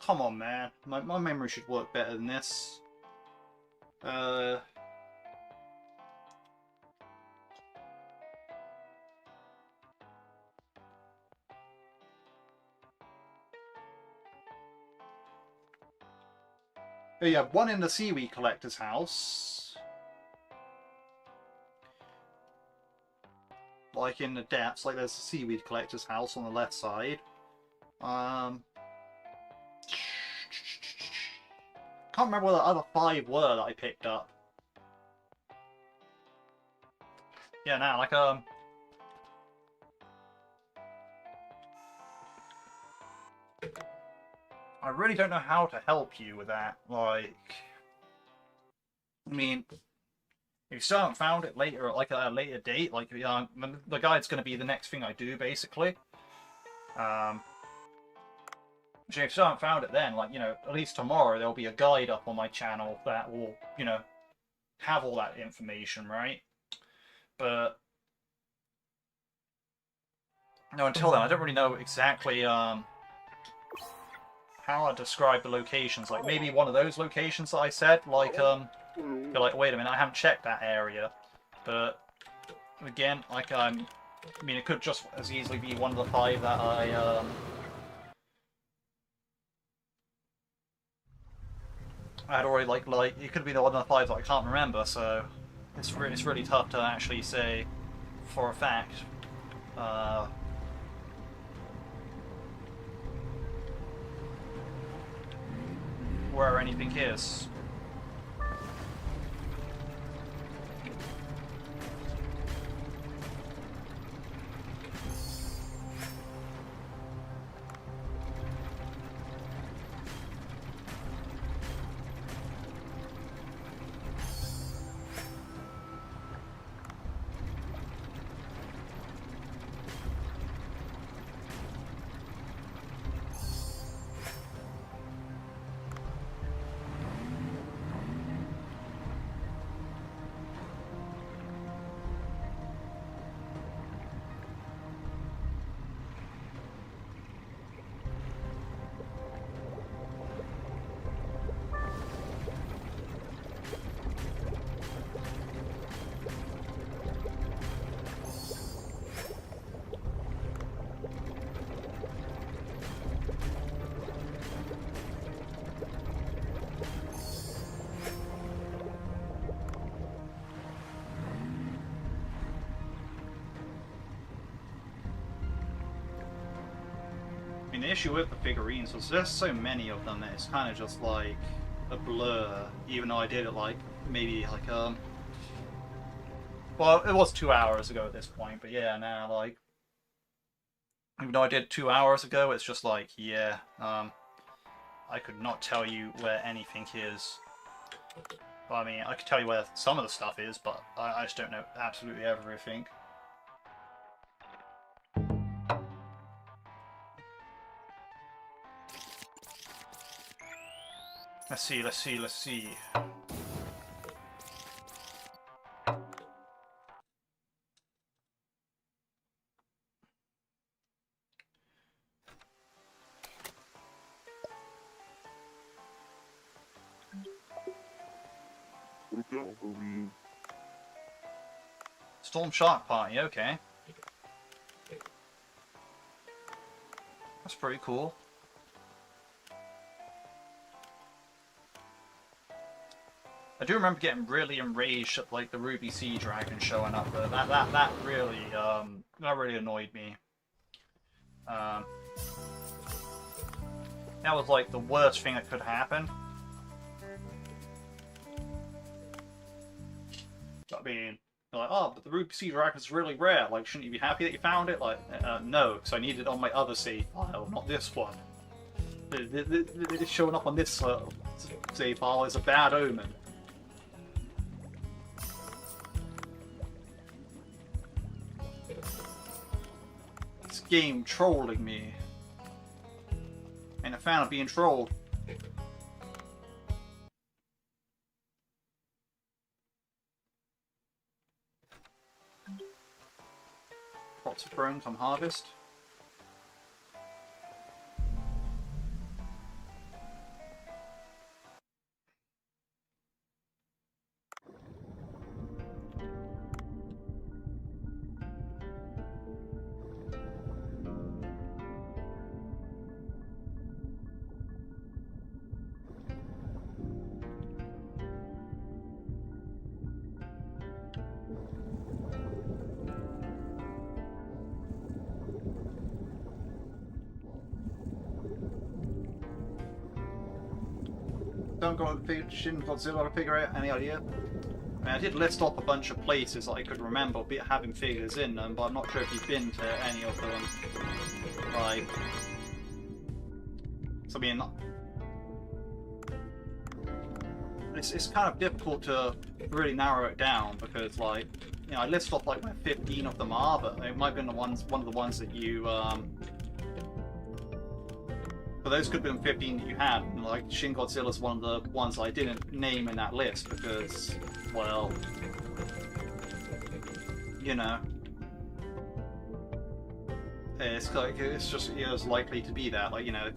Come on, man. My memory should work better than this. You have 1 in the Seaweed Collector's house. Like in the depths, like there's a Seaweed Collector's house on the left side. Can't remember what the other 5 were that I picked up. Yeah, now, like, I really don't know how to help you with that. Like, I mean, if you still haven't found it later, like at a later date, like, the guide's going to be the next thing I do, basically. So if you still haven't found it then, like, you know, at least tomorrow there'll be a guide up on my channel that will, you know, have all that information, right? But no, until then, I don't really know exactly how how I describe the locations. Like maybe one of those locations that I said, like you're like, wait a minute, I haven't checked that area. But again, like I mean, it could just as easily be one of the 5 that I had already like it could be the one of the 5 that I can't remember. So it's really tough to actually say for a fact. Where anything is. The issue with the figurines was there's so many of them that it's kind of just like a blur, even though I did it like maybe like well, it was 2 hours ago at this point, but yeah, now like even though I did 2 hours ago, it's just like, yeah, I could not tell you where anything is. Well, I mean, I could tell you where some of the stuff is, but I just don't know absolutely everything. Let's see. Storm Shark Party, okay. That's pretty cool. I do remember getting really enraged at like the Ruby Sea Dragon showing up though. That really annoyed me. That was like the worst thing that could happen. I mean, like, oh, but the Ruby Sea Dragon is really rare. Like, shouldn't you be happy that you found it? Like, no, because I need it on my other save file, not this one. It showing up on this save file is a bad omen. This game trolling me. Ain't a fan of being trolled. Pots of brome come harvest. Don't go on Shin Godzilla to figure out any idea. I mean, I did list off a bunch of places that I could remember having figures in them, but I'm not sure if you've been to any of them. Like, so I mean, it's kind of difficult to really narrow it down because, like, you know, I list off like where 15 of them are, but it might have been one of the ones that you but those could have been 15 that you had, and like Shin Godzilla is one of the ones I didn't name in that list because, well, you know, it's like it's just as likely to be that, like, you know,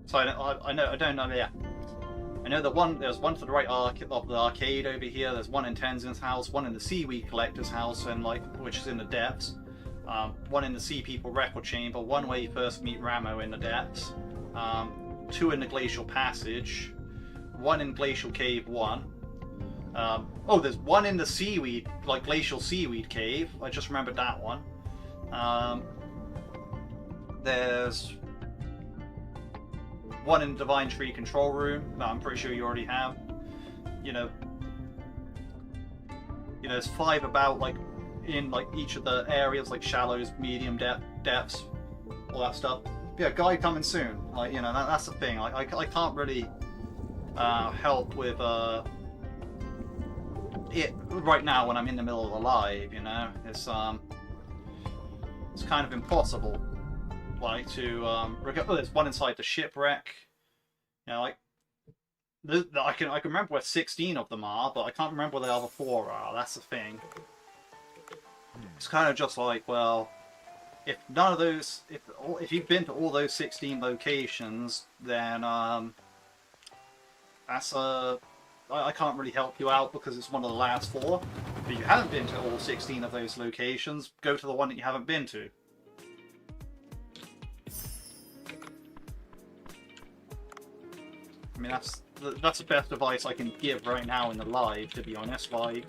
So I know, I don't know, yeah. I know there's one to the right of the arcade over here, there's one in Tenzin's house, one in the Seaweed Collector's house, and like, which is in the depths. One in the Sea People Record Chamber, one where you first meet Ramo in the depths. Two in the Glacial Passage, one in Glacial Cave 1. Oh, there's one in the Seaweed, like Glacial Seaweed Cave, I just remembered that one. There's one in the Divine Tree Control Room that I'm pretty sure you already have. You know, there's 5 about like in like each of the areas, like shallows, medium depths, all that stuff. Yeah, guide coming soon. Like, you know, that's the thing. Like, I can't really help with it right now when I'm in the middle of a live. You know, it's kind of impossible. Like to there's one inside the shipwreck. You know, like I can remember where 16 of them are, but I can't remember where the other 4 are. That's the thing. It's kind of just like, well, if none of those, if you've been to all those 16 locations, then that's I can't really help you out because it's one of the last 4. But if you haven't been to all 16 of those locations, go to the one that you haven't been to. I mean, that's the best advice I can give right now in the live, to be honest. Like,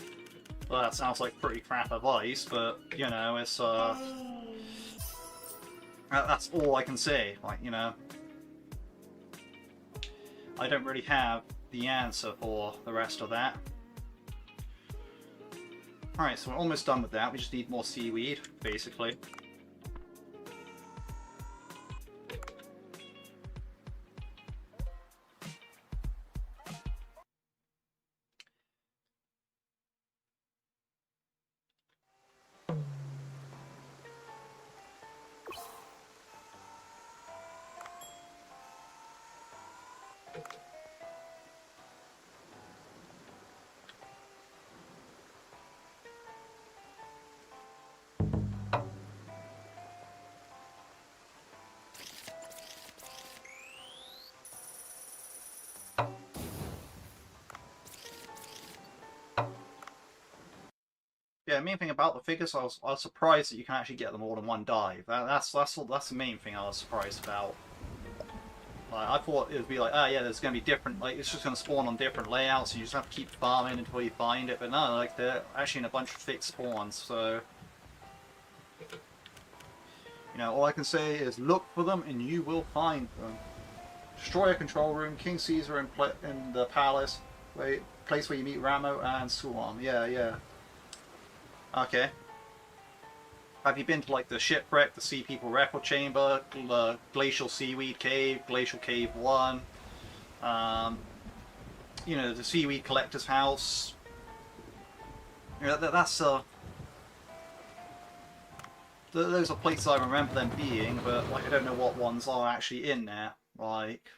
well, that sounds like pretty crap advice, but you know, it's that's all I can say. Like, you know, I don't really have the answer for the rest of that. Alright, so we're almost done with that. We just need more seaweed, basically. Yeah, the main thing about the figures, I was surprised that you can actually get them all in one dive. That's the main thing I was surprised about. Like, I thought it would be like, oh yeah, there's going to be different, like, it's just going to spawn on different layouts, and you just have to keep farming until you find it. But no, like, they're actually in a bunch of fixed spawns, so... You know, all I can say is look for them, and you will find them. Destroyer Control Room, King Caesar in the Palace, place where you meet Ramo and Sulam. Yeah. Okay. Have you been to like the shipwreck, the Sea People Record Chamber, the Glacial Seaweed Cave, Glacial Cave 1, you know, the Seaweed Collector's House? You know, that's those are places I remember them being, but like I don't know what ones are actually in there. Like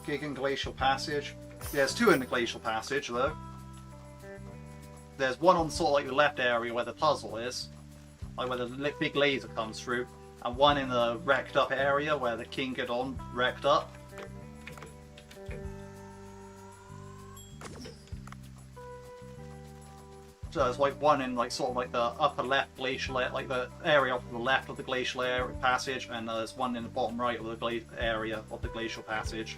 Gig and Glacial Passage. Yeah, there's 2 in the Glacial Passage though. There's one on sort of like the left area where the puzzle is, like where the big laser comes through, and one in the wrecked up area where the king got on wrecked up. So there's like one in like sort of like the upper left glacial, like the area off to the left of the glacial passage, and there's one in the bottom right of the area of the glacial passage.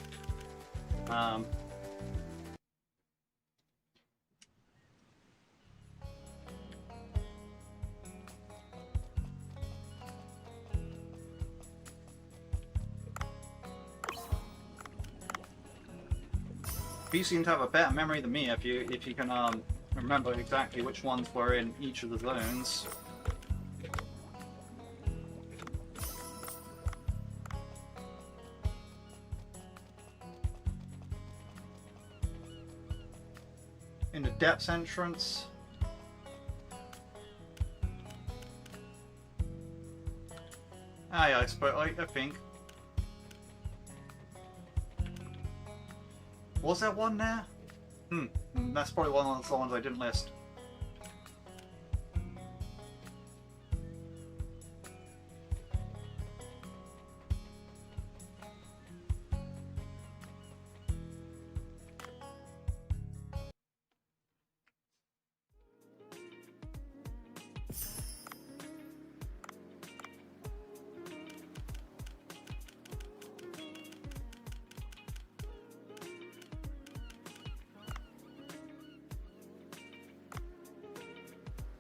You seem to have a better memory than me if you can remember exactly which ones were in each of the zones. In the depths entrance. Yeah, I think. Was there one there? That's probably one of the ones I didn't list.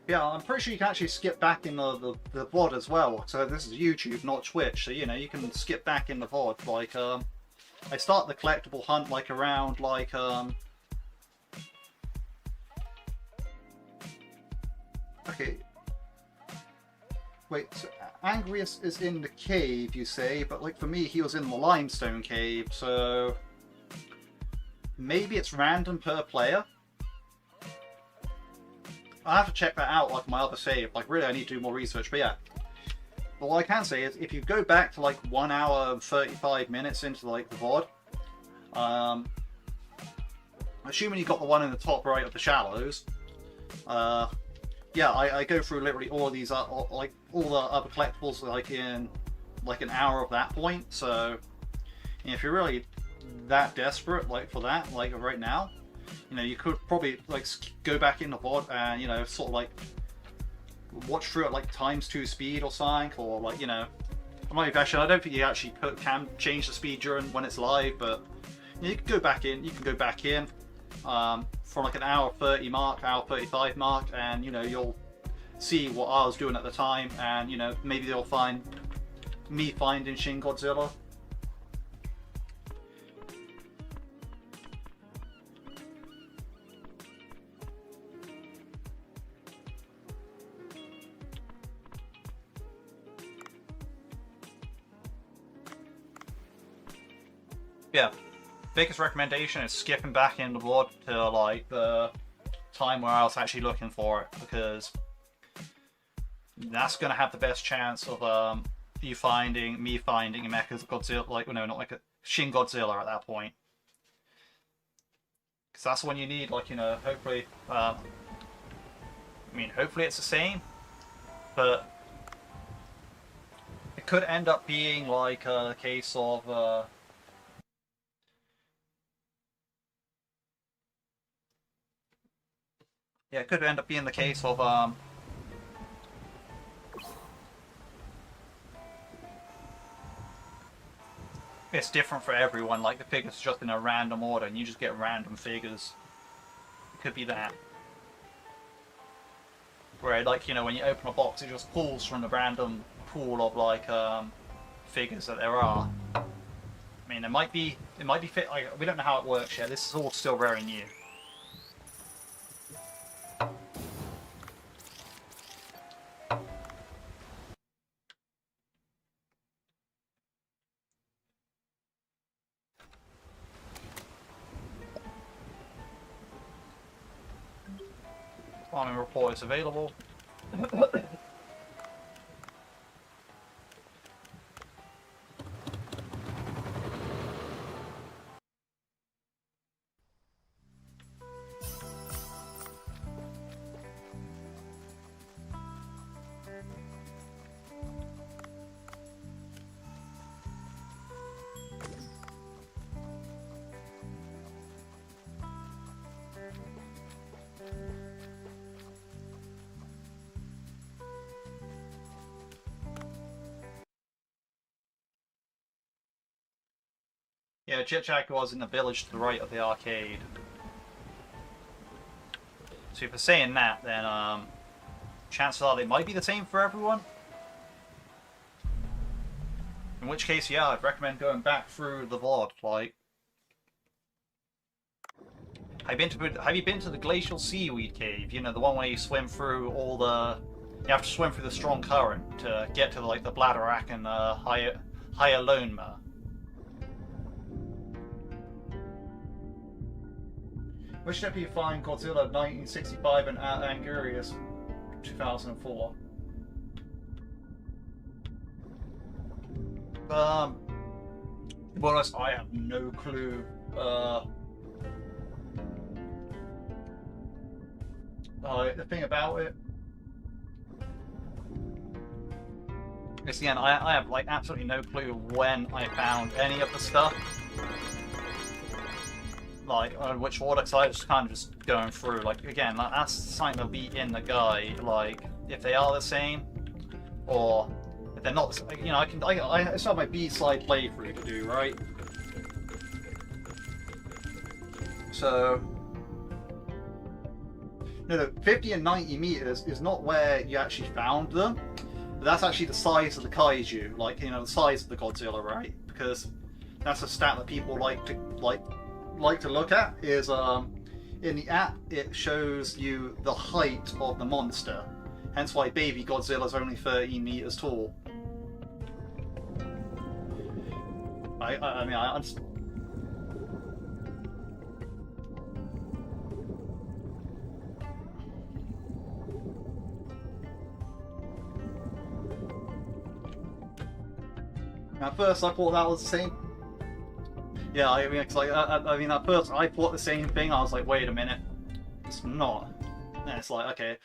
Yeah, I'm pretty sure you can actually skip back in the VOD as well. So this is YouTube, not Twitch. So, you know, you can skip back in the VOD. Like, I start the collectible hunt, like, around, like, okay. Wait, so Angrius is in the cave, you say, but, like, for me, he was in the limestone cave, so... Maybe it's random per player? I have to check that out, like my other save. Like, really, I need to do more research. But yeah, but what I can say is, if you go back to like 1 hour and 35 minutes into like the VOD, assuming you got the one in the top right of the shallows, yeah, I go through literally all of these, like all the other collectibles, like in like an hour of that point. So, if you're really that desperate, like for that, like right now. You know, you could probably like go back in the VOD and, you know, sort of like watch through it like ×2 speed or something, or like, you know, I'm not even sure. I don't think you actually can change the speed during when it's live, but you know, you can go back in. You can go back in from like an hour 30 mark, hour 35 mark, and you know, you'll see what I was doing at the time, and you know, maybe they'll find me finding Shin Godzilla. Yeah, biggest recommendation is skipping back in the VOD to like the time where I was actually looking for it, because that's gonna have the best chance of me finding a Mecha Godzilla, like, no, not like a Shin Godzilla at that point, because that's when you need, like, you know, hopefully, I mean, hopefully it's the same, but it could end up being like a case of yeah, it could end up being the case of it's different for everyone, like the figures just in a random order and you just get random figures. It could be that. Where, like, you know, when you open a box it just pulls from the random pool of like figures that there are. I mean, it might be fit, like, we don't know how it works yet. This is all still very new. Farming report is available. Yeah, Jet Jack was in the village to the right of the arcade. So if you're saying that, then chances are they might be the same for everyone. In which case, yeah, I'd recommend going back through the VOD. Like, have you been to the Glacial Seaweed Cave? You know, the one where you swim through all the... You have to swim through the strong current to get to, like, the Bladerack and higher Loanmer. Which step do you find Godzilla 1965 and Angurius 2004? Well, I have no clue. The thing about it is, again, I have like absolutely no clue when I found any of the stuff. Like, which order, because I was kind of just going through, like, again, like, that's something that'll be in the guide, like, if they are the same, or if they're not, you know, I still have my B-side playthrough to do, right? So, No, 50 and 90 meters is not where you actually found them. That's actually the size of the kaiju, like, you know, the size of the Godzilla, right? Because that's a stat that people like to look at. Is in the app it shows you the height of the monster, hence why baby Godzilla's only 13 meters tall. I mean, I understand. At first, I thought that was the same. Yeah, I mean, I mean, at first I thought the same thing. I was like, wait a minute, it's not. And it's like, okay.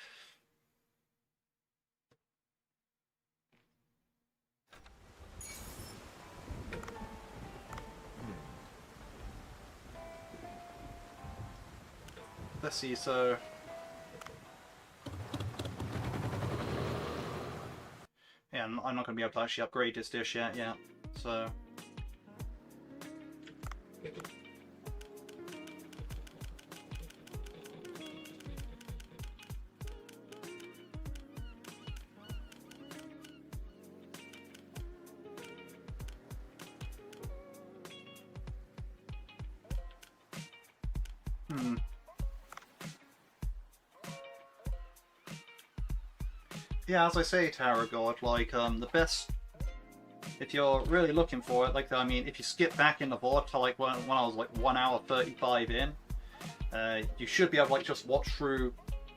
Let's see. So. Yeah, I'm not going to be able to actually upgrade this dish yet, yeah. So. Yeah, as I say, Tower God, like, the best, if you're really looking for it, like, I mean, if you skip back in the VOD to, like, when I was, like, 1 hour 35 in, you should be able to, like, just watch through,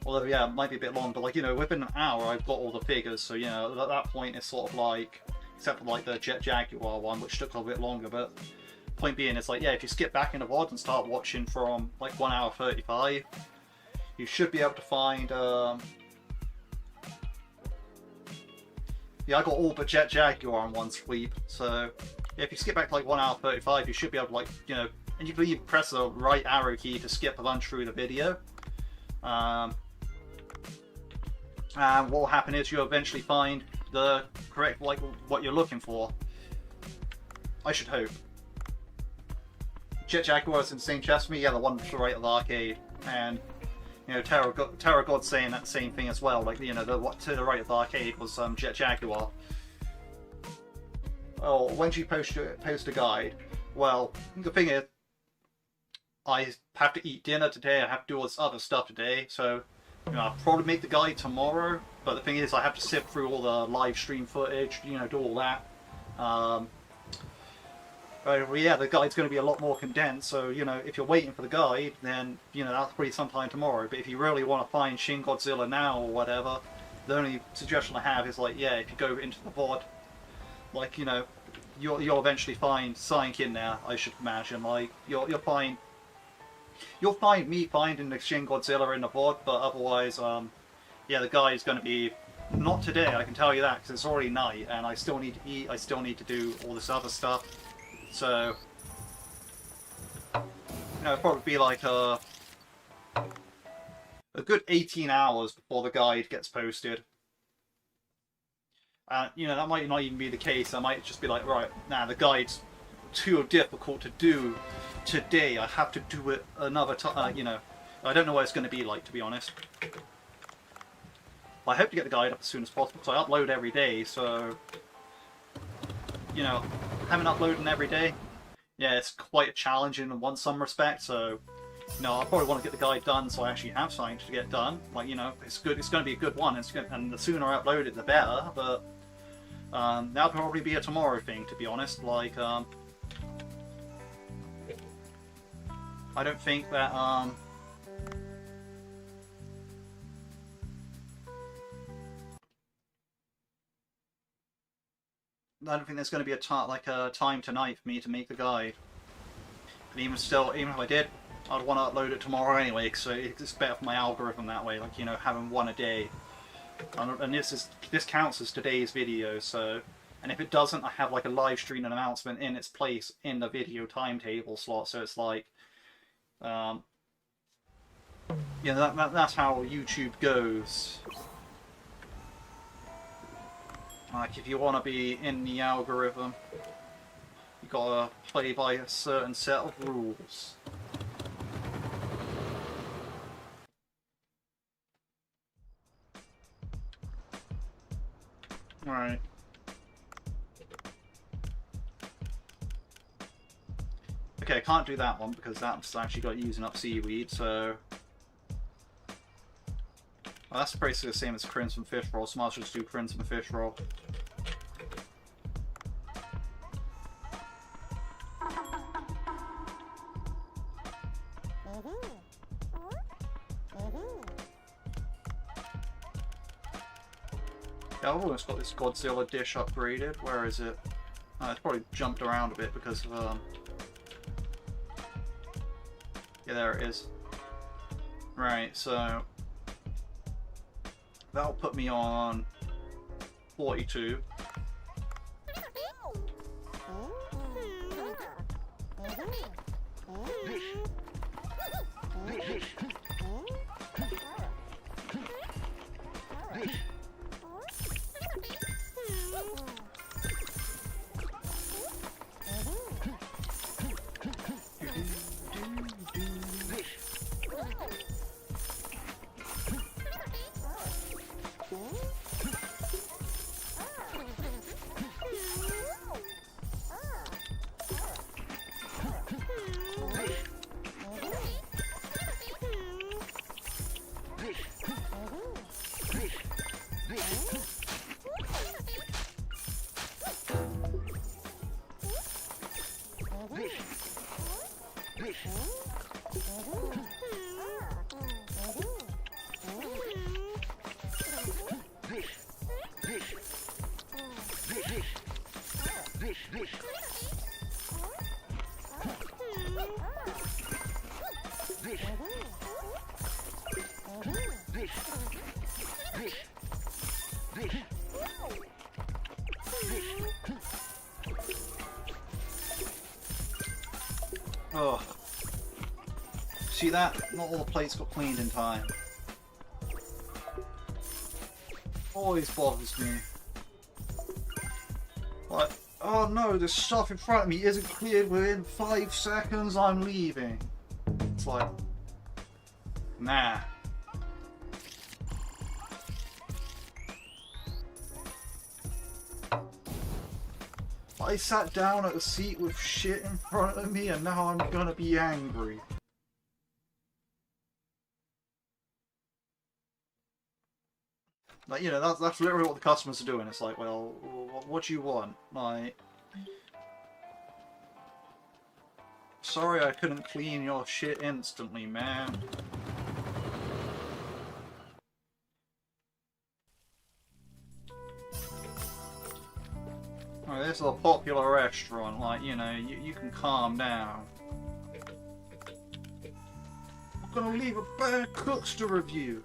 although, yeah, it might be a bit long, but, like, you know, within an hour, I've got all the figures, so, you know, at that point, it's sort of like, except for, like, the Jet Jaguar one, which took a bit longer, but point being, it's like, yeah, if you skip back in the VOD and start watching from, like, 1 hour 35, you should be able to find, yeah, I got all but Jet Jaguar in one sweep, so yeah, if you skip back to like 1 hour 35, you should be able to, like, you know, and you can even press the right arrow key to skip a bunch through the video. And what will happen is you'll eventually find the correct, like, what you're looking for. I should hope. Jet Jaguar is in the same chest for me, yeah, the one to the right of the arcade, and you know, Terror God saying that same thing as well. Like, you know, what to the right of the arcade was Jet Jaguar. Oh, when do you post a guide? Well, the thing is, I have to eat dinner today. I have to do all this other stuff today. So, you know, I'll probably make the guide tomorrow. But the thing is, I have to sift through all the live stream footage. You know, do all that. Well, yeah, the guide's going to be a lot more condensed, so, you know, if you're waiting for the guide, then, you know, that's probably sometime tomorrow. But if you really want to find Shin Godzilla now or whatever, the only suggestion I have is, like, yeah, if you go into the VOD, like, you know, you'll eventually find Sonic in there, I should imagine. Like, you'll find me finding the Shin Godzilla in the VOD, but otherwise, yeah, the guide's going to be not today, I can tell you that, because it's already night, and I still need to eat, I still need to do all this other stuff. So, you know, it'll probably be like a good 18 hours before the guide gets posted. You know, that might not even be the case. I might just be like, right, nah, the guide's too difficult to do today. I have to do it another time. You know, I don't know what it's going to be like, to be honest. But I hope to get the guide up as soon as possible, because I upload every day, so, you know, having uploading every day, yeah, it's quite a challenge in some respect, so, you know, I probably want to get the guide done so I actually have something to get done. Like, you know, it's good, it's going to be a good one, and the sooner I upload it, the better, but that'll probably be a tomorrow thing, to be honest. Like, I don't think that, I don't think there's going to be a time tonight for me to make the guide. And even still, even if I did, I'd want to upload it tomorrow anyway, because it's better for my algorithm that way. Like, you know, having one a day. And this counts as today's video. So, and if it doesn't, I have like a live stream announcement in its place in the video timetable slot. So it's like, yeah, that's how YouTube goes. Like, if you want to be in the algorithm, you gotta play by a certain set of rules. Right. Okay, I can't do that one because that's actually got using up seaweed, so... Well, that's basically the same as crimson fish roll, so I might as well just do crimson fish roll. Yeah, I've almost got this Godzilla dish upgraded. Where is it? It's probably jumped around a bit because of, yeah, there it is. Right, so... That'll put me on 42. Oh. See that? Not all the plates got cleaned in time. Always bothers me. Like, oh no, this stuff in front of me isn't cleared within 5 seconds, I'm leaving. It's like, nah. I sat down at a seat with shit in front of me and now I'm gonna be angry. Like, you know, that's literally what the customers are doing. It's like, well, what do you want? Like, sorry I couldn't clean your shit instantly, man. Oh, this is a popular restaurant, like, you know, you can calm down. I'm gonna leave a bad cooks to review.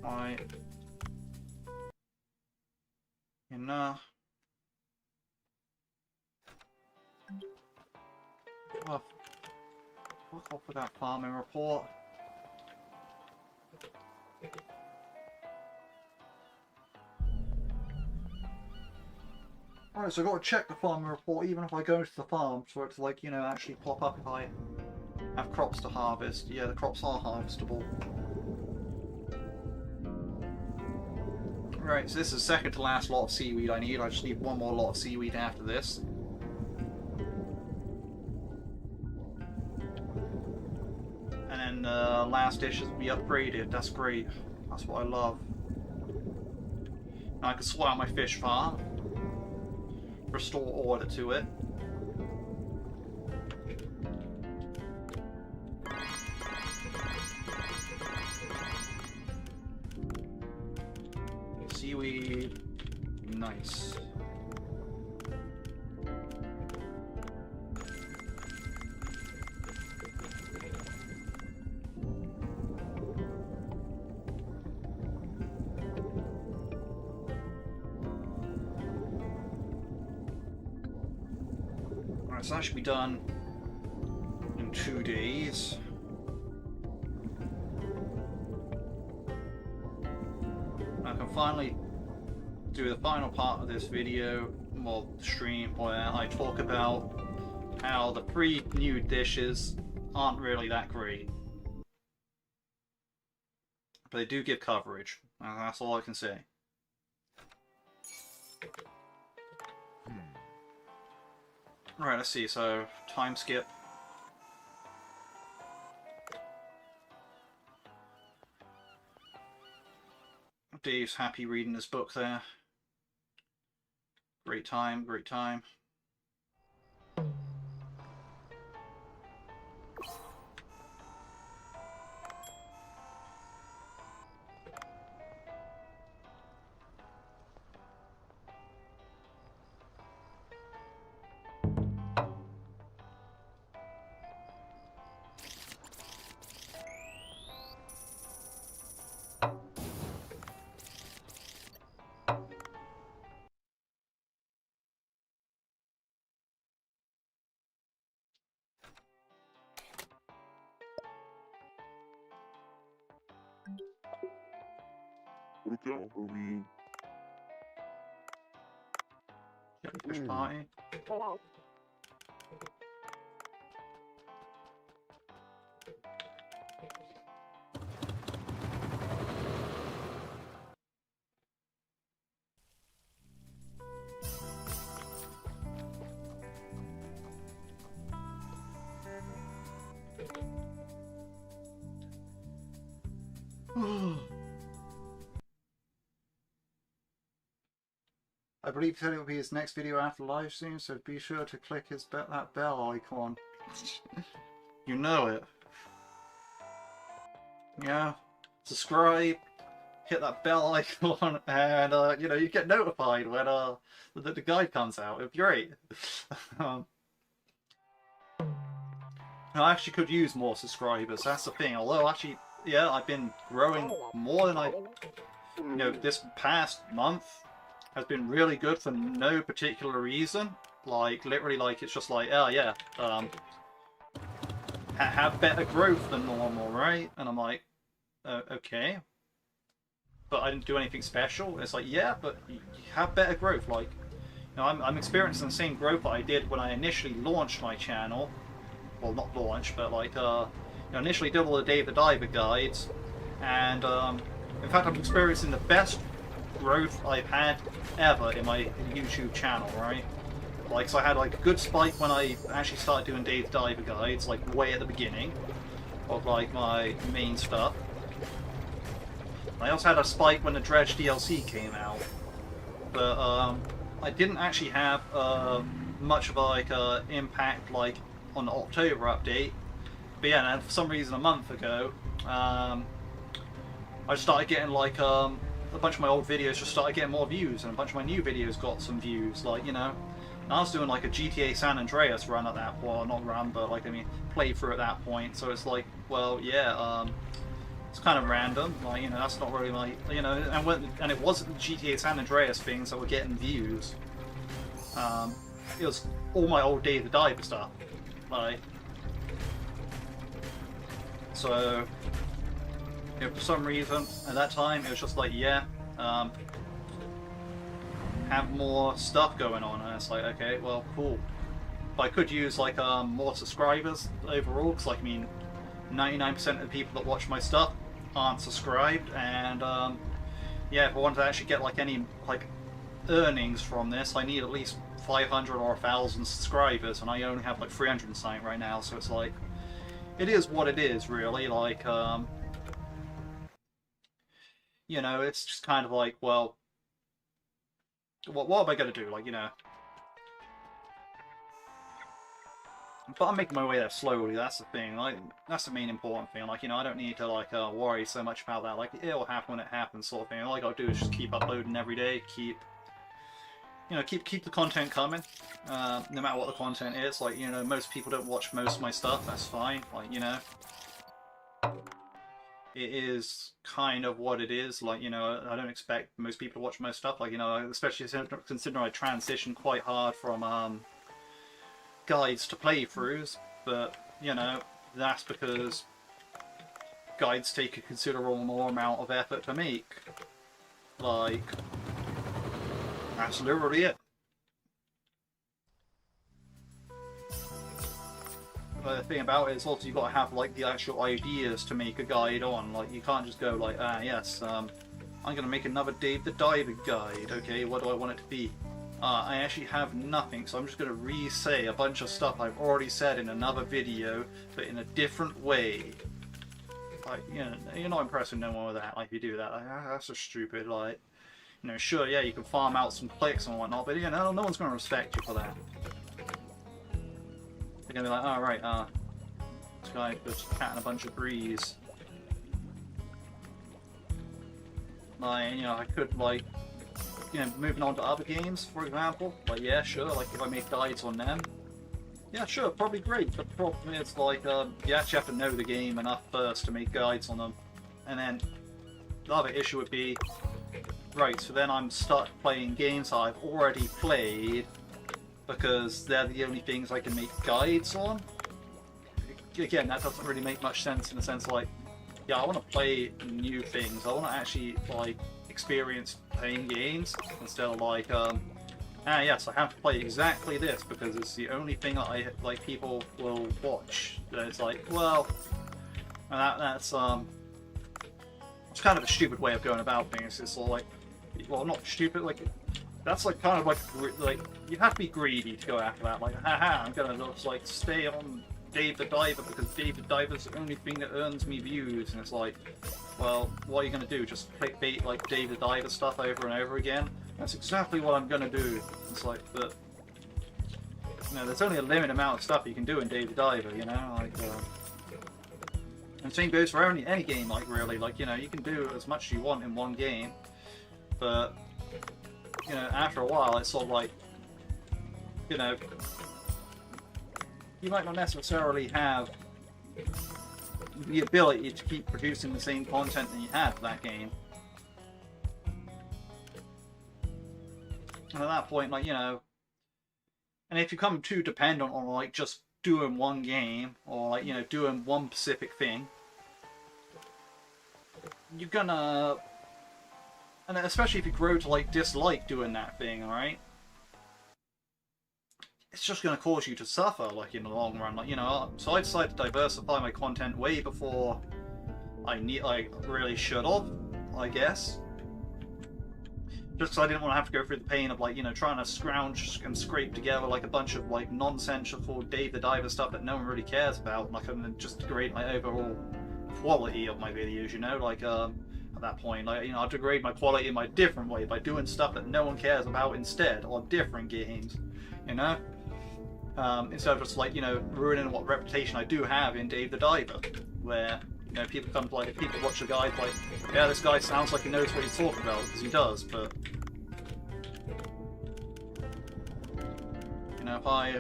Right. You know. Oh, fuck off with that farming report. Alright, so I've got to check the farming report even if I go to the farm for it to, like, you know, actually pop up if I have crops to harvest. Yeah, the crops are harvestable. Right, so this is the second to last lot of seaweed I need. I just need one more lot of seaweed after this. And then last dishes will be upgraded. That's great. That's what I love. Now I can sort out my fish farm. Restore order to it. Seaweed. Nice. Alright, so that should be done in 2 days. I can finally do the final part of this video, or stream, where I talk about how the 3 new dishes aren't really that great. but they do give coverage. That's all I can say. Right, let's see. So, time skip. Dave's happy reading his book there. Great time, great time. Jellyfish party. I believe he said it will be his next video after live stream, so be sure to click that bell icon. You know it. Yeah. Subscribe, hit that bell icon, and you know, you get notified when the guide comes out. It'd be great. I actually could use more subscribers. That's the thing. Although actually, yeah, I've been growing more than you know, this past month has been really good for no particular reason. Like, literally, like, it's just like, oh yeah, have better growth than normal, right? And I'm like, okay. But I didn't do anything special. It's like, yeah, but you have better growth. Like, you know, I'm experiencing the same growth that I did when I initially launched my channel. Well, not launched, but like, you know, initially did all the Dave the Diver guides. And, in fact, I'm experiencing the best growth I've had ever in my YouTube channel, right? Like, so I had like a good spike when I actually started doing Dave the Diver guides, like way at the beginning of like my main stuff. I also had a spike when the Dredge DLC came out, but I didn't actually have much of like impact like on the October update. But yeah, and for some reason a month ago, I started getting like a bunch of my old videos just started getting more views, and a bunch of my new videos got some views. Like, you know, and I was doing like a GTA San Andreas run at that point, well, not run, but like, I mean, playthrough at that point. So it's like, well, yeah, it's kind of random. Like, you know, that's not really like, you know, and it wasn't the GTA San Andreas things that were getting views. It was all my old Dave the Diver stuff. Like, so. You know, for some reason, at that time, it was just like, yeah, have more stuff going on, and it's like, okay, well, cool. But I could use like more subscribers overall, because like, I mean, 99% of the people that watch my stuff aren't subscribed, and yeah, if I wanted to actually get like any like earnings from this, I need at least 500 or 1,000 subscribers, and I only have like 300 and something right now, so it's like, it is what it is, really. Like, you know, it's just kind of like, well, what am I going to do? Like, you know. But I'm making my way there slowly, that's the thing. Like, that's the main important thing. Like, you know, I don't need to, like, worry so much about that. Like, it'll happen when it happens, sort of thing. All I gotta do is just keep uploading every day, keep, you know, keep the content coming. No matter what the content is. Like, you know, most people don't watch most of my stuff, that's fine. Like, you know. It is kind of what it is. Like, you know, I don't expect most people to watch most stuff. Like, you know, especially considering I transitioned quite hard from guides to playthroughs. But, you know, that's because guides take a considerable more amount of effort to make. Like, that's literally it. the thing about it is also you've got to have like the actual ideas to make a guide on. Like you can't just go like, yes, I'm gonna make another Dave the Diver guide. Okay, what do I want it to be? I actually have nothing, so I'm just gonna re-say a bunch of stuff I've already said in another video, but in a different way. Like, you know, you're not impressing no one with that. Like, if you do that, like, that's just stupid. Like, you know, sure, yeah, you can farm out some clicks and whatnot, but you know, no one's gonna respect you for that. They're gonna be like, oh right, this guy just catting a bunch of breeze. Like, you know, I could like, you know, moving on to other games, for example. Like, yeah, sure, like if I make guides on them, yeah, sure, probably great. But the problem is, like, you actually have to know the game enough first to make guides on them. And then the other issue would be, right, so then I'm stuck playing games I've already played because they're the only things I can make guides on. Again, that doesn't really make much sense in the sense like, yeah, I want to play new things. I want to actually, like, experience playing games instead of like, yes, I have to play exactly this because it's the only thing that I like people will watch. And it's like, well, that's it's kind of a stupid way of going about things. It's all like, well, not stupid, like that's like kind of like you have to be greedy to go after that. Like, haha, I'm gonna just like stay on Dave the Diver because Dave the Diver's the only thing that earns me views, and it's like, well, what are you gonna do? Just clickbait like Dave the Diver stuff over and over again? That's exactly what I'm gonna do. It's like, but you know, there's only a limited amount of stuff you can do in Dave the Diver, you know, like. And the same goes for any game, like really, like, you know, you can do as much as you want in one game, but you know, after a while, it's sort of like, you know, you might not necessarily have the ability to keep producing the same content that you had for that game. And at that point, like, you know, and if you come too dependent on like just doing one game or like, you know, doing one specific thing, you're gonna, and especially if you grow to like dislike doing that thing, alright? It's just gonna cause you to suffer, like, in the long run. Like, you know, so I decided to diversify my content way before I really should have, I guess. Just because I didn't want to have to go through the pain of, like, you know, trying to scrounge and scrape together like a bunch of like nonsensical Dave the Diver stuff that no one really cares about, like, and just degrade my overall quality of my videos, you know, like at that point, like, you know, I'll degrade my quality in my different way by doing stuff that no one cares about instead, or different games, you know, instead of just like, you know, ruining what reputation I do have in Dave the Diver, where, you know, people come to, like, people watch a guide like, yeah, this guy sounds like he knows what he's talking about, because he does, but you know, if I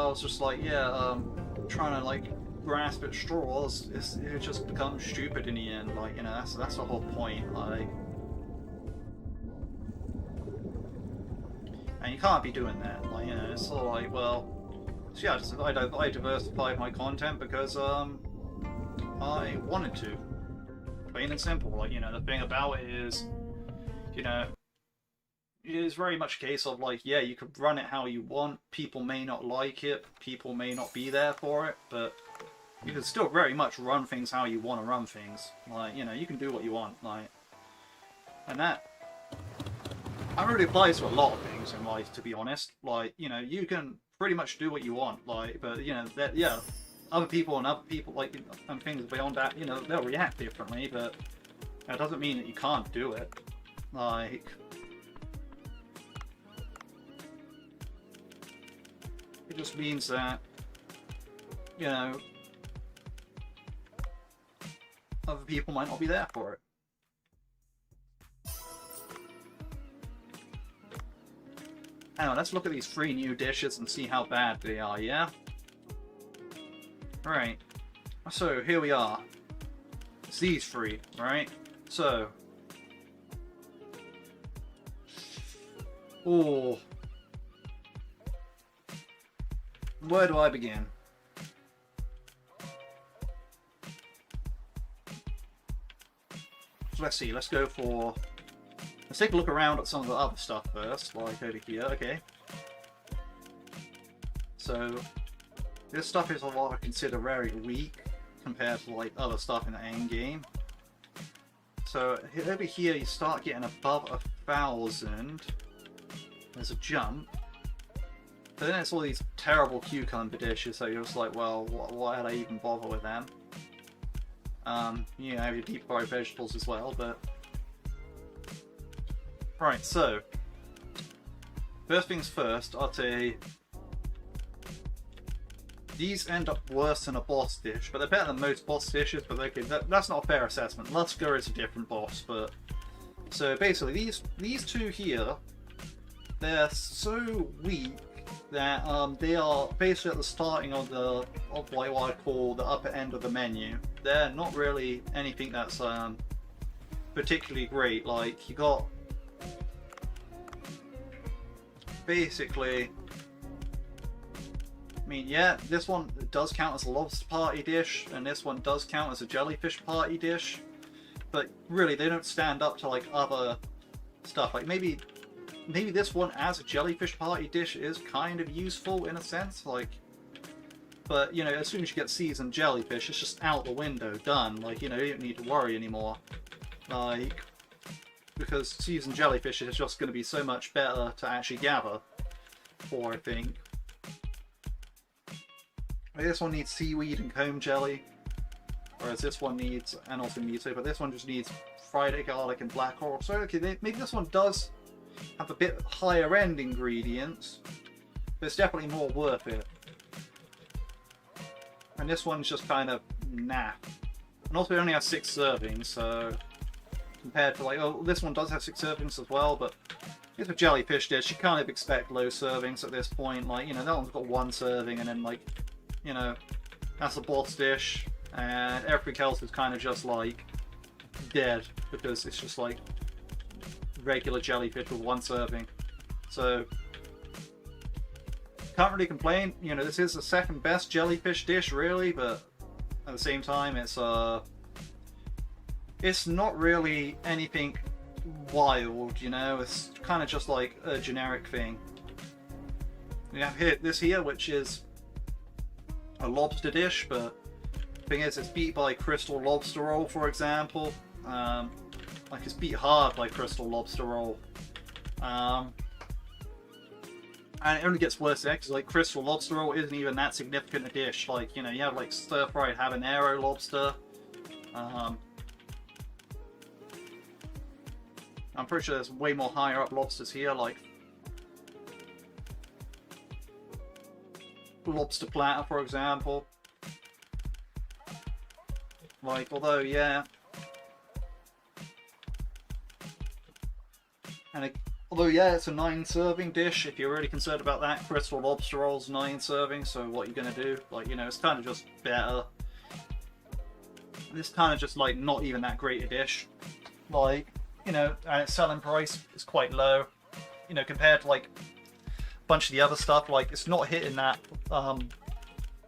was just like, yeah, trying to like grasp at straws, it just becomes stupid in the end. Like, you know, that's the whole point. Like, and you can't be doing that. Like, you know, it's sort of like, well, so yeah, I diversified my content because I wanted to, plain and simple. Like, you know, the thing about it is, you know, it is very much a case of like, yeah, you could run it how you want. People may not like it. People may not be there for it, but you can still very much run things how you want to run things. Like, you know, you can do what you want. Like, and that really applies to a lot of things in life, to be honest. Like, you know, you can pretty much do what you want. Like, but you know, that, yeah, other people like, and things beyond that, you know, they'll react differently. But that doesn't mean that you can't do it. Like, it just means that, you know, other people might not be there for it. Now, let's look at these 3 new dishes and see how bad they are, yeah? Right. So, here we are. It's these 3, right? So. Oh. Where do I begin? So let's see. Let's go for. Let's take a look around at some of the other stuff first, like over here. Okay. So this stuff is a lot I consider very weak compared to like other stuff in the end game. So over here you start getting above 1,000. There's a jump. But then it's all these terrible cucumber dishes, so you're just like, well, why would I even bother with them? You have your deep fried vegetables as well, but... Right, so... First things first, I'd say... These end up worse than a boss dish, but they're better than most boss dishes, but okay, that's not a fair assessment. Lusker is a different boss, but... So basically, these two here, they're so weak that they are basically at the starting of like what I call the upper end of the menu. They're not really anything that's particularly great. Like, you got... Basically... I mean, yeah, this one does count as a lobster party dish, and this one does count as a jellyfish party dish, but really they don't stand up to like other stuff. Like maybe this one as a jellyfish party dish is kind of useful in a sense, like, but you know, as soon as you get seasoned jellyfish, it's just out the window, done. Like, you know, you don't need to worry anymore, like, because seasoned jellyfish is just going to be so much better to actually gather for, I think. This one needs seaweed and comb jelly, whereas this one needs, and also miso, but this one just needs fried egg, garlic, and black coral. So okay, maybe this one does have a bit higher end ingredients, but it's definitely more worth it. And this one's just kind of naff. And also it only has 6 servings, so compared to like, oh, this one does have 6 servings as well, but it's a jellyfish dish, you kind of expect low servings at this point. Like, you know, that one's got 1 serving, and then like, you know, that's a boss dish, and everything else is kind of just like dead because it's just like regular jellyfish with 1 serving. So can't really complain. You know, this is the second best jellyfish dish really, but at the same time it's not really anything wild, you know. It's kind of just like a generic thing. We have this here, which is a lobster dish, but the thing is, it's beat by Crystal Lobster Roll, for example. Like, it's beat hard by Crystal Lobster Roll. And it only gets worse there, because like Crystal Lobster Roll isn't even that significant a dish. Like, you know, you have like stir-fried habanero lobster. I'm pretty sure there's way more higher up lobsters here, like lobster platter, for example. Like, although, yeah. And although, yeah, it's a 9 serving dish, if you're really concerned about that, Crystal Lobster Roll's 9 servings, so what are you going to do? Like, you know, it's kind of just better. This kind of just, like, not even that great a dish. Like, you know, and its selling price is quite low. You know, compared to, like, bunch of the other stuff. Like, it's not hitting that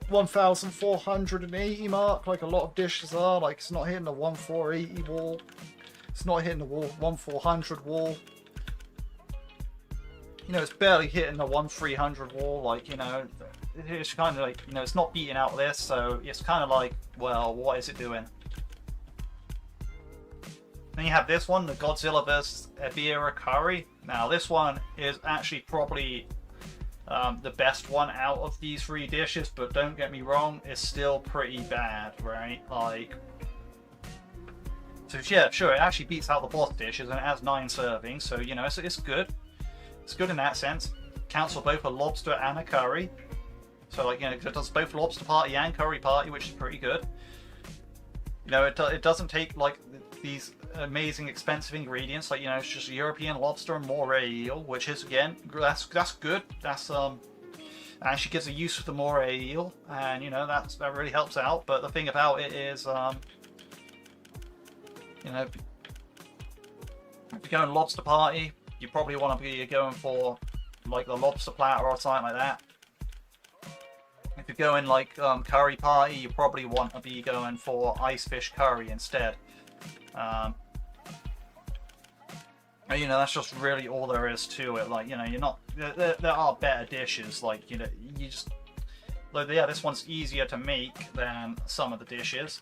1,480 mark like a lot of dishes are. Like, it's not hitting the 1,480 wall. It's not hitting the 1,400 wall. You know, it's barely hitting the 1,300 wall. Like, you know, it's kind of like, you know, it's not beating out this, so it's kind of like, well, what is it doing? Then you have this one, the Godzilla vs. Ebirah curry. Now, this one is actually probably the best one out of these 3 dishes, but don't get me wrong, it's still pretty bad, right? Like, so yeah, sure, it actually beats out the boss dishes, and it has 9 servings, so you know, it's good. It's good in that sense. Counts for both a lobster and a curry. So, like, you know, it does both lobster party and curry party, which is pretty good. You know, it doesn't take like these amazing expensive ingredients, like, you know, it's just European lobster and moray eel, which is, again, that's good. That's actually gives a use for the moray eel, and you know, that really helps out. But the thing about it is, you know, if you're going lobster party, you probably want to be going for like the lobster platter or something like that. If you're going like curry party, you probably want to be going for ice fish curry instead. And, you know, that's just really all there is to it. Like, you know, you're not, there are better dishes, like, you know, you just, like, yeah, this one's easier to make than some of the dishes.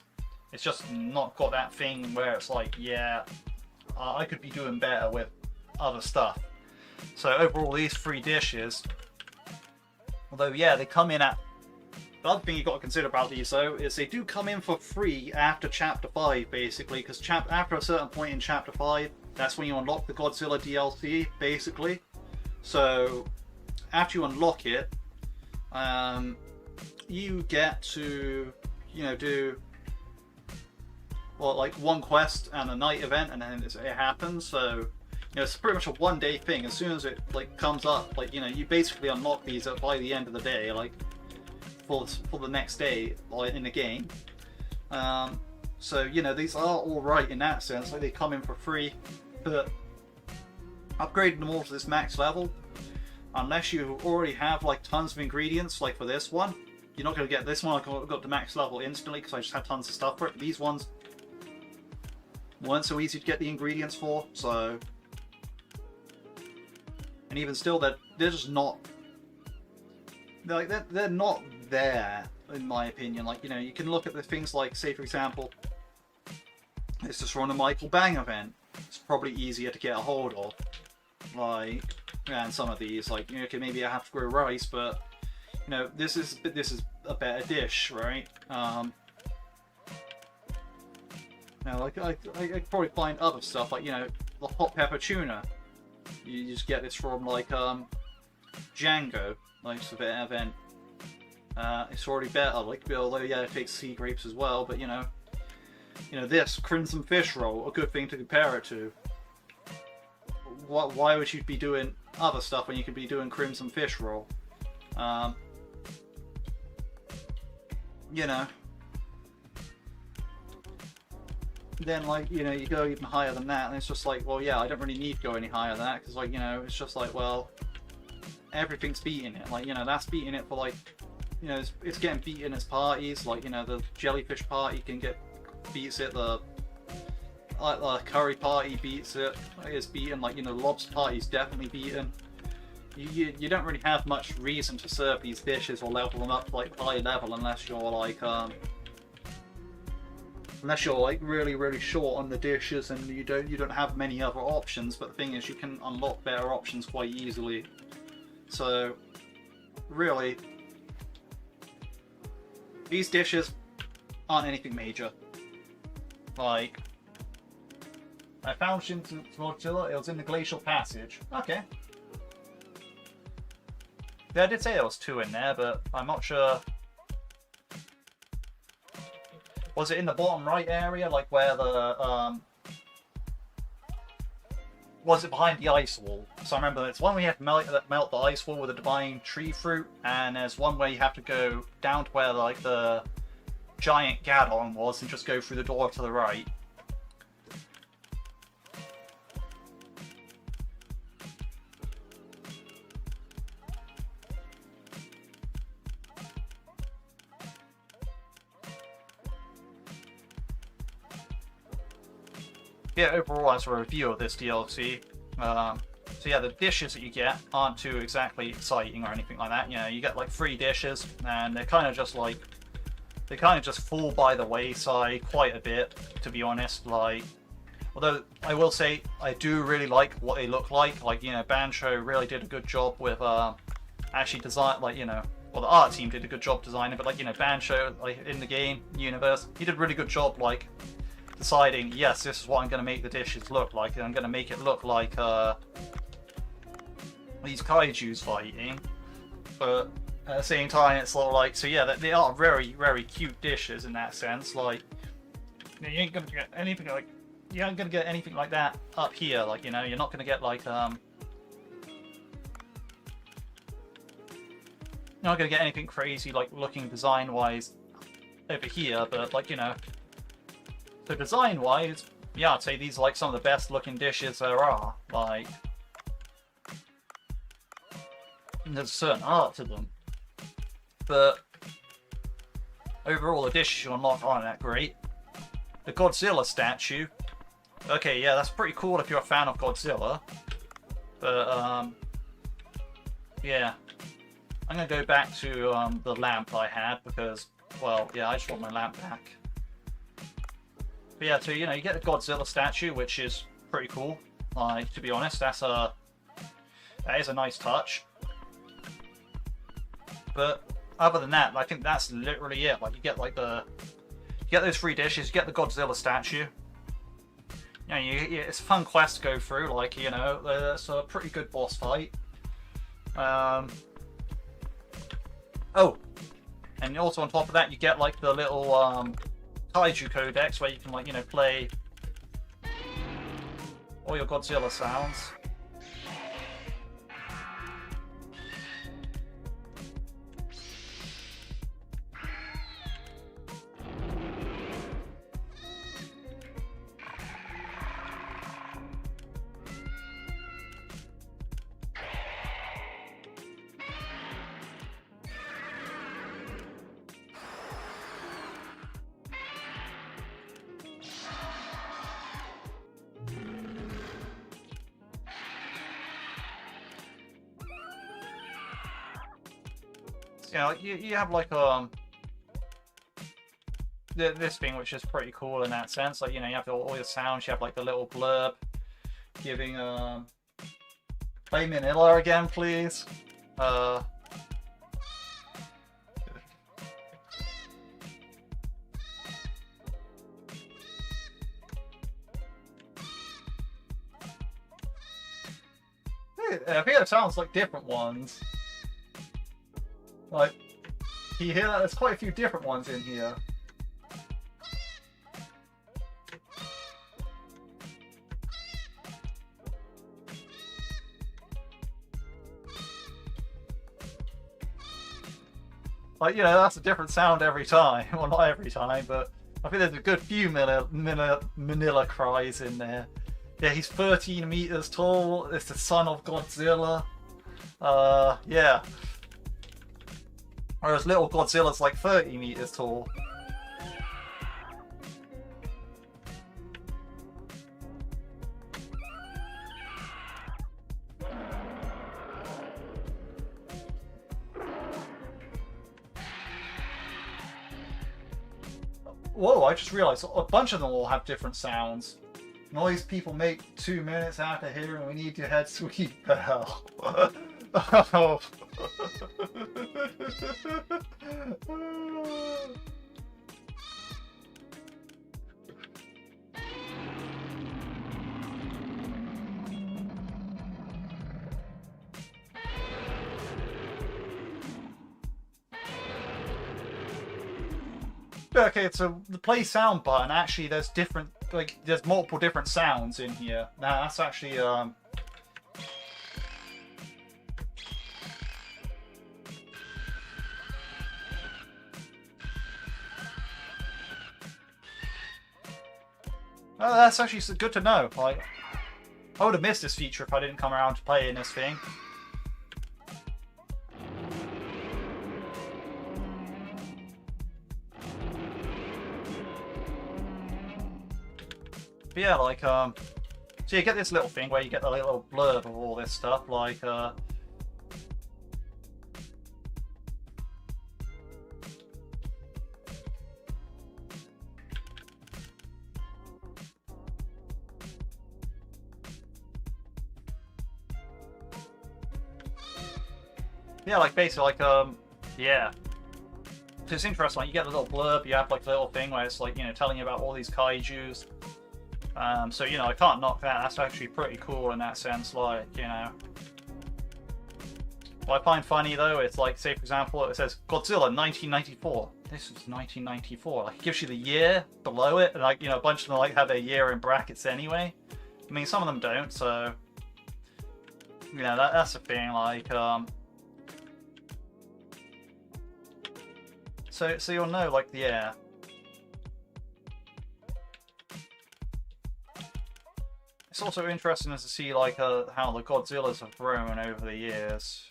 It's just not got that thing where it's like, yeah, I could be doing better with other stuff. So overall, these 3 dishes, although, yeah, they come in at, the other thing you've got to consider about these, though, is they do come in for free after Chapter 5, basically, because after a certain point in Chapter 5, that's when you unlock the Godzilla DLC, basically. So, after you unlock it, you get to, you know, do, well, like, one quest and a night event, and then it happens. So, you know, it's pretty much a one-day thing. As soon as it, like, comes up, like, you know, you basically unlock these by the end of the day, like, for the next day in the game. So, you know, these are alright in that sense. Like, they come in for free, but upgrading them all to this max level, unless you already have, like, tons of ingredients, like for this one, you're not going to get this one. I got the max level instantly because I just had tons of stuff for it. These ones weren't so easy to get the ingredients for, so... And even still, they're just not... They're not there, in my opinion. Like, you know, you can look at the things like, say, for example, let's just run a Michael Bang event. It's probably easier to get a hold of. Like, and some of these, like, you know, okay, maybe I have to grow rice, but, you know, this is a better dish, right? Now, like, I could probably find other stuff, like, you know, the hot pepper tuna. You just get this from, like, Django, like, it's a better event. It's already better, like, although, yeah, it takes sea grapes as well, but, you know, this Crimson Fish Roll, a good thing to compare it to. Why would you be doing other stuff when you could be doing Crimson Fish Roll? You know. Then, like, you know, you go even higher than that, and it's just like, well, yeah, I don't really need to go any higher than that, because, like, you know, it's just like, well, everything's beating it. Like, you know, that's beating it for, like, you know, it's getting beaten as parties. Like, you know, the jellyfish party beats it. The curry party beats it. It's beaten. Like, you know, lobster party's definitely beaten. You don't really have much reason to serve these dishes or level them up to, like, high level unless you're like really, really short on the dishes and you don't have many other options. But the thing is, you can unlock better options quite easily. So, really, these dishes aren't anything major. Like, I found Shin's Godzilla, it was in the Glacial Passage. Okay. Yeah, I did say there was 2 in there, but I'm not sure. Was it in the bottom right area, like where the, was it behind the ice wall? So I remember it's one where you have to melt the ice wall with a divine tree fruit, and there's one where you have to go down to where, like, the giant Gadon was and just go through the door to the right. Yeah, overall, as a review of this DLC, so yeah, the dishes that you get aren't too exactly exciting or anything like that. You know, you get like 3 dishes, and they're kind of just like, they kind of just fall by the wayside quite a bit, to be honest. Like, although I will say I do really like what they look like. Like, you know, Bancho really did a good job with actually design, like, you know, well, the art team did a good job designing, but, like, you know, Bancho, like, in the game universe, he did a really good job, like, deciding, yes, this is what I'm going to make the dishes look like, and I'm going to make it look like these kaijus fighting, but at the same time, it's sort of like, so yeah, they are very, very cute dishes in that sense. Like, you ain't going to get anything like, you ain't going to get anything like that up here. Like, you know, you're not going to get like, you're not going to get anything crazy, like, looking design-wise over here, but, like, you know, so design-wise, yeah, I'd say these are, like, some of the best-looking dishes there are. Like, there's a certain art to them. But overall, the dishes you unlock aren't that great. The Godzilla statue, Okay, yeah, that's pretty cool if you're a fan of Godzilla. But, yeah. I'm gonna go back to the lamp I had because, well, yeah, I just want my lamp back. But yeah, so, you know, you get the Godzilla statue, which is pretty cool. Like, to be honest, that is a nice touch. But other than that, I think that's literally it. Like, you get like you get those 3 dishes, you get the Godzilla statue. You know, it's a fun quest to go through. Like, you know, it's a pretty good boss fight. Oh, and also on top of that, you get like the little Kaiju Codex where you can, like, you know, play all your Godzilla sounds. You know, you have like this thing which is pretty cool in that sense. Like, you know, you have all your sounds. You have like the little blurb giving play Manila again, please. I think it sounds like different ones. Like, you hear that? There's quite a few different ones in here. Like, you know, that's a different sound every time. Well, not every time, but I think there's a good few Manila cries in there. Yeah, he's 13 meters tall. It's the son of Godzilla. Yeah. Whereas little Godzilla's like 30 meters tall. Whoa, I just realized a bunch of them all have different sounds. Noise people make 2 minutes after hearing we need to head sweet bell. Oh. Okay, so the play sound button, actually there's different, like, there's multiple different sounds in here. Now that's actually oh, that's actually good to know. Like, I would have missed this feature if I didn't come around to playing this thing. But yeah, like, so you get this little thing where you get the little blurb of all this stuff, like, yeah, like, basically, like, yeah. So it's interesting, like, you get the little blurb, you have, like, the little thing where it's, like, you know, telling you about all these kaijus. So, you know, I can't knock that. That's actually pretty cool in that sense, like, you know. What I find funny, though, it's like, say, for example, it says Godzilla 1994. This is 1994. Like, it gives you the year below it, and, like, you know, a bunch of them, like, have their year in brackets anyway. I mean, some of them don't, so, you know, that's the thing, like, so you'll know, like, yeah. It's also interesting to see, like, how the Godzillas have grown over the years.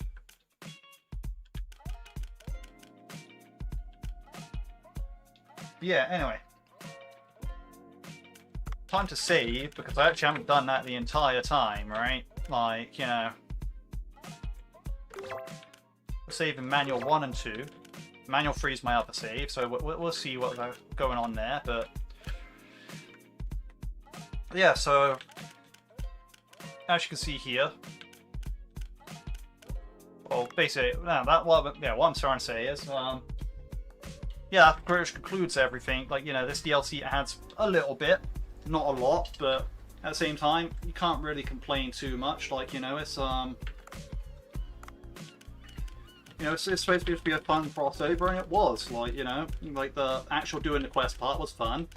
But yeah, anyway. time to save, because I actually haven't done that the entire time, right? Like, you know, save in manual 1 and 2. Manual 3 is my other save, so we'll see what's going on there, but yeah, so as you can see here, well, basically, what I'm trying to say is, yeah, that pretty much concludes everything. Like, you know, this DLC adds a little bit, not a lot, but at the same time, you can't really complain too much. Like, you know, it's you know, it's supposed to be a fun crossover, and it was. Like, you know, like the actual doing the quest part was fun.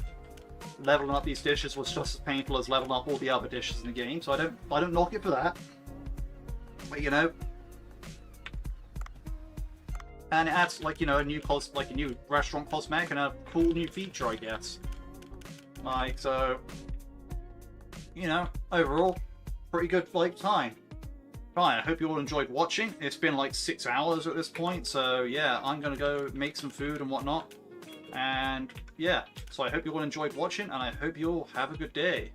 Leveling up these dishes was just as painful as leveling up all the other dishes in the game, so I don't knock it for that. But, you know, and it adds, like, you know, a new restaurant cosmetic and a cool new feature, I guess. Like, so, you know, overall, pretty good, like, time. Right, I hope you all enjoyed watching. It's been like 6 hours at this point, so yeah, I'm gonna go make some food and whatnot. And yeah, so I hope you all enjoyed watching, and I hope you all have a good day.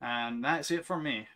And that's it from me.